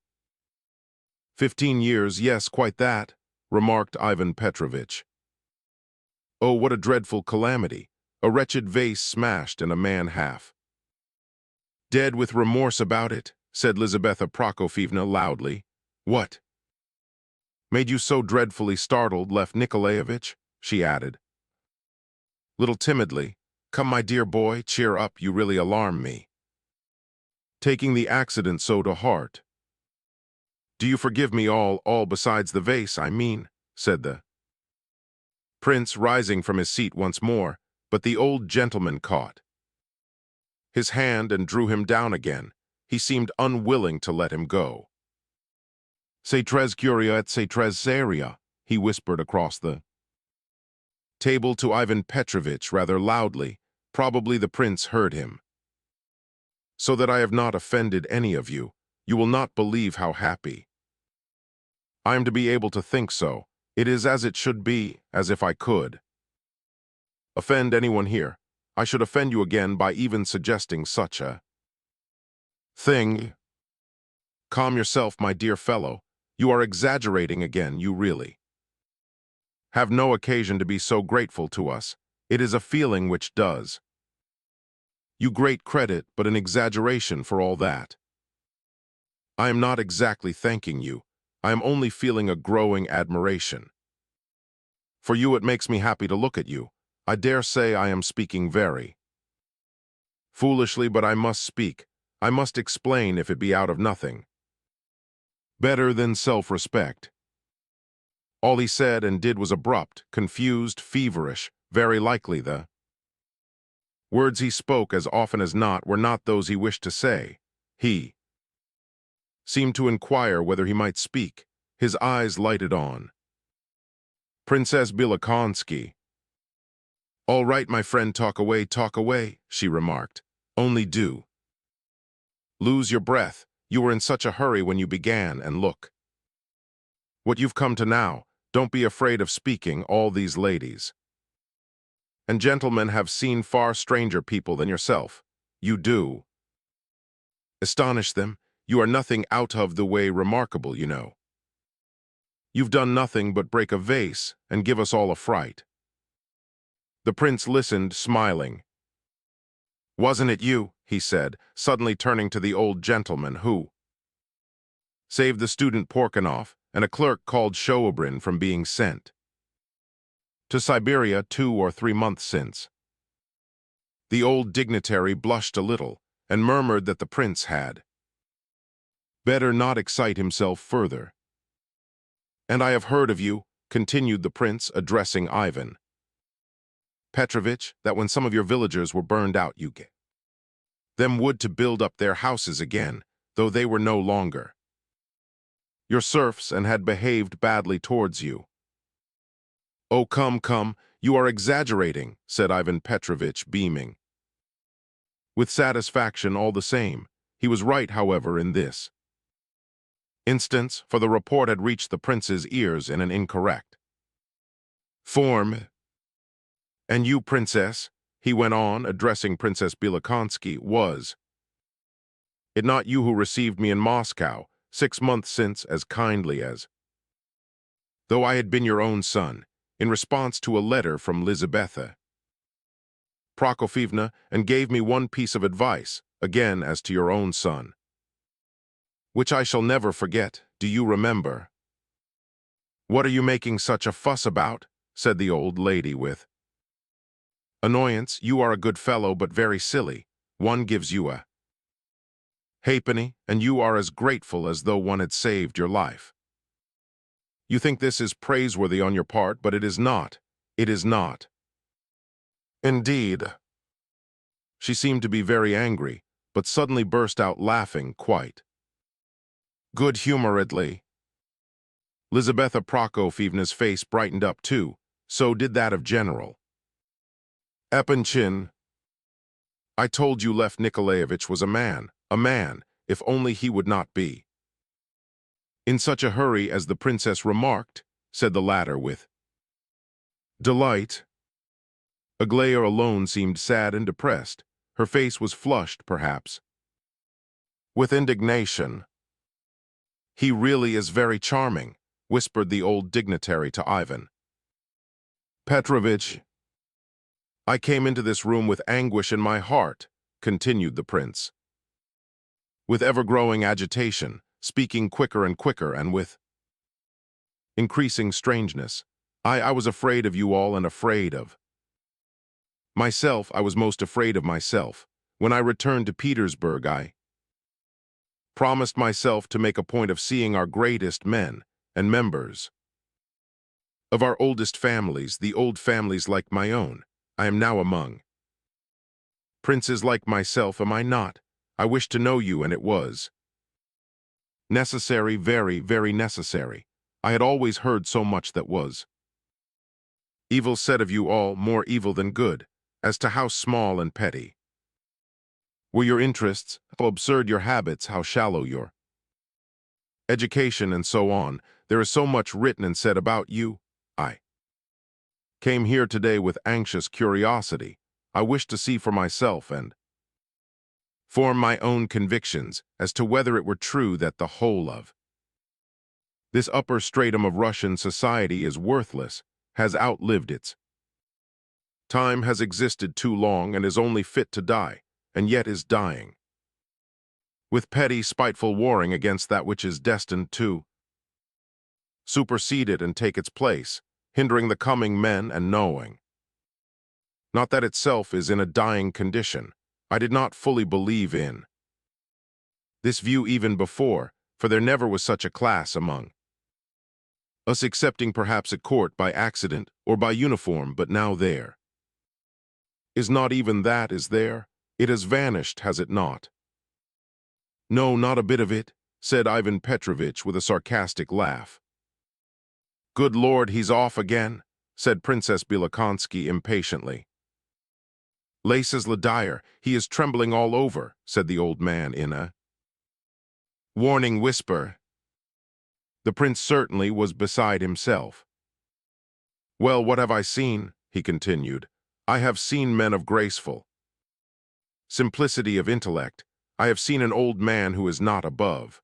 15 years, yes, quite that," remarked Ivan Petrovitch. "Oh, what a dreadful calamity! A wretched vase smashed and a man half dead with remorse about it," said Lizabetha Prokofievna loudly. "What made you so dreadfully startled, Lev Nikolaevich?" she added, little timidly. "Come, my dear boy, cheer up, you really alarm me. Taking the accident so to heart. Do you forgive me all besides the vase, I mean?" said the prince, rising from his seat once more, but the old gentleman caught his hand and drew him down again. He seemed unwilling to let him go. "C'est très curieux et c'est très sérieux," he whispered across the table to Ivan Petrovitch rather loudly. Probably the prince heard him. "So that I have not offended any of you. You will not believe how happy I am to be able to think so. It is as it should be, as if I could offend anyone here. I should offend you again by even suggesting such a thing." "Calm yourself, my dear fellow. You are exaggerating again. You really have no occasion to be so grateful to us. It is a feeling which does you great credit, but an exaggeration for all that. I am not exactly thanking you. I am only feeling a growing admiration for you. It makes me happy to look at you. I dare say I am speaking very foolishly, but I must speak. I must explain, if it be out of nothing better than self-respect." All he said and did was abrupt, confused, feverish. Very likely the words he spoke, as often as not, were not those he wished to say. He seemed to inquire whether he might speak. His eyes lighted on Princess Bilakonski. "All right, my friend, talk away," she remarked. "Only do lose your breath. You were in such a hurry when you began, and look what you've come to now. Don't be afraid of speaking. All these ladies and gentlemen have seen far stranger people than yourself. You do astonish them. You are nothing out of the way remarkable, you know. You've done nothing but break a vase and give us all a fright." The prince listened, smiling. "Wasn't it you," he said, suddenly turning to the old gentleman, "who saved the student Porkinoff and a clerk called Shoabrin from being sent to Siberia 2 or 3 months since?" The old dignitary blushed a little and murmured that the prince had better not excite himself further. "And I have heard of you," continued the prince, addressing Ivan Petrovich, that when some of your villagers were burned out, you gave them wood to build up their houses again, though they were no longer your serfs and had behaved badly towards you. Oh, come, come, you are exaggerating, said Ivan Petrovich, beaming. With satisfaction all the same. He was right, however, in this instance, for the report had reached the prince's ears in an incorrect form. And you, princess, he went on, addressing Princess Bielokonsky, was it not you who received me in Moscow 6 months since as kindly as though I had been your own son, in response to a letter from Lizabetha Prokofievna, and gave me one piece of advice, again as to your own son, which I shall never forget. Do you remember? What are you making such a fuss about? Said the old lady with annoyance. You are a good fellow, but very silly. One gives you a halfpenny, and you are as grateful as though one had saved your life. You think this is praiseworthy on your part, but it is not. It is not. Indeed. She seemed to be very angry, but suddenly burst out laughing quite good-humoredly. Lizabetha Prokofievna's face brightened up too, so did that of General Epanchin. I told you Lev Nikolaevich was a man, if only he would not be in such a hurry as the princess remarked, said the latter with delight. Aglaya alone seemed sad and depressed. Her face was flushed, perhaps, with indignation. He really is very charming, whispered the old dignitary to Ivan Petrovich. I came into this room with anguish in my heart, continued the prince, with ever-growing agitation, speaking quicker and quicker and with increasing strangeness. I was afraid of you all and afraid of myself. I was most afraid of myself. When I returned to Petersburg, I promised myself to make a point of seeing our greatest men and members of our oldest families, the old families like my own. I am now among princes like myself, am I not? I wished to know you, and it was necessary, very, very necessary. I had always heard so much that was evil said of you all, more evil than good, as to how small and petty were your interests, how absurd your habits, how shallow your education, and so on. There is so much written and said about you. I came here today with anxious curiosity. I wished to see for myself and form my own convictions as to whether it were true that the whole of this upper stratum of Russian society is worthless, has outlived its time, has existed too long, and is only fit to die, and yet is dying, with petty, spiteful warring against that which is destined to supersede it and take its place, hindering the coming men and knowing not that itself is in a dying condition. I did not fully believe in this view even before, for there never was such a class among us, excepting perhaps at court by accident or by uniform, but now there is not even that, is there? It has vanished, has it not? No, not a bit of it, said Ivan Petrovich with a sarcastic laugh. Good Lord, he's off again, said Princess Bielokonsky impatiently. Laces Ladire, he is trembling all over, said the old man in a warning whisper. The prince certainly was beside himself. Well, what have I seen? He continued. I have seen men of graceful simplicity of intellect. I have seen an old man who is not above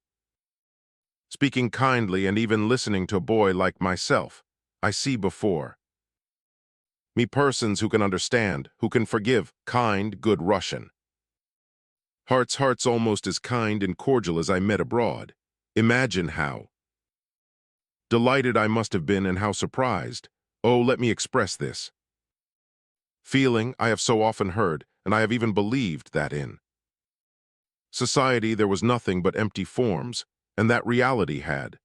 speaking kindly and even listening to a boy like myself. I see before me persons who can understand, who can forgive, kind, good Russian hearts almost as kind and cordial as I met abroad. Imagine how delighted I must have been and how surprised. Oh, let me express this feeling I have so often heard, and I have even believed that in society there was nothing but empty forms, and that reality had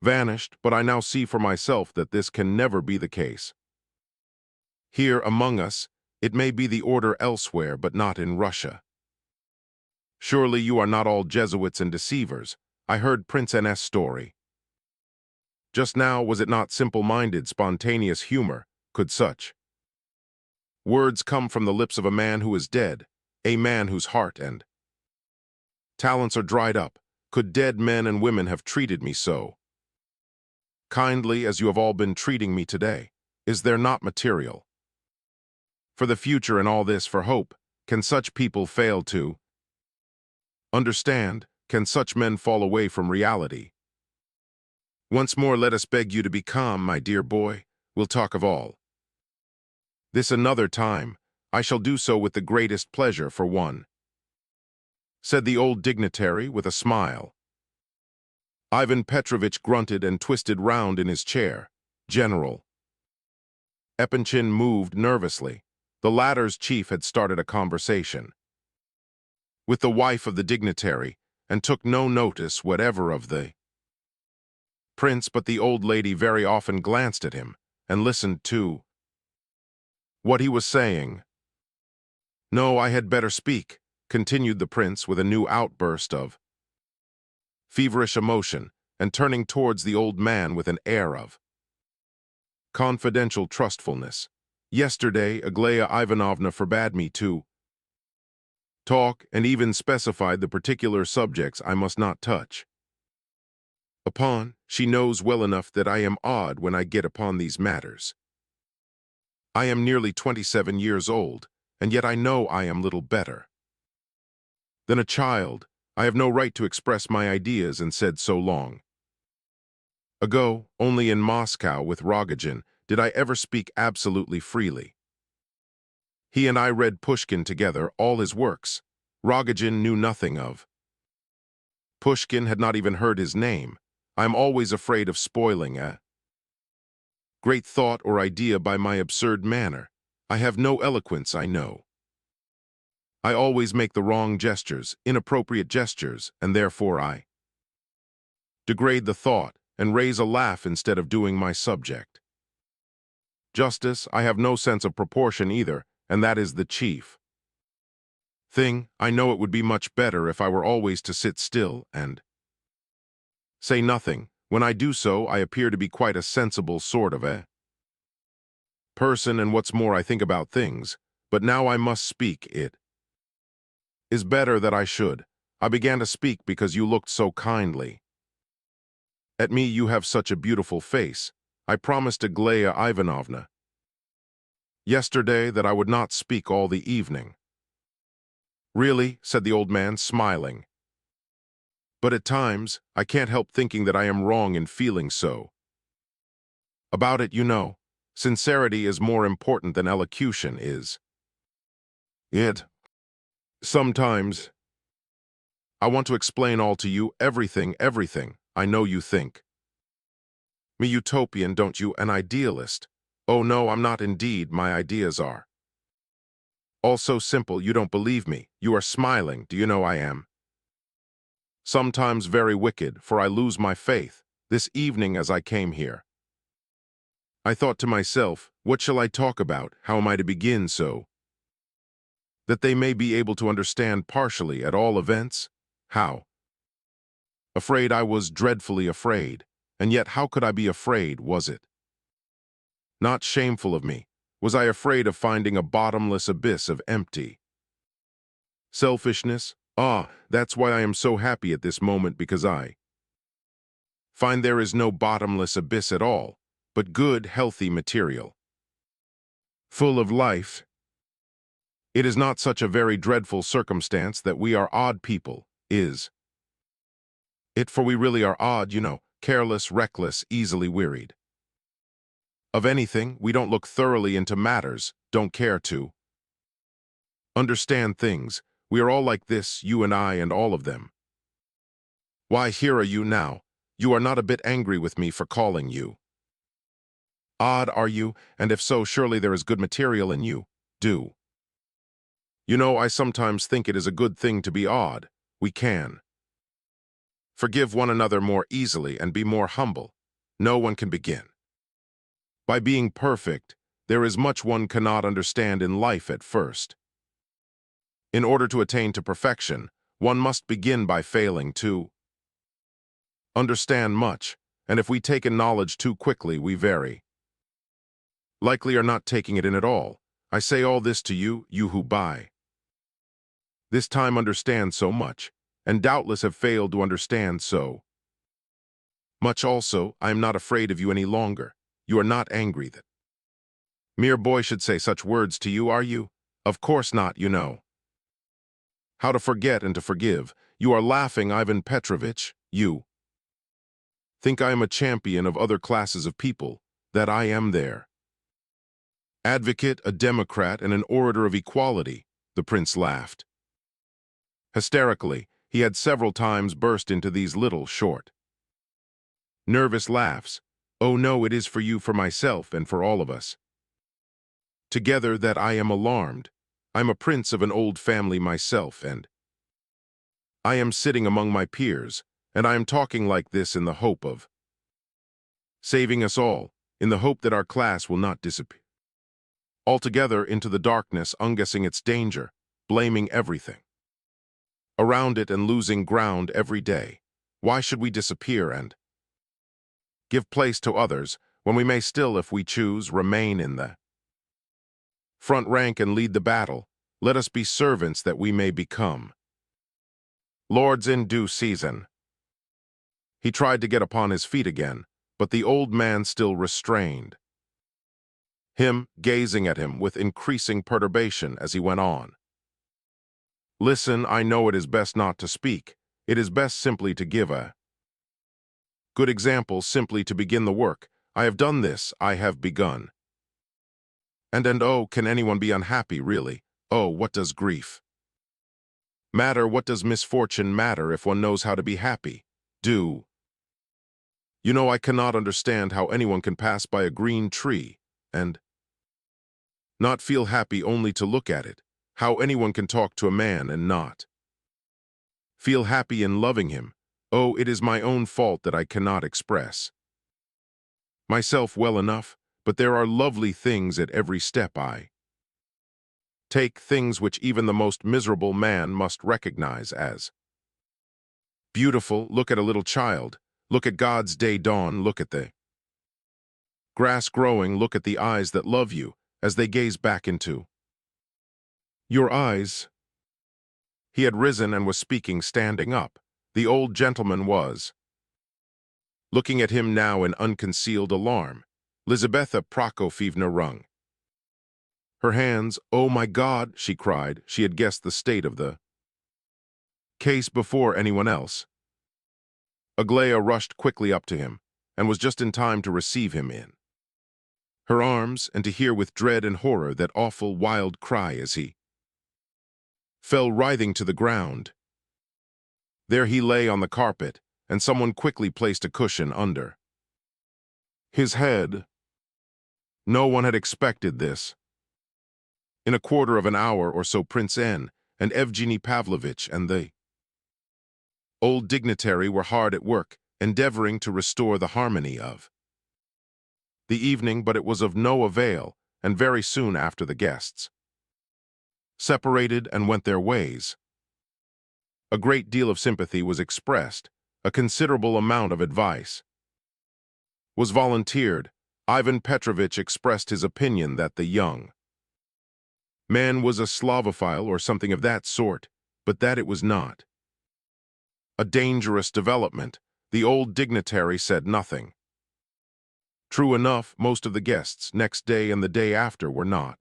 vanished, but I now see for myself that this can never be the case. Here among us, it may be the order elsewhere, but not in Russia. Surely you are not all Jesuits and deceivers. I heard Prince N.'s story. Just now, was it not simple-minded, spontaneous humor? Could such words come from the lips of a man who is dead, a man whose heart and talents are dried up? Could dead men and women have treated me so kindly as you have all been treating me today? Is there not material for the future in all this, for hope? Can such people fail to understand? Can such men fall away from reality? Once more, let us beg you to be calm, my dear boy. We'll talk of all this another time. I shall do so with the greatest pleasure, for one, said the old dignitary with a smile. Ivan Petrovich grunted and twisted round in his chair. General Epanchin moved nervously. The latter's chief had started a conversation with the wife of the dignitary and took no notice whatever of the prince, but the old lady very often glanced at him and listened to what he was saying. No, I had better speak, continued the prince with a new outburst of feverish emotion, and turning towards the old man with an air of confidential trustfulness. Yesterday, Aglaya Ivanovna forbade me to talk and even specified the particular subjects I must not touch upon. She knows well enough that I am odd when I get upon these matters. I am nearly 27 years old, and yet I know I am little better than a child. I have no right to express my ideas, and said so long ago. Only in Moscow with Rogojin did I ever speak absolutely freely. He and I read Pushkin together, all his works. Rogojin knew nothing of Pushkin, had not even heard his name. I am always afraid of spoiling a great thought or idea by my absurd manner. I have no eloquence, I know. I always make the wrong gestures, inappropriate gestures, and therefore I degrade the thought and raise a laugh instead of doing my subject justice. I have no sense of proportion either, and that is the chief thing. I know it would be much better if I were always to sit still and say nothing. When I do so, I appear to be quite a sensible sort of a person, and what's more, I think about things. But now I must speak. It is better that I should. I began to speak because you looked so kindly at me. You have such a beautiful face. I promised Aglaya Ivanovna yesterday that I would not speak all the evening. Really, said the old man, smiling. But at times, I can't help thinking that I am wrong in feeling so about it, you know. Sincerity is more important than elocution is. It. Sometimes I want to explain all to you, everything. I know you think me utopian, don't you, an idealist? Oh no, I'm not indeed. My ideas are all so simple you don't believe me. You are smiling. Do you know I am sometimes very wicked, for I lose my faith. This evening as I came here, I thought to myself, what shall I talk about? How am I to begin so that they may be able to understand partially at all events? How afraid I was, dreadfully afraid. And yet how could I be afraid? Was it not shameful of me? Was I afraid of finding a bottomless abyss of empty selfishness? Ah, that's why I am so happy at this moment, because I find there is no bottomless abyss at all, but good, healthy material, full of life. It is not such a very dreadful circumstance that we are odd people, is it? For we really are odd, you know, careless, reckless, easily wearied of anything. We don't look thoroughly into matters, don't care to understand things. We are all like this, you and I and all of them. Why, here are you now. You are not a bit angry with me for calling you odd, are you? And if so, surely there is good material in you. Do you know, I sometimes think it is a good thing to be odd. We can forgive one another more easily and be more humble. No one can begin by being perfect. There is much one cannot understand in life at first. In order to attain to perfection, one must begin by failing to understand much, and if we take in knowledge too quickly, we very likely are not taking it in at all. I say all this to you, you who by this time understand so much, and doubtless have failed to understand so much also. I am not afraid of you any longer. You are not angry that mere boy should say such words to you, are you? Of course not, you know how to forget and to forgive. You are laughing, Ivan Petrovitch. You think I am a champion of other classes of people, that I am their advocate, a democrat, and an orator of equality. The prince laughed. Hysterically, he had several times burst into these little, short, nervous laughs. Oh no, it is for you, for myself, and for all of us together that I am alarmed. I'm a prince of an old family myself, and I am sitting among my peers, and I am talking like this in the hope of saving us all, in the hope that our class will not disappear altogether into the darkness, unguessing its danger, blaming everything around it and losing ground every day. Why should we disappear and give place to others when we may still, if we choose, remain in the front rank and lead the battle? Let us be servants that we may become lords in due season. He tried to get upon his feet again, but the old man still restrained him, gazing at him with increasing perturbation as he went on. Listen, I know it is best not to speak. It is best simply to give a good example, simply to begin the work. I have done this, I have begun. And oh, can anyone be unhappy, really? Oh, what does grief matter? What does misfortune matter if one knows how to be happy? Do you know, I cannot understand how anyone can pass by a green tree and not feel happy only to look at it, how anyone can talk to a man and not feel happy in loving him. Oh, it is my own fault that I cannot express myself well enough, but there are lovely things at every step I take, things which even the most miserable man must recognize as beautiful. Look at a little child, look at God's day dawn, look at the grass growing, look at the eyes that love you as they gaze back into your eyes. He had risen and was speaking, standing up. The old gentleman was looking at him now in unconcealed alarm. Lizaveta Prokofyevna wrung her hands. Oh my God, she cried. She had guessed the state of the case before anyone else. Aglaya rushed quickly up to him and was just in time to receive him in her arms and to hear with dread and horror that awful wild cry as he fell writhing to the ground. There he lay on the carpet, and someone quickly placed a cushion under his head. No one had expected this. In a quarter of an hour or so, Prince N. and Evgeny Pavlovitch and the old dignitary were hard at work, endeavoring to restore the harmony of the evening, but it was of no avail, and very soon after the guests separated and went their ways. A great deal of sympathy was expressed, a considerable amount of advice was volunteered. Ivan Petrovitch expressed his opinion that the young man was a Slavophile or something of that sort, but that it was not a dangerous development. The old dignitary said nothing. True enough, most of the guests next day and the day after were not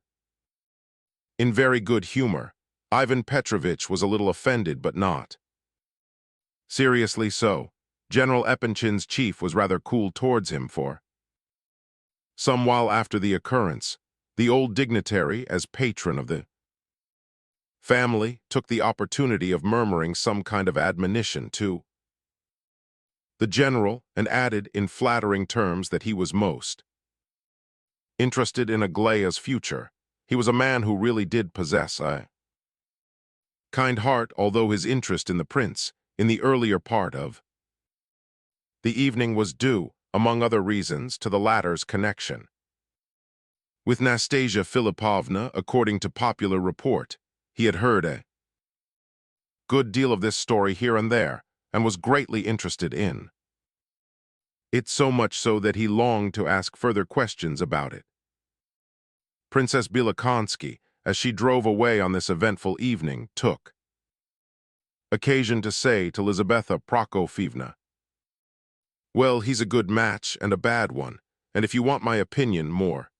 in very good humor. Ivan Petrovitch was a little offended, but not seriously so. General Epanchin's chief was rather cool towards him for some while after the occurrence. The old dignitary, as patron of the family, took the opportunity of murmuring some kind of admonition to the general and added in flattering terms that he was most interested in Aglaya's future. He was a man who really did possess a kind heart, although his interest in the prince, in the earlier part of the evening, was due, among other reasons, to the latter's connection With Nastasia Filipovna, according to popular report, he had heard a good deal of this story here and there, and was greatly interested in it, so much so that he longed to ask further questions about it. Princess Bilakonski, as she drove away on this eventful evening, took occasion to say to Lizaveta Prokofievna, "Well, he's a good match and a bad one, and if you want my opinion, more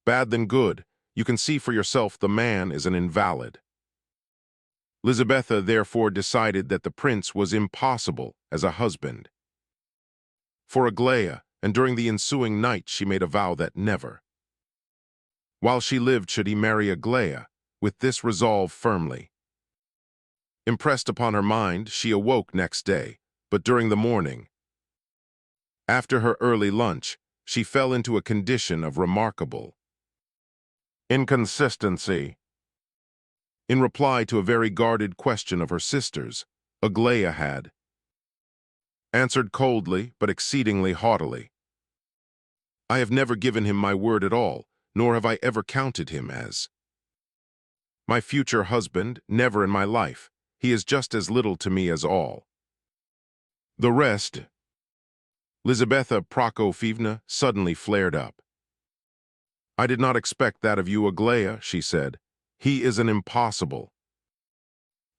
bad than good, you can see for yourself the man is an invalid." Lizaveta therefore decided that the prince was impossible as a husband for Aglaya, and during the ensuing night she made a vow that never, while she lived, should he marry Aglaya. With this resolve firmly impressed upon her mind, she awoke next day, but during the morning, after her early lunch, she fell into a condition of remarkable inconsistency. In reply to a very guarded question of her sister's, Aglaya had answered coldly but exceedingly haughtily, "I have never given him my word at all, nor have I ever counted him as my future husband, never in my life. He is just as little to me as all the rest." Lizaveta Prokofievna suddenly flared up. "I did not expect that of you, Aglaya," she said. "He is an impossible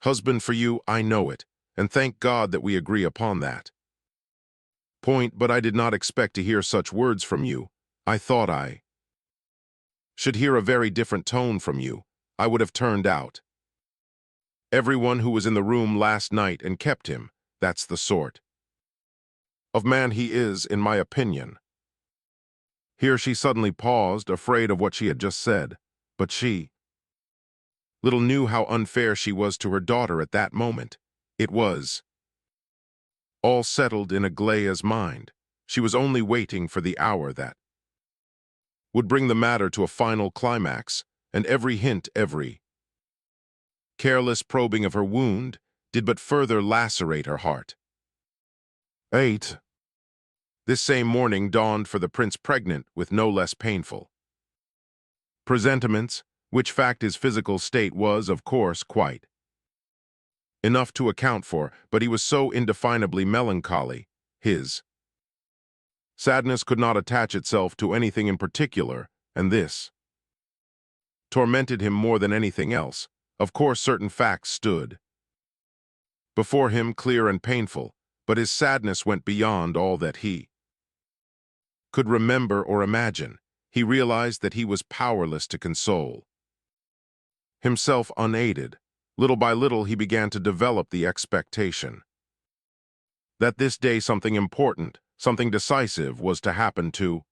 husband for you, I know it, and thank God that we agree upon that point, but I did not expect to hear such words from you. I thought I should hear a very different tone from you. I would have turned out everyone who was in the room last night and kept him. That's the sort of man he is, in my opinion." Here she suddenly paused, afraid of what she had just said, but she little knew how unfair she was to her daughter at that moment. It was all settled in Aglaya's mind. She was only waiting for the hour that would bring the matter to a final climax, and every hint, every careless probing of her wound, did but further lacerate her heart. 8. This same morning dawned for the prince pregnant with no less painful presentiments, which fact his physical state was, of course, quite enough to account for, but he was so indefinably melancholy, his sadness could not attach itself to anything in particular, and this tormented him more than anything else. Of course, certain facts stood before him clear and painful, but his sadness went beyond all that he could remember or imagine. He realized that he was powerless to console himself unaided. Little by little he began to develop the expectation that this day something important, something decisive was to happen to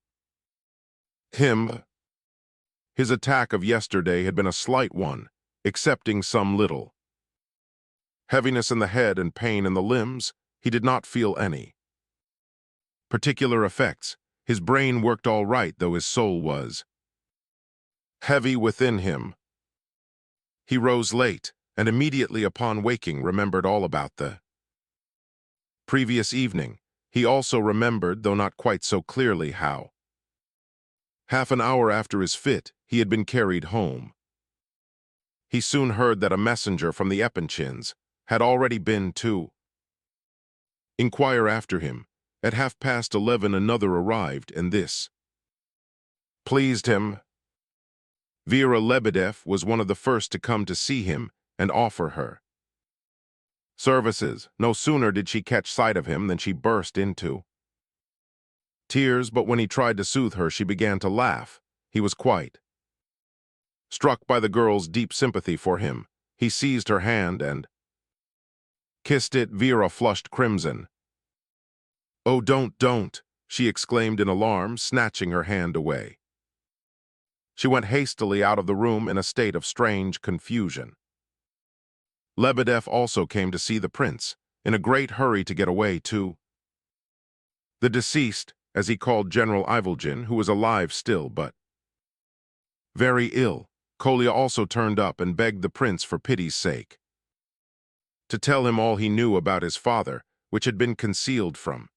him. His attack of yesterday had been a slight one, excepting some little heaviness in the head and pain in the limbs. He did not feel any particular effects. His brain worked all right, though his soul was heavy within him. He rose late, and immediately upon waking remembered all about the previous evening. He also remembered, though not quite so clearly, how half an hour after his fit he had been carried home. He soon heard that a messenger from the Epinchins had already been to inquire after him. At 11:30 another arrived, and this pleased him. Vera Lebedev was one of the first to come to see him and offer her services. No sooner did she catch sight of him than she burst into tears, but when he tried to soothe her, she began to laugh. He was quite struck by the girl's deep sympathy for him. He seized her hand and kissed it. Vera flushed crimson. "Oh, don't," she exclaimed in alarm, snatching her hand away. She went hastily out of the room in a state of strange confusion. Lebedev also came to see the prince, in a great hurry to get away to the deceased, as he called General Ivolgin, who was alive still, but very ill. Kolya also turned up and begged the prince, for pity's sake, to tell him all he knew about his father, which had been concealed from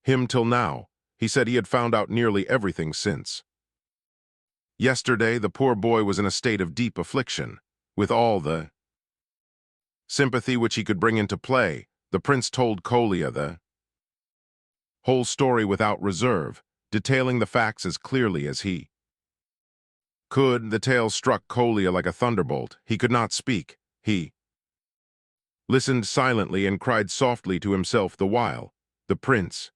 him till now. He said he had found out nearly everything since Yesterday, the poor boy was in a state of deep affliction. With all the sympathy which he could bring into play, the prince told Kolya the whole story without reserve, detailing the facts as clearly as he could. The tale struck Kolya like a thunderbolt. He could not speak. He listened silently and cried softly to himself the while. The prince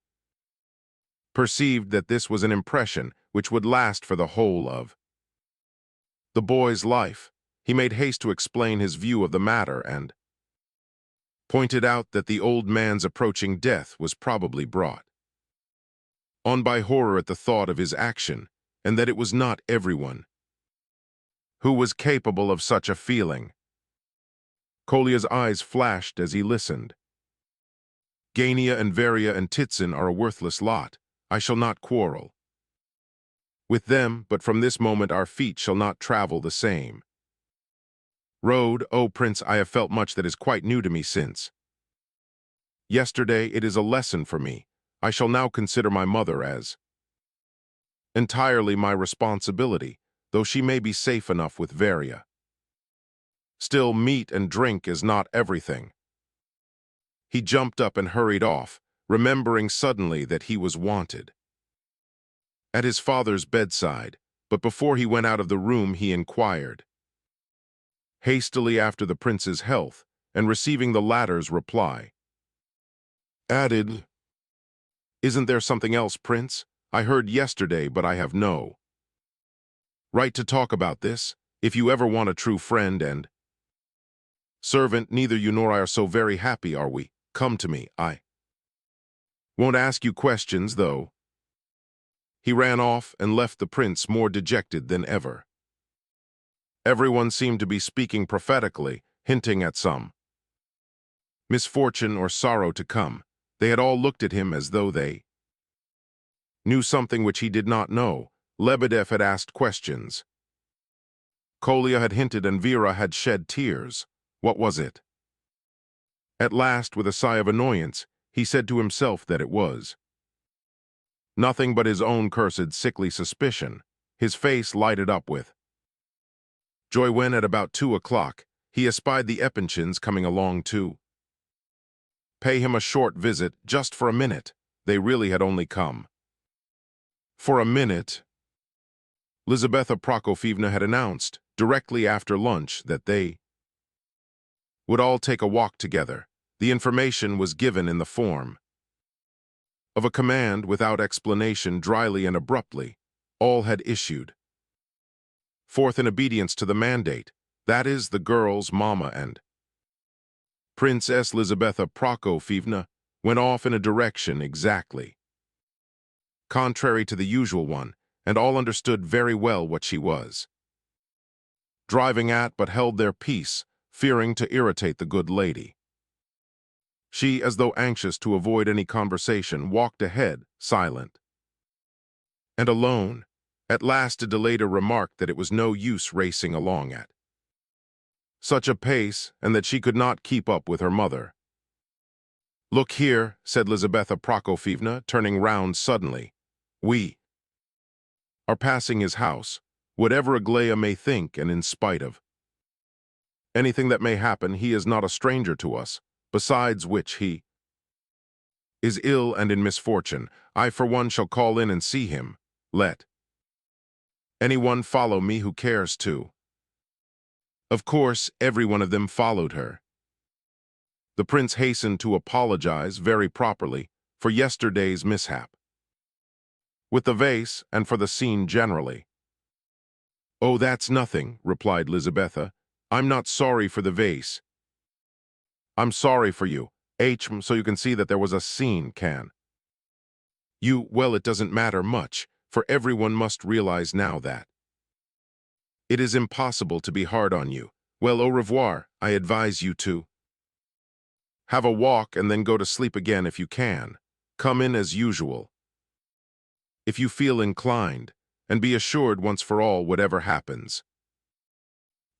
perceived that this was an impression which would last for the whole of the boy's life. He made haste to explain his view of the matter and pointed out that the old man's approaching death was probably brought on by horror at the thought of his action, and that it was not everyone who was capable of such a feeling. Kolya's eyes flashed as he listened. Gania and Varia and Titsin are a worthless lot. I shall not quarrel with them, but from this moment our feet shall not travel the same road. O Prince, I have felt much that is quite new to me since yesterday. It is a lesson for me. I shall now consider my mother as entirely my responsibility, though she may be safe enough with Varia. Still, meat and drink is not everything. He jumped up and hurried off, remembering suddenly that he was wanted at his father's bedside, but before he went out of the room he inquired hastily after the prince's health, and receiving the latter's reply, added, "Isn't there something else, Prince? I heard yesterday, but I have no right to talk about this. If you ever want a true friend and servant, neither you nor I are so very happy, are we? Come to me. I won't ask you questions, though." He ran off and left the prince more dejected than ever. Everyone seemed to be speaking prophetically, hinting at some misfortune or sorrow to come. They had all looked at him as though they knew something which he did not know. Lebedev had asked questions. Kolya had hinted and Vera had shed tears. What was it? At last, with a sigh of annoyance, he said to himself that it was nothing but his own cursed sickly suspicion. His face lighted up with joy when, at about 2 o'clock, he espied the Epinchins coming along to pay him a short visit, just for a minute. They really had only come for a minute. Lizaveta Prokofyevna had announced, directly after lunch, that they would all take a walk together. The information was given in the form of a command without explanation. Dryly and abruptly, all had issued forth in obedience to the mandate. That is, the girls, Mama and Princess Lizaveta Prokofyevna, went off in a direction exactly contrary to the usual one, and all understood very well what she was driving at, but held their peace, fearing to irritate the good lady. She, as though anxious to avoid any conversation, walked ahead, silent and alone. At last Adelaida remarked that it was no use racing along at such a pace, and that she could not keep up with her mother. "Look here," said Lizaveta Prokofyevna, turning round suddenly. "We are passing his house. Whatever Aglaya may think, and in spite of anything that may happen, he is not a stranger to us. Besides which, he is ill and in misfortune. I, for one, shall call in and see him. Let anyone follow me who cares to." Of course, every one of them followed her. The prince hastened to apologize, very properly, for yesterday's mishap with the vase and for the scene generally. "Oh, that's nothing," replied Lizaveta. "I'm not sorry for the vase. I'm sorry for you, so you can see that there was a scene, can you? Well, it doesn't matter much, for everyone must realize now that it is impossible to be hard on you. Well, au revoir. I advise you to have a walk and then go to sleep again if you can. Come in as usual if you feel inclined, and be assured once for all, whatever happens,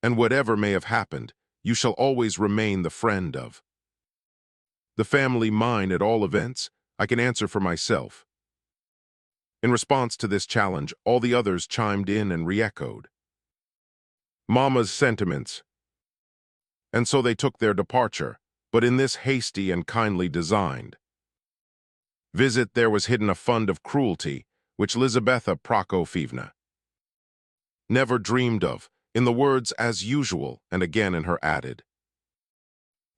and whatever may have happened, you shall always remain the friend of the family. Mine, at all events. I can answer for myself. In response to this challenge, all the others chimed in and re-echoed Mama's sentiments. And so they took their departure, but in this hasty and kindly designed visit there was hidden a fund of cruelty which Lizabetha Prokofyevna never dreamed of, in the words as usual, and again in her added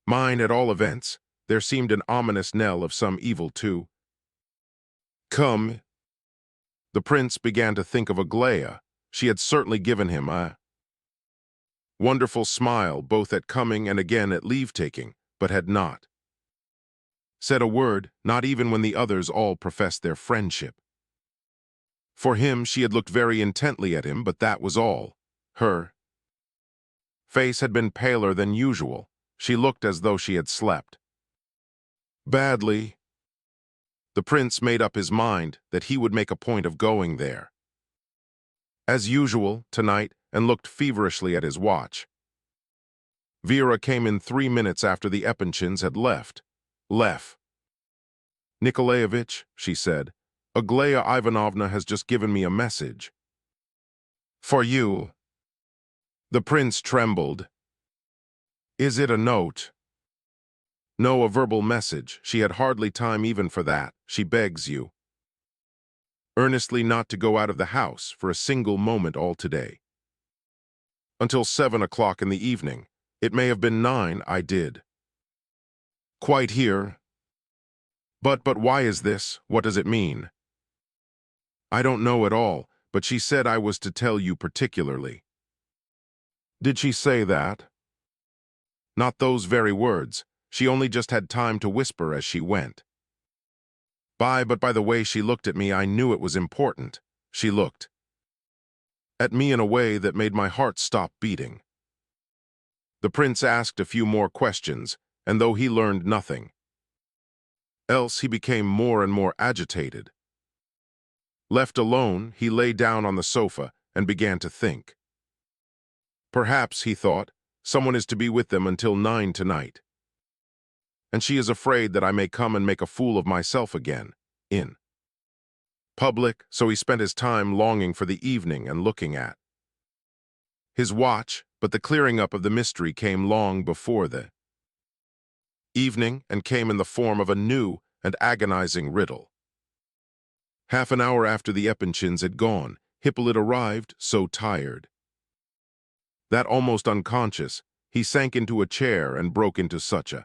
mine at all events, there seemed an ominous knell of some evil too. Come. The prince began to think of Aglaya. She had certainly given him a wonderful smile both at coming and again at leave-taking, but had not said a word, not even when the others all professed their friendship. For him, she had looked very intently at him, but that was all. Her face had been paler than usual. She looked as though she had slept badly. The prince made up his mind that he would make a point of going there, as usual, tonight, and looked feverishly at his watch. Vera came in 3 minutes after the Epinchins had left. Lev Nikolaevich, she said, Aglaya Ivanovna has just given me a message. For you. The prince trembled. Is it a note? No, a verbal message. She had hardly time even for that. She begs you earnestly not to go out of the house for a single moment all today. Until 7 o'clock in the evening. It may have been 9, I did. Quite here. But why is this? What does it mean? I don't know at all, but she said I was to tell you particularly. Did she say that? Not those very words. She only just had time to whisper as she went. But by the way she looked at me, I knew it was important. She looked at me in a way that made my heart stop beating. The prince asked a few more questions, and though he learned nothing else, he became more and more agitated. Left alone, he lay down on the sofa and began to think. Perhaps, he thought, someone is to be with them until 9 tonight. And she is afraid that I may come and make a fool of myself again, in public, so he spent his time longing for the evening and looking at his watch, but the clearing up of the mystery came long before the evening and came in the form of a new and agonizing riddle. Half an hour after the Epinchins had gone, Hippolyte arrived, so tired that almost unconscious, he sank into a chair and broke into such a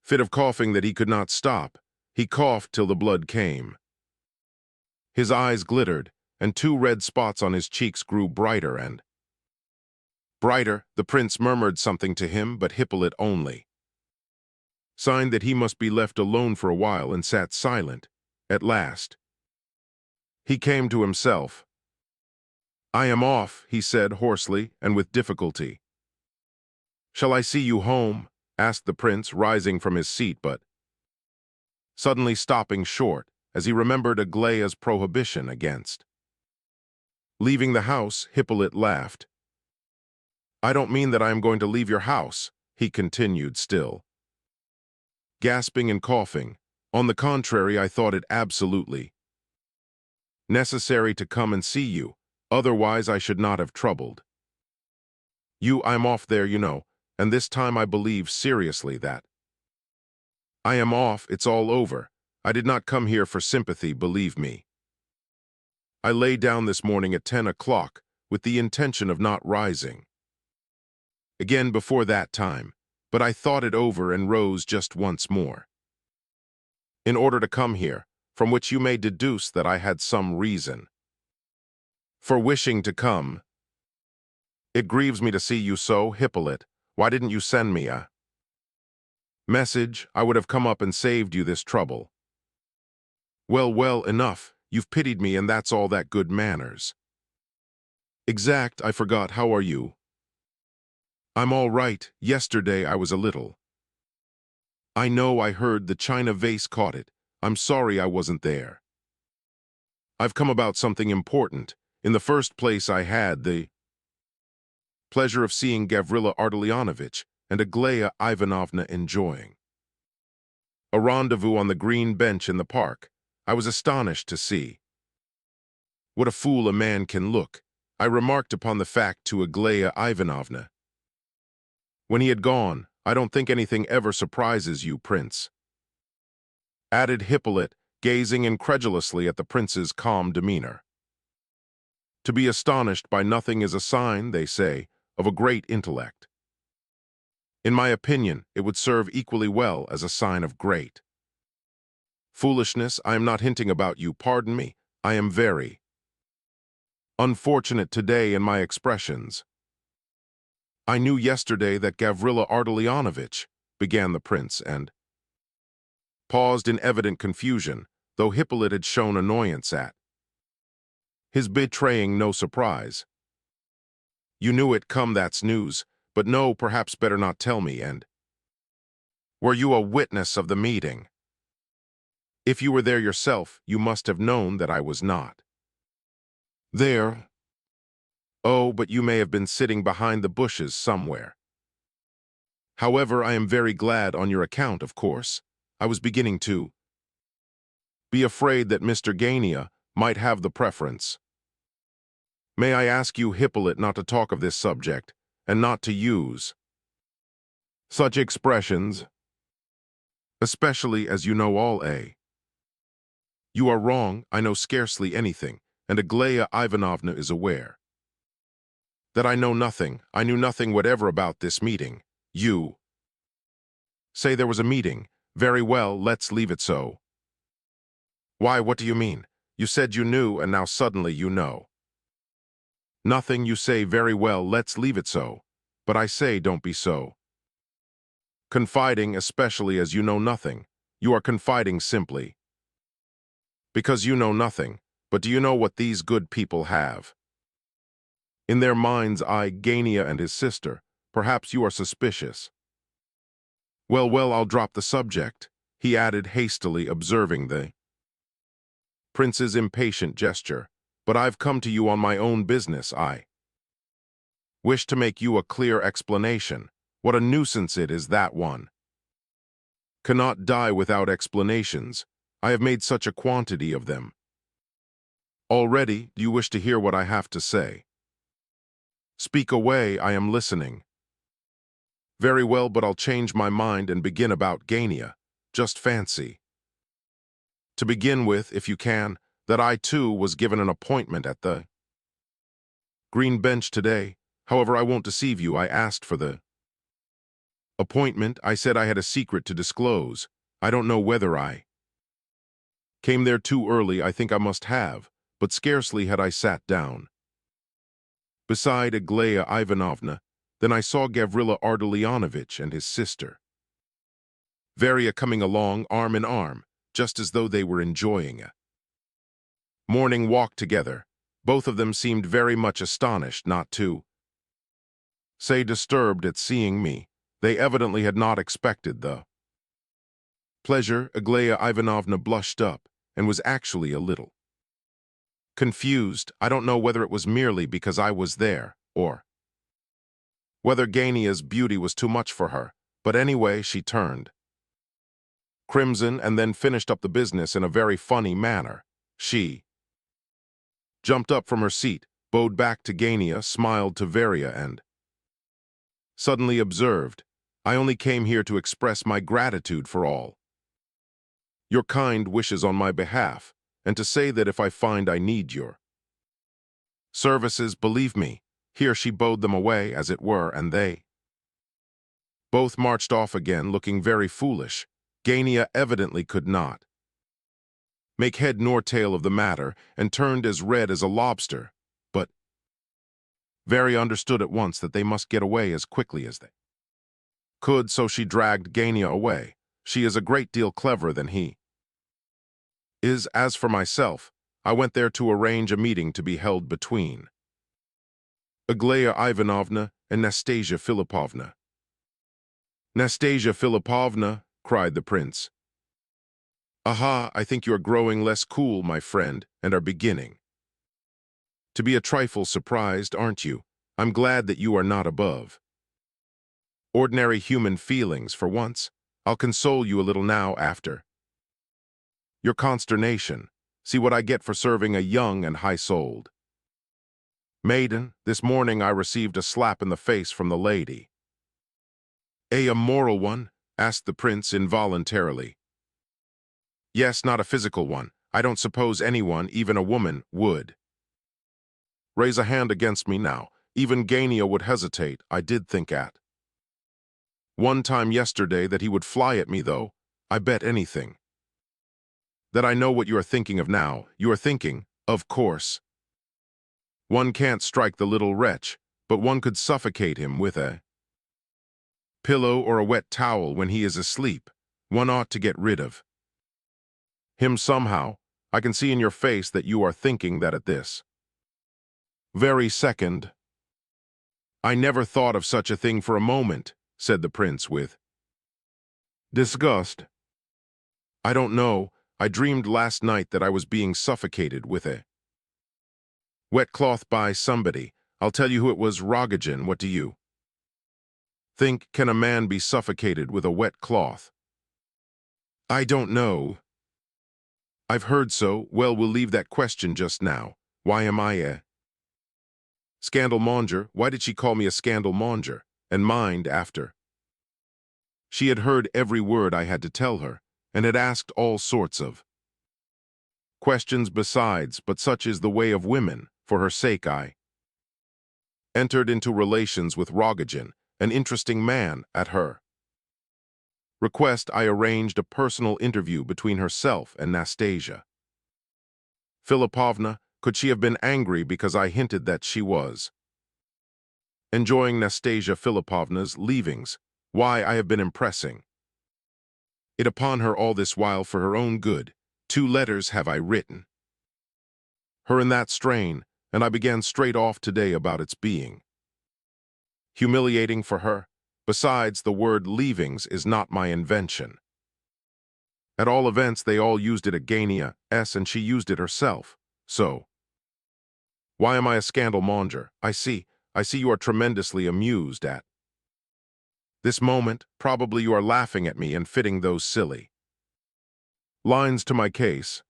fit of coughing that he could not stop. He coughed till the blood came. His eyes glittered, and 2 red spots on his cheeks grew brighter and brighter. The prince murmured something to him, but Hippolyte only signed that he must be left alone for a while and sat silent. At last, he came to himself. I am off, he said hoarsely and with difficulty. Shall I see you home? Asked the prince, rising from his seat, but suddenly stopping short as he remembered Aglaya's prohibition against leaving the house. Hippolyte laughed. I don't mean that I am going to leave your house, he continued, still gasping and coughing. On the contrary, I thought it absolutely necessary to come and see you, otherwise I should not have troubled you. I'm off there, you know, and this time I believe seriously that I am off. It's all over. I did not come here for sympathy, believe me. I lay down this morning at 10 o'clock with the intention of not rising again before that time, but I thought it over and rose just once more in order to come here, from which you may deduce that I had some reason for wishing to come. It grieves me to see you so, Hippolyte. Why didn't you send me a message? I would have come up and saved you this trouble. Well, enough. You've pitied me, and that's all that good manners. Exact, I forgot. How are you? I'm all right. Yesterday I was a little. I know, I heard the china vase caught it. I'm sorry I wasn't there. I've come about something important. In the first place, I had the pleasure of seeing Gavrila Ardalionovich and Aglaya Ivanovna enjoying a rendezvous on the green bench in the park. I was astonished to see What a fool a man can look. I remarked upon the fact to Aglaya Ivanovna. When he had gone, I don't think anything ever surprises you, Prince, added Hippolyte, gazing incredulously at the prince's calm demeanor. To be astonished by nothing is a sign, they say, of a great intellect. In my opinion, it would serve equally well as a sign of great foolishness. I am not hinting about you, pardon me. I am very unfortunate today in my expressions. I knew yesterday that Gavrila Ardalionovitch, began the prince, and paused in evident confusion, though Hippolyte had shown annoyance at his betraying no surprise. You knew it, come, that's news, but no, perhaps better not tell me, and were you a witness of the meeting? If you were there yourself, you must have known that I was not there. Oh, but you may have been sitting behind the bushes somewhere. However, I am very glad on your account, of course. I was beginning to be afraid that Mr. Gania might have the preference. May I ask you, Hippolyte, not to talk of this subject, and not to use such expressions, especially as you know all a. You are wrong, I know scarcely anything, and Aglaya Ivanovna is aware that I know nothing. I knew nothing whatever about this meeting. You say there was a meeting. Very well, let's leave it so. Why, what do you mean? You said you knew, and now suddenly you know nothing. You say very well, let's leave it so. But I say don't be so confiding, especially as you know nothing. You are confiding simply because you know nothing. But do you know what these good people have in their mind's eye? Gania and his sister. Perhaps you are suspicious. Well, well, I'll drop the subject, he added hastily, observing the prince's impatient gesture. But I've come to you on my own business. I wish to make you a clear explanation. What a nuisance it is, that one cannot die without explanations. I have made such a quantity of them already. Do you wish to hear what I have to say? Speak away, I am listening. Very well, but I'll change my mind and begin about Gania. Just fancy, to begin with, if you can, that I too was given an appointment at the Green Bench today. However, I won't deceive you. I asked for the appointment. I said I had a secret to disclose. I don't know whether I came there too early. I think I must have, but scarcely had I sat down beside Aglaya Ivanovna than I saw Gavrila Ardalionovitch and his sister Varia coming along arm in arm, just as though they were enjoying a morning walk together. Both of them seemed very much astonished, not to say disturbed, at seeing me. They evidently had not expected the pleasure. Aglaya Ivanovna blushed up and was actually a little confused. I don't know whether it was merely because I was there, or whether Gania's beauty was too much for her, but anyway, she turned crimson and then finished up the business in a very funny manner. She jumped up from her seat, bowed back to Gania, smiled to Varia, and suddenly observed, I only came here to express my gratitude for all your kind wishes on my behalf, and to say that if I find I need your services, believe me. Here she bowed them away, as it were, and they both marched off again, looking very foolish. Gania evidently could not make head nor tail of the matter, and turned as red as a lobster, but Varia understood at once that they must get away as quickly as they could, so she dragged Gania away. She is a great deal cleverer than he is. As for myself, I went there to arrange a meeting to be held between Aglaya Ivanovna and Nastasia Philippovna. Nastasia Philippovna, cried the prince. Aha, I think you are growing less cool, my friend, and are beginning to be a trifle surprised, aren't you? I'm glad that you are not above ordinary human feelings for once. I'll console you a little now after your consternation. See what I get for serving a young and high-souled maiden. This morning I received a slap in the face from the lady. A moral one? Asked the prince involuntarily. Yes, not a physical one. I don't suppose anyone, even a woman, would. Raise a hand against me now. Even Gania would hesitate, I did think at. One time yesterday that he would fly at me, though. I bet anything. That I know what you are thinking of now. You are thinking, of course. One can't strike the little wretch, but one could suffocate him with a pillow or a wet towel when he is asleep. One ought to get rid of him somehow. I can see in your face that you are thinking that at this very second. I never thought of such a thing for a moment, said the prince with disgust. I don't know. I dreamed last night that I was being suffocated with a wet cloth by somebody. I'll tell you who it was, Rogojin. What do you think? Can a man be suffocated with a wet cloth? I don't know. I've heard so. Well, we'll leave that question just now. Why am I a scandal monger? Why did she call me a scandal monger? And mind after. She had heard every word I had to tell her, and had asked all sorts of questions besides, but such is the way of women. For her sake I entered into relations with Rogojin, an interesting man, at her request. I arranged a personal interview between herself and Nastasia Filipovna. Could she have been angry because I hinted that she was enjoying Nastasia Filipovna's leavings? Why, I have been impressing it upon her all this while for her own good. 2 letters have I written her in that strain, and I began straight off today about its being humiliating for her. Besides, the word leavings is not my invention. At all events, they all used it at Gania S, and she used it herself. So, why am I a scandal monger? I see you are tremendously amused at this moment. Probably you are laughing at me and fitting those silly lines to my case.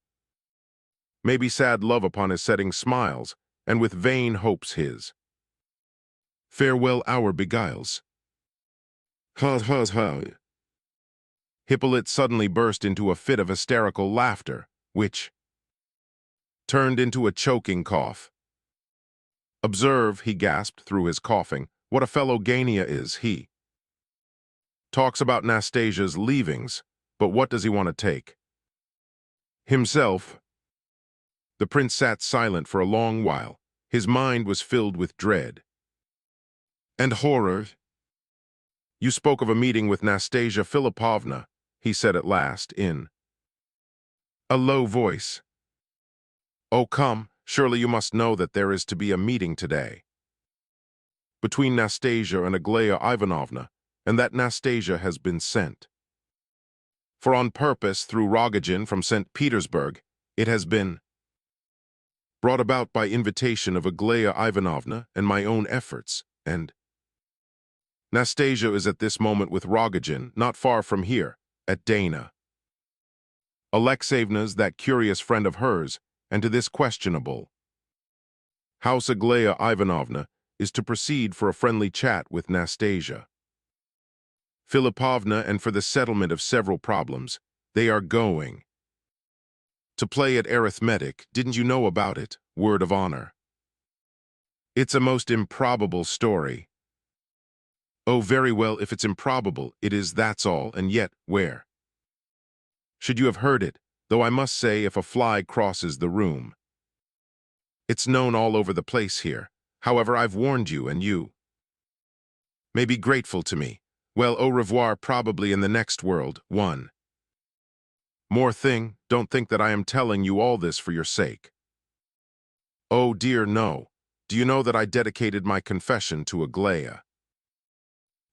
Maybe sad love upon his setting smiles, and with vain hopes his farewell hour beguiles. Ha. Hippolyte suddenly burst into a fit of hysterical laughter, which turned into a choking cough. Observe, he gasped through his coughing, what a fellow Gania is. He talks about Nastasia's leavings, but what does he want to take himself? The prince sat silent for a long while. His mind was filled with dread and horror. You spoke of a meeting with Nastasia Filipovna, he said at last, in a low voice. Oh, come, surely you must know that there is to be a meeting today between Nastasia and Aglaya Ivanovna, and that Nastasia has been sent for on purpose through Rogojin from St. Petersburg. It has been brought about by invitation of Aglaya Ivanovna and my own efforts, and Nastasia is at this moment with Rogojin, not far from here, at Dana Alexeyevna's, that curious friend of hers, and to this questionable house Aglaya Ivanovna is to proceed for a friendly chat with Nastasia Filipovna, and for the settlement of several problems. They are going to play at arithmetic. Didn't you know about it? Word of honor. It's a most improbable story. Oh, very well, if it's improbable, it is, that's all, and yet, where should you have heard it? Though I must say, if a fly crosses the room, it's known all over the place here. However, I've warned you, and you may be grateful to me. Well, au revoir, probably in the next world. One more thing, don't think that I am telling you all this for your sake. Oh dear, no. Do you know that I dedicated my confession to Aglaya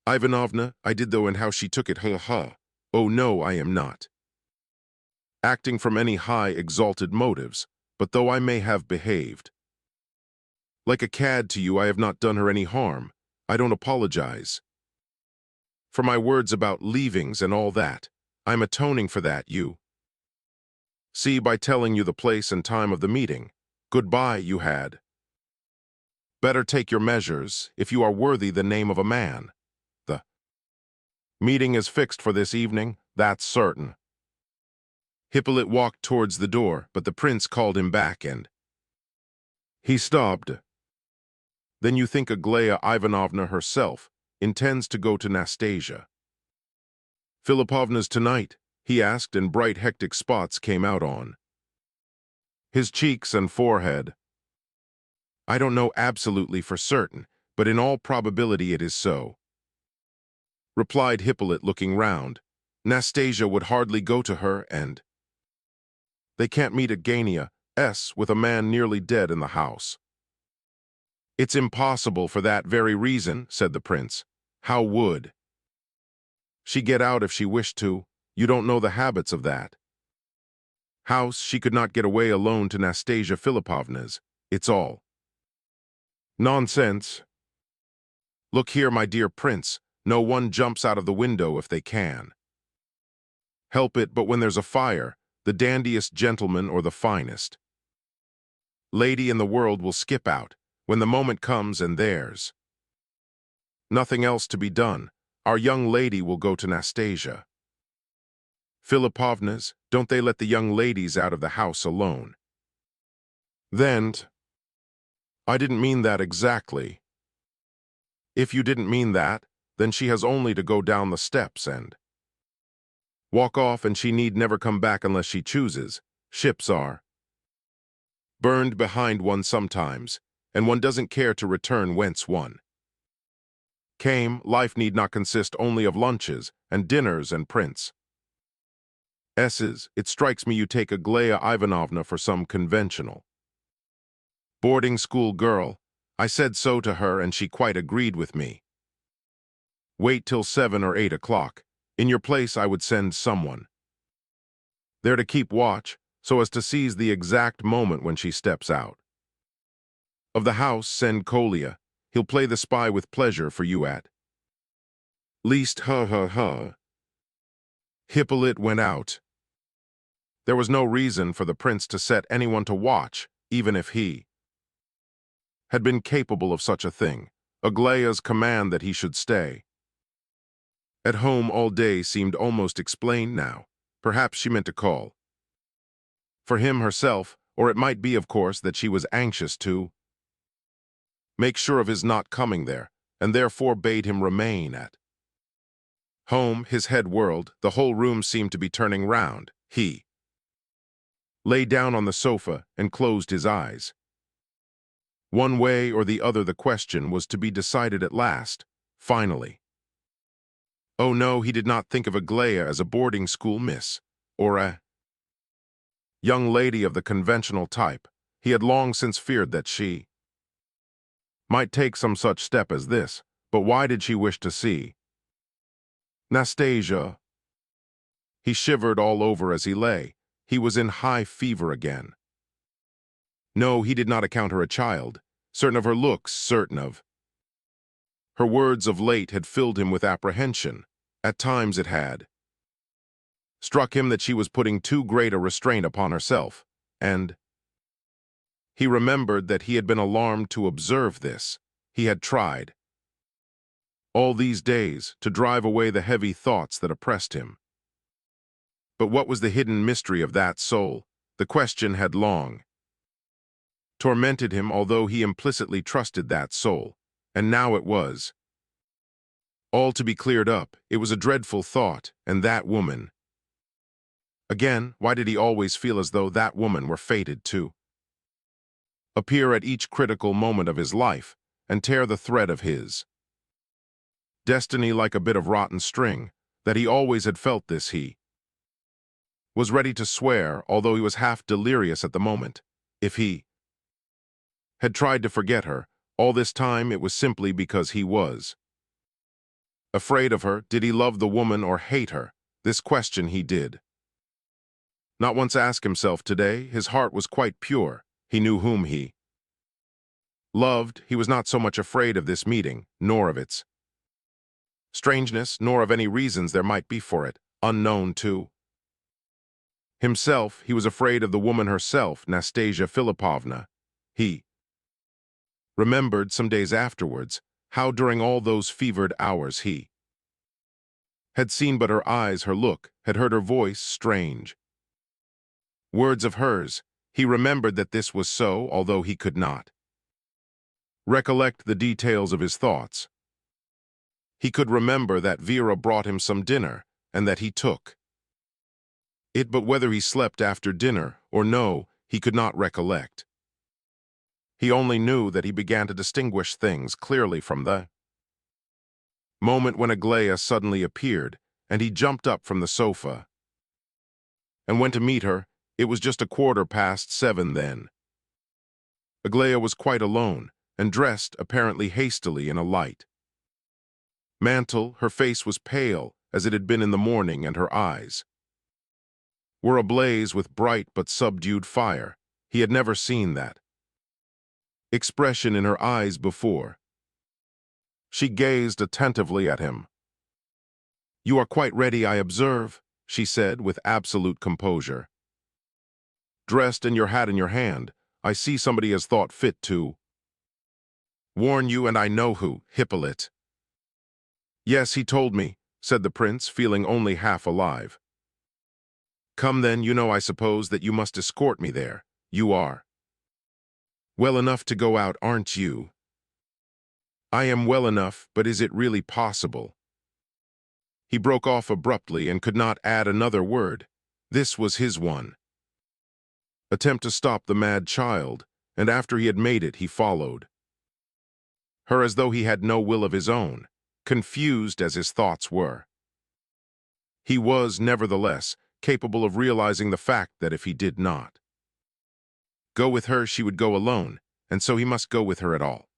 Ivanovna? I did, though, and how she took it, ha. Oh no, I am not acting from any high, exalted motives, but though I may have behaved like a cad to you, I have not done her any harm. I don't apologize for my words about leavings and all that. I'm atoning for that, you See, by telling you the place and time of the meeting. Goodbye, you had. Better take your measures, if you are worthy the name of a man. The meeting is fixed for this evening, that's certain. Hippolyte walked towards the door, but the prince called him back and he stopped. Then you think Aglaya Ivanovna herself intends to go to Nastasia. Filipovna's tonight, he asked, and bright hectic spots came out on his cheeks and forehead. I don't know absolutely for certain, but in all probability it is so, replied Hippolyte, looking round. Nastasia would hardly go to her, and they can't meet at Gania's with a man nearly dead in the house. It's impossible for that very reason, said the prince. How would she get out if she wished to? You don't know the habits of that house. She could not get away alone to Nastasia Filipovna's. It's all nonsense. Look here, my dear prince, no one jumps out of the window if they can help it, but when there's a fire, the dandiest gentleman or the finest lady in the world will skip out when the moment comes, and there's nothing else to be done. Our young lady will go to Nastasia Filipovna's. Don't they let the young ladies out of the house alone? Then, I didn't mean that exactly. If you didn't mean that, then she has only to go down the steps and walk off, and she need never come back unless she chooses. Ships are burned behind one sometimes, and one doesn't care to return whence one came. Life need not consist only of lunches and dinners and princes. It strikes me you take Aglaya Ivanovna for some conventional boarding school girl. I said so to her, and she quite agreed with me. Wait till 7 or 8 o'clock. In your place I would send someone there to keep watch, so as to seize the exact moment when she steps out of the house. Send Kolya. He'll play the spy with pleasure for you at least. Hippolyte went out. There was no reason for the prince to set anyone to watch, even if he had been capable of such a thing. Aglaya's command that he should stay at home all day seemed almost explained now. Perhaps she meant to call for him herself, or it might be, of course, that she was anxious to make sure of his not coming there, and therefore bade him remain at home. His head whirled. The whole room seemed to be turning round. He lay down on the sofa and closed his eyes. One way or the other the question was to be decided at last, finally. Oh no, he did not think of Aglaya as a boarding school miss, or a young lady of the conventional type. He had long since feared that she might take some such step as this. But why did she wish to see Nastasia? He shivered all over as he lay. He was in high fever again. No, he did not account her a child. Certain of her looks, certain of her words of late had filled him with apprehension. At times it had struck him that she was putting too great a restraint upon herself, and he remembered that he had been alarmed to observe this. He had tried all these days to drive away the heavy thoughts that oppressed him. But what was the hidden mystery of that soul? The question had long tormented him, although he implicitly trusted that soul, and now it was all to be cleared up. It was a dreadful thought, and that woman. Again, why did he always feel as though that woman were fated to appear at each critical moment of his life and tear the thread of his destiny like a bit of rotten string? That he always had felt this, he was ready to swear, although he was half delirious at the moment. If he had tried to forget her all this time, it was simply because he was afraid of her. Did he love the woman or hate her? This question he did not once ask himself today. His heart was quite pure. He knew whom he loved. He was not so much afraid of this meeting, nor of its strangeness, nor of any reasons there might be for it, unknown to Himself, he was afraid of the woman herself, Nastasia Philippovna. He remembered some days afterwards how during all those fevered hours he had seen but her eyes, her look, had heard her voice, strange words of hers. He remembered that this was so, although he could not recollect the details of his thoughts. He could remember that Vera brought him some dinner, and that he took it, but whether he slept after dinner or no, he could not recollect. He only knew that he began to distinguish things clearly from the moment when Aglaya suddenly appeared, and he jumped up from the sofa and went to meet her. It was just 7:15 then. Aglaya was quite alone, and dressed apparently hastily in a light mantle. Her face was pale as it had been in the morning, and her eyes were ablaze with bright but subdued fire. He had never seen that expression in her eyes before. She gazed attentively at him. "You are quite ready, I observe," she said with absolute composure. "Dressed and your hat in your hand. I see somebody has thought fit to warn you, and I know who, Hippolyte." "Yes, he told me," said the prince, feeling only half alive. "Come then, you know, I suppose, that you must escort me there. You are well enough to go out, aren't you?" "I am well enough, but is it really possible?" He broke off abruptly and could not add another word. This was his one attempt to stop the mad child, and after he had made it, he followed her as though he had no will of his own, confused as his thoughts were. He was, nevertheless, capable of realizing the fact that if he did not go with her, she would go alone, and so he must go with her at all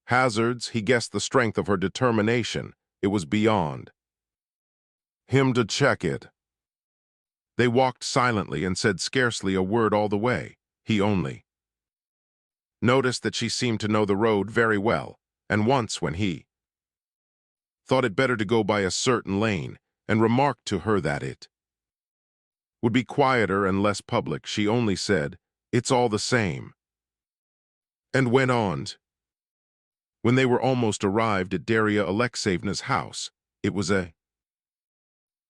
hazards. He guessed the strength of her determination. It was beyond him to check it. They walked silently and said scarcely a word all the way. He only noticed that she seemed to know the road very well, and once when he thought it better to go by a certain lane, and remarked to her that it would be quieter and less public, she only said, "It's all the same," and went on. When they were almost arrived at Darya Alexeyevna's house, it was a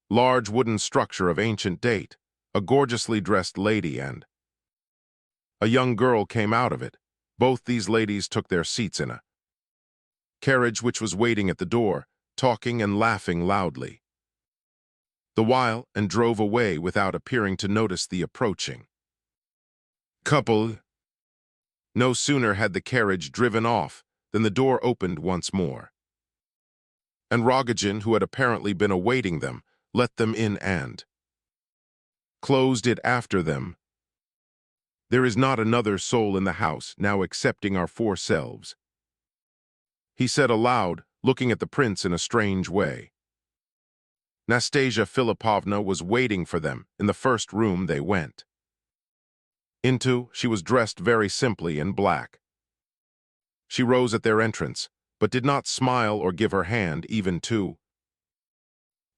large wooden structure of ancient date. A gorgeously dressed lady and a young girl came out of it. Both these ladies took their seats in a carriage which was waiting at the door, talking and laughing loudly the while, and drove away without appearing to notice the approaching couple. No sooner had the carriage driven off than the door opened once more, and Rogojin, who had apparently been awaiting them, let them in and closed it after them. "There is not another soul in the house now excepting our four selves," he said aloud, looking at the prince in a strange way. Nastasia Philippovna was waiting for them in the first room they went into. She was dressed very simply in black. She rose at their entrance, but did not smile or give her hand even to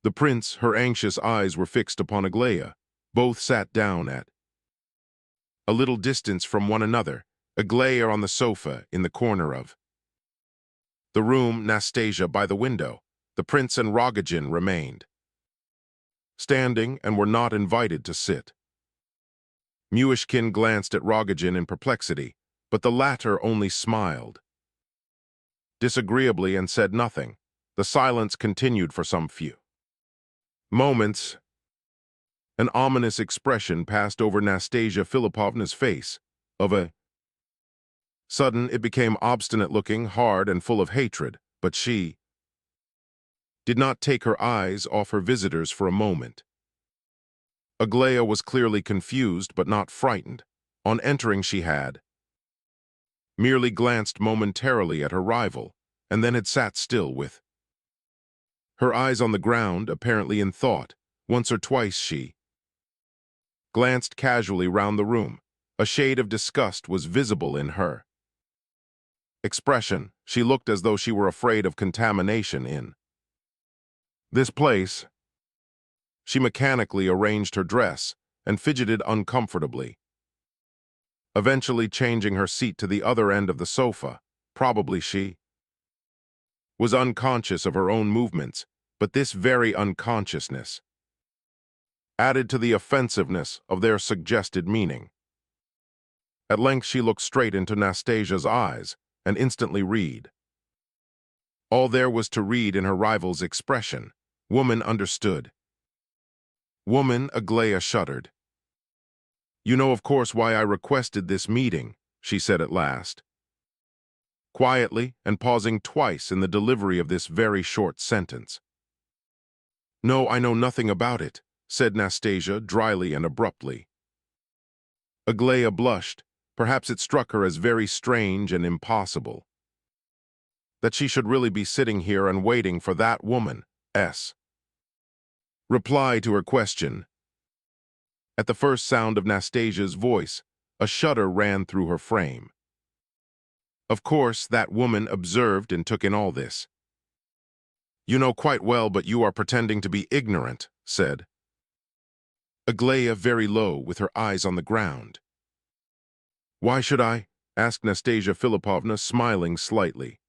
the prince. Her anxious eyes were fixed upon Aglaya. Both sat down at a little distance from one another, Aglaya on the sofa in the corner of the room, Nastasia by the window. The prince and Rogojin remained standing and were not invited to sit. Myshkin glanced at Rogojin in perplexity, but the latter only smiled disagreeably and said nothing. The silence continued for some few moments. An ominous expression passed over Nastasia Philippovna's face. Of a sudden, it became obstinate-looking, hard, and full of hatred, but she did not take her eyes off her visitors for a moment. Aglaya was clearly confused, but not frightened. On entering, she had merely glanced momentarily at her rival, and then had sat still with her eyes on the ground, apparently in thought. Once or twice she glanced casually round the room. A shade of disgust was visible in her expression. She looked as though she were afraid of contamination in this place. She mechanically arranged her dress, and fidgeted uncomfortably, eventually changing her seat to the other end of the sofa. Probably she was unconscious of her own movements, but this very unconsciousness added to the offensiveness of their suggested meaning. At length she looked straight into Nastasia's eyes and instantly read. All there was to read in her rival's expression. Woman understood. Woman, Aglaia shuddered. You know, of course, why I requested this meeting, she said at last, quietly and pausing twice in the delivery of this very short sentence. No, I know nothing about it, said Nastasia dryly and abruptly. Aglaia blushed. Perhaps it struck her as very strange and impossible that she should really be sitting here and waiting for that woman's reply to her question. At the first sound of Nastasia's voice, a shudder ran through her frame. Of course, that woman observed and took in all this. You know quite well, but you are pretending to be ignorant, said Aglaia very low, with her eyes on the ground. Why should I? Asked Nastasia Philippovna, smiling slightly.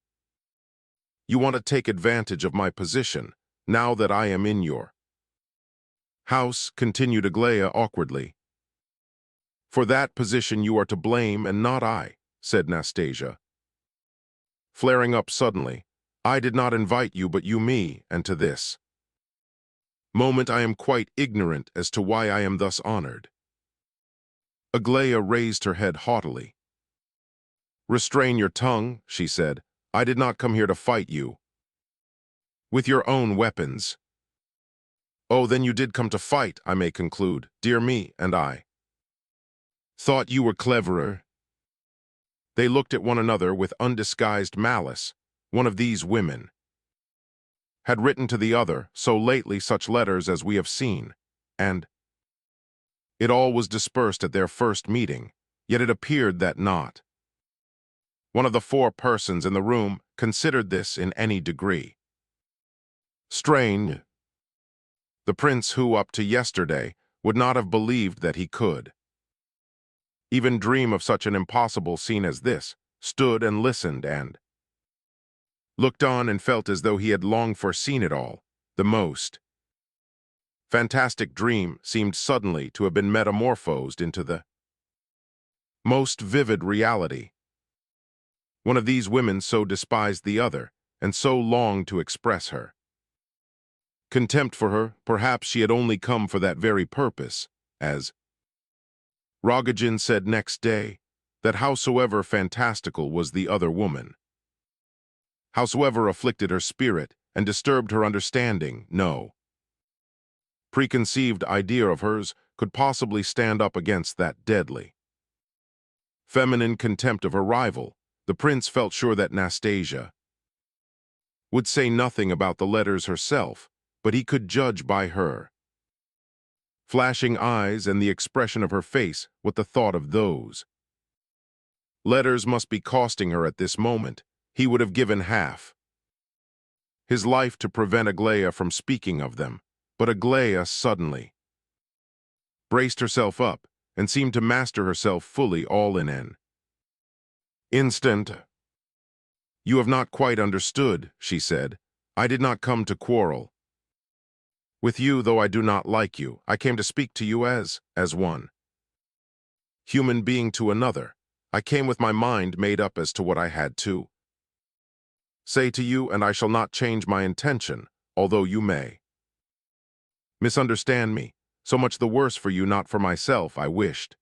You want to take advantage of my position, now that I am in your house, continued Aglaia awkwardly. For that position you are to blame and not I, said Nastasia, flaring up suddenly. I did not invite you, but you me, and to this moment I am quite ignorant as to why I am thus honored. Aglaia raised her head haughtily. Restrain your tongue, she said. I did not come here to fight you with your own weapons. Oh, then you did come to fight, I may conclude. Dear me, and I thought you were cleverer. They looked at one another with undisguised malice. One of these women had written to the other so lately such letters as we have seen, and it all was dispersed at their first meeting, yet it appeared that not one of the four persons in the room considered this in any degree strange. The prince who, up to yesterday, would not have believed that he could even dream of such an impossible scene as this, stood and listened and looked on and felt as though he had long foreseen it all. The most fantastic dream seemed suddenly to have been metamorphosed into the most vivid reality. One of these women so despised the other, and so longed to express her contempt for her. Perhaps she had only come for that very purpose, as Rogojin said next day, that howsoever fantastical was the other woman, howsoever afflicted her spirit and disturbed her understanding, no preconceived idea of hers could possibly stand up against that deadly feminine contempt of her rival. The prince felt sure that Nastasia would say nothing about the letters herself, but he could judge by her flashing eyes and the expression of her face what the thought of those letters must be costing her at this moment. He would have given half his life to prevent Aglaia from speaking of them, but Aglaia suddenly braced herself up and seemed to master herself fully all in an instant. You have not quite understood, she said. I did not come to quarrel with you, though I do not like you. I came to speak to you as one human being to another. I came with my mind made up as to what I had to say to you, and I shall not change my intention, although you may misunderstand me. So much the worse for you, not for myself. I wished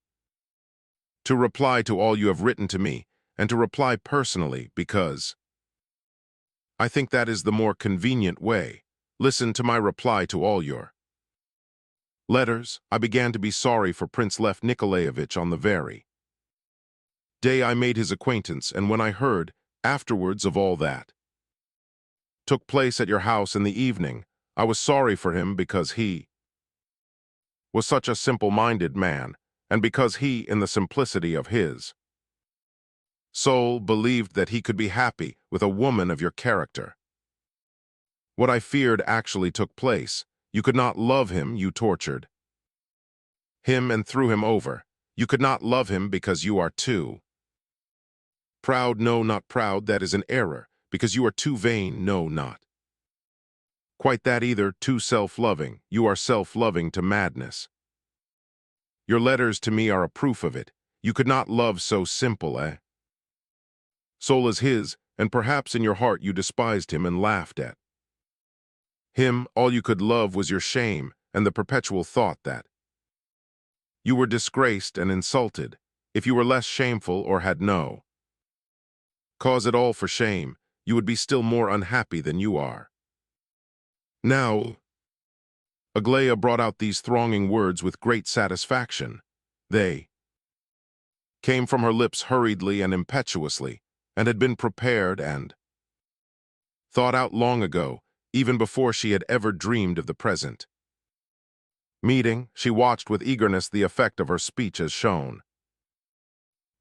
to reply to all you have written to me, and to reply personally, because I think that is the more convenient way. Listen to my reply to all your letters. I began to be sorry for Prince Lev Nikolaevich on the very day I made his acquaintance, and when I heard afterwards of all that took place at your house in the evening, I was sorry for him because he was such a simple-minded man, and because he, in the simplicity of his soul, believed that he could be happy with a woman of your character. What I feared actually took place. You could not love him, you tortured him and threw him over. You could not love him because you are too proud, no, not proud, that is an error, because you are too vain, no, not quite that either, too self-loving, you are self-loving to madness. Your letters to me are a proof of it. You could not love so simple, eh? Soul is his, and perhaps in your heart you despised him and laughed at him. All you could love was your shame and the perpetual thought that you were disgraced and insulted. If you were less shameful or had no cause at all for shame, you would be still more unhappy than you are. Now, Aglaia brought out these thronging words with great satisfaction. They came from her lips hurriedly and impetuously, and had been prepared and thought out long ago, even before she had ever dreamed of the present meeting. She watched with eagerness the effect of her speech as shown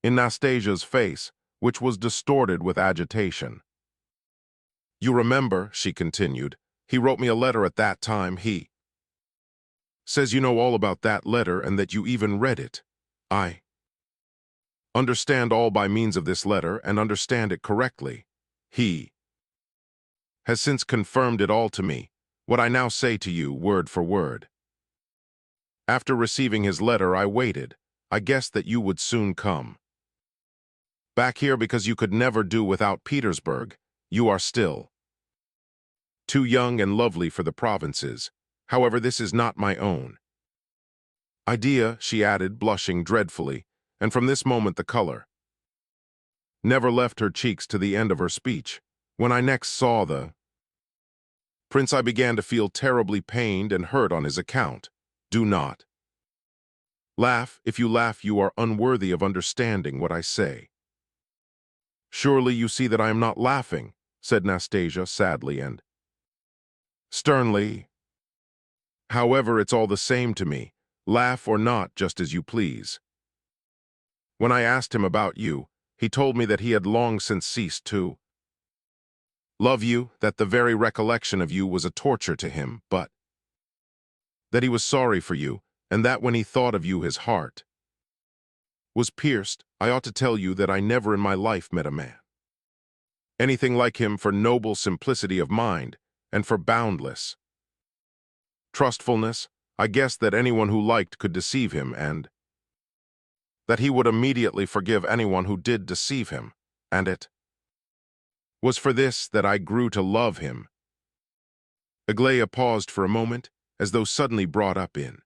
in Nastasia's face, which was distorted with agitation. You remember, she continued, he wrote me a letter at that time. He says you know all about that letter and that you even read it. I understand all by means of this letter and understand it correctly. He has since confirmed it all to me, what I now say to you, word for word. After receiving his letter, I waited. I guessed that you would soon come back here because you could never do without Petersburg. You are still too young and lovely for the provinces. However, this is not my own idea, she added, blushing dreadfully, and from this moment the color never left her cheeks to the end of her speech. When I next saw the prince, I began to feel terribly pained and hurt on his account. Do not laugh. If you laugh, you are unworthy of understanding what I say. Surely you see that I am not laughing, said Nastasia sadly and sternly. However, it's all the same to me. Laugh or not, just as you please. When I asked him about you, he told me that he had long since ceased to love you, that the very recollection of you was a torture to him, but that he was sorry for you, and that when he thought of you his heart was pierced. I ought to tell you that I never in my life met a man anything like him for noble simplicity of mind and for boundless trustfulness. I guessed that anyone who liked could deceive him and that he would immediately forgive anyone who did deceive him, and it was for this that I grew to love him. Aglaia paused for a moment, as though suddenly brought up in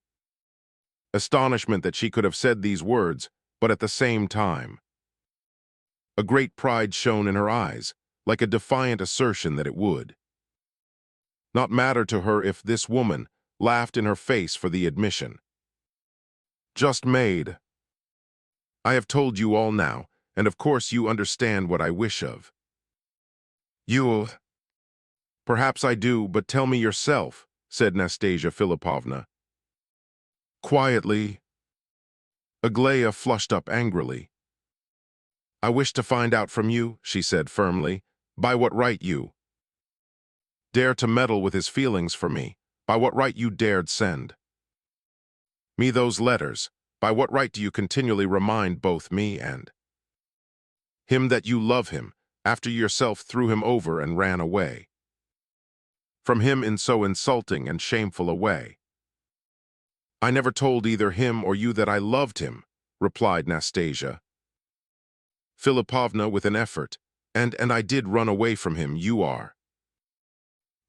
astonishment that she could have said these words, but at the same time a great pride shone in her eyes, like a defiant assertion that it would not matter to her if this woman laughed in her face for the admission just made. I have told you all now, and of course you understand what I wish of you. Perhaps I do, but tell me yourself, said Nastasia Philippovna quietly. Aglaia flushed up angrily. I wish to find out from you, she said firmly, by what right you dare to meddle with his feelings for me, by what right you dared send me those letters, by what right do you continually remind both me and him that you love him, after you yourself threw him over and ran away from him in so insulting and shameful a way? I never told either him or you that I loved him, replied Nastasia Philippovna with an effort, and I did run away from him. You are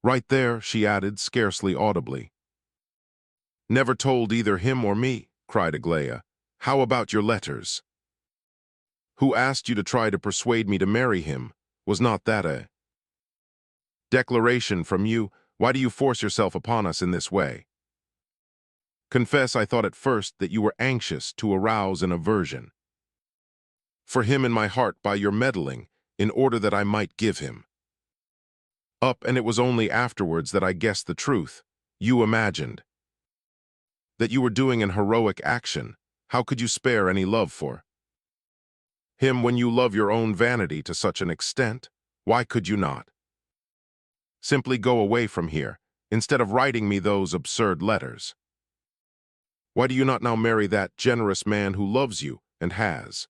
right there, she added, scarcely audibly. Never told either him or me, cried Aglaia. How about your letters? Who asked you to try to persuade me to marry him? Was not that a declaration from you? Why do you force yourself upon us in this way? Confess, I thought at first that you were anxious to arouse an aversion for him in my heart by your meddling, in order that I might give him up, and it was only afterwards that I guessed the truth. You imagined that you were doing an heroic action. How could you spare any love for him when you love your own vanity to such an extent? Why could you not simply go away from here, instead of writing me those absurd letters? Why do you not now marry that generous man who loves you and has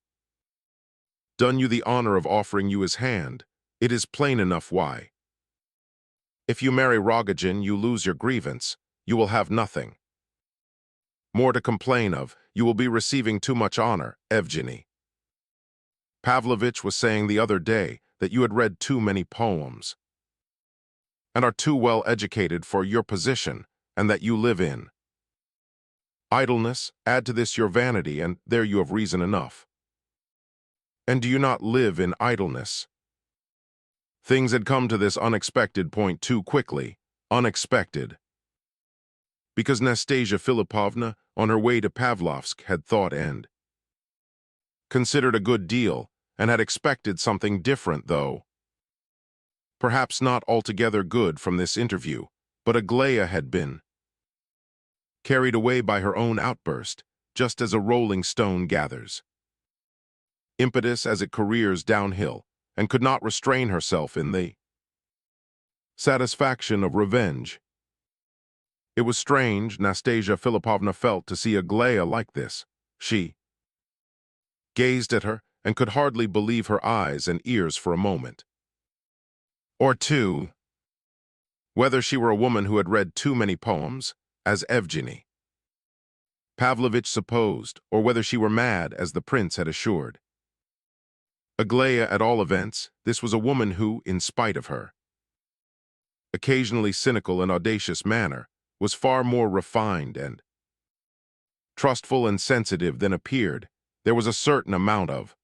done you the honor of offering you his hand? It is plain enough why. If you marry Rogojin, you lose your grievance. You will have nothing more to complain of. You will be receiving too much honor, Evgeny. Pavlovich was saying the other day that you had read too many poems and are too well educated for your position, and that you live in idleness. Add to this your vanity, and there you have reason enough. And do you not live in idleness? Things had come to this unexpected point too quickly. Unexpected. Because Nastasia Philippovna, on her way to Pavlovsk, had thought and considered a good deal, and had expected something different, though perhaps not altogether good from this interview. But Aglaya had been carried away by her own outburst, just as a rolling stone gathers impetus as it careers downhill, and could not restrain herself in the satisfaction of revenge. It was strange, Nastasia Philippovna felt, to see Aglaya like this. She gazed at her and could hardly believe her eyes and ears for a moment or two. Whether she were a woman who had read too many poems, as Evgeny Pavlovich supposed, or whether she were mad, as the prince had assured Aglaya, at all events, this was a woman who, in spite of her occasionally cynical and audacious manner, was far more refined and trustful and sensitive than appeared. There was a certain amount of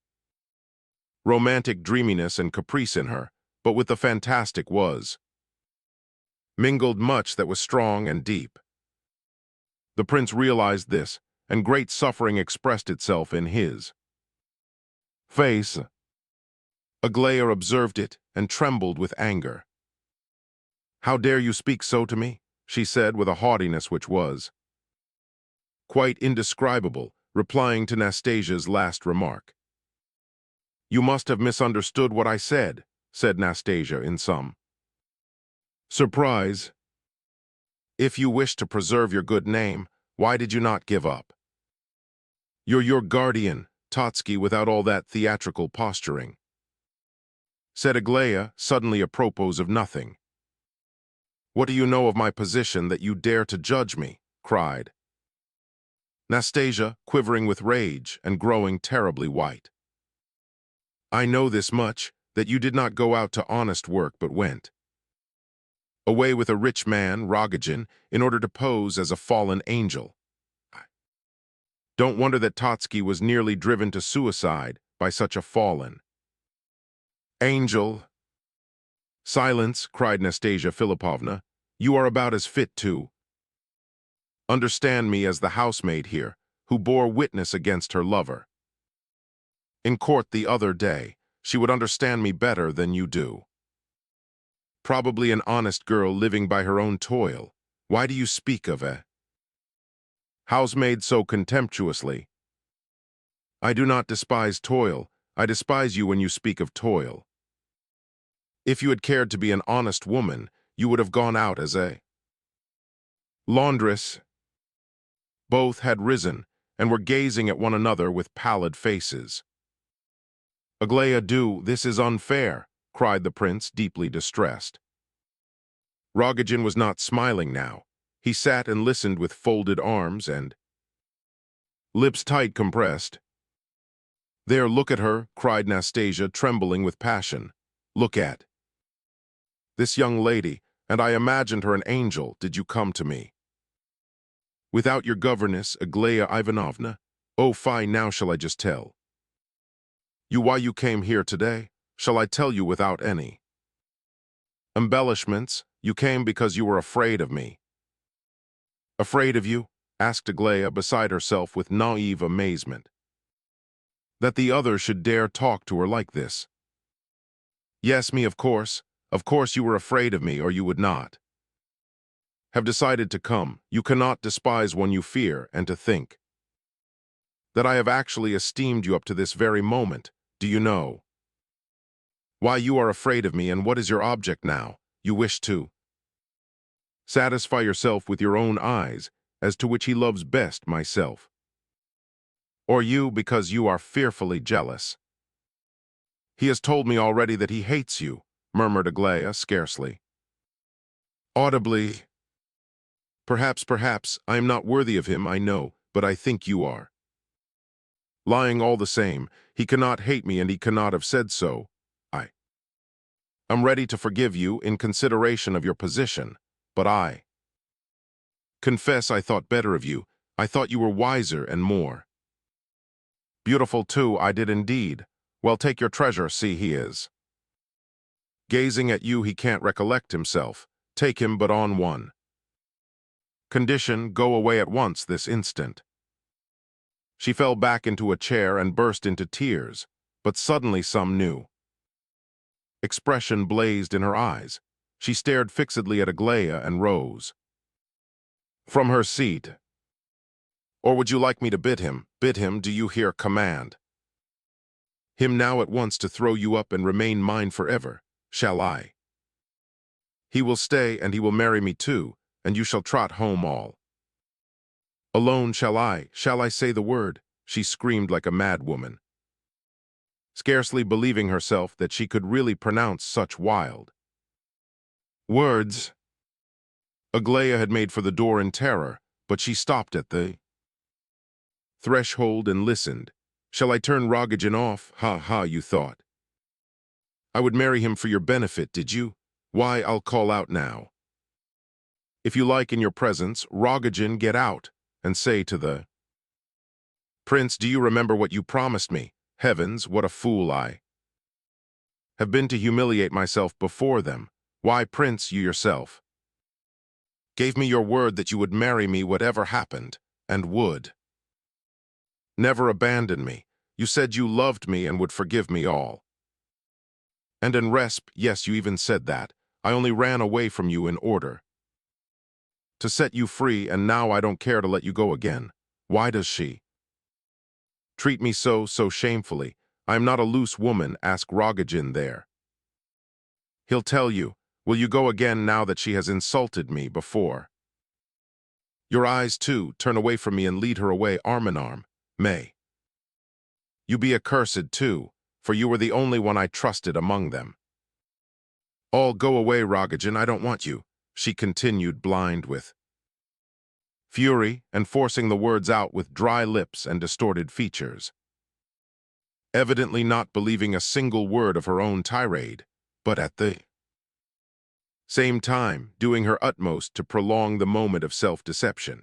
romantic dreaminess and caprice in her, but with the fantastic was mingled much that was strong and deep. The prince realized this, and great suffering expressed itself in his face. Aglaya observed it and trembled with anger. "How dare you speak so to me?" she said with a haughtiness which was quite indescribable, replying to Nastasia's last remark. "You must have misunderstood what I said," said Nastasia in some surprise. "If you wish to preserve your good name, why did you not give up? You're your guardian, Totsky, without all that theatrical posturing," said Aglaya, suddenly apropos of nothing. "What do you know of my position that you dare to judge me?" cried Nastasia, quivering with rage and growing terribly white. "I know this much, that you did not go out to honest work but went away with a rich man, Rogojin, in order to pose as a fallen angel. Don't wonder that Totsky was nearly driven to suicide by such a fallen angel." "Silence," cried Nastasia Philippovna. "You are about as fit to understand me as the housemaid here, who bore witness against her lover in court the other day. She would understand me better than you do. Probably an honest girl living by her own toil. Why do you speak of a housemaid so contemptuously?" "I do not despise toil. I despise you when you speak of toil. If you had cared to be an honest woman, you would have gone out as a laundress." Both had risen and were gazing at one another with pallid faces. "Aglaya, this is unfair," cried the prince, deeply distressed. Rogojin was not smiling now. He sat and listened with folded arms and lips tight compressed. "There, look at her," cried Nastasia, trembling with passion. "Look at this young lady, and I imagined her an angel. Did you come to me without your governess, Aglaya Ivanovna? Oh, fine, now shall I just tell you why you came here today? Shall I tell you without any embellishments? You came because you were afraid of me." "Afraid of you?" asked Aglaya, beside herself with naive amazement. That the other should dare talk to her like this. "Yes, me, of course. Of course you were afraid of me, or you would not have decided to come. You cannot despise one you fear, and to think that I have actually esteemed you up to this very moment. Do you know why you are afraid of me, and what is your object now? You wish to satisfy yourself with your own eyes. as to which he loves best myself. Or you because you are fearfully jealous. He has told me already that he hates you, murmured Aglaia scarcely audibly. Perhaps, I am not worthy of him, I know, but I think you are. Lying all the same, he cannot hate me and he cannot have said so. I am ready to forgive you in consideration of your position, but I confess I thought better of you. I thought you were wiser and more beautiful too, I did indeed. Well, take your treasure, see he is gazing at you, he can't recollect himself. Take him but on one condition, go away at once this instant. She fell back into a chair and burst into tears, but suddenly some new expression blazed in her eyes. She stared fixedly at Aglaia and rose from her seat. Or would you like me to bid him, do you hear, command him now at once to throw you up and remain mine forever? Shall I? He will stay and he will marry me too, and you shall trot home all alone. Shall I say the word? She screamed like a mad woman, scarcely believing herself that she could really pronounce such wild words. Aglaia had made for the door in terror, but she stopped at the threshold and listened. Shall I turn Rogojin off? Ha ha, you thought I would marry him for your benefit, did you? Why, I'll call out now. If you like, in your presence, Rogojin, get out, and say to the prince, do you remember what you promised me? Heavens, what a fool I have been to humiliate myself before them. Why, prince, you yourself gave me your word that you would marry me whatever happened, and would never abandon me. You said you loved me and would forgive me all. And in resp, yes, you even said that. I only ran away from you in order to set you free, and now I don't care to let you go again. Why does she treat me so shamefully? I am not a loose woman, ask Rogojin there. He'll tell you. Will you go again now that she has insulted me before your eyes too? Turn away from me and lead her away arm in arm. May you be accursed too, for you were the only one I trusted among them. All go away, Rogojin, I don't want you, she continued, blind with fury and forcing the words out with dry lips and distorted features, evidently not believing a single word of her own tirade, but at the same time doing her utmost to prolong the moment of self-deception.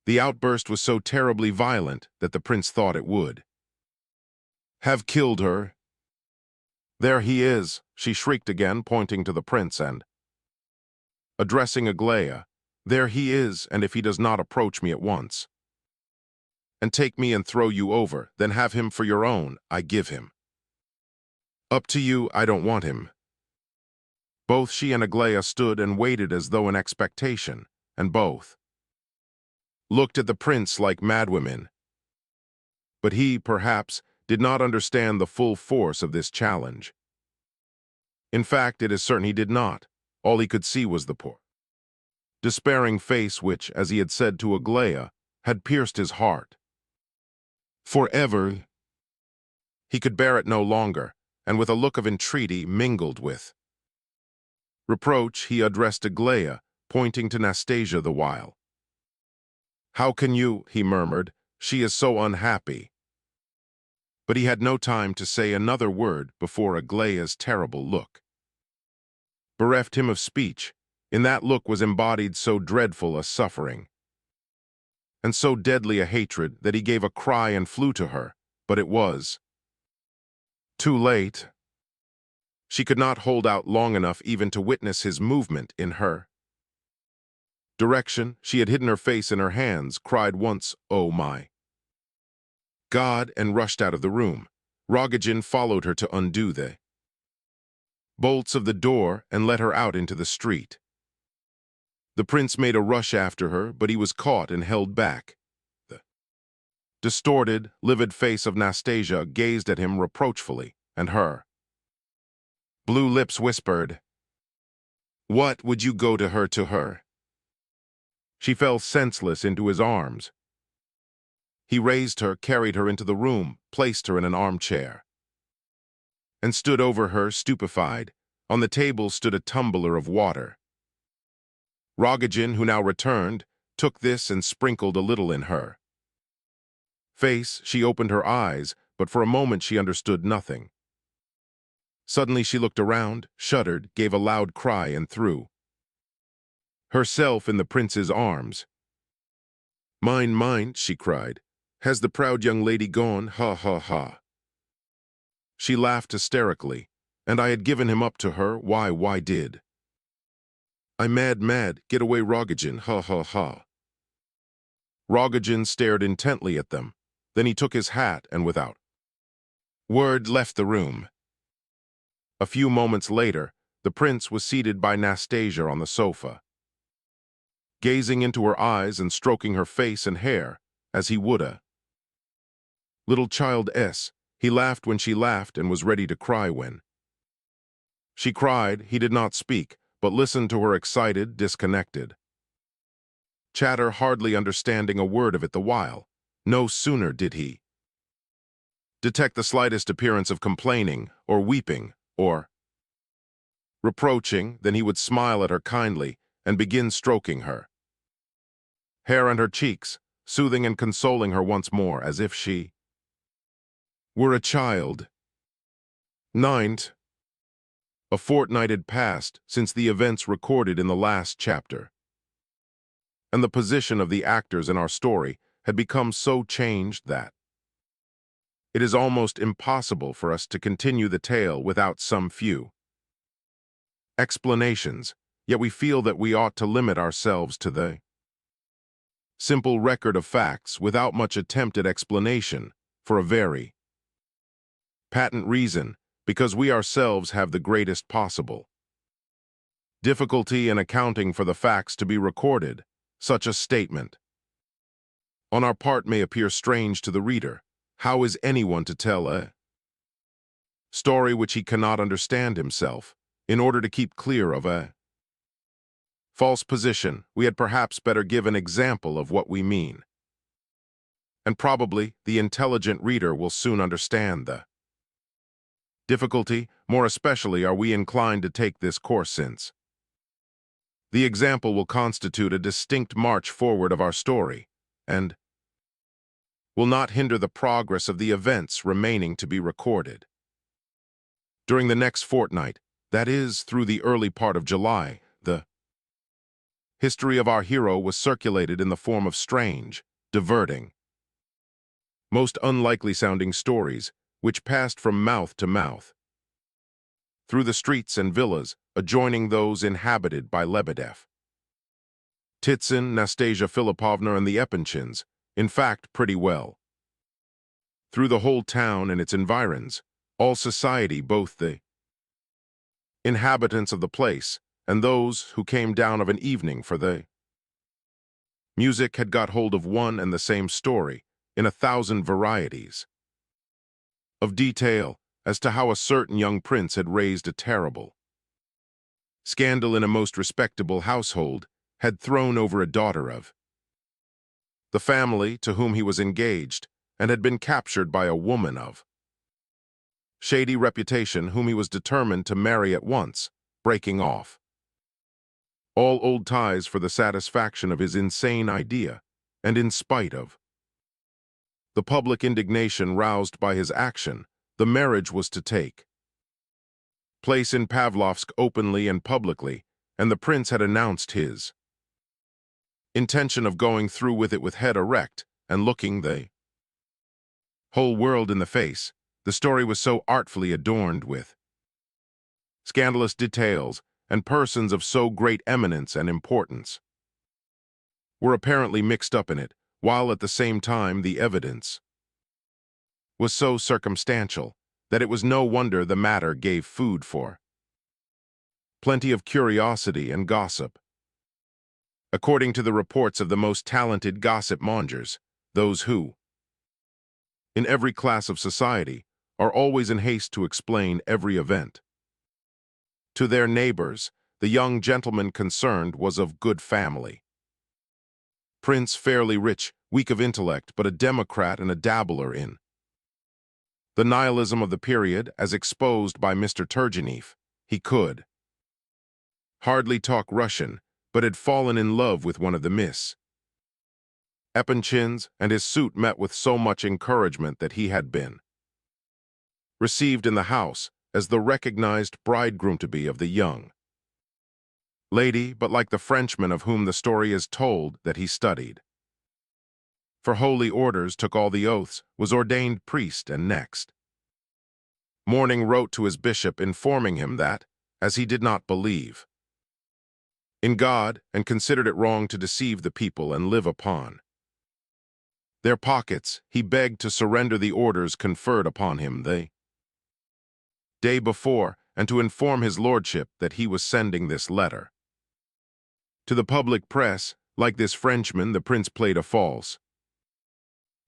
The outburst was so terribly violent that the prince thought it would have killed her. There he is, she shrieked again, pointing to the prince and addressing Aglaia. There he is, and if he does not approach me at once and take me and throw you over, then have him for your own, I give him up to you, I don't want him. Both she and Aglaia stood and waited as though in expectation, and both looked at the prince like madwomen. But he, perhaps, did not understand the full force of this challenge. In fact, it is certain he did not. All he could see was the poor, despairing face which, as he had said to Aglaia, had pierced his heart. Forever. He could bear it no longer, and with a look of entreaty mingled with reproach, he addressed Aglaia, pointing to Nastasia the while. How can you, he murmured, she is so unhappy. But he had no time to say another word before Aglaia's terrible look bereft him of speech. In that look was embodied so dreadful a suffering and so deadly a hatred that he gave a cry and flew to her, but it was too late. She could not hold out long enough even to witness his movement in her direction. She had hidden her face in her hands, cried once, "Oh my God," and rushed out of the room. Rogojin followed her to undo the bolts of the door and let her out into the street. The prince made a rush after her, but he was caught and held back. The distorted, livid face of Nastasia gazed at him reproachfully, and her blue lips whispered, "What would you go to her? She fell senseless into his arms. He raised her, carried her into the room, placed her in an armchair, and stood over her, stupefied. On the table stood a tumbler of water. Rogojin, who now returned, took this and sprinkled a little in her face. She opened her eyes, but for a moment she understood nothing. Suddenly she looked around, shuddered, gave a loud cry, and threw herself in the prince's arms. "Mine, mine," she cried. "Has the proud young lady gone? Ha, ha, ha." She laughed hysterically. "And I had given him up to her. Why did I mad, mad? Get away, Rogojin, ha, ha, ha." Rogojin stared intently at them. Then he took his hat and without word left the room. A few moments later, the prince was seated by Nastasia on the sofa, gazing into her eyes and stroking her face and hair, as he would a little child s. He laughed when she laughed and was ready to cry when she cried. He did not speak, but listened to her excited, disconnected chatter, hardly understanding a word of it the while. No sooner did he detect the slightest appearance of complaining, or weeping, or reproaching, than he would smile at her kindly and begin stroking her hair and her cheeks, soothing and consoling her once more, as if she were a child. 9th. A fortnight had passed since the events recorded in the last chapter, and the position of the actors in our story had become so changed that it is almost impossible for us to continue the tale without some few explanations, yet we feel that we ought to limit ourselves to the simple record of facts without much attempt at explanation, for a very patent reason, because we ourselves have the greatest possible difficulty in accounting for the facts to be recorded. Such a statement on our part may appear strange to the reader. How is anyone to tell a story which he cannot understand himself, in order to keep clear of a false position? We had perhaps better give an example of what we mean, and probably the intelligent reader will soon understand the difficulty. More especially are we inclined to take this course since the example will constitute a distinct march forward of our story, and will not hinder the progress of the events remaining to be recorded. During the next fortnight, that is, through the early part of July, the history of our hero was circulated in the form of strange, diverting, most unlikely-sounding stories, which passed from mouth to mouth, through the streets and villas adjoining those inhabited by Lebedev, Titsin, Nastasia Filipovna, and the Epanchins, in fact, pretty well through the whole town and its environs, all society, both the inhabitants of the place and those who came down of an evening for the music, had got hold of one and the same story in 1,000 varieties of detail as to how a certain young prince had raised a terrible scandal in a most respectable household, had thrown over a daughter of the family to whom he was engaged, and had been captured by a woman of shady reputation whom he was determined to marry at once, breaking off all old ties for the satisfaction of his insane idea, and in spite of the public indignation roused by his action, the marriage was to take place in Pavlovsk openly and publicly, and the prince had announced his intention of going through with it with head erect and looking the whole world in the face. The story was so artfully adorned with scandalous details, and persons of so great eminence and importance were apparently mixed up in it, while at the same time the evidence was so circumstantial that it was no wonder the matter gave food for plenty of curiosity and gossip. According to the reports of the most talented gossip mongers, those who, in every class of society, are always in haste to explain every event to their neighbors, the young gentleman concerned was of good family. Prince fairly rich, weak of intellect, but a democrat and a dabbler in the nihilism of the period as exposed by Mr. Turgenev. He could hardly talk Russian, but had fallen in love with one of the Miss Epanchins, and his suit met with so much encouragement that he had been received in the house as the recognized bridegroom-to-be of the young lady, but like the Frenchman of whom the story is told that he studied for holy orders, took all the oaths, was ordained priest, and next morning wrote to his bishop informing him that, as he did not believe in God and considered it wrong to deceive the people and live upon their pockets, he begged to surrender the orders conferred upon him the day before, and to inform his lordship that he was sending this letter to the public press. Like this Frenchman, the prince played a false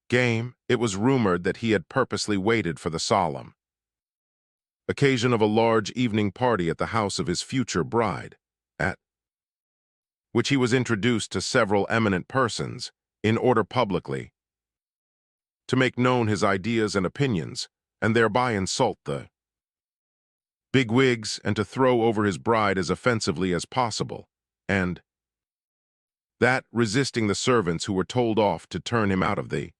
game. It was rumored that he had purposely waited for the solemn occasion of a large evening party at the house of his future bride, at which he was introduced to several eminent persons, in order publicly to make known his ideas and opinions, and thereby insult the bigwigs, and to throw over his bride as offensively as possible, and that, resisting the servants who were told off to turn him out of the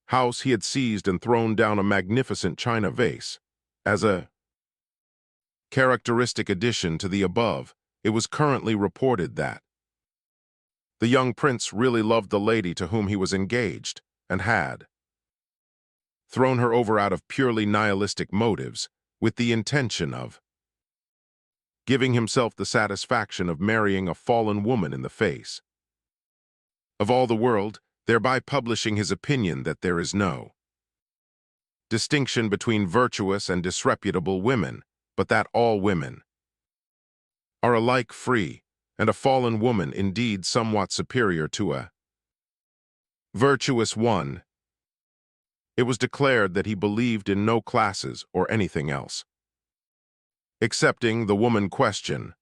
house, he had seized and thrown down a magnificent china vase. As a characteristic addition to the above, it was currently reported that the young prince really loved the lady to whom he was engaged, and had thrown her over out of purely nihilistic motives, with the intention of giving himself the satisfaction of marrying a fallen woman in the face of all the world, thereby publishing his opinion that there is no distinction between virtuous and disreputable women, but that all women are alike free, and a fallen woman indeed somewhat superior to a virtuous one. It was declared that he believed in no classes or anything else, excepting the woman question.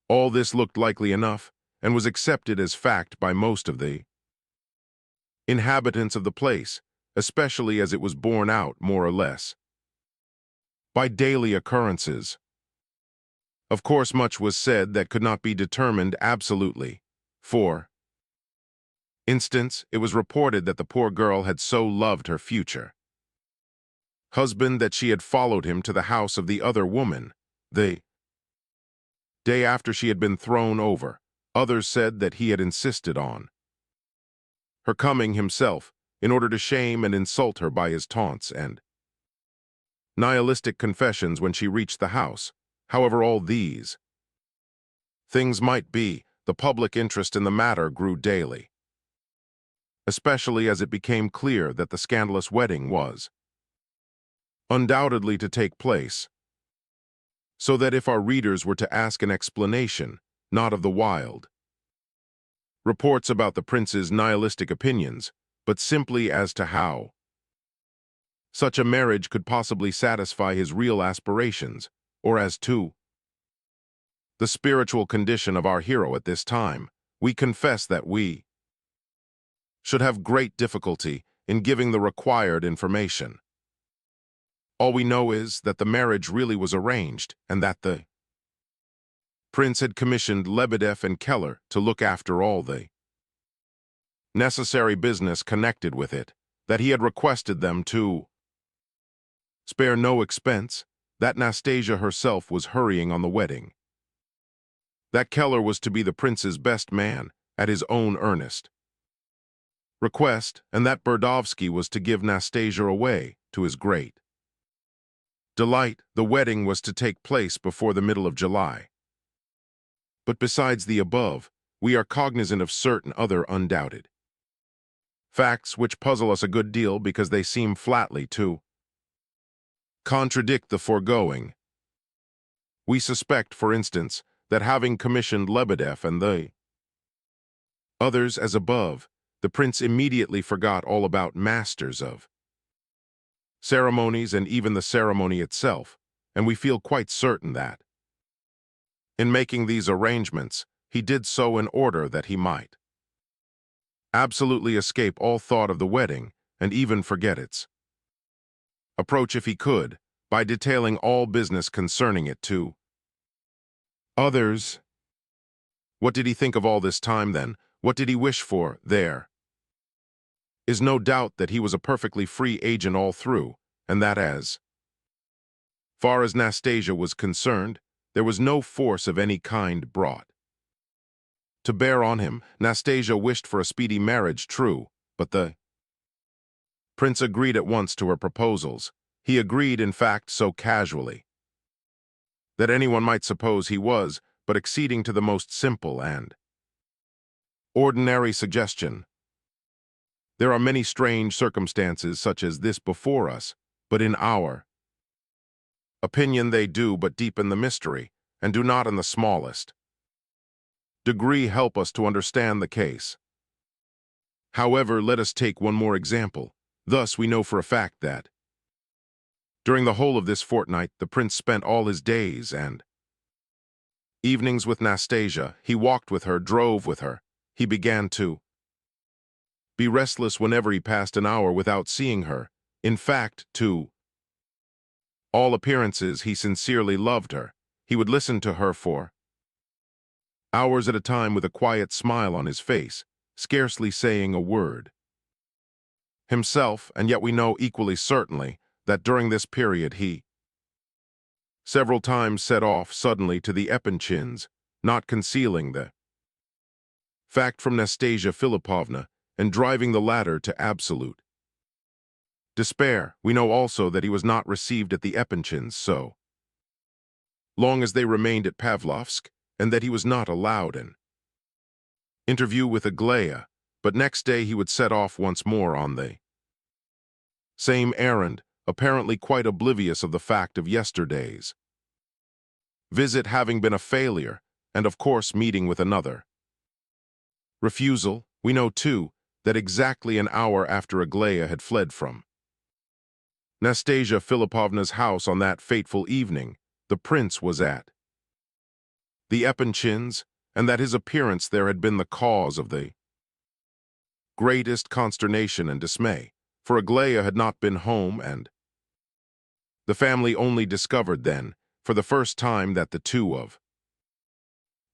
All this looked likely enough, and was accepted as fact by most of the inhabitants of the place, especially as it was borne out, more or less, by daily occurrences. Of course, much was said that could not be determined absolutely. For instance, it was reported that the poor girl had so loved her future husband that she had followed him to the house of the other woman the day after she had been thrown over. Others said that he had insisted on her coming himself, in order to shame and insult her by his taunts and nihilistic confessions when she reached the house. However all these things might be, the public interest in the matter grew daily, especially as it became clear that the scandalous wedding was undoubtedly to take place, so that if our readers were to ask an explanation, not of the wild reports about the prince's nihilistic opinions, but simply as to how such a marriage could possibly satisfy his real aspirations, or as to the spiritual condition of our hero at this time, we confess that we should have great difficulty in giving the required information. All we know is that the marriage really was arranged, and that the prince had commissioned Lebedev and Keller to look after all the necessary business connected with it, that he had requested them to spare no expense, that Nastasia herself was hurrying on the wedding, that Keller was to be the prince's best man at his own earnest request, and that Burdovsky was to give Nastasia away to his great delight. The wedding was to take place before the middle of July. But besides the above, we are cognizant of certain other undoubted facts which puzzle us a good deal because they seem flatly to contradict the foregoing. We suspect, for instance, that having commissioned Lebedev and the others as above, the prince immediately forgot all about masters of ceremonies and even the ceremony itself, and we feel quite certain that, in making these arrangements, he did so in order that he might absolutely escape all thought of the wedding and even forget its approach if he could, by detailing all business concerning it to others. What did he think of all this time then? What did he wish for? There is no doubt that he was a perfectly free agent all through, and that as far as Nastasia was concerned, there was no force of any kind brought to bear on him. Nastasia wished for a speedy marriage, true, but the prince agreed at once to her proposals. He agreed, in fact, so casually that anyone might suppose he was but acceding to the most simple and ordinary suggestion. There are many strange circumstances such as this before us, but in our opinion they do but deepen the mystery, and do not in the smallest degree help us to understand the case. However, let us take one more example. Thus we know for a fact that during the whole of this fortnight the prince spent all his days and evenings with Nastasia. He walked with her, drove with her. He began to be restless whenever he passed an hour without seeing her. In fact, to all appearances, he sincerely loved her. He would listen to her for hours at a time with a quiet smile on his face, scarcely saying a word himself, and yet we know equally certainly that during this period he several times set off suddenly to the Epinchins, not concealing the fact from Nastasia Philippovna, and driving the latter to absolute despair. We know also that he was not received at the Epinchins so long as they remained at Pavlovsk, and that he was not allowed an interview with Aglaya, but next day he would set off once more on the same errand, apparently quite oblivious of the fact of yesterday's visit having been a failure, and of course meeting with another refusal. We know, too, that exactly an hour after Aglaya had fled from Nastasia Philippovna's house on that fateful evening, the prince was at the Epinchins, and that his appearance there had been the cause of the greatest consternation and dismay, for Aglaya had not been home, and the family only discovered then, for the first time, that the two of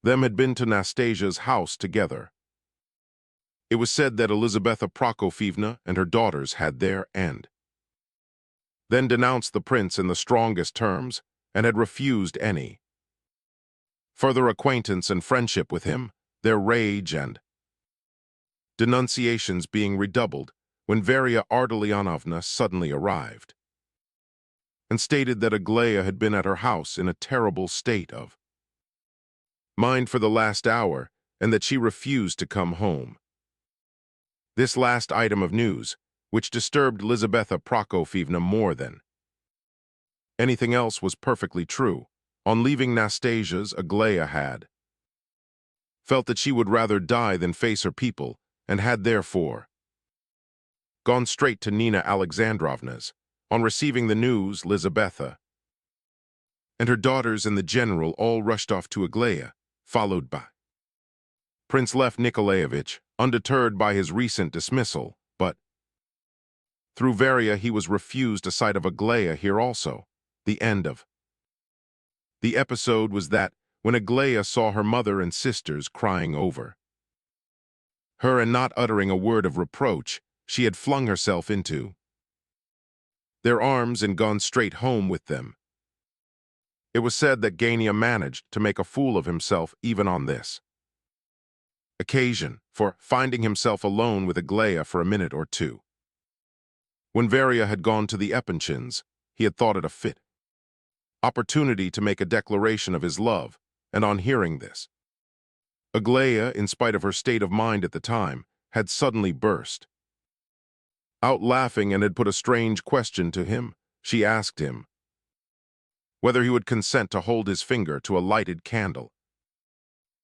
them had been to Nastasia's house together. It was said that Elizabetha Prokofievna and her daughters had there and then denounced the prince in the strongest terms, and had refused any further acquaintance and friendship with him, their rage and denunciations being redoubled when Varya Ardalionovna suddenly arrived and stated that Aglaya had been at her house in a terrible state of mind for the last hour, and that she refused to come home. This last item of news, which disturbed Lizabetha Prokofievna more than anything else, was perfectly true. On leaving Nastasia's, Aglaya had felt that she would rather die than face her people, and had therefore gone straight to Nina Alexandrovna's. On receiving the news, Lizabetha and her daughters and the general all rushed off to Aglaya, followed by Prince Lev Nikolaevich, undeterred by his recent dismissal, but through Varya he was refused a sight of Aglaya here also. The end of the episode was that, when Aglaya saw her mother and sisters crying over her and not uttering a word of reproach, she had flung herself into their arms and gone straight home with them. It was said that Gania managed to make a fool of himself even on this occasion, for finding himself alone with Aglaya for a minute or two, when Varya had gone to the Epinchins, he had thought it a fit opportunity to make a declaration of his love, and on hearing this, Aglaya, in spite of her state of mind at the time, had suddenly burst out laughing and had put a strange question to him. She asked him whether he would consent to hold his finger to a lighted candle.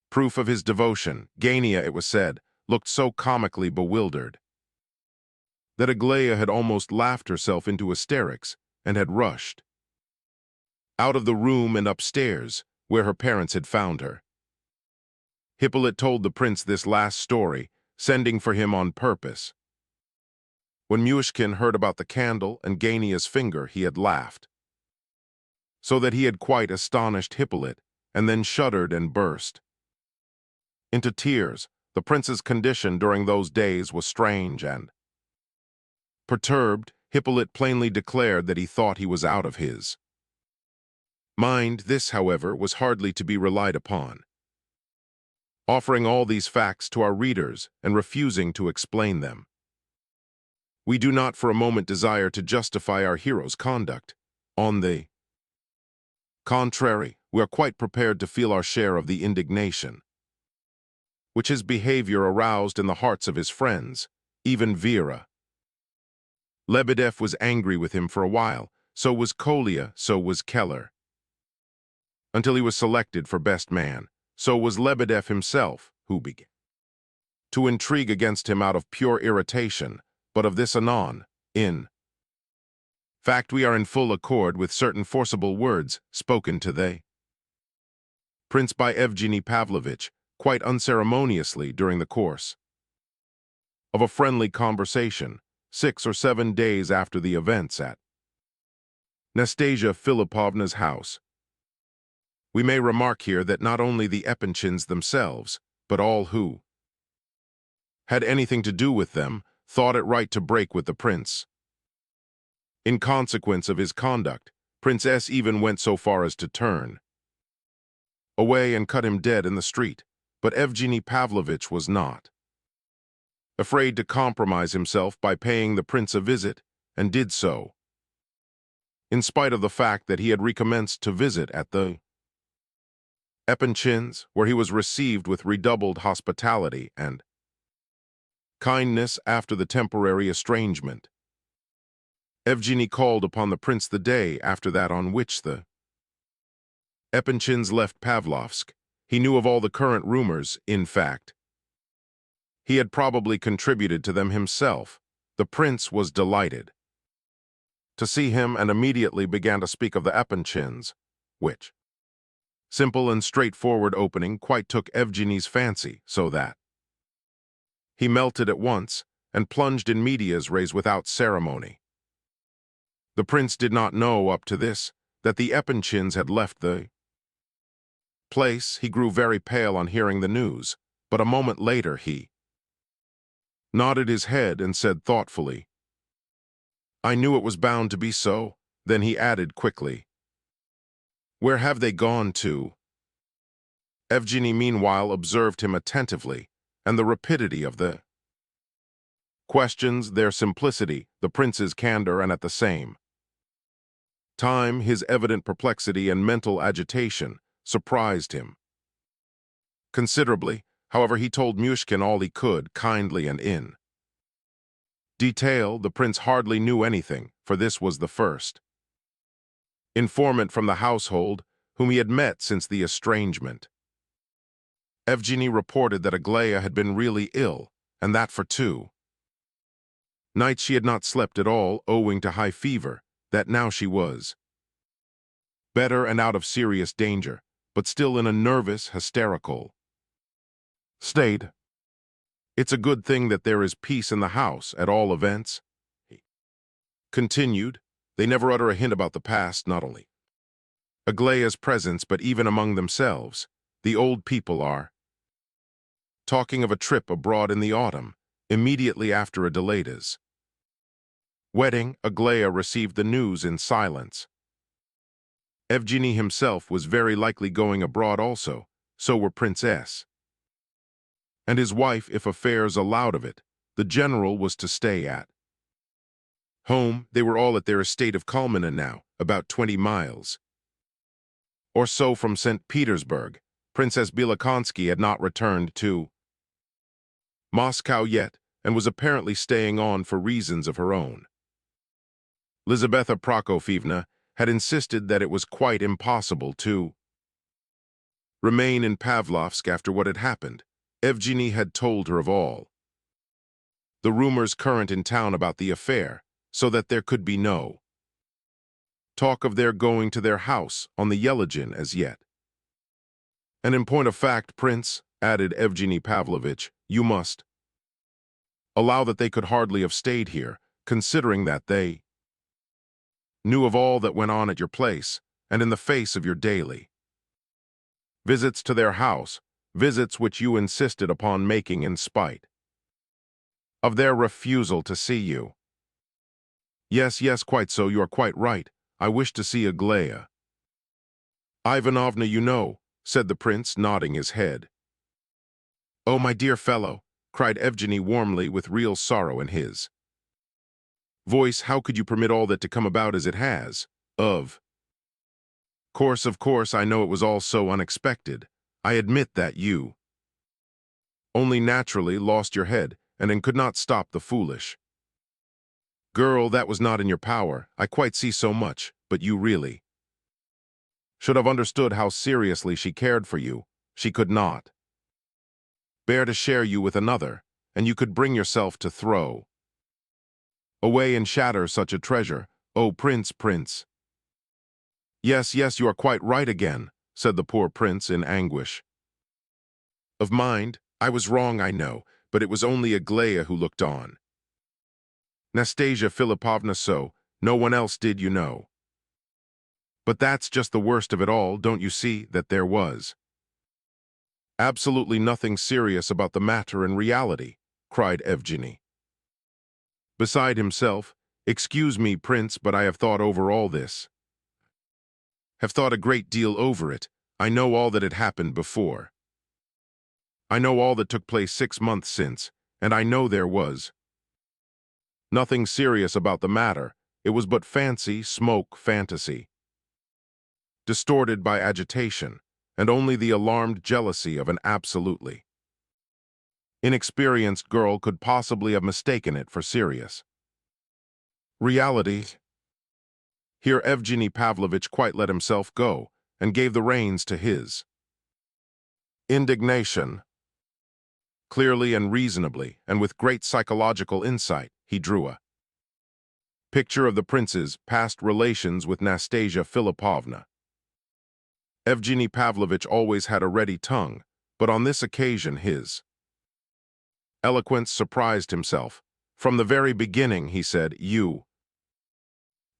Proof of his devotion. Gania, it was said, looked so comically bewildered that Aglaya had almost laughed herself into hysterics and had rushed out of the room and upstairs, where her parents had found her. Hippolyte told the prince this last story, sending for him on purpose. When Myshkin heard about the candle and Gania's finger, he had laughed, so that he had quite astonished Hippolyte, and then shuddered and burst into tears. The prince's condition during those days was strange and perturbed. Hippolyte plainly declared that he thought he was out of his mind. This, however, was hardly to be relied upon. Offering all these facts to our readers and refusing to explain them, we do not for a moment desire to justify our hero's conduct. On the contrary, we are quite prepared to feel our share of the indignation which his behavior aroused in the hearts of his friends, even Vera. Lebedev was angry with him for a while, so was Kolya, so was Keller. Until he was selected for best man, so was Lebedev himself, who began to intrigue against him out of pure irritation, but of this anon. In fact, we are in full accord with certain forcible words spoken to the prince by Evgeny Pavlovitch, quite unceremoniously during the course of a friendly conversation, 6 or 7 days after the events at Nastasia Philippovna's house. We may remark here that not only the Epanchins themselves, but all who had anything to do with them, thought it right to break with the prince. In consequence of his conduct, Prince S. even went so far as to turn away and cut him dead in the street. But Evgeny Pavlovitch was not afraid to compromise himself by paying the prince a visit, and did so, in spite of the fact that he had recommenced to visit at the Epanchins, where he was received with redoubled hospitality and kindness after the temporary estrangement. Evgeny called upon the prince the day after that on which the Epanchins left Pavlovsk. He knew of all the current rumors. In fact, he had probably contributed to them himself. The prince was delighted to see him and immediately began to speak of the Epanchins, which simple and straightforward opening quite took Evgeny's fancy, so that he melted at once and plunged in medias res without ceremony. The prince did not know up to this that the Epanchins had left the place. He grew very pale on hearing the news, but a moment later he nodded his head and said thoughtfully, "I knew it was bound to be so." Then he added quickly, "Where have they gone to?" Evgeny meanwhile observed him attentively, and the rapidity of the questions, their simplicity, the prince's candor, and at the same time his evident perplexity and mental agitation surprised him considerably. However, he told Myshkin all he could, kindly and in detail. The prince hardly knew anything, for this was the first informant from the household whom he had met since the estrangement. Evgeny reported that Aglaya had been really ill, and that for 2 nights she had not slept at all, owing to high fever, that now she was better and out of serious danger, but still in a nervous, hysterical state. "It's a good thing that there is peace in the house, at all events," he continued. "They never utter a hint about the past, not only Aglaya's presence, but even among themselves. The old people are talking of a trip abroad in the autumn, immediately after Adelaida's wedding." Aglaya received the news in silence. Evgeny himself was very likely going abroad also, so were Prince S. and his wife, if affairs allowed of it. The general was to stay at home. They were all at their estate of Kalmina now, about 20 miles or so from St. Petersburg. Princess Bielokonsky had not returned to Moscow yet, and was apparently staying on for reasons of her own. Lizaveta Prokofievna had insisted that it was quite impossible to remain in Pavlovsk after what had happened. Evgeny had told her of all the rumors current in town about the affair, so that there could be no talk of their going to their house on the Yelagin as yet. And in point of fact, Prince added Evgeny Pavlovitch, you must allow that they could hardly have stayed here, considering that they knew of all that went on at your place, and in the face of your daily visits to their house, visits which you insisted upon making in spite of their refusal to see you. Yes, yes, quite so, you are quite right. I wish to see Aglaya Ivanovna, you know, said the prince, nodding his head. Oh, my dear fellow, cried Evgeny warmly with real sorrow in his voice, how could you permit all that to come about as it has? Of course, I know it was all so unexpected. I admit that you only naturally lost your head and could not stop the foolish girl. That was not in your power, I quite see so much, but you really should have understood how seriously she cared for you. She could not bear to share you with another, and you could bring yourself to throw away and shatter such a treasure. Oh, prince. Yes, yes, you are quite right again, said the poor prince in anguish of mind. I was wrong, I know, but it was only Aglaya who looked on. Nastasia Philipovna, so, no one else did, you know. But that's just the worst of it all, don't you see, that there was absolutely nothing serious about the matter in reality, cried Evgeny. Beside himself, excuse me, prince, but I have thought over all this. Have thought a great deal over it. I know all that had happened before. I know all that took place 6 months since, and I know there was nothing serious about the matter. It was but fancy, smoke, fantasy, distorted by agitation, and only the alarmed jealousy of an absolutely inexperienced girl could possibly have mistaken it for serious reality. Here Evgeny Pavlovitch quite let himself go, and gave the reins to his indignation. Clearly and reasonably, and with great psychological insight, he drew a picture of the prince's past relations with Nastasia Philipovna. Evgeny Pavlovitch always had a ready tongue, but on this occasion his eloquence surprised himself. From the very beginning, he said, you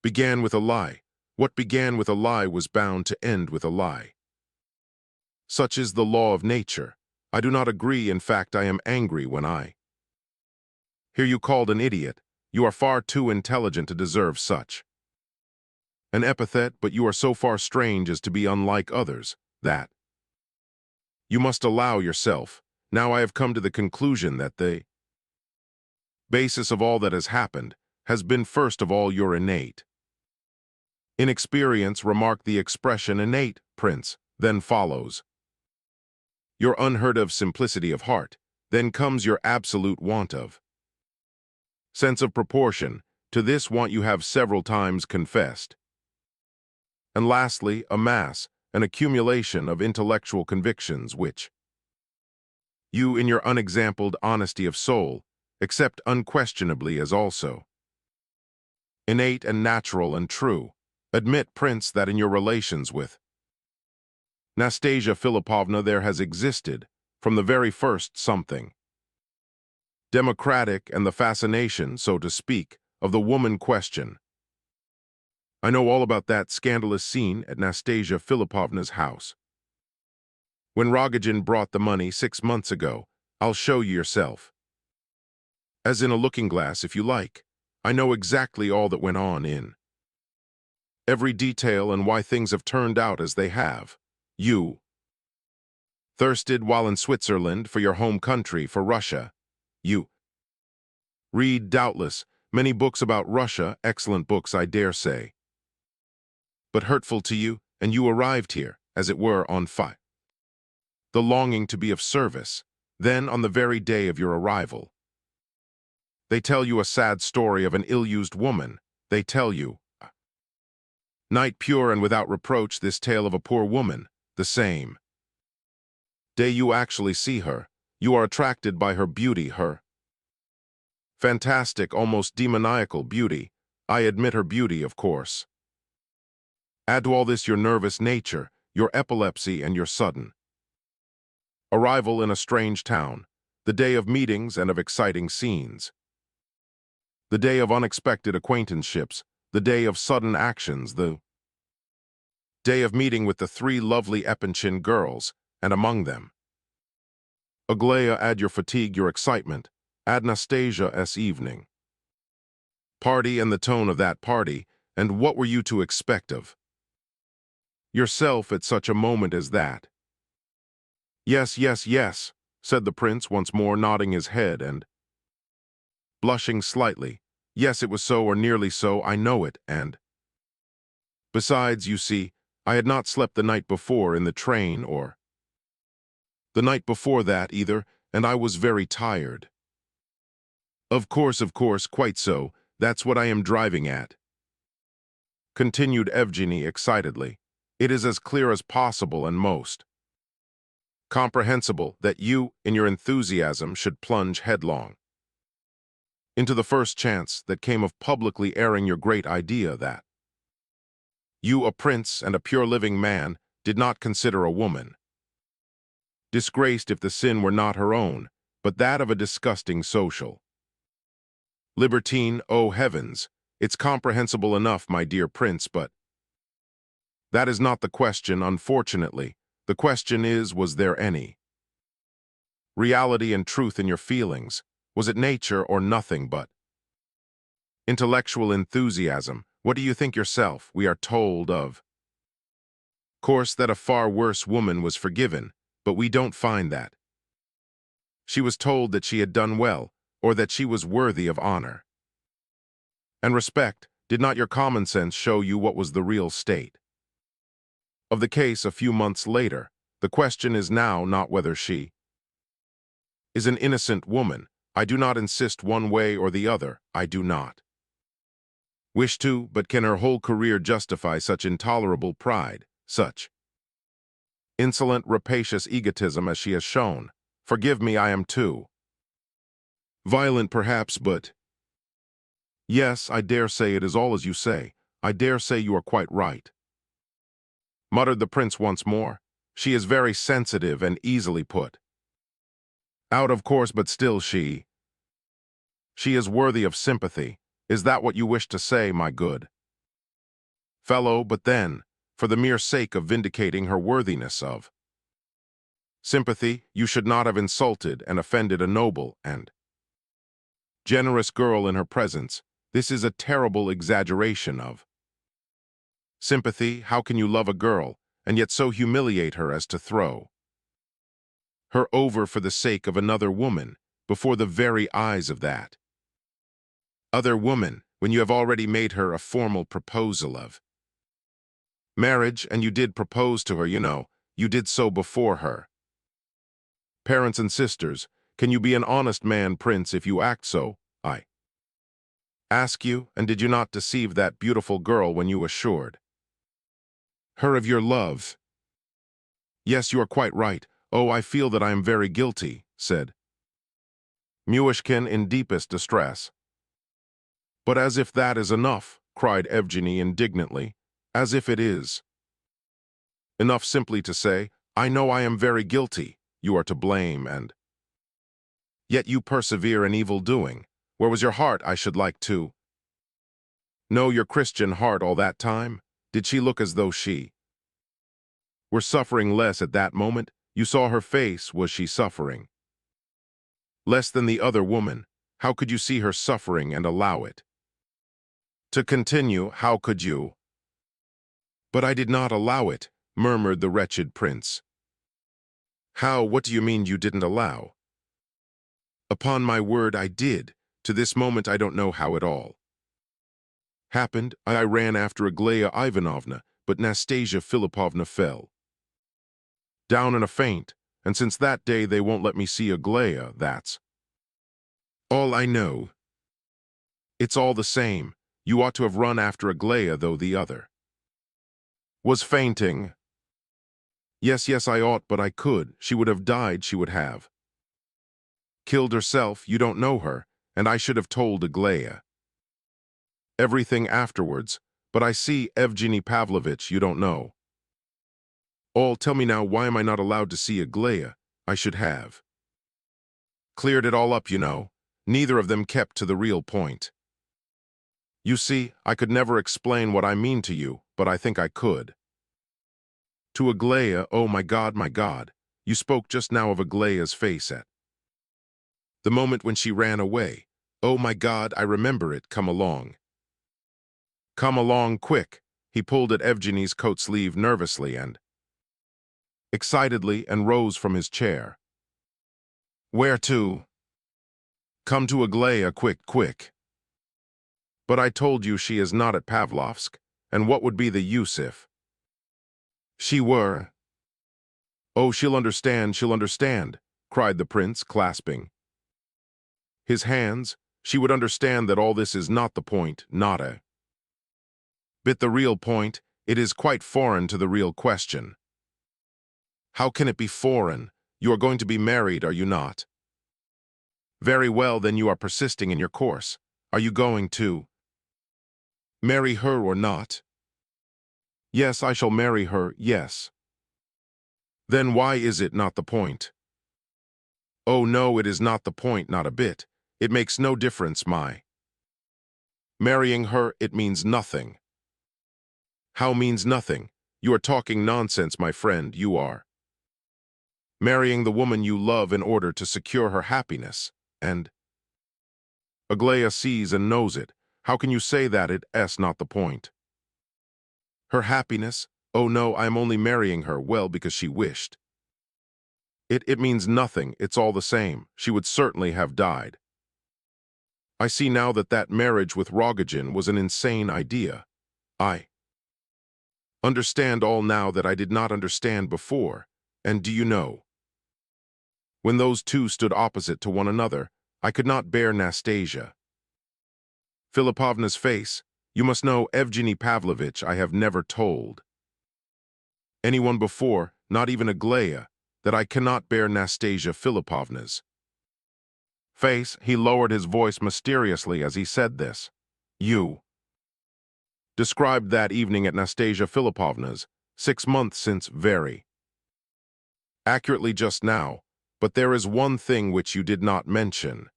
began with a lie. What began with a lie was bound to end with a lie. Such is the law of nature. I do not agree, in fact, I am angry when I hear you called an idiot. You are far too intelligent to deserve such an epithet, but you are so far strange as to be unlike others, that you must allow yourself. Now I have come to the conclusion that the basis of all that has happened has been first of all your innate inexperience. Remark the expression innate, prince. Then follows your unheard of simplicity of heart. Then comes your absolute want of sense of proportion. To this want you have several times confessed. And lastly, a mass, an accumulation of intellectual convictions which you, in your unexampled honesty of soul, accept unquestionably as also innate and natural and true. Admit, prince, that in your relations with Nastasia Philipovna there has existed, from the very first, something democratic, and the fascination, so to speak, of the woman question. I know all about that scandalous scene at Nastasia Philipovna's house. When Rogojin brought the money 6 months ago, I'll show you yourself. As in a looking-glass, if you like. I know exactly all that went on in every detail and why things have turned out as they have. You thirsted while in Switzerland for your home country, for Russia. You read, doubtless, many books about Russia, excellent books, I dare say, but hurtful to you, and you arrived here, as it were, on fire. The longing to be of service. Then, on the very day of your arrival, they tell you a sad story of an ill-used woman. They tell you, night pure and without reproach, this tale of a poor woman, the same day you actually see her. You are attracted by her beauty, her fantastic, almost demoniacal beauty. I admit her beauty, of course. Add to all this your nervous nature, your epilepsy, and your sudden Arrival in a strange town. The day of meetings and of exciting scenes. The day of unexpected acquaintanceships. The day of sudden actions. The day of meeting with the three lovely Epanchin girls, and among them. Aglaia, add your fatigue, your excitement. Add Nastasia's evening. Party and the tone of that party, and what were you to expect of yourself at such a moment as that? Yes, yes, yes, said the prince once more, nodding his head and blushing slightly. Yes, it was so, or nearly so, I know it, and besides, you see, I had not slept the night before in the train, or the night before that either, and I was very tired. Of course, quite so, that's what I am driving at, continued Evgeny excitedly. It is as clear as possible and most comprehensible that you, in your enthusiasm, should plunge headlong into the first chance that came of publicly airing your great idea that you, a prince and a pure living man, did not consider a woman disgraced if the sin were not her own, but that of a disgusting social libertine. Oh heavens, it's comprehensible enough, my dear prince, but that is not the question, unfortunately. The question is, was there any reality and truth in your feelings? Was it nature or nothing but intellectual enthusiasm? What do you think yourself? We are told of course that a far worse woman was forgiven, but we don't find that she was told that she had done well, or that she was worthy of honor and respect. Did not your common sense show you what was the real state of the case a few months later? The question is now not whether she is an innocent woman. I do not insist one way or the other. I do not wish to, but can her whole career justify such intolerable pride, such insolent, rapacious egotism as she has shown? Forgive me, I am too violent perhaps, but yes, I dare say it is all as you say. I dare say you are quite right, muttered the prince once more. She is very sensitive and easily put out, of course, but still she is worthy of sympathy. Is that what you wish to say, my good fellow? But then, for the mere sake of vindicating her worthiness of sympathy, you should not have insulted and offended a noble and generous girl in her presence. This is a terrible exaggeration of sympathy. How can you love a girl and yet so humiliate her as to throw her over for the sake of another woman, before the very eyes of that other woman, when you have already made her a formal proposal of marriage? And you did propose to her, you know. You did so before her parents and sisters. Can you be an honest man, prince, if you act so, I ask you? And did you not deceive that beautiful girl when you assured her of your love? Yes, you are quite right. Oh, I feel that I am very guilty, said Myshkin in deepest distress. But as if that is enough, cried Evgeny indignantly, as if it is enough simply to say, I know I am very guilty, you are to blame, and yet you persevere in evil doing. Where was your heart, I should like to know? Your Christian heart all that time? Did she look as though she were suffering less at that moment? You saw her face. Was she suffering less than the other woman? How could you see her suffering and allow it to continue? How could you? But I did not allow it, murmured the wretched prince. How? What do you mean you didn't allow? Upon my word, I did. To this moment I don't know how it all happened. I ran after Aglaia Ivanovna, but Nastasia Philipovna fell down in a faint, and since that day they won't let me see Aglaia. That's all I know. It's all the same. You ought to have run after Aglaia, though the other was fainting. Yes, yes, I ought, but I could. She would have died. She would have killed herself. You don't know her, and I should have told Aglaia everything afterwards. But I see, Evgeny Pavlovitch, you don't know all. Tell me now, why am I not allowed to see Aglaia? I should have cleared it all up, you know. Neither of them kept to the real point. You see, I could never explain what I mean to you, but I think I could. To Aglaia, oh my God, you spoke just now of Aglaia's face at the moment when she ran away. Oh my God, I remember it, come along. Come along, quick. He pulled at Evgeny's coat sleeve nervously and excitedly and rose from his chair. Where to? Come to Aglaia, quick, quick. But I told you she is not at Pavlovsk, and what would be the use if she were? Oh, she'll understand, cried the prince, clasping his hands. She would understand that all this is not the point, not a bit the real point. It is quite foreign to the real question. How can it be foreign? You are going to be married, are you not? Very well, then you are persisting in your course. Are you going to marry her or not? Yes, I shall marry her, yes. Then why is it not the point? Oh no, it is not the point, not a bit. It makes no difference, my marrying her, it means nothing. How means nothing? You are talking nonsense, my friend, you are. Marrying the woman you love in order to secure her happiness, and Aglaia sees and knows it. How can you say that it's not the point? Her happiness? Oh no, I am only marrying her, well, because she wished. It means nothing, it's all the same. She would certainly have died. I see now that that marriage with Rogojin was an insane idea. I understand all now that I did not understand before. And do you know? When those two stood opposite to one another, I could not bear Nastasia Filipovna's face. You must know, Evgeny Pavlovitch, I have never told anyone before, not even Aglaia, that I cannot bear Nastasia Filipovna's face. He lowered his voice mysteriously as he said this. You described that evening at Nastasia Filipovna's, 6 months since, very accurately just now, but there is one thing which you did not mention,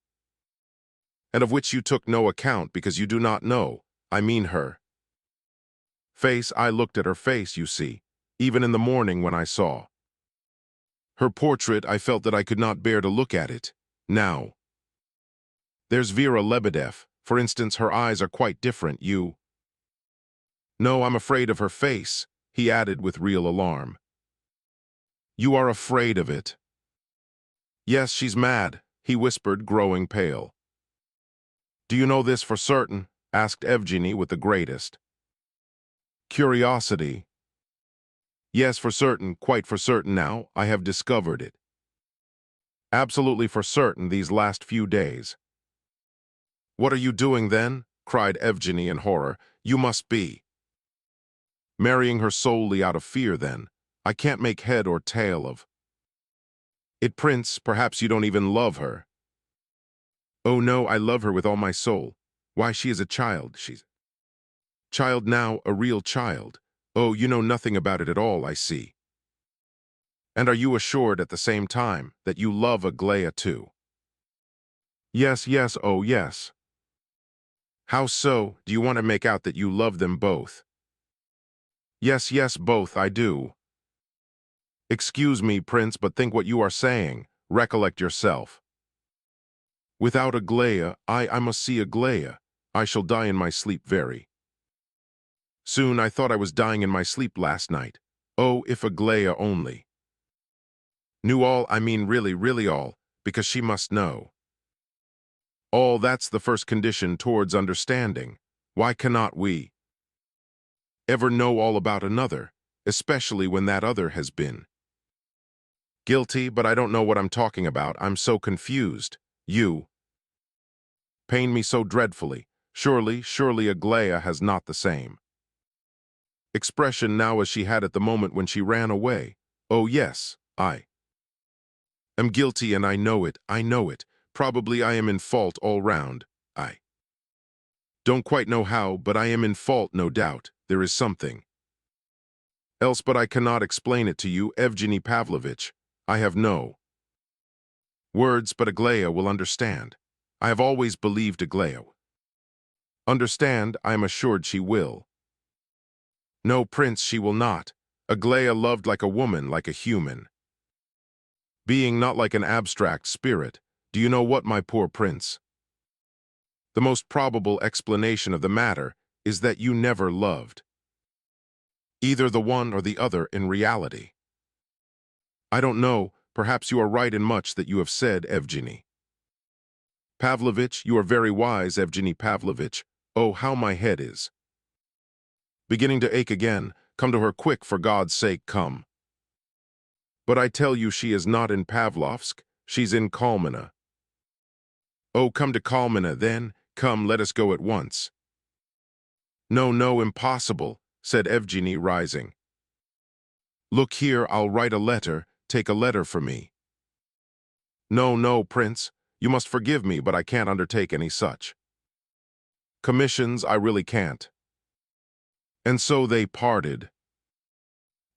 and of which you took no account because you do not know, I mean her face. I looked at her face, you see, even in the morning when I saw her portrait, I felt that I could not bear to look at it. Now, there's Vera Lebedev, for instance, her eyes are quite different, you know, I'm afraid of her face, he added with real alarm. You are afraid of it? Yes, she's mad, he whispered, growing pale. Do you know this for certain? Asked Evgeny with the greatest curiosity. Yes, for certain, quite for certain now, I have discovered it. Absolutely for certain these last few days. What are you doing then? Cried Evgeny in horror. You must be marrying her solely out of fear then. I can't make head or tail of it, Prince. Perhaps you don't even love her. Oh no, I love her with all my soul. Why, she is a child. She's child now, a real child. Oh, you know nothing about it at all, I see. And are you assured at the same time that you love Aglaia too? Yes, yes, oh yes. How so? Do you want to make out that you love them both? Yes, yes, both, I do. Excuse me, Prince, but think what you are saying. Recollect yourself. Without Aglaia, I must see Aglaia. I shall die in my sleep very soon. I thought I was dying in my sleep last night. Oh, if Aglaia only knew all, I mean really, really all, because she must know. All, that's the first condition towards understanding. Why cannot we ever know all about another, especially when that other has been guilty? But I don't know what I'm talking about. I'm so confused. You pain me so dreadfully. Surely Aglaia has not the same expression now as she had at the moment when she ran away. Oh yes, I am guilty and I know it, I know it. Probably I am in fault all round. I don't quite know how, but I am in fault, no doubt. There is something else, but I cannot explain it to you, Evgeny Pavlovitch. I have no Words, but Aglaia will understand. I have always believed Aglaia. Understand, I am assured she will. No, Prince, she will not. Aglaia loved like a woman, like a human. Being not like an abstract spirit. Do you know what, my poor Prince? The most probable explanation of the matter is that you never loved. Either the one or the other in reality. I don't know, perhaps you are right in much that you have said, Evgeny. Pavlovitch, you are very wise, Evgeny Pavlovitch. Oh, how my head is beginning to ache again. Come to her quick, for God's sake, come. But I tell you, she is not in Pavlovsk, she's in Kalmina. Oh, come to Kalmina, then. Come, let us go at once. No, no, impossible, said Evgeny, rising. Look here, I'll write a letter. Take a letter for me. No, no, Prince. You must forgive me, but I can't undertake any such commissions. I really can't. And so they parted.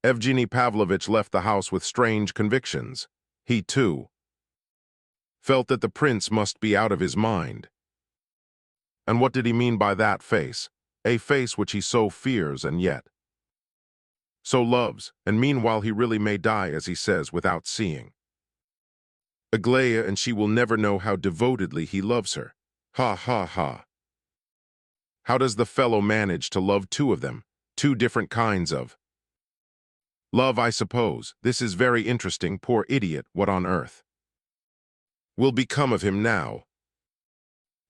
Evgeny Pavlovitch left the house with strange convictions. He, too, felt that the prince must be out of his mind. And what did he mean by that face? A face which he so fears and yet so loves, and meanwhile he really may die, as he says, without seeing Aglaia, and she will never know how devotedly he loves her. Ha, ha, ha. How does the fellow manage to love two of them? Two different kinds of love, I suppose. This is very interesting. Poor idiot, what on earth will become of him now?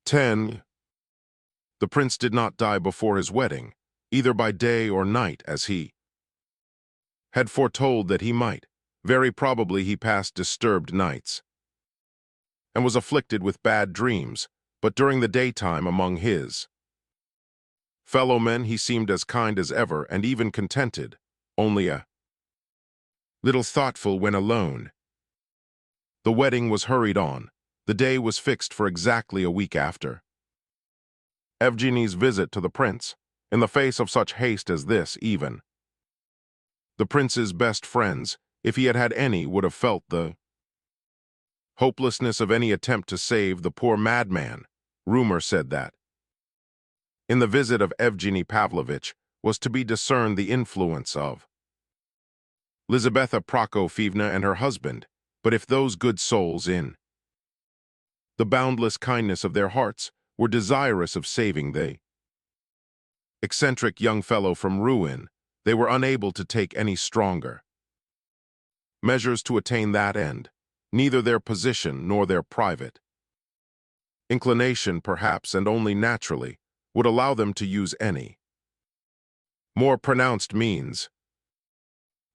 10. The prince did not die before his wedding, either by day or night, as he had foretold that he might. Very probably he passed disturbed nights and was afflicted with bad dreams, but during the daytime among his fellow men he seemed as kind as ever and even contented, only a little thoughtful when alone. The wedding was hurried on. The day was fixed for exactly a week after Evgeny's visit to the prince. In the face of such haste as this, even the prince's best friends, if he had had any, would have felt the hopelessness of any attempt to save the poor madman. Rumor said that in the visit of Evgeny Pavlovitch was to be discerned the influence of Lizaveta Prokofyevna and her husband, but if those good souls, in the boundless kindness of their hearts, were desirous of saving the eccentric young fellow from ruin, they were unable to take any stronger measures to attain that end. Neither their position nor their private inclination, perhaps, and only naturally, would allow them to use any more pronounced means.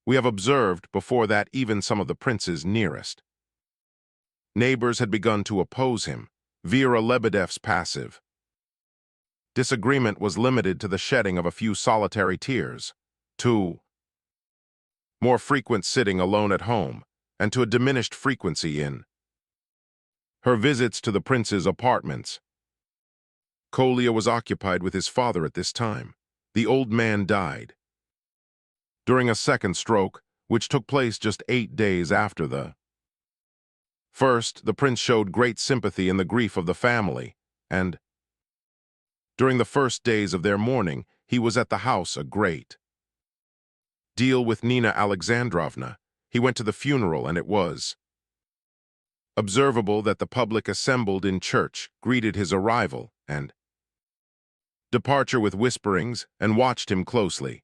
We have observed before that even some of the prince's nearest neighbors had begun to oppose him. Vera Lebedev's passive disagreement was limited to the shedding of a few solitary tears, to more frequent sitting alone at home, and to a diminished frequency in her visits to the prince's apartments. Kolya was occupied with his father at this time. The old man died during a second stroke, which took place just 8 days after the first. The prince showed great sympathy in the grief of the family, and during the first days of their mourning, he was at the house a great deal with Nina Alexandrovna. He went to the funeral, and it was observable that the public assembled in church greeted his arrival and departure with whisperings and watched him closely.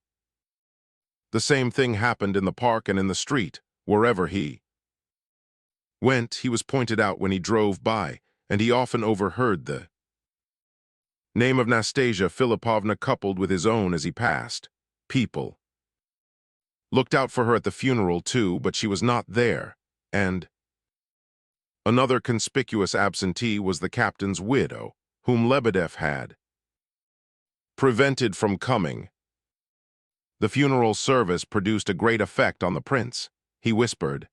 The same thing happened in the park and in the street. Wherever he went, he was pointed out when he drove by, and he often overheard the name of Nastasia Philippovna coupled with his own as he passed. People looked out for her at the funeral too, but she was not there, and another conspicuous absentee was the captain's widow, whom Lebedev had prevented from coming. The funeral service produced a great effect on the prince. He whispered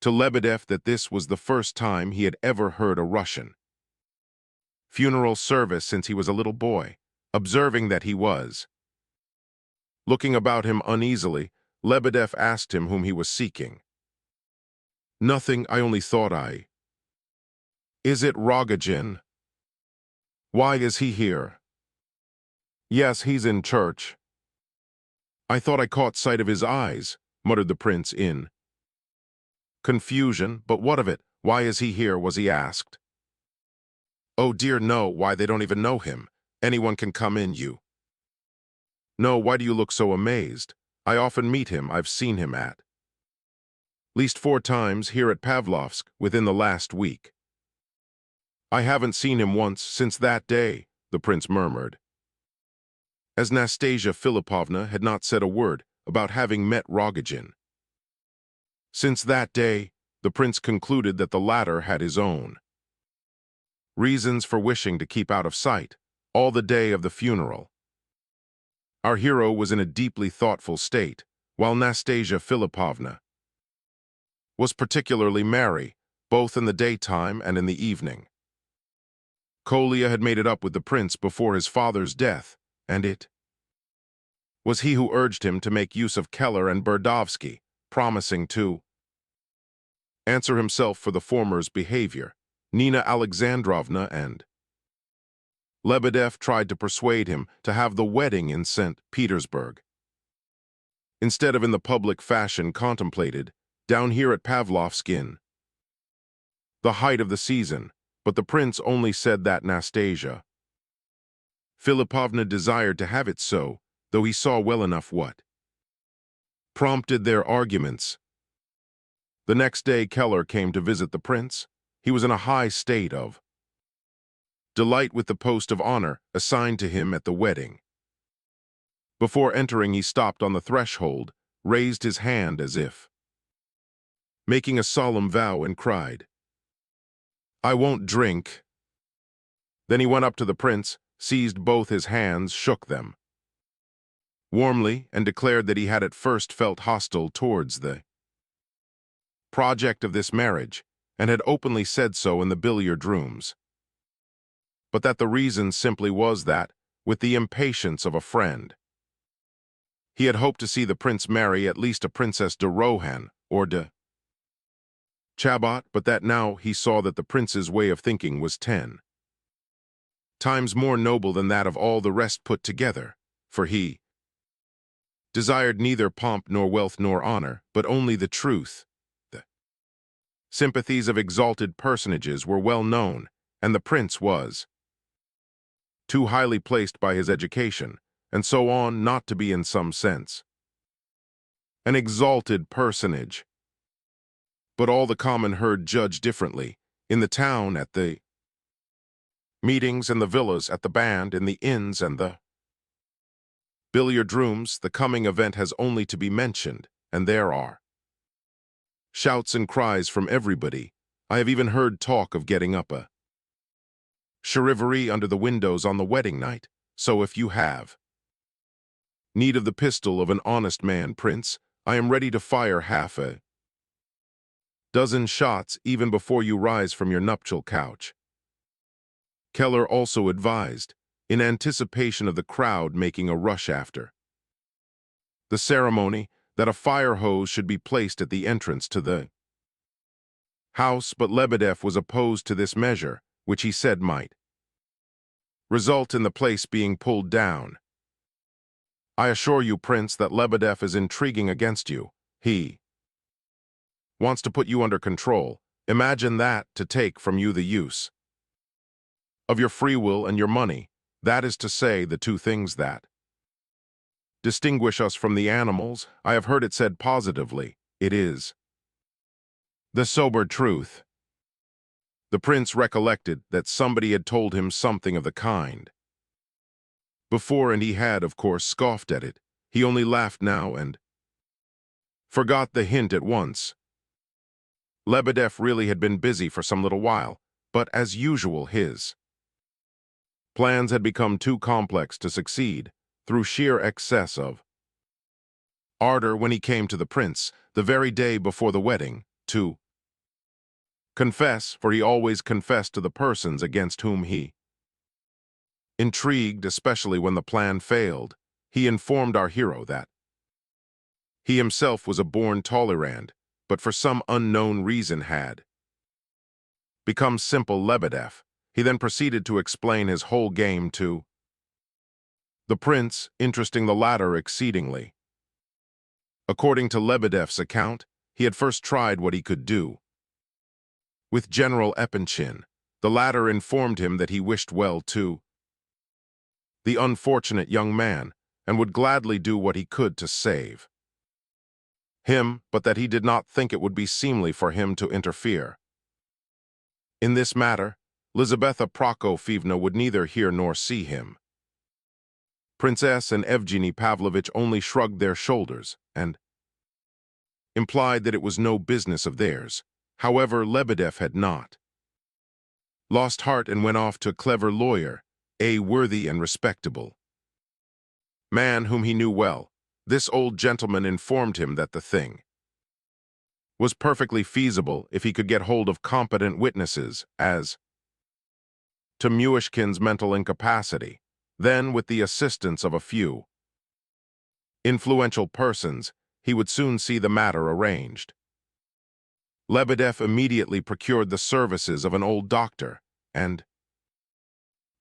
to Lebedev that this was the first time he had ever heard a Russian funeral service since he was a little boy. Observing that he was looking about him uneasily, Lebedev asked him whom he was seeking. Nothing, I only thought I. Is it Rogojin? Why is he here? Yes, he's in church. I thought I caught sight of his eyes, muttered the prince in confusion. But what of it? Why is he here, was he asked. Oh dear no, why they don't even know him. Anyone can come in, you. No, why do you look so amazed? I often meet him, I've seen him at least 4 times here at Pavlovsk within the last week. I haven't seen him once since that day, the prince murmured, as Nastasia Philippovna had not said a word about having met Rogojin. Since that day, the prince concluded that the latter had his own reasons for wishing to keep out of sight all the day of the funeral. Our hero was in a deeply thoughtful state, while Nastasia Philippovna was particularly merry, both in the daytime and in the evening. Kolya had made it up with the prince before his father's death, and it was he who urged him to make use of Keller and Burdovsky, promising to answer himself for the former's behavior. Nina Alexandrovna and Lebedev tried to persuade him to have the wedding in St. Petersburg, instead of in the public fashion contemplated down here at Pavlovsk in the height of the season, but the prince only said that Nastasia Philippovna desired to have it so, though he saw well enough what prompted their arguments. The next day Keller came to visit the prince. He was in a high state of delight with the post of honor assigned to him at the wedding. Before entering, he stopped on the threshold, raised his hand as if making a solemn vow, and cried, "I won't drink." Then he went up to the prince, seized both his hands, shook them warmly, and declared that he had at first felt hostile towards the project of this marriage, and had openly said so in the billiard rooms, but that the reason simply was that, with the impatience of a friend, he had hoped to see the prince marry at least a Princess de Rohan or de Chabot, but that now he saw that the prince's way of thinking was 10 times more noble than that of all the rest put together, for he desired neither pomp nor wealth nor honor, but only the truth. The sympathies of exalted personages were well known, and the prince was too highly placed by his education, and so on, not to be in some sense an exalted personage. But all the common herd judged differently, in the town, at the meetings and the villas, at the band, in the inns and the billiard rooms. The coming event has only to be mentioned, and there are shouts and cries from everybody. I have even heard talk of getting up a charivari under the windows on the wedding night. So if you have need of the pistol of an honest man, prince, I am ready to fire half a dozen shots even before you rise from your nuptial couch. Keller also advised, in anticipation of the crowd making a rush after the ceremony, that a fire hose should be placed at the entrance to the house, but Lebedev was opposed to this measure, which he said might result in the place being pulled down. I assure you, prince, that Lebedev is intriguing against you. He wants to put you under control. Imagine that, to take from you the use of your free will and your money. That is to say, the two things that distinguish us from the animals. I have heard it said positively. It is the sober truth. The prince recollected that somebody had told him something of the kind before, and he had, of course, scoffed at it. He only laughed now and forgot the hint at once. Lebedev really had been busy for some little while, but as usual his plans had become too complex to succeed through sheer excess of ardor when he came to the prince, the very day before the wedding, to confess, for he always confessed to the persons against whom he intrigued, especially when the plan failed. He informed our hero that he himself was a born Talleyrand, but for some unknown reason had become simple Lebedev. He then proceeded to explain his whole game to the prince, interesting the latter exceedingly. According to Lebedev's account, he had first tried what he could do with General Epanchin. The latter informed him that he wished well to the unfortunate young man and would gladly do what he could to save him, but that he did not think it would be seemly for him to interfere. In this matter, Lizaveta Prokofyevna would neither hear nor see him. Princess and Evgeny Pavlovich only shrugged their shoulders and implied that it was no business of theirs. However, Lebedev had not lost heart and went off to a clever lawyer, a worthy and respectable man whom he knew well. This old gentleman informed him that the thing was perfectly feasible if he could get hold of competent witnesses as to Myshkin's mental incapacity. Then, with the assistance of a few influential persons, he would soon see the matter arranged. Lebedev immediately procured the services of an old doctor and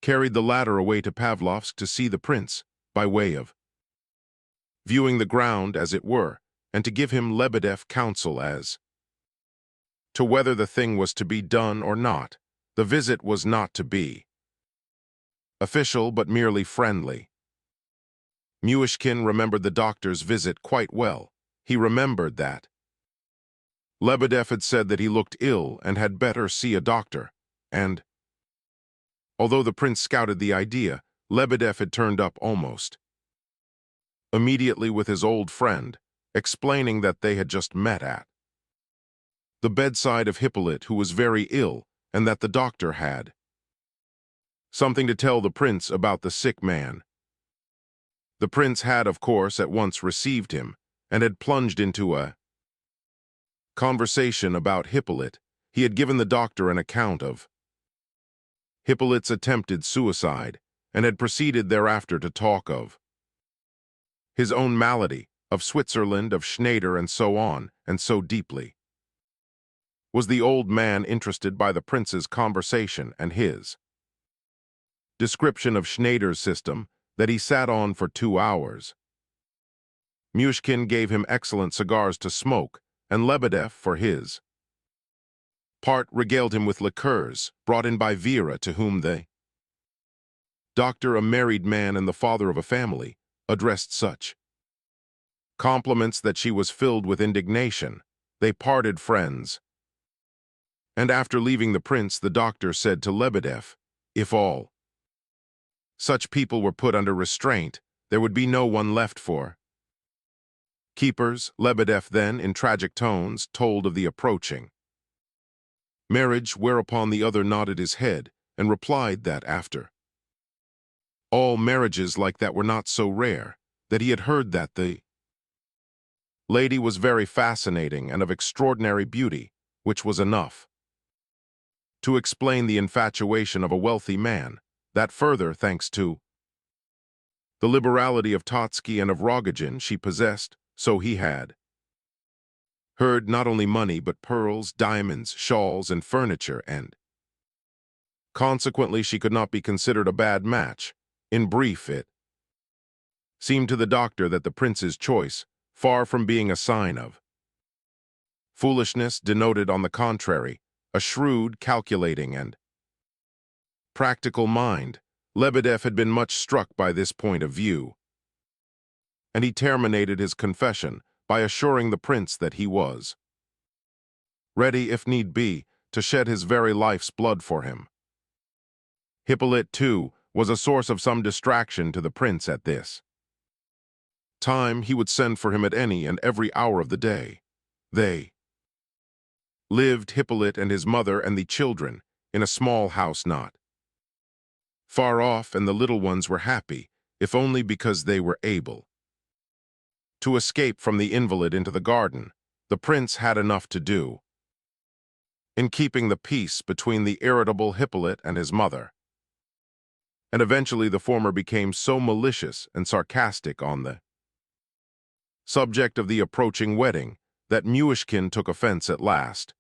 carried the latter away to Pavlovsk to see the prince, by way of viewing the ground, as it were, and to give him Lebedev counsel as to whether the thing was to be done or not. The visit was not to be official, but merely friendly. Myshkin remembered the doctor's visit quite well. He remembered that Lebedev had said that he looked ill and had better see a doctor, and although the prince scouted the idea, Lebedev had turned up almost immediately with his old friend, explaining that they had just met at the bedside of Hippolyte, who was very ill, and that the doctor had something to tell the prince about the sick man. The prince had, of course, at once received him, and had plunged into a conversation about Hippolyte. He had given the doctor an account of Hippolyte's attempted suicide, and had proceeded thereafter to talk of his own malady, of Switzerland, of Schneider, and so on, and so deeply was the old man interested by the prince's conversation and his description of Schneider's system that he sat on for 2 hours. Myshkin gave him excellent cigars to smoke, and Lebedev, for his part, regaled him with liqueurs brought in by Vera, to whom the doctor, a married man and the father of a family, addressed such compliments that she was filled with indignation. They parted friends, and after leaving the prince, the doctor said to Lebedev, if all such people were put under restraint, there would be no one left for keepers. Lebedev then, in tragic tones, told of the approaching marriage, whereupon the other nodded his head and replied that after all, marriages like that were not so rare, that he had heard that the lady was very fascinating and of extraordinary beauty, which was enough to explain the infatuation of a wealthy man, that further, thanks to the liberality of Totsky and of Rogojin, she possessed, so he had heard, not only money but pearls, diamonds, shawls, and furniture, and consequently she could not be considered a bad match. In brief, it seemed to the doctor that the prince's choice, far from being a sign of foolishness, denoted, on the contrary, a shrewd, calculating, and practical mind. Lebedev had been much struck by this point of view, and he terminated his confession by assuring the prince that he was ready, if need be, to shed his very life's blood for him. Hippolyte, too, was a source of some distraction to the prince at this time. He would send for him at any and every hour of the day. They lived, Hippolyte and his mother and the children, in a small house not far off, and the little ones were happy, if only because they were able to escape from the invalid into the garden. The prince had enough to do in keeping the peace between the irritable Hippolyte and his mother, and eventually the former became so malicious and sarcastic on the subject of the approaching wedding that Myshkin took offense at last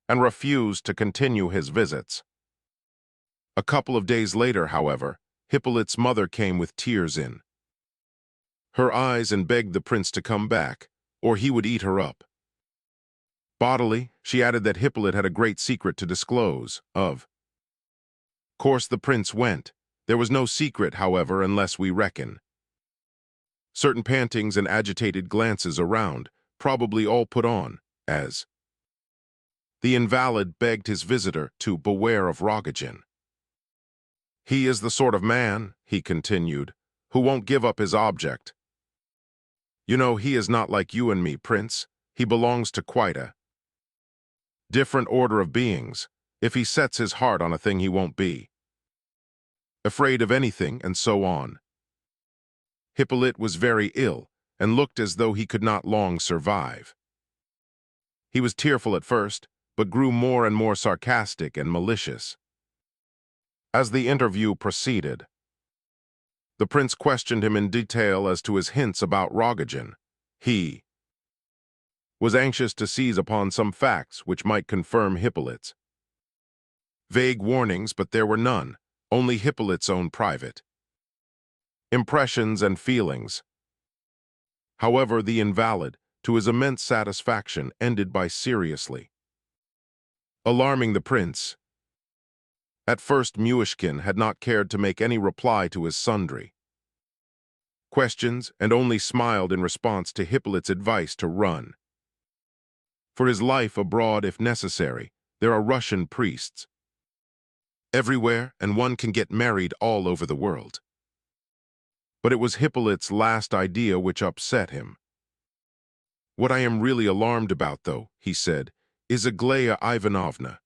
and refused to continue his visits. A couple of days later, however, Hippolyte's mother came with tears in her eyes and begged the prince to come back, or he would eat her up. Bodily, she added that Hippolyte had a great secret to disclose. Of course the prince went. There was no secret, however, unless we reckon certain pantings and agitated glances around, probably all put on, as the invalid begged his visitor to beware of Rogojin. He is the sort of man, he continued, who won't give up his object. You know, he is not like you and me, Prince. He belongs to quite a different order of beings. If he sets his heart on a thing, he won't be afraid of anything, and so on. Hippolyte was very ill, and looked as though he could not long survive. He was tearful at first, but grew more and more sarcastic and malicious. As the interview proceeded, the prince questioned him in detail as to his hints about Rogojin. He was anxious to seize upon some facts which might confirm Hippolyte's vague warnings, but there were none, only Hippolyte's own private impressions and feelings. However, the invalid, to his immense satisfaction, ended by seriously alarming the prince. At first, Myshkin had not cared to make any reply to his sundry questions, and only smiled in response to Hippolyte's advice to run for his life abroad if necessary. There are Russian priests everywhere, and one can get married all over the world. But it was Hippolyte's last idea which upset him. What I am really alarmed about, though, he said, is Aglaya Ivanovna.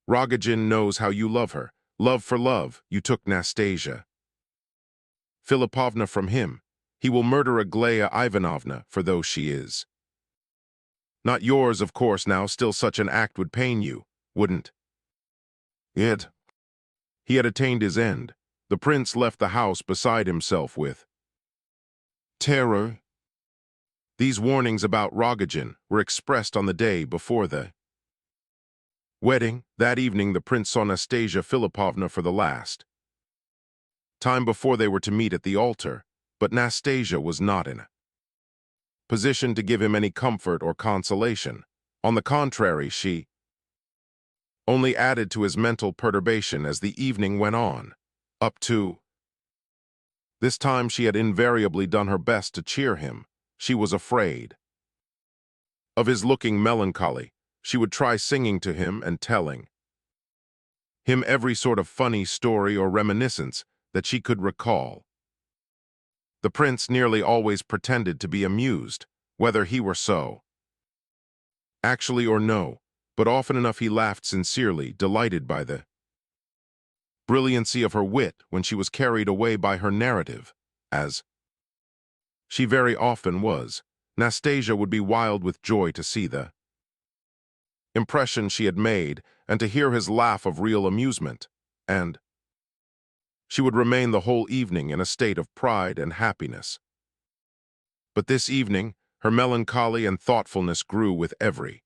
Rogojin knows how you love her. Love for love, you took Nastasia Filipovna from him. He will murder Aglaya Ivanovna, for though she is not yours, of course, now, still such an act would pain you, wouldn't it? He had attained his end. The prince left the house beside himself with terror. These warnings about Rogojin were expressed on the day before the wedding. That evening the prince saw Nastasia Filipovna for the last time before they were to meet at the altar, but Nastasia was not in a position to give him any comfort or consolation. On the contrary, she only added to his mental perturbation as the evening went on. Up to this time she had invariably done her best to cheer him. She was afraid of his looking melancholy. She would try singing to him and telling him every sort of funny story or reminiscence that she could recall. The prince nearly always pretended to be amused, whether he were so actually or no, but often enough he laughed sincerely, delighted by the brilliancy of her wit when she was carried away by her narrative, as she very often was. Nastasia would be wild with joy to see the impression she had made and to hear his laugh of real amusement, and she would remain the whole evening in a state of pride and happiness. But this evening, her melancholy and thoughtfulness grew with every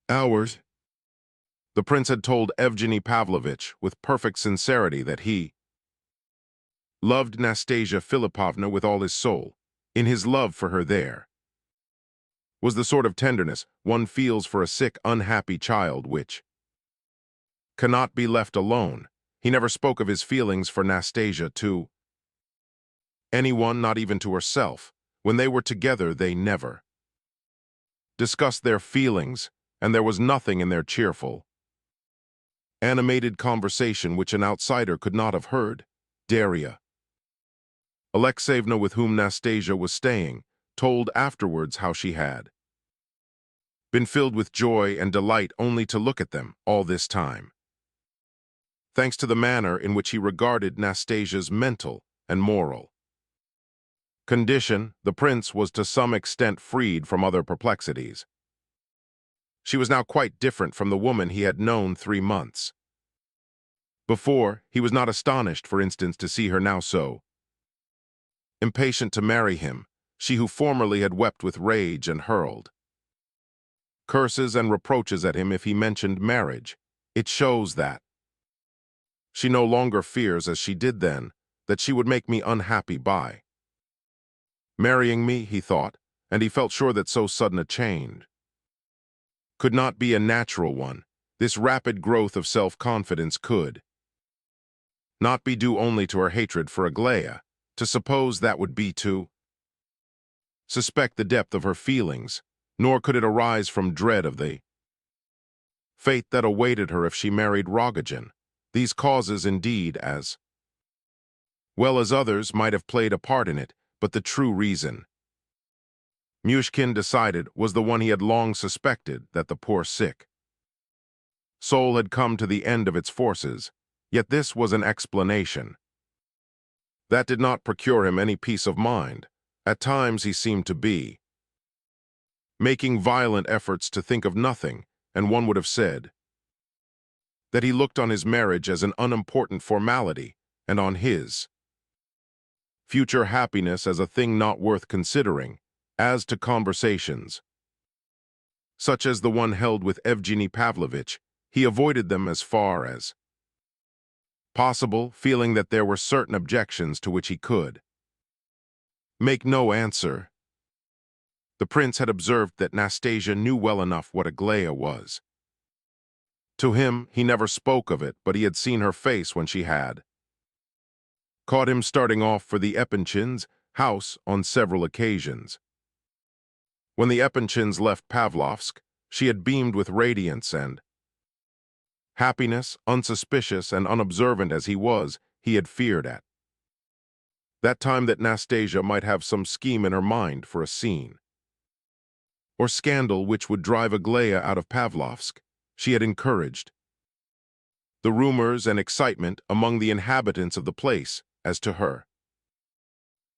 hour. The prince had told Evgeny Pavlovitch with perfect sincerity that he loved Nastasia Filipovna with all his soul. In his love for her there was the sort of tenderness one feels for a sick, unhappy child which cannot be left alone. He never spoke of his feelings for Nastasia to anyone, not even to herself. When they were together, they never discussed their feelings, and there was nothing in their cheerful, animated conversation which an outsider could not have heard. Darya Alexeyevna, with whom Nastasia was staying, told afterwards how she had been filled with joy and delight only to look at them all this time, thanks to the manner in which he regarded Nastasia's mental and moral condition. The prince was to some extent freed from other perplexities. She was now quite different from the woman he had known 3 months before. He was not astonished, for instance, to see her now so impatient to marry him. she who formerly had wept with rage and hurled curses and reproaches at him if he mentioned marriage. It shows that she no longer fears, as she did then, that she would make me unhappy by marrying me, he thought, and he felt sure that so sudden a change could not be a natural one. This rapid growth of self-confidence could not be due only to her hatred for Aglaia. To suppose that would be to suspect the depth of her feelings, nor could it arise from dread of the fate that awaited her if she married Rogojin. These causes, indeed, as well as others, might have played a part in it, but the true reason, Myshkin decided, was the one he had long suspected, that the poor sick soul had come to the end of its forces. Yet this was an explanation that did not procure him any peace of mind. At times he seemed to be making violent efforts to think of nothing, and one would have said that he looked on his marriage as an unimportant formality, and on his future happiness as a thing not worth considering. As to conversations, such as the one held with Evgeny Pavlovitch, he avoided them as far as possible, feeling that there were certain objections to which he could make no answer. The prince had observed that Nastasia knew well enough what Aglaia was. To him, he never spoke of it, but he had seen her face when she had caught him starting off for the Epinchins' house on several occasions. When the Epinchins left Pavlovsk, she had beamed with radiance and happiness. Unsuspicious and unobservant as he was, he had feared at that time that Nastasia might have some scheme in her mind for a scene or scandal which would drive Aglaia out of Pavlovsk. She had encouraged the rumors and excitement among the inhabitants of the place as to her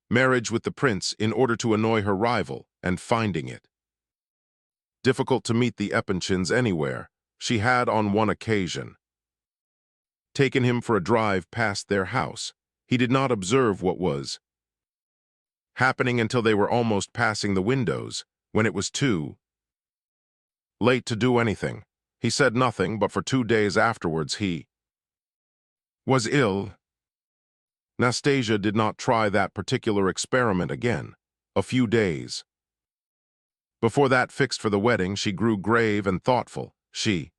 marriage with the prince in order to annoy her rival, and finding it difficult to meet the Epinchins anywhere, she had on one occasion taken him for a drive past their house. He did not observe what was happening until they were almost passing the windows, when it was too late to do anything. He said nothing, but for 2 days afterwards he was ill. Nastasia did not try that particular experiment again. A few days before that fixed for the wedding, she grew grave and thoughtful. She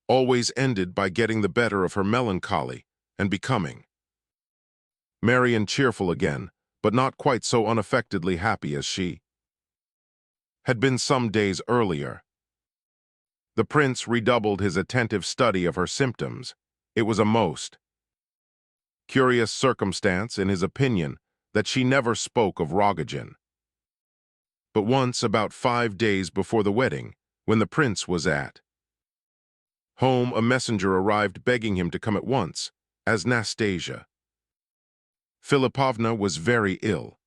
always ended by getting the better of her melancholy and becoming merry and cheerful again, but not quite so unaffectedly happy as she had been some days earlier. The prince redoubled his attentive study of her symptoms. It was a most curious circumstance, in his opinion, that she never spoke of Rogojin. But once, about 5 days before the wedding, when the prince was at home, a messenger arrived begging him to come at once, as Nastasia Filipovna was very ill.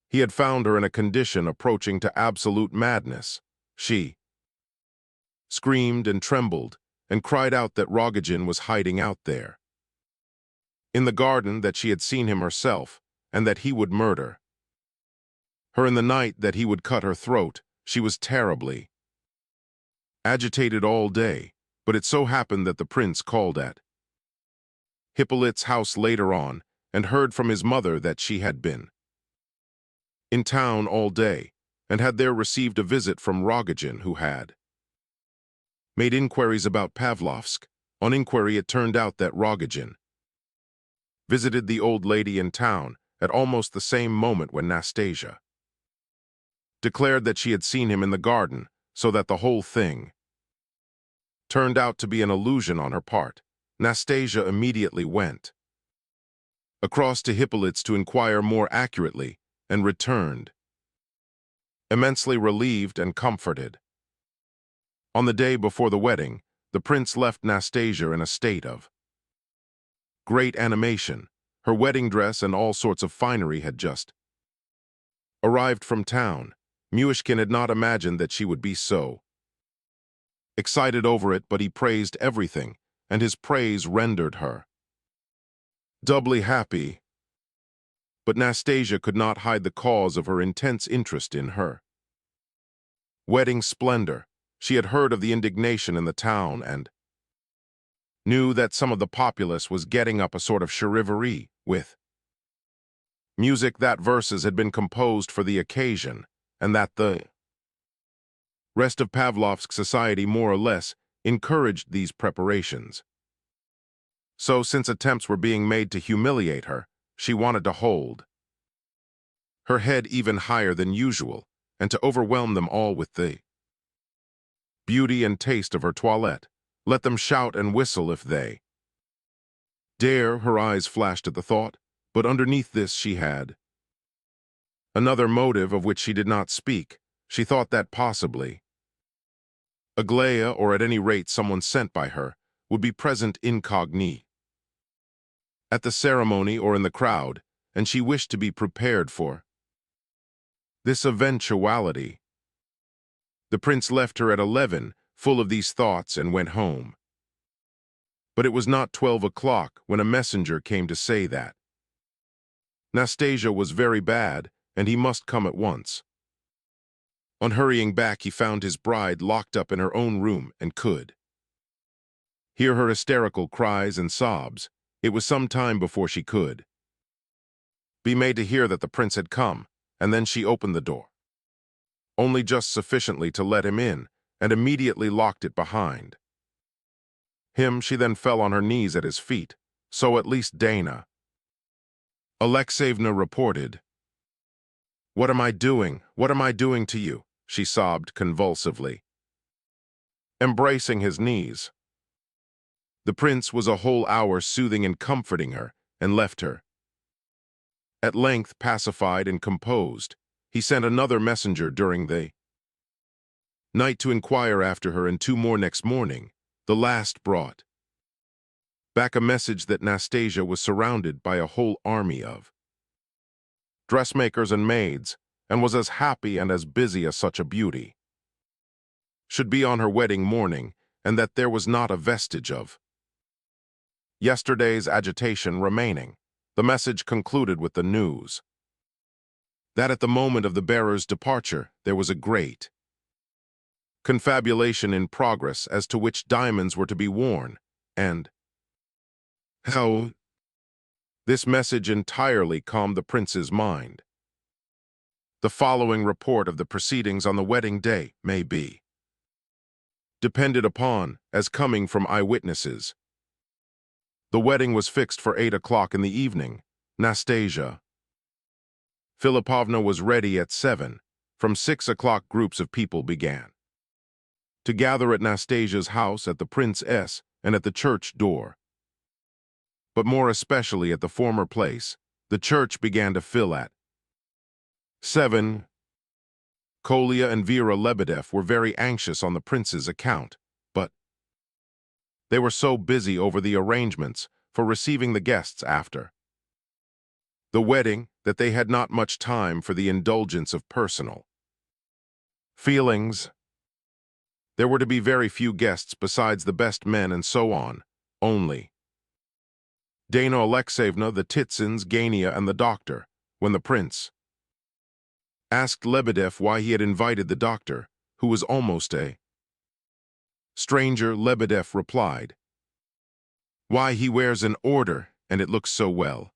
He had found her in a condition approaching to absolute madness. She screamed and trembled and cried out that Rogojin was hiding out there in the garden, that she had seen him herself, and that he would murder her in the night, that he would cut her throat. She was terribly agitated all day, but it so happened that the prince called at Hippolyte's house later on and heard from his mother that she had been in town all day and had there received a visit from Rogojin, who had made inquiries about Pavlovsk. On inquiry, it turned out that Rogojin visited the old lady in town at almost the same moment when Nastasia declared that she had seen him in the garden, so that the whole thing turned out to be an illusion on her part. Nastasia immediately went across to Hippolyte's to inquire more accurately, and returned immensely relieved and comforted. On the day before the wedding, the prince left Nastasia in a state of great animation. Her wedding dress and all sorts of finery had just arrived from town. Myshkin had not imagined that she would be so excited over it, but he praised everything, and his praise rendered her doubly happy. but Nastasia could not hide the cause of her intense interest in her. Wedding splendor. She had heard of the indignation in the town and knew that some of the populace was getting up a sort of charivari with music that verses had been composed for the occasion, and that the rest of Pavlovsk society more or less encouraged these preparations. So, since attempts were being made to humiliate her, she wanted to hold her head even higher than usual, and to overwhelm them all with the beauty and taste of her toilette. Let them shout and whistle if they dare. Her eyes flashed at the thought, but underneath this she had another motive of which she did not speak. She thought that possibly Aglaya, or at any rate someone sent by her, would be present incognito at the ceremony or in the crowd, and she wished to be prepared for this eventuality. The prince left her at 11, full of these thoughts, and went home. But it was not 12 o'clock when a messenger came to say that Nastasia was very bad, and he must come at once. On hurrying back, he found his bride locked up in her own room and could hear her hysterical cries and sobs. It was some time before she could be made to hear that the prince had come, and then she opened the door, only just sufficiently to let him in, and immediately locked it behind him. She then fell on her knees at his feet. So at least Dana Alexeyevna reported. "What am I doing? What am I doing to you?" she sobbed convulsively, embracing his knees. The prince was a whole hour soothing and comforting her, and left her. At length, pacified and composed, he sent another messenger during the night to inquire after her, and two more next morning. The last brought back a message that Nastasia was surrounded by a whole army of dressmakers and maids, and was as happy and as busy as such a beauty should be on her wedding morning, and that there was not a vestige of yesterday's agitation remaining. The message concluded with the news that at the moment of the bearer's departure there was a great confabulation in progress as to which diamonds were to be worn, and how this message entirely calmed the prince's mind. The following report of the proceedings on the wedding day may be depended upon as coming from eyewitnesses. The wedding was fixed for 8 o'clock in the evening. Nastasia Filipovna was ready at 7. From 6 o'clock groups of people began to gather at Nastasia's house, at the prince's, and at the church door. But more especially at the former place, the church began to fill at 7. Kolya and Vera Lebedev were very anxious on the prince's account, but they were so busy over the arrangements for receiving the guests after the wedding that they had not much time for the indulgence of personal feelings. There were to be very few guests besides the best men and so on, only Dana Alexeyevna, the Titsins, Gania, and the doctor. When the prince asked Lebedev why he had invited the doctor, who was almost a stranger, Lebedev replied, "Why, he wears an order, and it looks so well."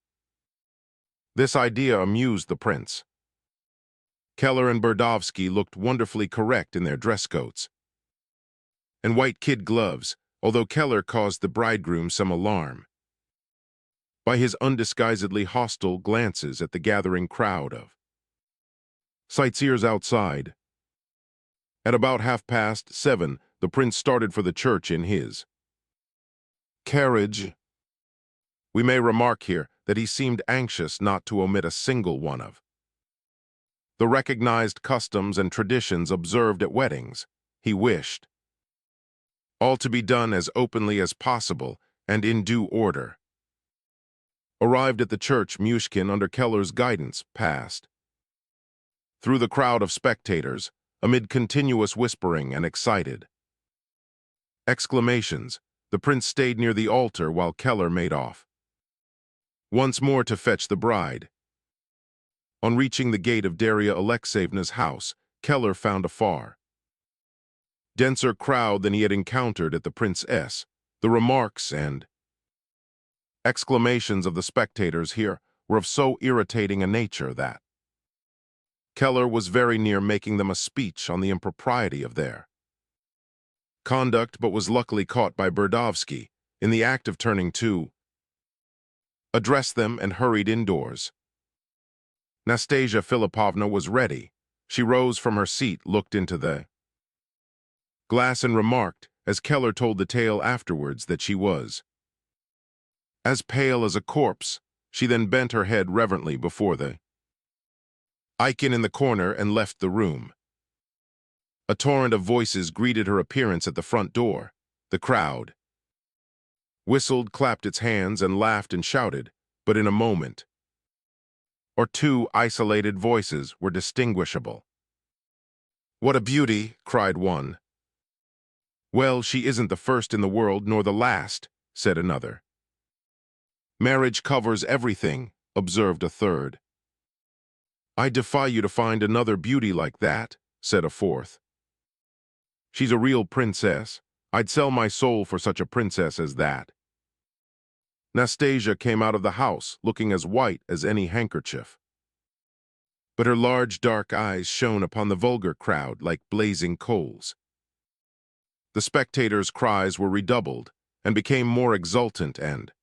This idea amused the prince. Keller and Burdovsky looked wonderfully correct in their dress coats and white kid gloves, although Keller caused the bridegroom some alarm by his undisguisedly hostile glances at the gathering crowd of sightseers outside. At about 7:30, the prince started for the church in his carriage. We may remark here that he seemed anxious not to omit a single one of the recognized customs and traditions observed at weddings. He wished all to be done as openly as possible and in due order. Arrived at the church, Myshkin, under Keller's guidance, passed through the crowd of spectators, amid continuous whispering and excited exclamations. The prince stayed near the altar while Keller made off once more to fetch the bride. On reaching the gate of Daria Alexeyevna's house, Keller found a far denser crowd than he had encountered at the Princess. The remarks and exclamations of the spectators here were of so irritating a nature that Keller was very near making them a speech on the impropriety of their conduct, but was luckily caught by Burdovsky in the act of turning to address them and hurried indoors. Nastasia Philipovna was ready. She rose from her seat, looked into the glass and remarked, as Keller told the tale afterwards, that she was as pale as a corpse. She then bent her head reverently before the icon in the corner and left the room. A torrent of voices greeted her appearance at the front door. The crowd whistled, clapped its hands, and laughed and shouted, but in a moment or two isolated voices were distinguishable. "What a beauty!" cried one. "Well, she isn't the first in the world, nor the last," said another. "Marriage covers everything," observed a third. "I defy you to find another beauty like that," said a fourth. "She's a real princess. I'd sell my soul for such a princess as that." Nastasia came out of the house looking as white as any handkerchief, but her large dark eyes shone upon the vulgar crowd like blazing coals. The spectators' cries were redoubled and became more exultant and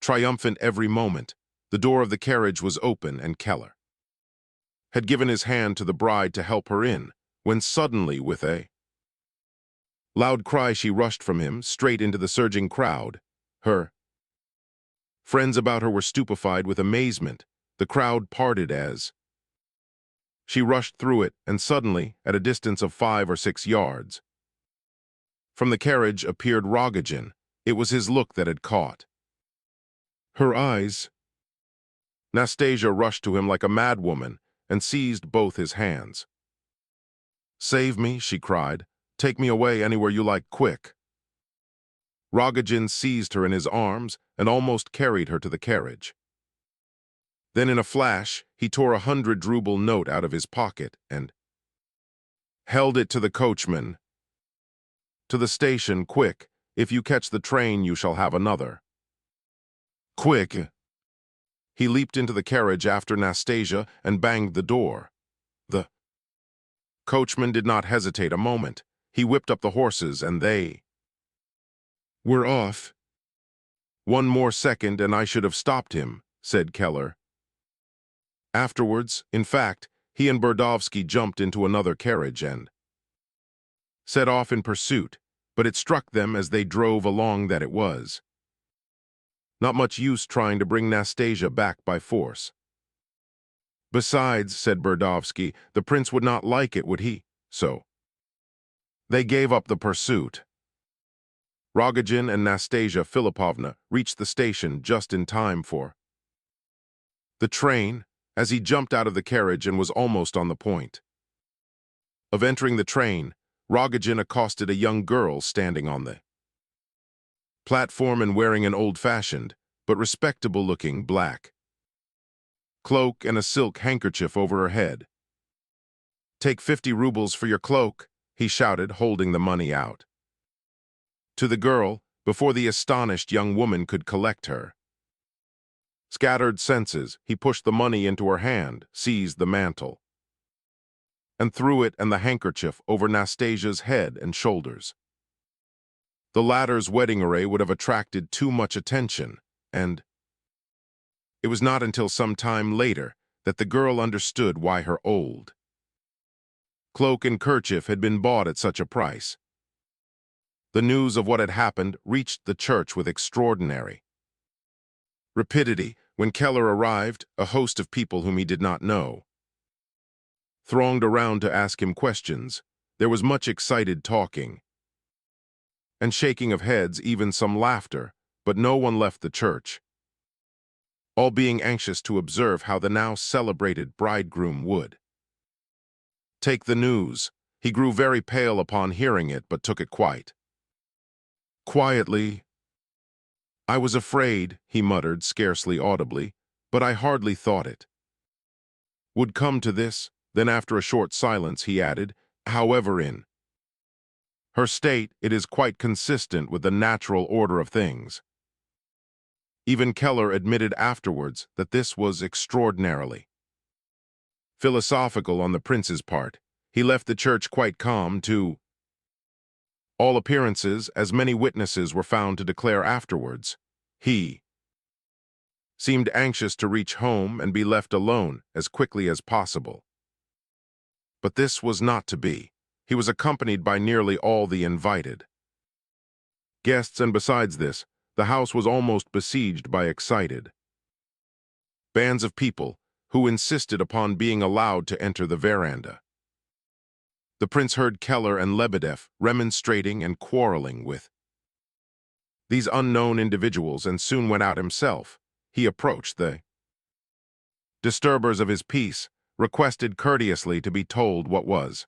triumphant every moment. The door of the carriage was open, and Keller had given his hand to the bride to help her in, when suddenly, with a loud cry, she rushed from him straight into the surging crowd. Her friends about her were stupefied with amazement. The crowd parted as she rushed through it, and suddenly, at a distance of 5 or 6 yards from the carriage, appeared Rogojin. It was his look that had caught her eyes. Nastasia rushed to him like a madwoman and seized both his hands. "Save me," she cried. "Take me away anywhere you like, quick." Rogojin seized her in his arms and almost carried her to the carriage. Then in a flash, he tore 100-ruble note out of his pocket and held it to the coachman. "To the station, quick. If you catch the train, you shall have another. Quick!" He leaped into the carriage after Nastasia and banged the door. The coachman did not hesitate a moment. He whipped up the horses, and they were off. "One more second and I should have stopped him," said Keller. Afterwards, in fact, he and Burdovsky jumped into another carriage and set off in pursuit, but it struck them as they drove along that it was not much use trying to bring Nastasia back by force. "Besides," said Burdovsky, "the prince would not like it, would he? So they gave up the pursuit." Rogojin and Nastasia Philipovna reached the station just in time for the train, as he jumped out of the carriage and was almost on the point of entering the train. Rogojin accosted a young girl standing on the platform and wearing an old-fashioned but respectable-looking black cloak and a silk handkerchief over her head. "Take 50 rubles for your cloak," he shouted, holding the money out to the girl before the astonished young woman could collect her scattered senses. He pushed the money into her hand, seized the mantle, and threw it and the handkerchief over Nastasia's head and shoulders. The latter's wedding array would have attracted too much attention, and it was not until some time later that the girl understood why her old cloak and kerchief had been bought at such a price. The news of what had happened reached the church with extraordinary rapidity. When Keller arrived, a host of people whom he did not know thronged around to ask him questions. There was much excited talking and shaking of heads, even some laughter, but no one left the church, all being anxious to observe how the now celebrated bridegroom would take the news. He grew very pale upon hearing it, but took it quite quietly. "I was afraid," he muttered, scarcely audibly, "but I hardly thought it." Would come to this, then after a short silence he added, however in her state it is quite consistent with the natural order of things. Even Keller admitted afterwards that this was extraordinarily philosophical on the prince's part. He left the church quite calm to all appearances, as many witnesses were found to declare afterwards. He seemed anxious to reach home and be left alone as quickly as possible. But this was not to be. He was accompanied by nearly all the invited guests, and besides this, the house was almost besieged by excited bands of people who insisted upon being allowed to enter the veranda. The prince heard Keller and Lebedev remonstrating and quarreling with these unknown individuals and soon went out himself. He approached the disturbers of his peace, requested courteously to be told what was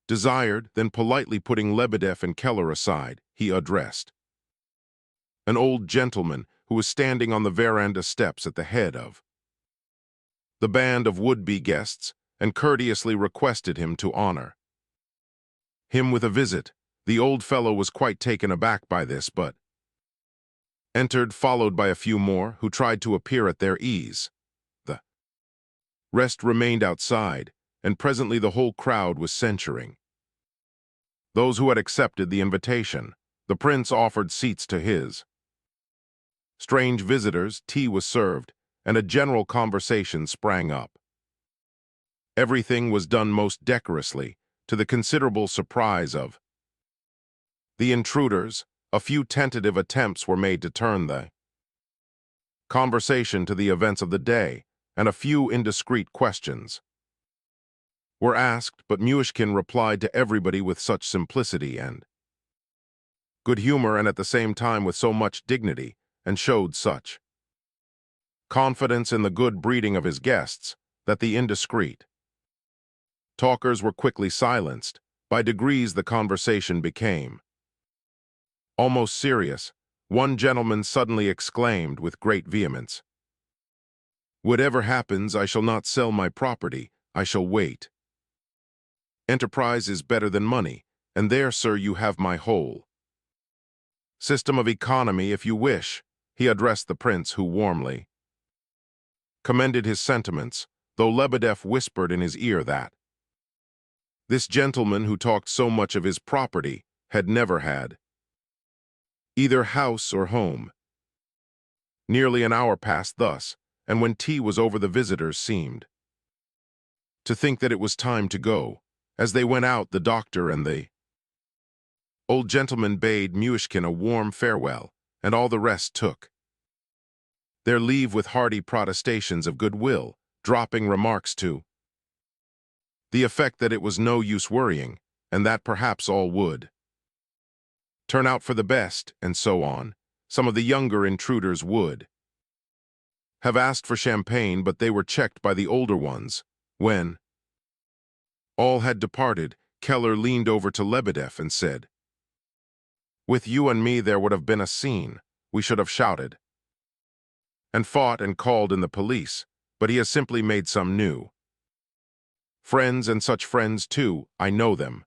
desired, then politely putting Lebedev and Keller aside, he addressed an old gentleman who was standing on the veranda steps at the head of the band of would-be guests and courteously requested him to honor him with a visit. The old fellow was quite taken aback by this, but entered, followed by a few more who tried to appear at their ease. The rest remained outside, and presently the whole crowd was censuring those who had accepted the invitation. The prince offered seats to his strange visitors, tea was served, and a general conversation sprang up. Everything was done most decorously, to the considerable surprise of the intruders. A few tentative attempts were made to turn the conversation to the events of the day, and a few indiscreet questions were asked, but Myshkin replied to everybody with such simplicity and good humor, and at the same time with so much dignity, and showed such confidence in the good breeding of his guests, that the indiscreet talkers were quickly silenced. By degrees the conversation became almost serious. One gentleman suddenly exclaimed with great vehemence, "Whatever happens, I shall not sell my property, I shall wait. Enterprise is better than money, and there, sir, you have my whole system of economy if you wish." He addressed the prince, who warmly commended his sentiments, though Lebedev whispered in his ear that this gentleman who talked so much of his property had never had either house or home. Nearly an hour passed thus, and when tea was over the visitors seemed to think that it was time to go. As they went out, the doctor and the old gentleman bade Myshkin a warm farewell, and all the rest took their leave with hearty protestations of goodwill, dropping remarks to the effect that it was no use worrying, and that perhaps all would turn out for the best, and so on. Some of the younger intruders would have asked for champagne, but they were checked by the older ones. When all had departed, Keller leaned over to Lebedev and said, "With you and me there would have been a scene. We should have shouted and fought and called in the police, but he has simply made some new friends, and such friends too, I know them."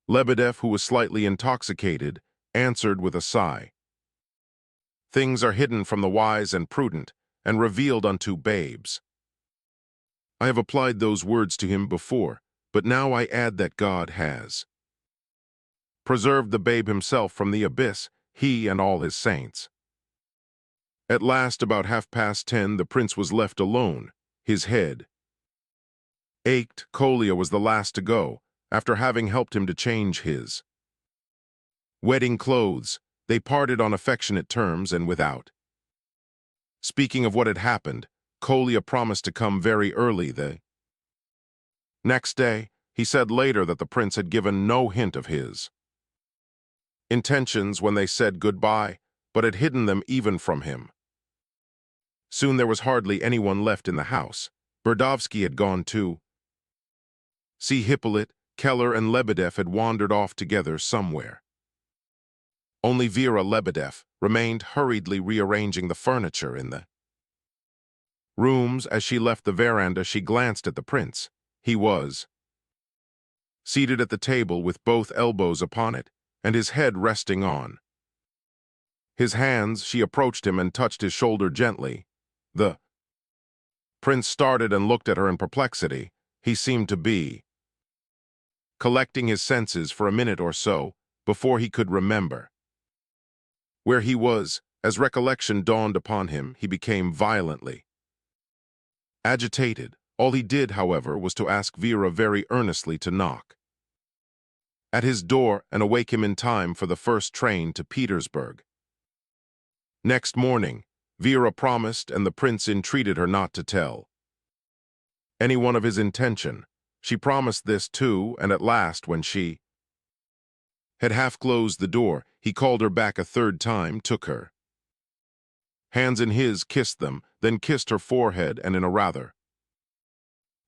Lebedev, who was slightly intoxicated, answered with a sigh, "Things are hidden from the wise and prudent, and revealed unto babes." I have applied those words to him before, but now I add that God has preserved the babe himself from the abyss, he and all his saints. At last, about 10:30, the prince was left alone. His head ached. Kolya was the last to go. After having helped him to change his wedding clothes, they parted on affectionate terms and without speaking of what had happened. Kolya promised to come very early the next day. He said later that the prince had given no hint of his intentions when they said goodbye, but had hidden them even from him. Soon there was hardly anyone left in the house. Burdovsky had gone to see Hippolyte. Keller and Lebedev had wandered off together somewhere. Only Vera Lebedev remained, hurriedly rearranging the furniture in the rooms. As she left the veranda, she glanced at the prince. He was seated at the table with both elbows upon it, and his head resting on his hands. She approached him and touched his shoulder gently. The prince started and looked at her in perplexity. He seemed to be collecting his senses for a minute or so before he could remember where he was. As recollection dawned upon him, he became violently agitated. All he did, however, was to ask Vera very earnestly to knock at his door and awake him in time for the first train to Petersburg. Next morning, Vera promised, and the prince entreated her not to tell anyone of his intention. She promised this too, and at last, when she had half closed the door, he called her back a third time, took her hands in his, kissed them, then kissed her forehead, and in a rather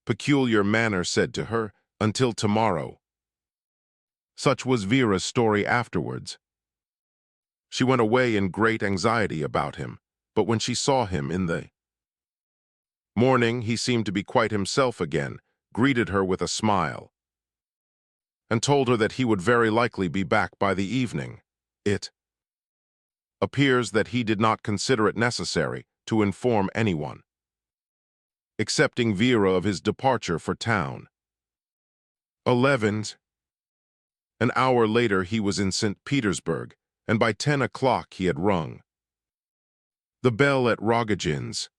peculiar manner said to her, "Until tomorrow." Such was Vera's story afterwards. She went away in great anxiety about him, but when she saw him in the morning, he seemed to be quite himself again, greeted her with a smile, and told her that he would very likely be back by the evening. It appears that he did not consider it necessary to inform anyone, excepting Vera, of his departure for town. 11. An hour later he was in St. Petersburg, and by 10 o'clock he had rung the bell at Rogagin's.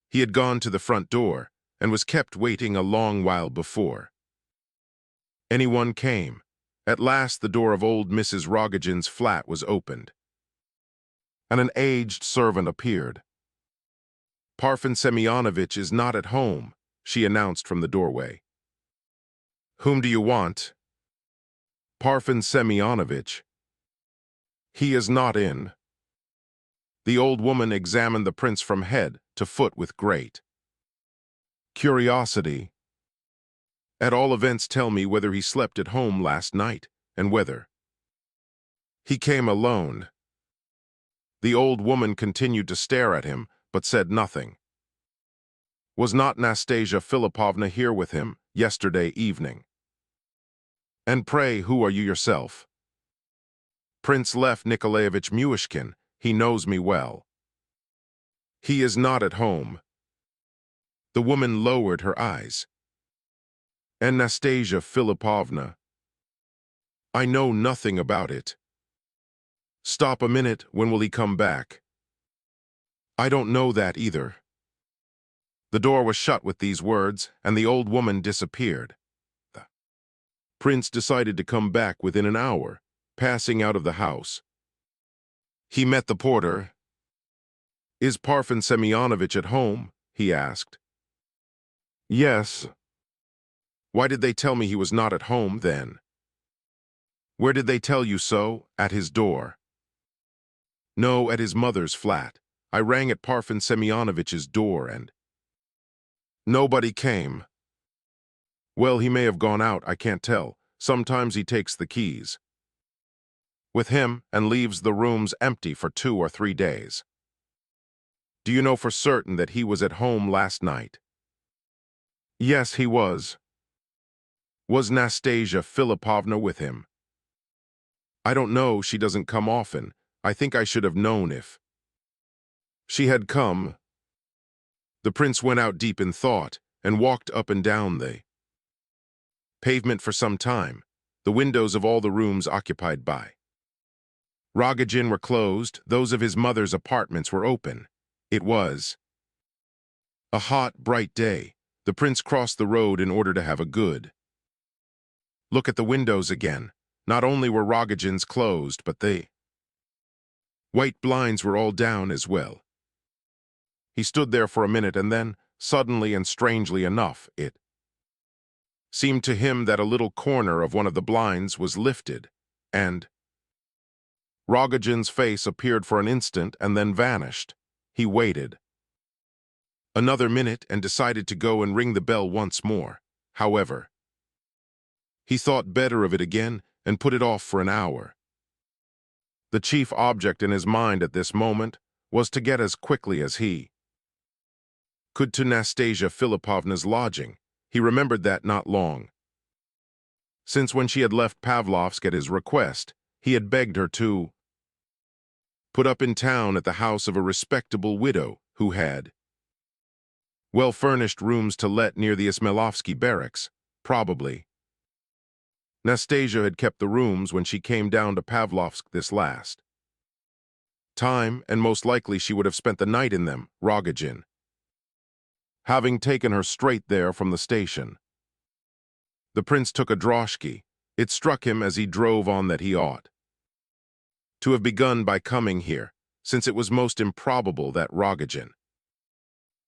He had gone to the front door, and was kept waiting a long while before anyone came. At last the door of old Mrs. Rogagin's flat was opened, and an aged servant appeared. "Parfen Semyonovitch is not at home," she announced from the doorway. "Whom do you want?" "Parfen Semyonovitch. He is not in." The old woman examined the prince from head to foot with great curiosity. "At all events, tell me whether he slept at home last night, and whether he came alone." The old woman continued to stare at him, but said nothing. "Was not Nastasia Philipovna here with him yesterday evening?" "And pray, who are you yourself?" "Prince Lev Nikolaevich Myshkin. He knows me well." "He is not at home." The woman lowered her eyes. "And Nastasia Philipovna?" "I know nothing about it." "Stop a minute, when will he come back?" "I don't know that either." The door was shut with these words, and the old woman disappeared. The prince decided to come back within an hour, passing out of the house. He met the porter. "Is Parfen Semyonovitch at home?" he asked. "Yes." "Why did they tell me he was not at home, then?" "Where did they tell you so? At his door?" "No, at his mother's flat. I rang at Parfen Semyonovitch's door, and nobody came." "Well, he may have gone out, I can't tell. Sometimes he takes the keys with him and leaves the rooms empty for 2 or 3 days." "Do you know for certain that he was at home last night?" "Yes, he was." "Was Nastasia Philipovna with him?" "I don't know, she doesn't come often. I think I should have known if she had come." The prince went out deep in thought and walked up and down the pavement for some time. The windows of all the rooms occupied by Rogojin were closed, those of his mother's apartments were open. It was a hot, bright day. The prince crossed the road in order to have a good look at the windows again. Not only were Rogojin's closed, but the white blinds were all down as well. He stood there for a minute, and then, suddenly and strangely enough, it seemed to him that a little corner of one of the blinds was lifted, and Rogojin's face appeared for an instant and then vanished. He waited another minute and decided to go and ring the bell once more. However, he thought better of it again and put it off for an hour. The chief object in his mind at this moment was to get as quickly as he could to Nastasia Philippovna's lodging. He remembered that not long since when she had left Pavlovsk at his request, he had begged her to put up in town at the house of a respectable widow who had well-furnished rooms to let near the Ismailovsky barracks, probably. Nastasia had kept the rooms when she came down to Pavlovsk this last time, and most likely she would have spent the night in them, Rogojin having taken her straight there from the station. The prince took a droshky. It struck him as he drove on that he ought to have begun by coming here, since it was most improbable that Rogojin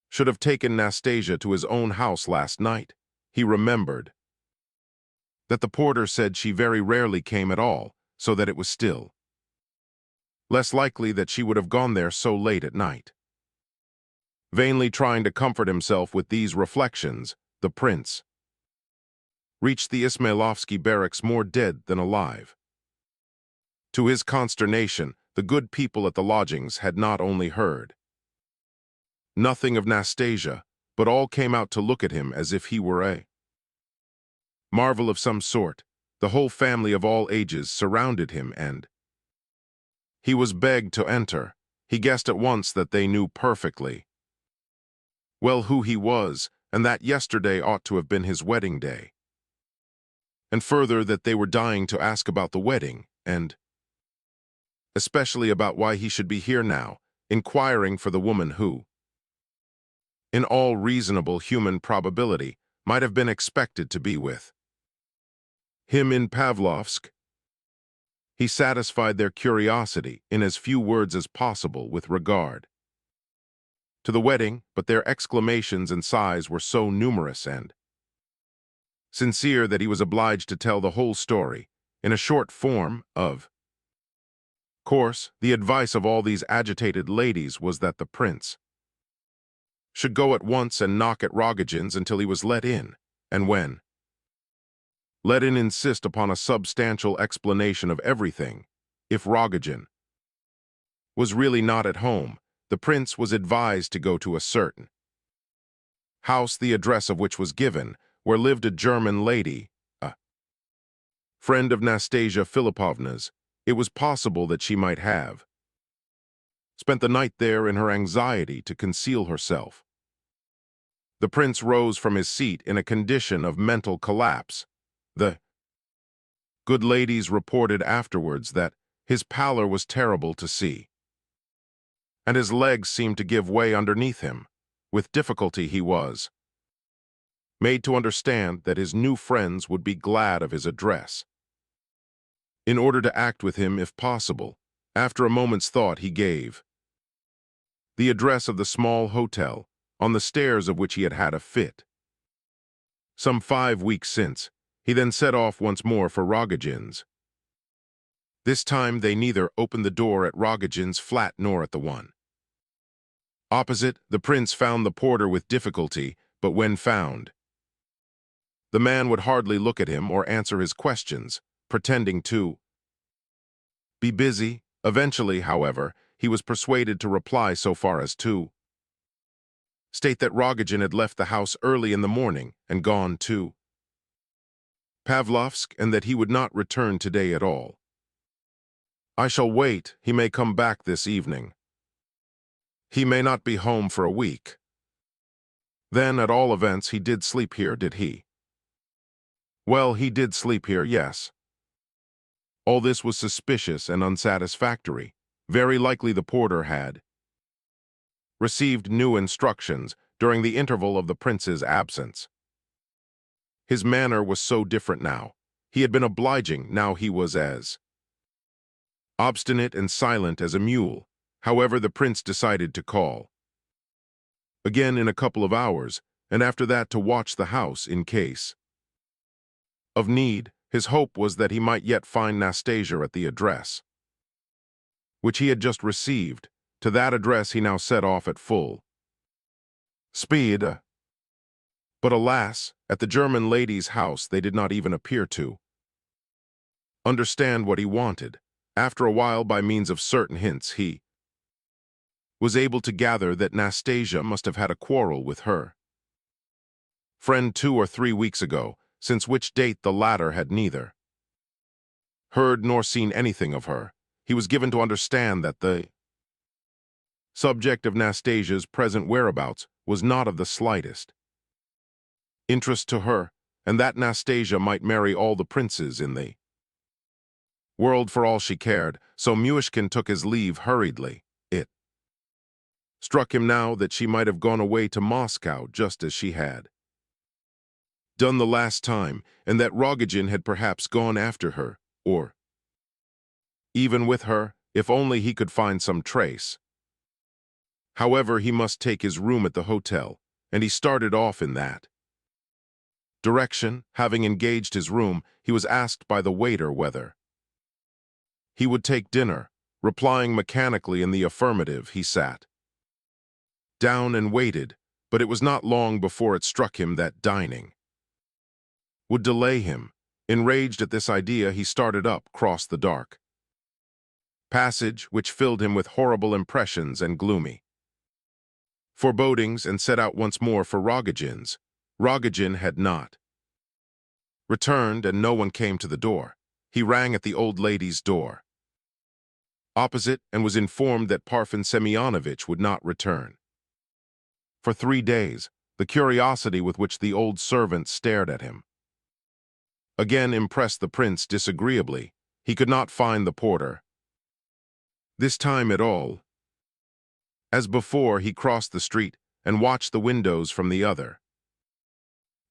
should have taken Nastasia to his own house last night. He remembered that the porter said she very rarely came at all, so that it was still less likely that she would have gone there so late at night. Vainly trying to comfort himself with these reflections, the prince reached the Ismailovsky barracks more dead than alive. To his consternation, the good people at the lodgings had not only heard nothing of Nastasia, but all came out to look at him as if he were a marvel of some sort. The whole family of all ages surrounded him, and he was begged to enter. He guessed at once that they knew perfectly well who he was, and that yesterday ought to have been his wedding day. And further, that they were dying to ask about the wedding, and especially about why he should be here now, inquiring for the woman who, in all reasonable human probability, might have been expected to be with him in Pavlovsk. He satisfied their curiosity in as few words as possible with regard to the wedding, but their exclamations and sighs were so numerous and sincere that he was obliged to tell the whole story in a short form. Of course, the advice of all these agitated ladies was that the prince should go at once and knock at Rogojin's until he was let in, and when let in, insist upon a substantial explanation of everything. If Rogojin was really not at home, the prince was advised to go to a certain house, the address of which was given, where lived a German lady, a friend of Nastasia Philippovna's. It was possible that she might have spent the night there in her anxiety to conceal herself. The prince rose from his seat in a condition of mental collapse. The good ladies reported afterwards that his pallor was terrible to see, and his legs seemed to give way underneath him. With difficulty he was made to understand that his new friends would be glad of his address, in order to act with him if possible. After a moment's thought he gave the address of the small hotel, on the stairs of which he had had a fit some 5 weeks since. He then set off once more for Rogojin's. This time they neither opened the door at Rogojin's flat nor at the one opposite. The prince found the porter with difficulty, but when found, the man would hardly look at him or answer his questions, pretending to be busy. Eventually, however, he was persuaded to reply so far as to state that Rogojin had left the house early in the morning and gone to Pavlovsk, and that he would not return today at all. "I shall wait. He may come back this evening. He may not be home for a week." Then, at all events, he did sleep here, did he? Well, he did sleep here, yes. All this was suspicious and unsatisfactory. Very likely the porter had received new instructions during the interval of the prince's absence. His manner was so different now. He had been obliging, now he was as obstinate and silent as a mule. However, the prince decided to call again in a couple of hours, and after that to watch the house in case of need. His hope was that he might yet find Nastasia at the address which he had just received. To that address he now set off at full speed. But alas, at the German lady's house they did not even appear to understand what he wanted. After a while, by means of certain hints, he was able to gather that Nastasia must have had a quarrel with her friend 2 or 3 weeks ago, since which date the latter had neither heard nor seen anything of her. He was given to understand that the subject of Nastasia's present whereabouts was not of the slightest interest to her, and that Nastasia might marry all the princes in the world for all she cared, so Myshkin took his leave hurriedly. It struck him now that she might have gone away to Moscow just as she had done the last time, and that Rogojin had perhaps gone after her, or even with her, if only he could find some trace. However, he must take his room at the hotel, and he started off in that direction. Having engaged his room, he was asked by the waiter whether he would take dinner. Replying mechanically in the affirmative, he sat down and waited, but it was not long before it struck him that dining would delay him. Enraged at this idea, he started up, crossed the dark passage, which filled him with horrible impressions and gloomy forebodings, and set out once more for Rogojin's. Rogojin had not returned, and no one came to the door. He rang at the old lady's door opposite and was informed that Parfen Semyonovitch would not return for 3 days. The curiosity with which the old servant stared at him again impressed the prince disagreeably. He could not find the porter this time at all. As before, he crossed the street and watched the windows from the other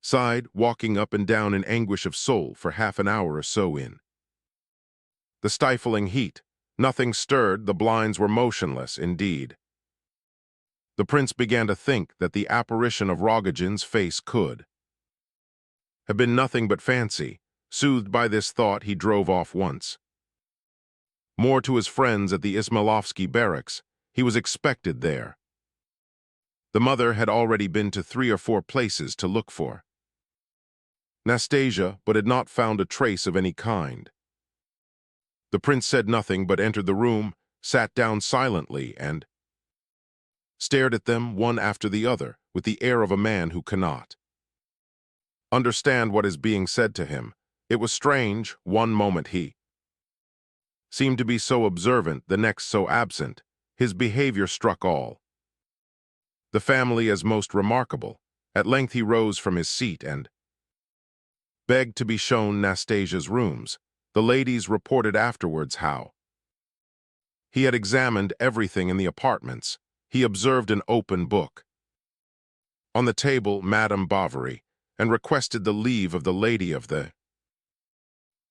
side, walking up and down in anguish of soul for half an hour or so in the stifling heat. Nothing stirred, the blinds were motionless indeed. The prince began to think that the apparition of Rogojin's face could have been nothing but fancy. Soothed by this thought, he drove off once more to his friends at the Ismailovsky barracks. He was expected there. The mother had already been to 3 or 4 places to look for Nastasia, but had not found a trace of any kind. The prince said nothing, but entered the room, sat down silently, and stared at them one after the other with the air of a man who cannot understand what is being said to him. It was strange. One moment he seemed to be so observant, the next so absent. His behavior struck all the family as most remarkable. At length he rose from his seat and begged to be shown Nastasia's rooms. The ladies reported afterwards how he had examined everything in the apartments. He observed an open book on the table, Madame Bovary, and requested the leave of the lady of the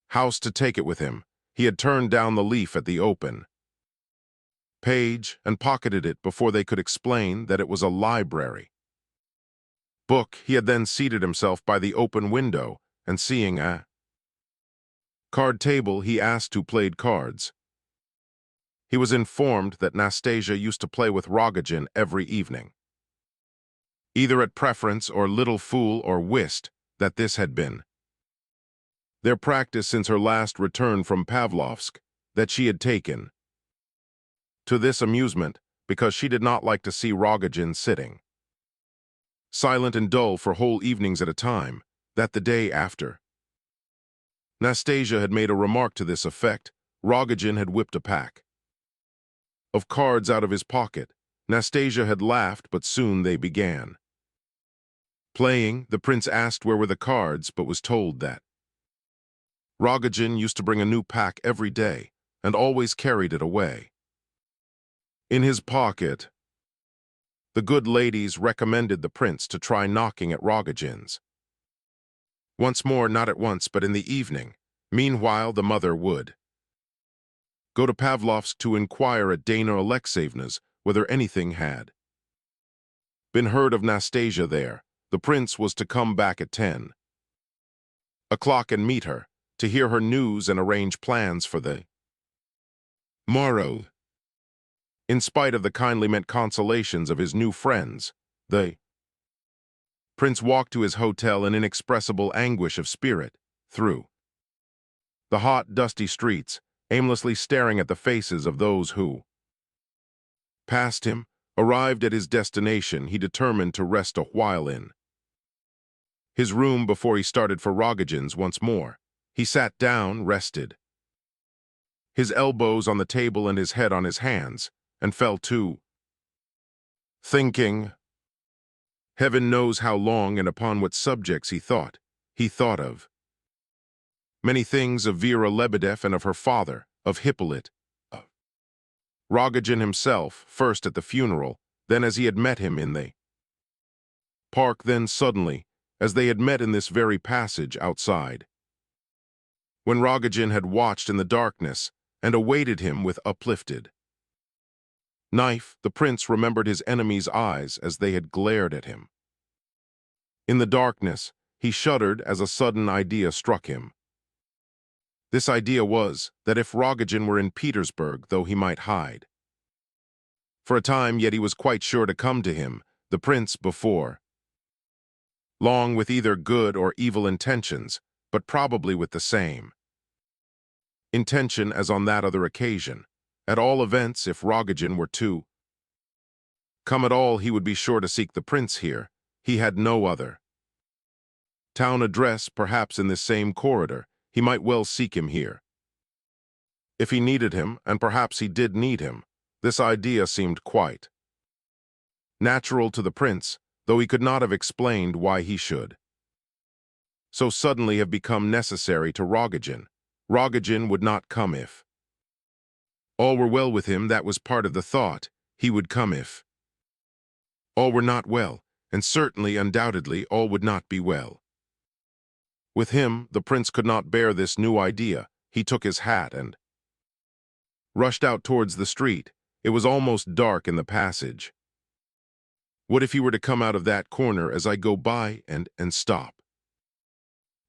house to take it with him. He had turned down the leaf at the open page and pocketed it before they could explain that it was a library book. He had then seated himself by the open window, and seeing a card table, he asked who played cards. He was informed that Nastasia used to play with Rogojin every evening, either at preference or little fool or whist, that this had been their practice since her last return from Pavlovsk, that she had taken to this amusement because she did not like to see Rogojin sitting silent and dull for whole evenings at a time, that the day after Nastasia had made a remark to this effect, Rogojin had whipped a pack of cards out of his pocket. Nastasia had laughed, but soon they began playing. The prince asked where were the cards, but was told that Rogojin used to bring a new pack every day and always carried it away in his pocket. The good ladies recommended the prince to try knocking at Rogojin's once more, not at once, but in the evening. Meanwhile, the mother would go to Pavlovsk to inquire at Dana Alexeyevna's whether anything had been heard of Nastasia there. The prince was to come back at 10 o'clock and meet her, to hear her news and arrange plans for the morrow. In spite of the kindly meant consolations of his new friends, the prince walked to his hotel in inexpressible anguish of spirit, through the hot, dusty streets, aimlessly staring at the faces of those who Past him, arrived at his destination, he determined to rest a while in his room before he started for Rogogin's once more. He sat down, rested, his elbows on the table and his head on his hands, and fell to thinking. Heaven knows how long and upon what subjects he thought. He thought of many things, of Vera Lebedev and of her father, of Hippolyte, of Rogojin himself, first at the funeral, then as he had met him in the park, then suddenly, as they had met in this very passage outside, when Rogojin had watched in the darkness and awaited him with uplifted knife. The prince remembered his enemy's eyes as they had glared at him. In the darkness, he shuddered as a sudden idea struck him. This idea was that if Rogojin were in Petersburg, though he might hide for a time, yet he was quite sure to come to him, the prince, before long, with either good or evil intentions, but probably with the same intention as on that other occasion. At all events, if Rogojin were to come at all, he would be sure to seek the prince here. He had no other town address, perhaps in this same corridor. He might well seek him here. If he needed him, and perhaps he did need him, this idea seemed quite natural to the prince, though he could not have explained why he should so suddenly have become necessary to Rogojin. Rogojin would not come if all were well with him. That was part of the thought. He would come if all were not well, and certainly, undoubtedly, all would not be well with him. The prince could not bear this new idea. He took his hat and rushed out towards the street. It was almost dark in the passage. What if he were to come out of that corner as I go by and stop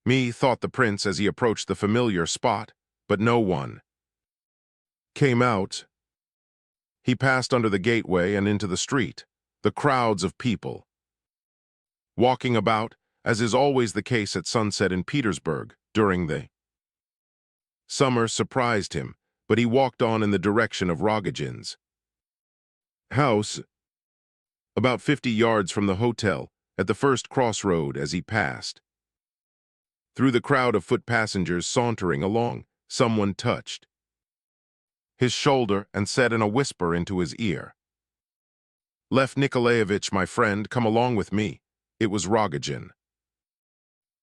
me, thought the prince as he approached the familiar spot, but no one came out. He passed under the gateway and into the street. The crowds of people walking about, as is always the case at sunset in Petersburg during the summer, surprised him, but he walked on in the direction of Rogojin's house, about 50 yards from the hotel, at the first crossroad. As he passed through the crowd of foot passengers sauntering along, someone touched his shoulder and said in a whisper into his ear, "Lev Nikolaevich, my friend, come along with me." It was Rogojin.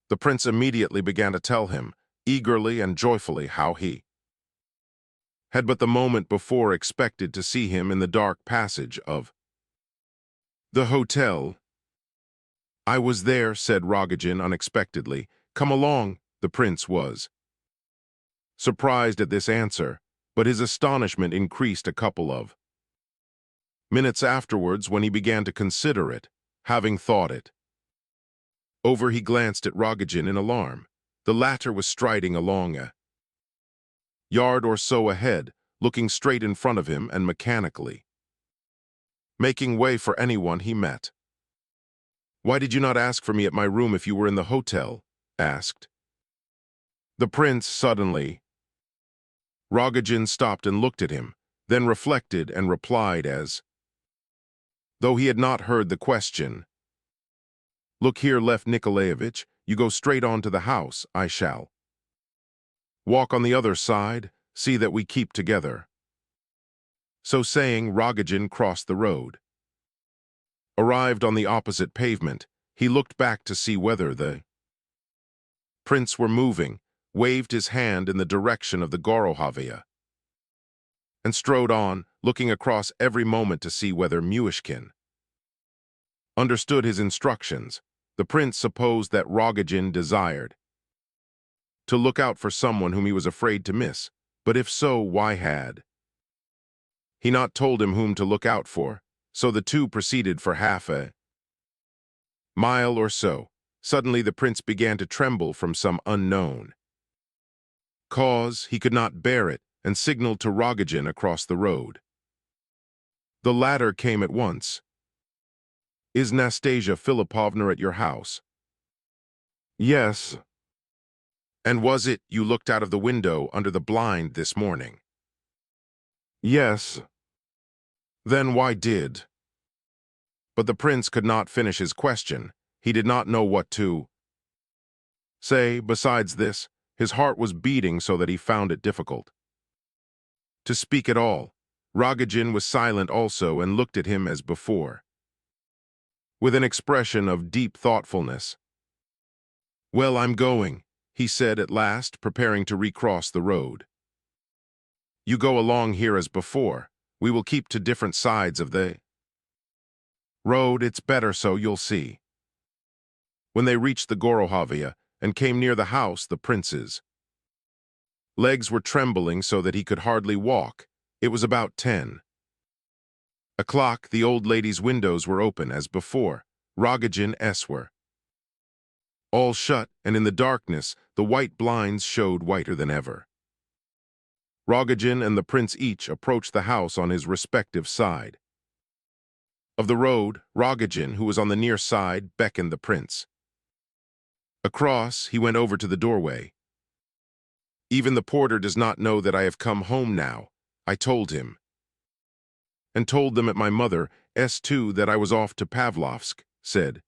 The prince immediately began to tell him, eagerly and joyfully, how he had but the moment before expected to see him in the dark passage of the hotel. "I was there," said Rogojin unexpectedly. "Come along." The prince was surprised at this answer, but his astonishment increased a couple of minutes afterwards when he began to consider it. Having thought it over, he glanced at Rogojin in alarm. The latter was striding along a yard or so ahead, looking straight in front of him and mechanically making way for anyone he met. "Why did you not ask for me at my room if you were in the hotel?" asked the prince suddenly. Rogojin stopped and looked at him, then reflected and replied as though he had not heard the question. "Look here, Lev Nikolaevich, you go straight on to the house. I shall walk on the other side. See that we keep together." So saying, Rogojin crossed the road. Arrived on the opposite pavement, he looked back to see whether the prince were moving, waved his hand in the direction of the Gorohovia, and strode on, looking across every moment to see whether Myshkin understood his instructions. The prince supposed that Rogojin desired to look out for someone whom he was afraid to miss, but if so, why had he not told him whom to look out for? So the two proceeded for half a mile or so. Suddenly the prince began to tremble from some unknown cause. He could not bear it, and signaled to Rogojin across the road. The latter came at once. "Is Nastasia Philippovna at your house?" "Yes." "And was it you looked out of the window under the blind this morning?" "Yes." Then why did? But the prince could not finish his question. He did not know what to say. Besides this, his heart was beating so that he found it difficult to speak at all. Rogojin was silent also and looked at him as before, with an expression of deep thoughtfulness. "Well, I'm going," he said at last, preparing to recross the road. "You go along here as before. We will keep to different sides of the road. It's better so, you'll see." When they reached the Gorohovia and came near the house, the prince's legs were trembling so that he could hardly walk. It was about 10 o'clock. The old lady's windows were open as before. Rogojin's were all shut, and in the darkness the white blinds showed whiter than ever. Rogojin and the prince each approached the house on his respective side of the road. Rogojin, who was on the near side, beckoned the prince across. He went over to the doorway. "Even the porter does not know that I have come home now," I told him, "and told them at my mother's too that I was off to Pavlovsk," said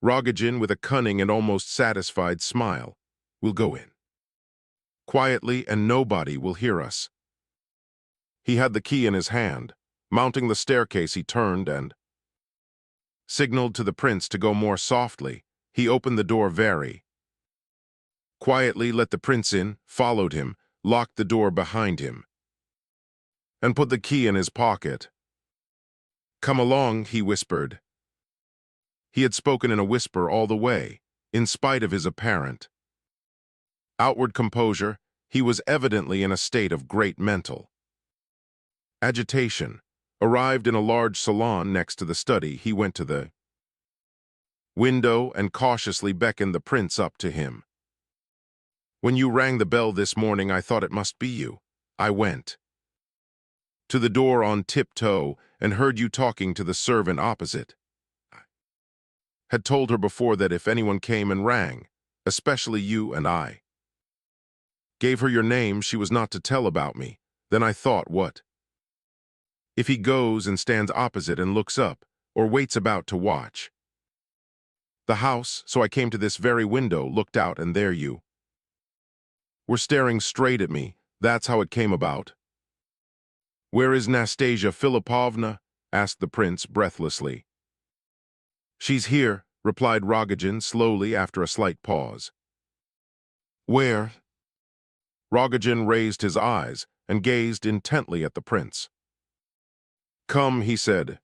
Rogojin with a cunning and almost satisfied smile. "We'll go in quietly and nobody will hear us." He had the key in his hand. Mounting the staircase, he turned and signaled to the prince to go more softly. He opened the door very quietly, let the prince in, followed him, locked the door behind him, and put the key in his pocket. "Come along," he whispered. He had spoken in a whisper all the way, in spite of his apparent outward composure. He was evidently in a state of great mental agitation. Arrived in a large salon next to the study, he went to the window and cautiously beckoned the prince up to him. "When you rang the bell this morning, I thought it must be you. I went to the door on tiptoe and heard you talking to the servant opposite. I had told her before that if anyone came and rang, especially you, and I gave her your name, she was not to tell about me. Then I thought, what if he goes and stands opposite and looks up, or waits about to watch the house? So I came to this very window, looked out, and there you were staring straight at me. That's how it came about." "Where is Nastasia Philippovna?" asked the prince breathlessly. "She's here," replied Rogojin slowly after a slight pause. "Where?" Rogojin raised his eyes and gazed intently at the prince. "Come," he said.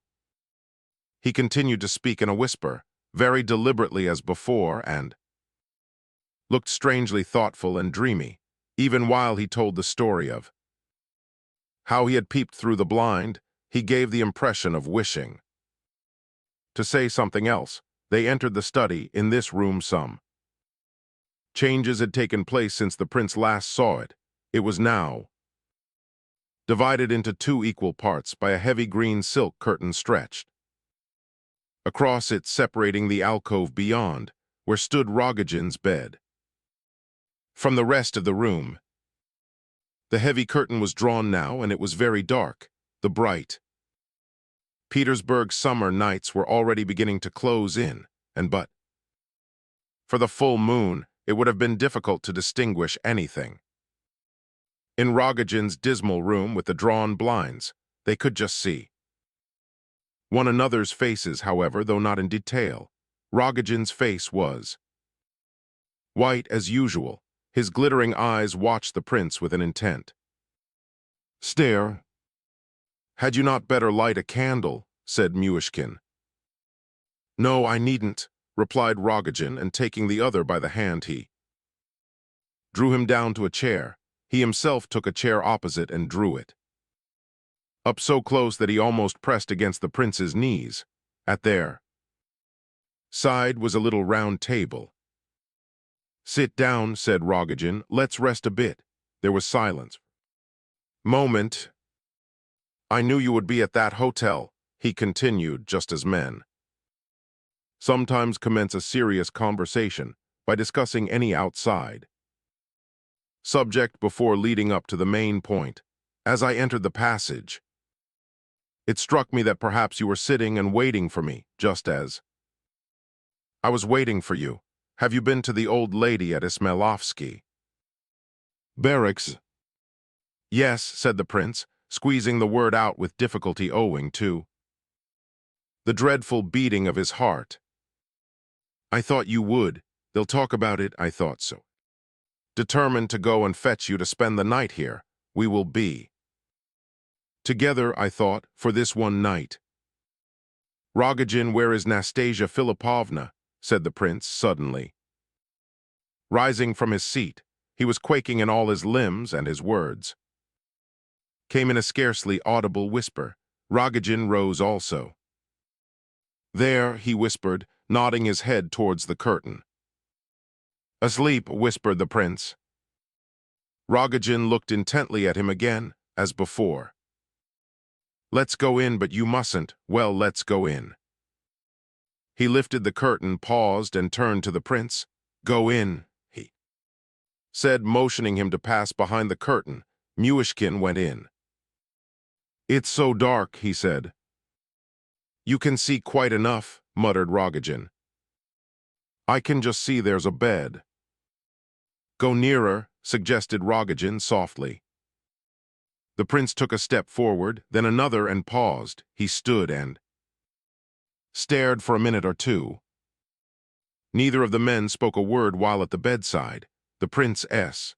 He continued to speak in a whisper, very deliberately as before, and looked strangely thoughtful and dreamy, even while he told the story of how he had peeped through the blind. He gave the impression of wishing to say something else. They entered the study. In this room some changes had taken place since the prince last saw it. It was now divided into two equal parts by a heavy green silk curtain stretched across it, separating the alcove beyond, where stood Rogojin's bed, from the rest of the room. The heavy curtain was drawn now, and it was very dark. The bright Petersburg summer nights were already beginning to close in, and but for the full moon, it would have been difficult to distinguish anything. In Rogojin's dismal room with the drawn blinds, they could just see one another's faces, however, though not in detail. Rogojin's face was white as usual. His glittering eyes watched the prince with an intent stare. "Had you not better light a candle?" said Myshkin. "No, I needn't," replied Rogojin, and taking the other by the hand, he drew him down to a chair. He himself took a chair opposite and drew it up so close that he almost pressed against the prince's knees. At their side was a little round table. "Sit down," said Rogojin. "Let's rest a bit." There was silence. "Moment. I knew you would be at that hotel," he continued, just as men sometimes commence a serious conversation by discussing any outside subject before leading up to the main point. "As I entered the passage, It struck me that perhaps you were sitting and waiting for me, just as I was waiting for you. Have you been to the old lady at Ismailovsky barracks? Yes, said the prince, squeezing the word out with difficulty owing to the dreadful beating of his heart. I thought you would. They'll talk about it, I thought so. Determined to go and fetch you to spend the night here. We will be together, I thought, for this one night. Rogojin, where is Nastasia Philippovna? Said the prince suddenly. Rising from his seat, he was quaking in all his limbs, and his words came in a scarcely audible whisper. Rogojin rose also. There, he whispered, nodding his head towards the curtain. Asleep, whispered the prince. Rogojin looked intently at him again, as before. Let's go in, but you mustn't. Well, let's go in. He lifted the curtain, paused, and turned to the prince. Go in, he said, motioning him to pass behind the curtain. Myshkin went in. It's so dark, he said. You can see quite enough, muttered Rogojin. I can just see there's a bed. Go nearer, suggested Rogojin softly. The prince took a step forward, then another, and paused. He stood and stared for a minute or two. Neither of the men spoke a word while at the bedside. The prince's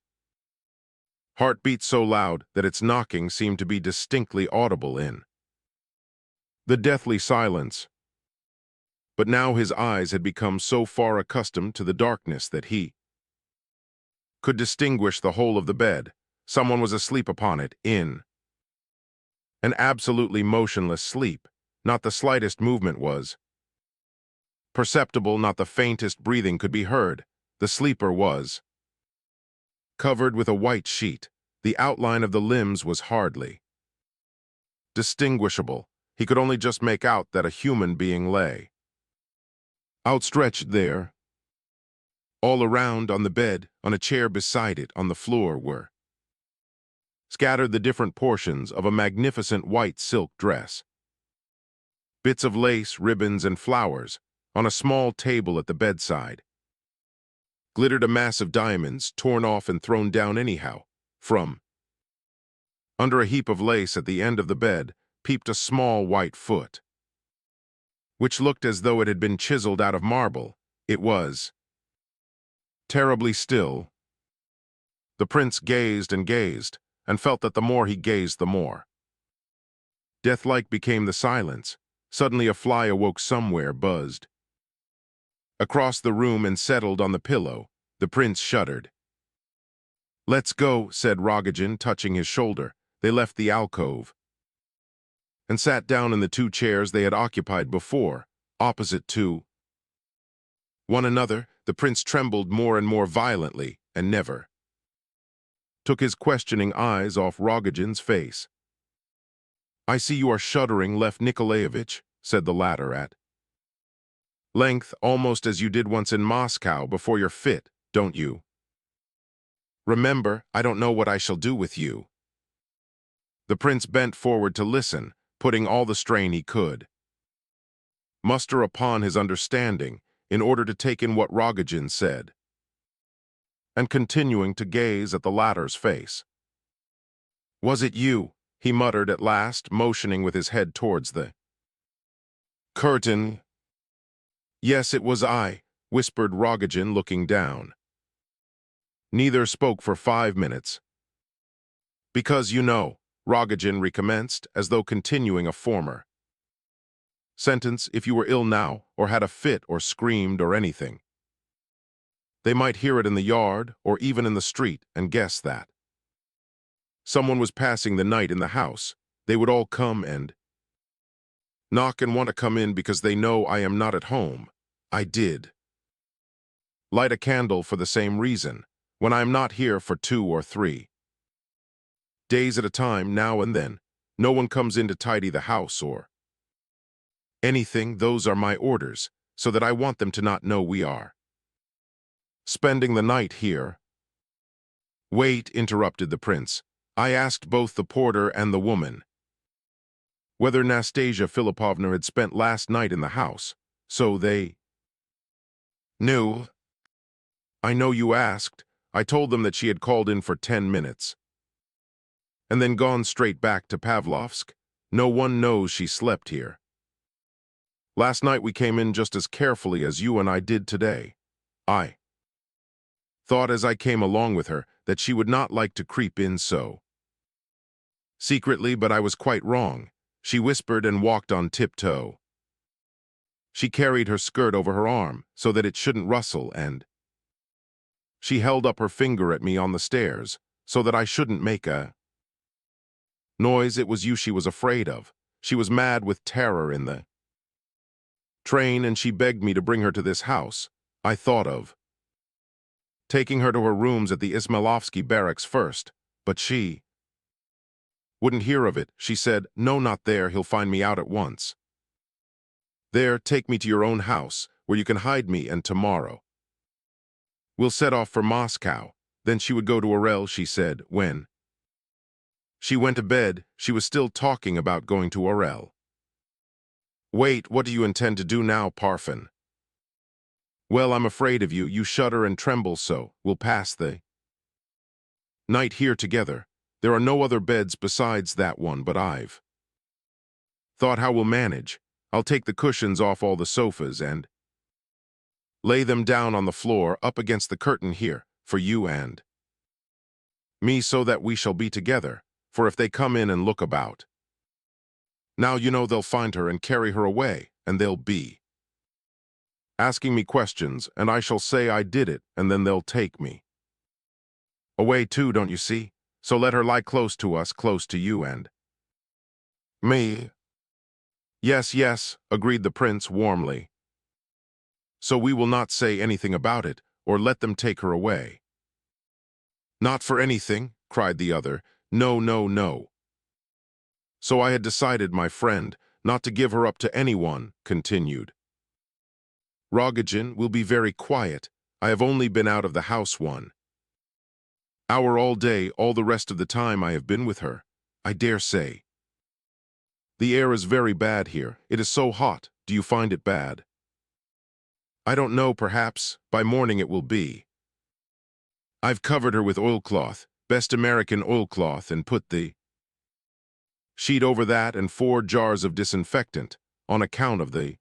heart beat so loud that its knocking seemed to be distinctly audible in the deathly silence. But now his eyes had become so far accustomed to the darkness that he could distinguish the whole of the bed. Someone was asleep upon it, in an absolutely motionless sleep. Not the slightest movement was perceptible, not the faintest breathing could be heard. The sleeper was covered with a white sheet. The outline of the limbs was hardly distinguishable. He could only just make out that a human being lay outstretched there. All around, on the bed, on a chair beside it, on the floor, were scattered the different portions of a magnificent white silk dress. Bits of lace, ribbons, and flowers. On a small table at the bedside glittered a mass of diamonds, torn off and thrown down anyhow. From under a heap of lace at the end of the bed peeped a small white foot, which looked as though it had been chiseled out of marble. It was terribly still. The prince gazed and felt that the more he gazed, the more death-like became the silence. Suddenly a fly awoke somewhere, buzzed across the room and settled on the pillow. The prince shuddered. Let's go, said Rogojin, touching his shoulder. They left the alcove and sat down in the two chairs they had occupied before, opposite to one another. The prince trembled more and more violently, and never took his questioning eyes off Rogojin's face. I see you are shuddering, Lev Nikolaevich, said the latter at length, almost as you did once in Moscow before your fit, don't you? Remember, I don't know what I shall do with you. The prince bent forward to listen, putting all the strain he could muster upon his understanding in order to take in what Rogojin said, and continuing to gaze at the latter's face. Was it you? He muttered at last, motioning with his head towards the curtain. Yes, it was I, whispered Rogojin, looking down. Neither spoke for 5 minutes. Because you know, Rogojin recommenced, as though continuing a former sentence. If you were ill now, or had a fit, or screamed, or anything, they might hear it in the yard, or even in the street, and guess that someone was passing the night in the house. They would all come and knock and want to come in because they know I am not at home. I did light a candle for the same reason, when I am not here for 2 or 3 days at a time. Now and then, no one comes in to tidy the house or anything. Those are my orders, so that I want them to not know we are spending the night here. Wait, interrupted the prince. I asked both the porter and the woman whether Nastasia Philippovna had spent last night in the house, so they knew. I know you asked. I told them that she had called in for 10 minutes. And then gone straight back to Pavlovsk. No one knows she slept here. Last night we came in just as carefully as you and I did today. I thought as I came along with her that she would not like to creep in so secretly, but I was quite wrong. She whispered and walked on tiptoe. She carried her skirt over her arm so that it shouldn't rustle, and she held up her finger at me on the stairs so that I shouldn't make a noise. It was you she was afraid of. She was mad with terror in the train, and she begged me to bring her to this house. I thought of taking her to her rooms at the Ismailovsky barracks first, but she wouldn't hear of it. She said, "No, not there, he'll find me out at once. There, take me to your own house, where you can hide me, and tomorrow we'll set off for Moscow." Then she would go to Orel, she said. When she went to bed, she was still talking about going to Orel. Wait, what do you intend to do now, Parfen? Well, I'm afraid of you. You shudder and tremble so. We'll pass the night here together. There are no other beds besides that one, but I've thought how we'll manage. I'll take the cushions off all the sofas and lay them down on the floor up against the curtain here for you and me, so that we shall be together, for if they come in and look about now, you know, they'll find her and carry her away, and they'll be asking me questions, and I shall say I did it, and then they'll take me away too, don't you see? So let her lie close to us, close to you and me. Yes, yes, agreed the prince warmly. So we will not say anything about it, or let them take her away. Not for anything, cried the other. No, no, no. So I had decided, my friend, not to give her up to anyone, continued Rogojin. Will be very quiet. I have only been out of the house 1 hour all day. All the rest of the time I have been with her. I dare say the air is very bad here. It is so hot. Do you find it bad? I don't know, perhaps. By morning it will be. I've covered her with oilcloth, best American oilcloth, and put the sheet over that and 4 jars of disinfectant, on account of the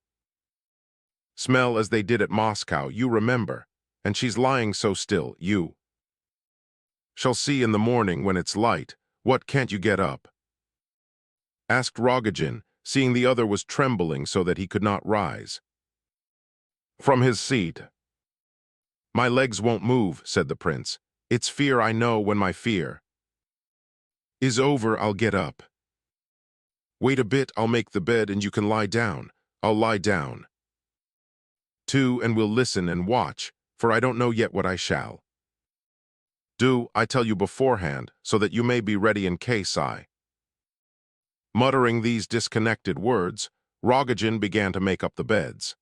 smell, as they did at Moscow, you remember. And she's lying so still. You shall see in the morning when it's light. What, can't you get up? Asked Rogojin, seeing the other was trembling so that he could not rise from his seat. My legs won't move, said the prince. It's fear, I know. When my fear is over, I'll get up. Wait a bit, I'll make the bed and you can lie down. I'll lie down too, and we'll listen and watch, for I don't know yet what I shall do. I tell you beforehand, so that you may be ready in case I. Muttering these disconnected words, Rogojin began to make up the beds.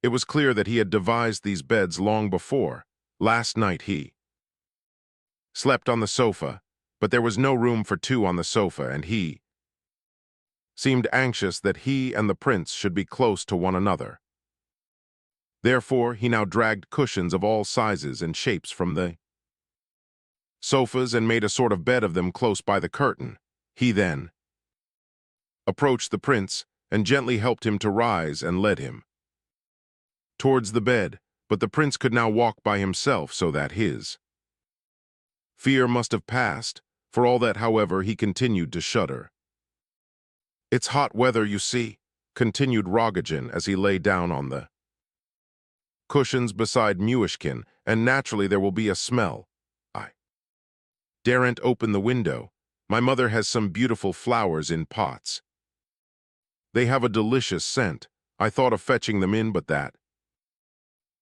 It was clear that he had devised these beds long before. Last night he slept on the sofa, but there was no room for 2 on the sofa, and he seemed anxious that he and the prince should be close to one another. Therefore, he now dragged cushions of all sizes and shapes from the sofas and made a sort of bed of them close by the curtain. He then approached the prince and gently helped him to rise and led him towards the bed, but the prince could now walk by himself, so that his fear must have passed. For all that, however, he continued to shudder. It's hot weather, you see, continued Rogojin as he lay down on the cushions beside Myshkin, and naturally there will be a smell. I daren't open the window. My mother has some beautiful flowers in pots. They have a delicious scent. I thought of fetching them in, but that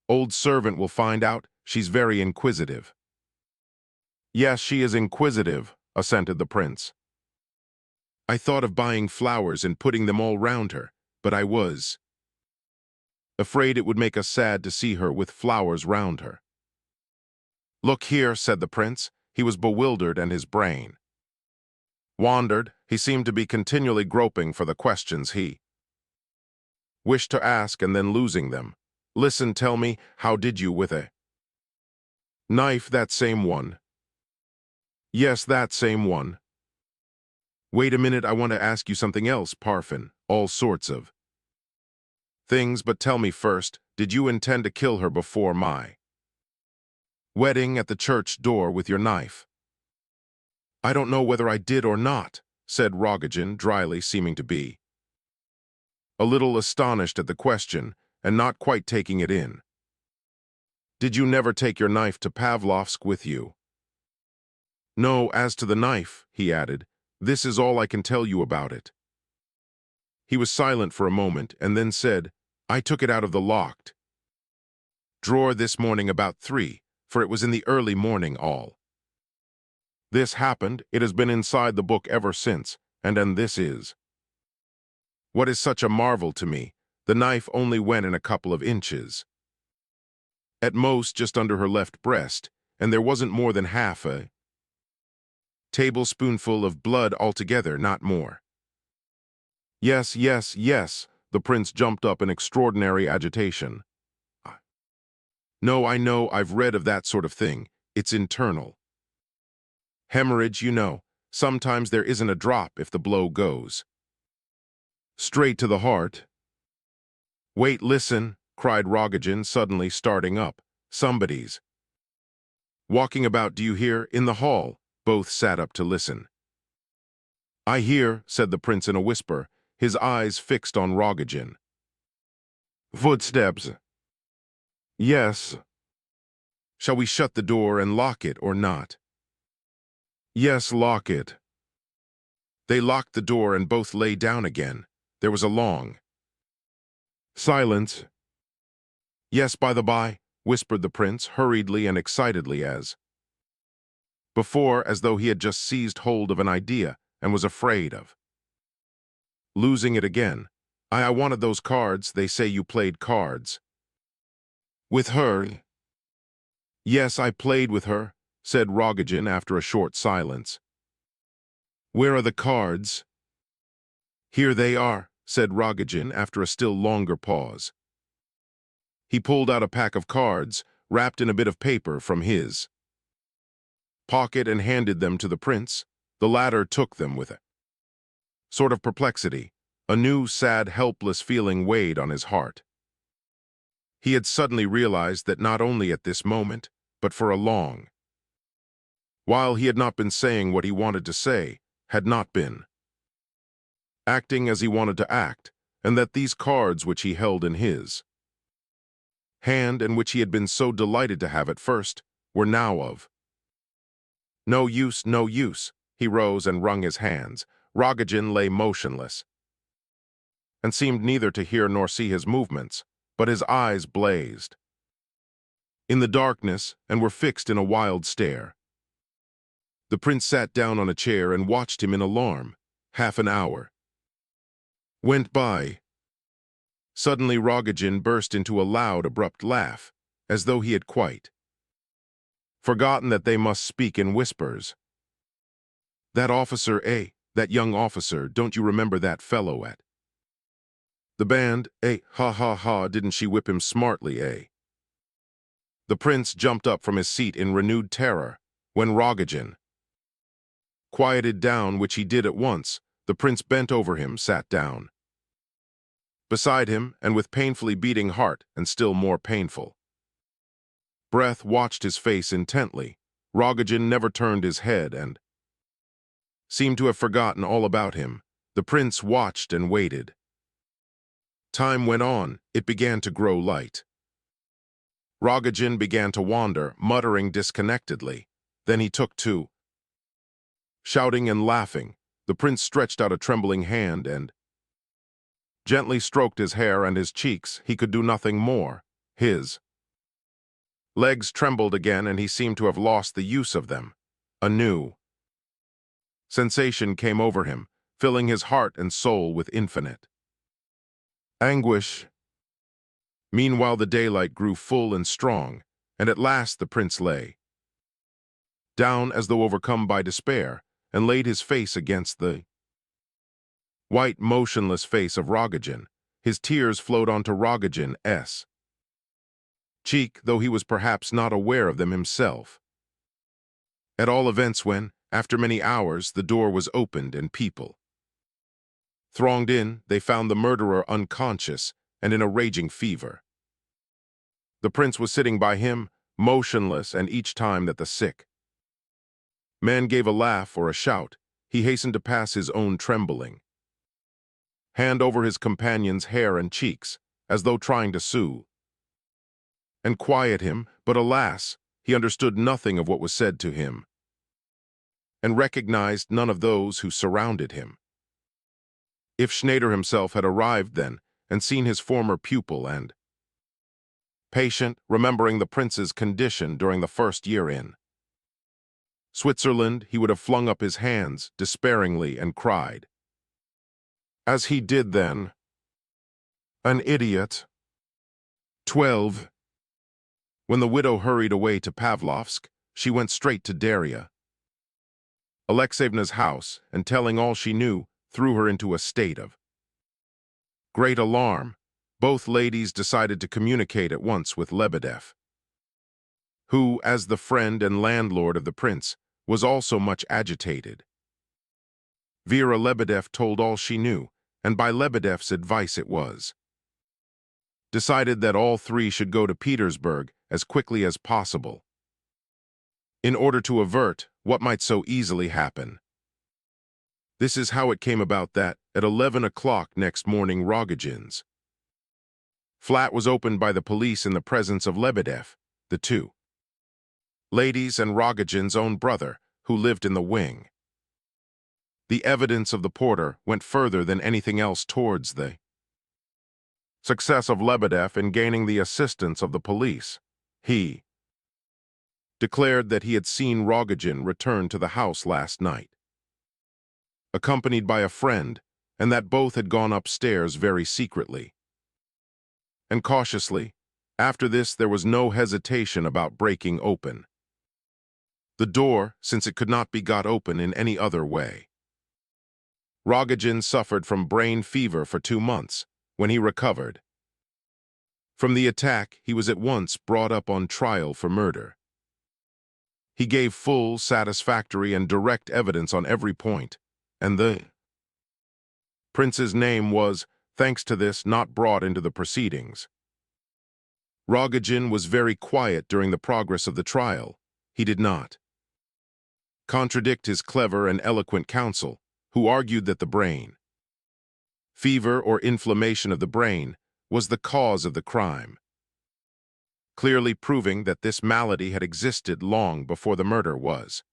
old servant will find out. She's very inquisitive. Yes, she is inquisitive, assented the prince. I thought of buying flowers and putting them all round her, but I was afraid it would make us sad to see her with flowers round her. Look here, said the prince. He was bewildered, and his brain Wandered, he seemed to be continually groping for the questions he wished to ask and then losing them. Listen, tell me, how did you with a knife? That same one. Yes, that same one. Wait a minute, I want to ask you something else, Parfin. All sorts of things, but tell me first, did you intend to kill her before my wedding at the church door with your knife? I don't know whether I did or not, said Rogojin dryly, seeming to be a little astonished at the question and not quite taking it in. Did you never take your knife to Pavlovsk with you? No, as to the knife, he added, this is all I can tell you about it. He was silent for a moment and then said, I took it out of the locked drawer this morning about 3, for it was in the early morning all. This happened, it has been inside the book ever since, and this is what is such a marvel to me. The knife only went in a couple of inches. At most just under her left breast, and there wasn't more than half a tablespoonful of blood altogether, not more. Yes, yes, yes, the prince jumped up in extraordinary agitation. No, I know, I've read of that sort of thing. It's internal. Hemorrhage, you know. Sometimes there isn't a drop if the blow goes straight to the heart. Wait, listen, cried Rogojin, suddenly starting up. Somebody's walking about, do you hear, in the hall? Both sat up to listen. I hear, said the prince in a whisper, his eyes fixed on Rogojin. Footsteps. Yes. Shall we shut the door and lock it or not? Yes, lock it. They locked the door and both lay down again. There was a long silence. Yes, by the by, whispered the prince, hurriedly and excitedly as before, as though he had just seized hold of an idea and was afraid of losing it again. I wanted those cards. They say you played cards with her. Yes, I played with her, said Rogojin after a short silence. Where are the cards? Here they are, said Rogojin after a still longer pause. He pulled out a pack of cards, wrapped in a bit of paper, from his pocket and handed them to the prince. The latter took them with a sort of perplexity. A new, sad, helpless feeling weighed on his heart. He had suddenly realized that not only at this moment, but for a long while he had not been saying what he wanted to say, had not been acting as he wanted to act, and that these cards which he held in his hand and which he had been so delighted to have at first, were now of no use, no use. He rose and wrung his hands. Rogojin lay motionless and seemed neither to hear nor see his movements, but his eyes blazed in the darkness and were fixed in a wild stare. The prince sat down on a chair and watched him in alarm. Half an hour went by. Suddenly Rogojin burst into a loud, abrupt laugh, as though he had quite forgotten that they must speak in whispers. That officer, that young officer, don't you remember that fellow at the band, ha ha ha, didn't she whip him smartly, The prince jumped up from his seat in renewed terror. When Rogojin quieted down, which he did at once, the prince bent over him, sat down beside him, and with painfully beating heart and still more painful breath watched his face intently. Rogojin never turned his head and seemed to have forgotten all about him. The prince watched and waited. Time went on. It began to grow light. Rogojin began to wander, muttering disconnectedly. Then he took to shouting and laughing. The prince stretched out a trembling hand and gently stroked his hair and his cheeks. He could do nothing more. His legs trembled again, and he seemed to have lost the use of them. A new sensation came over him, filling his heart and soul with infinite anguish. Meanwhile the daylight grew full and strong, and at last the prince lay down as though overcome by despair, and laid his face against the white, motionless face of Rogojin. His tears flowed onto Rogojin's cheek, though he was perhaps not aware of them himself. At all events when, after many hours, the door was opened and people thronged in, they found the murderer unconscious and in a raging fever. The prince was sitting by him, motionless, and each time that the sick man gave a laugh or a shout, he hastened to pass his own trembling hand over his companion's hair and cheeks, as though trying to soothe and quiet him, but alas, he understood nothing of what was said to him, and recognized none of those who surrounded him. If Schneider himself had arrived then, and seen his former pupil and patient, remembering the prince's condition during the first year in Switzerland, he would have flung up his hands despairingly and cried, as he did then, "An idiot!" 12. When the widow hurried away to Pavlovsk, she went straight to Daria Alexeyevna's house, and telling all she knew, threw her into a state of great alarm. Both ladies decided to communicate at once with Lebedev, who, as the friend and landlord of the prince, was also much agitated. Vera Lebedev told all she knew, and by Lebedev's advice it was decided that all three should go to Petersburg as quickly as possible, in order to avert what might so easily happen. This is how it came about that, at 11 o'clock next morning, Rogojin's flat was opened by the police in the presence of Lebedev, the two ladies, and Rogojin's own brother, who lived in the wing. The evidence of the porter went further than anything else towards the success of Lebedev in gaining the assistance of the police. He declared that he had seen Rogojin return to the house last night, accompanied by a friend, and that both had gone upstairs very secretly and cautiously. After this, there was no hesitation about breaking open the door, since it could not be got open in any other way. Rogojin suffered from brain fever for 2 months. When he recovered from the attack, he was at once brought up on trial for murder. He gave full, satisfactory, and direct evidence on every point, and the prince's name was, thanks to this, not brought into the proceedings. Rogojin was very quiet during the progress of the trial. He did not contradict his clever and eloquent counsel, who argued that the brain fever or inflammation of the brain was the cause of the crime, clearly proving that this malady had existed long before the murder was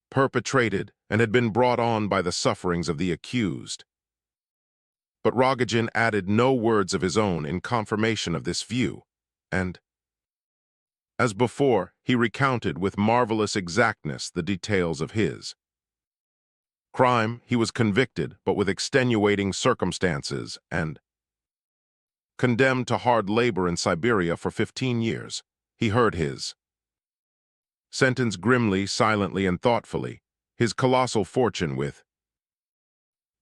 perpetrated and had been brought on by the sufferings of the accused. But Rogojin added no words of his own in confirmation of this view, and, as before, he recounted with marvelous exactness the details of his crime. He was convicted, but with extenuating circumstances, and condemned to hard labor in Siberia for 15 years. He heard his sentence grimly, silently, and thoughtfully, his colossal fortune, with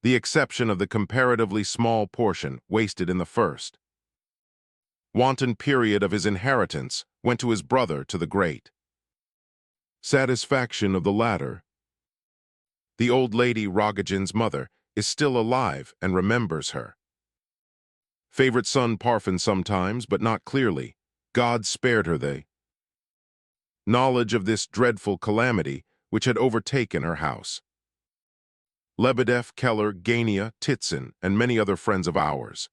the exception of the comparatively small portion wasted in the first wanton period of his inheritance, went to his brother, to the great satisfaction of the latter. The old lady, Rogojin's mother, is still alive and remembers her favorite son Parfen sometimes, but not clearly. God spared her the knowledge of this dreadful calamity which had overtaken her house. Lebedev, Keller, Gania, Titsin, and many other friends of ours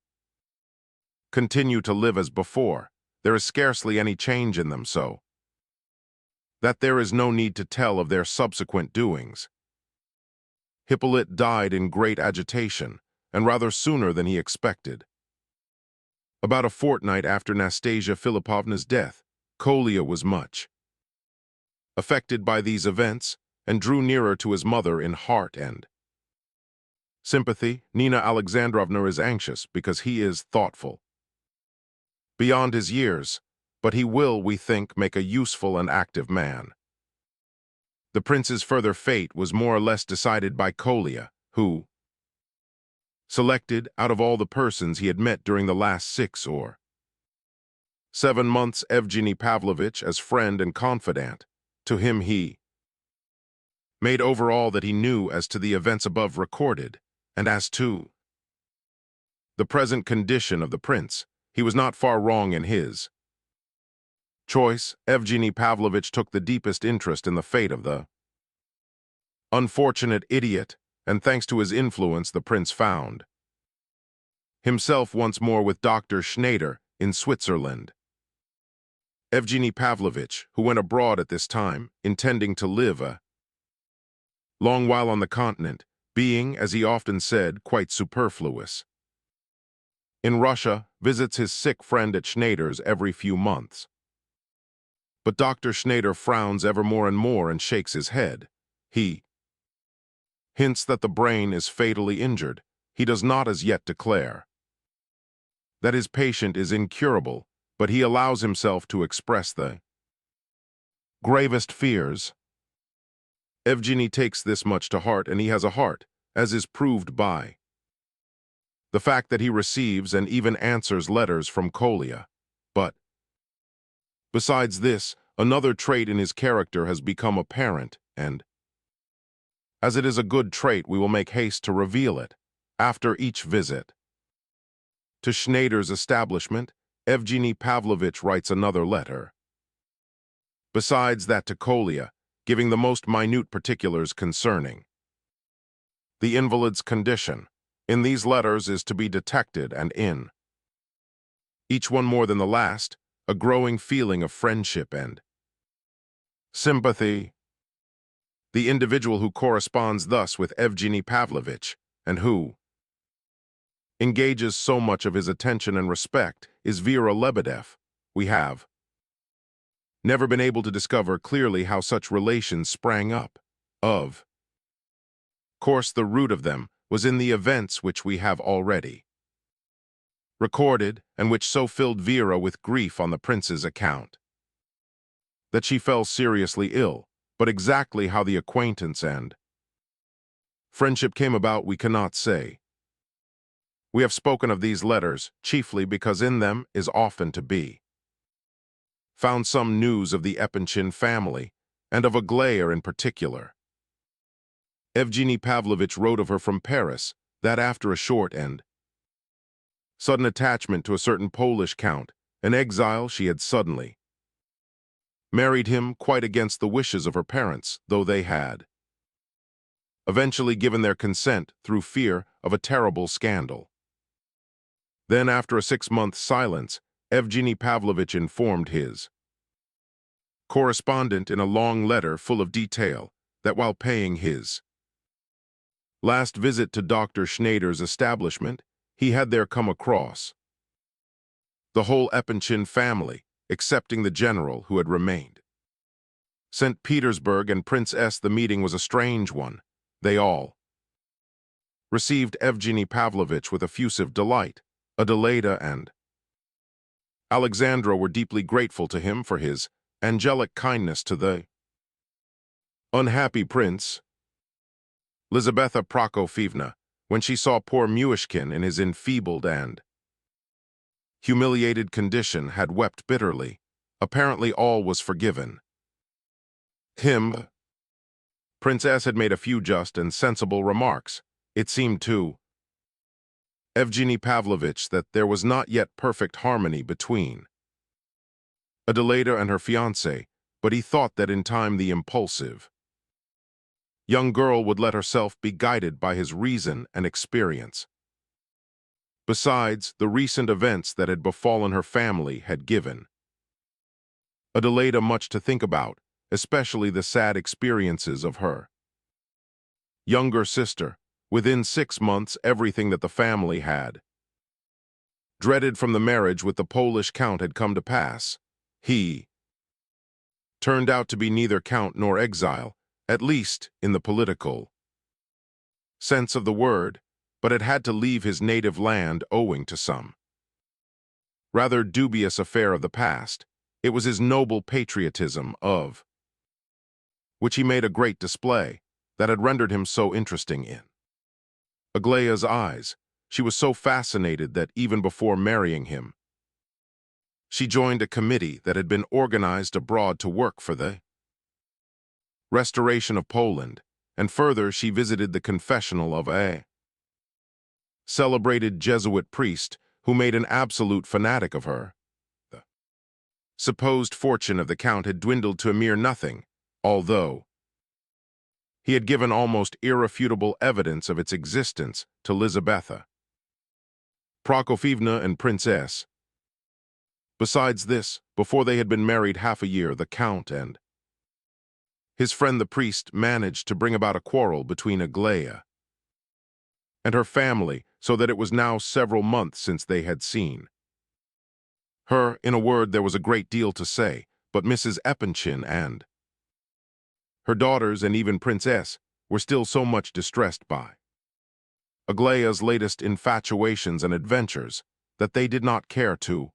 continue to live as before. There is scarcely any change in them, so that there is no need to tell of their subsequent doings. Hippolyte died in great agitation, and rather sooner than he expected. About a fortnight after Nastasia Philippovna's death, Kolya was much affected by these events and drew nearer to his mother in heart and sympathy. Nina Alexandrovna is anxious because he is thoughtful beyond his years, but he will, we think, make a useful and active man. The prince's further fate was more or less decided by Kolya, who selected out of all the persons he had met during the last 6 or 7 months Evgeny Pavlovich as friend and confidant. To him he made over all that he knew as to the events above recorded, and as to the present condition of the prince, he was not far wrong in his choice. Evgeny Pavlovich took the deepest interest in the fate of the unfortunate idiot, and thanks to his influence the prince found himself once more with Dr. Schneider in Switzerland. Evgeny Pavlovich, who went abroad at this time, intending to live a long while on the continent, being, as he often said, quite superfluous in Russia, visits his sick friend at Schneider's every few months. But Dr. Schneider frowns ever more and more and shakes his head. He hints that the brain is fatally injured. He does not as yet declare that his patient is incurable, but he allows himself to express the gravest fears. Evgeny takes this much to heart, and he has a heart, as is proved by the fact that he receives and even answers letters from Kolya. But besides this, another trait in his character has become apparent, and as it is a good trait, we will make haste to reveal it. After each visit to Schneider's establishment, Evgeny Pavlovich writes another letter. Besides that to Kolya, giving the most minute particulars concerning the invalid's condition. In these letters is to be detected, and in each one more than the last, a growing feeling of friendship and sympathy. The individual who corresponds thus with Evgeny Pavlovich, and who engages so much of his attention and respect, is Vera Lebedev. We have never been able to discover clearly how such relations sprang up. Of course, the root of them was in the events which we have already recorded, and which so filled Vera with grief on the prince's account that she fell seriously ill. But exactly how the acquaintance and friendship came about we cannot say. We have spoken of these letters chiefly because in them is often to be found some news of the Epanchin family, and of Aglaya in particular. Evgeny Pavlovich wrote of her from Paris that after a short and sudden attachment to a certain Polish count, an exile, she had suddenly married him quite against the wishes of her parents, though they had eventually given their consent through fear of a terrible scandal. Then, after a 6-month silence, Evgeny Pavlovich informed his correspondent in a long letter full of detail that while paying his last visit to Dr. Schneider's establishment, he had there come across the whole Epanchin family, excepting the general who had remained St. Petersburg and Prince S. The meeting was a strange one. They all received Evgeny Pavlovich with effusive delight. Adelaida and Alexandra were deeply grateful to him for his angelic kindness to the unhappy prince. Lizabetha Prokofyevna, when she saw poor Myshkin in his enfeebled and humiliated condition, had wept bitterly. Apparently all was forgiven him. Prince S. had made a few just and sensible remarks. It seemed to Evgeny Pavlovich that there was not yet perfect harmony between Adelaida and her fiancé, but he thought that in time the impulsive young girl would let herself be guided by his reason and experience. Besides, the recent events that had befallen her family had given Adelaida much to think about, especially the sad experiences of her younger sister. Within 6 months, everything that the family had dreaded from the marriage with the Polish count had come to pass. He turned out to be neither count nor exile, at least in the political sense of the word, but had had to leave his native land owing to some rather dubious affair of the past. It was his noble patriotism of which he made a great display, that had rendered him so interesting in Aglaya's eyes. She was so fascinated that even before marrying him, she joined a committee that had been organized abroad to work for the restoration of Poland, and further she visited the confessional of a celebrated Jesuit priest who made an absolute fanatic of her. The supposed fortune of the Count had dwindled to a mere nothing, although he had given almost irrefutable evidence of its existence to Lizabetha Prokofievna and Princess. Besides this, before they had been married half a year, the Count and his friend the priest managed to bring about a quarrel between Aglaya and her family, so that it was now several months since they had seen her. In a word, there was a great deal to say, but Mrs. Epanchin and her daughters and even Princess were still so much distressed by Aglaya's latest infatuations and adventures that they did not care to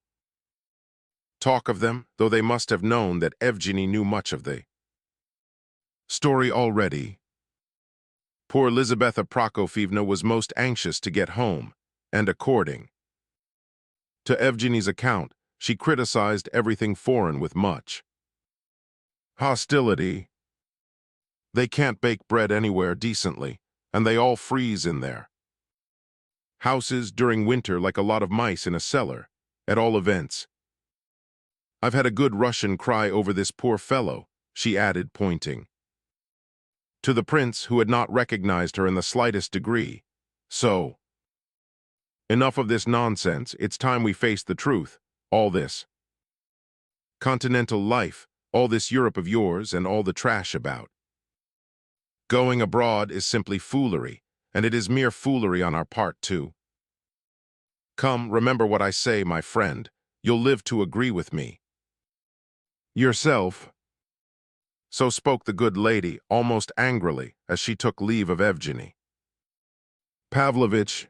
talk of them, though they must have known that Evgeny knew much of the story already. Poor Lizabetha Prokofievna was most anxious to get home, and according to Evgeny's account, she criticized everything foreign with much hostility. They can't bake bread anywhere decently, and they all freeze in their houses during winter like a lot of mice in a cellar. At all events, I've had a good Russian cry over this poor fellow, she added, pointing to the prince, who had not recognized her in the slightest degree. So, enough of this nonsense. It's time we face the truth. All this continental life, all this Europe of yours, and all the trash about going abroad is simply foolery, and it is mere foolery on our part, too. Come, remember what I say, my friend. You'll live to agree with me yourself. So spoke the good lady, almost angrily, as she took leave of Evgeny Pavlovitch.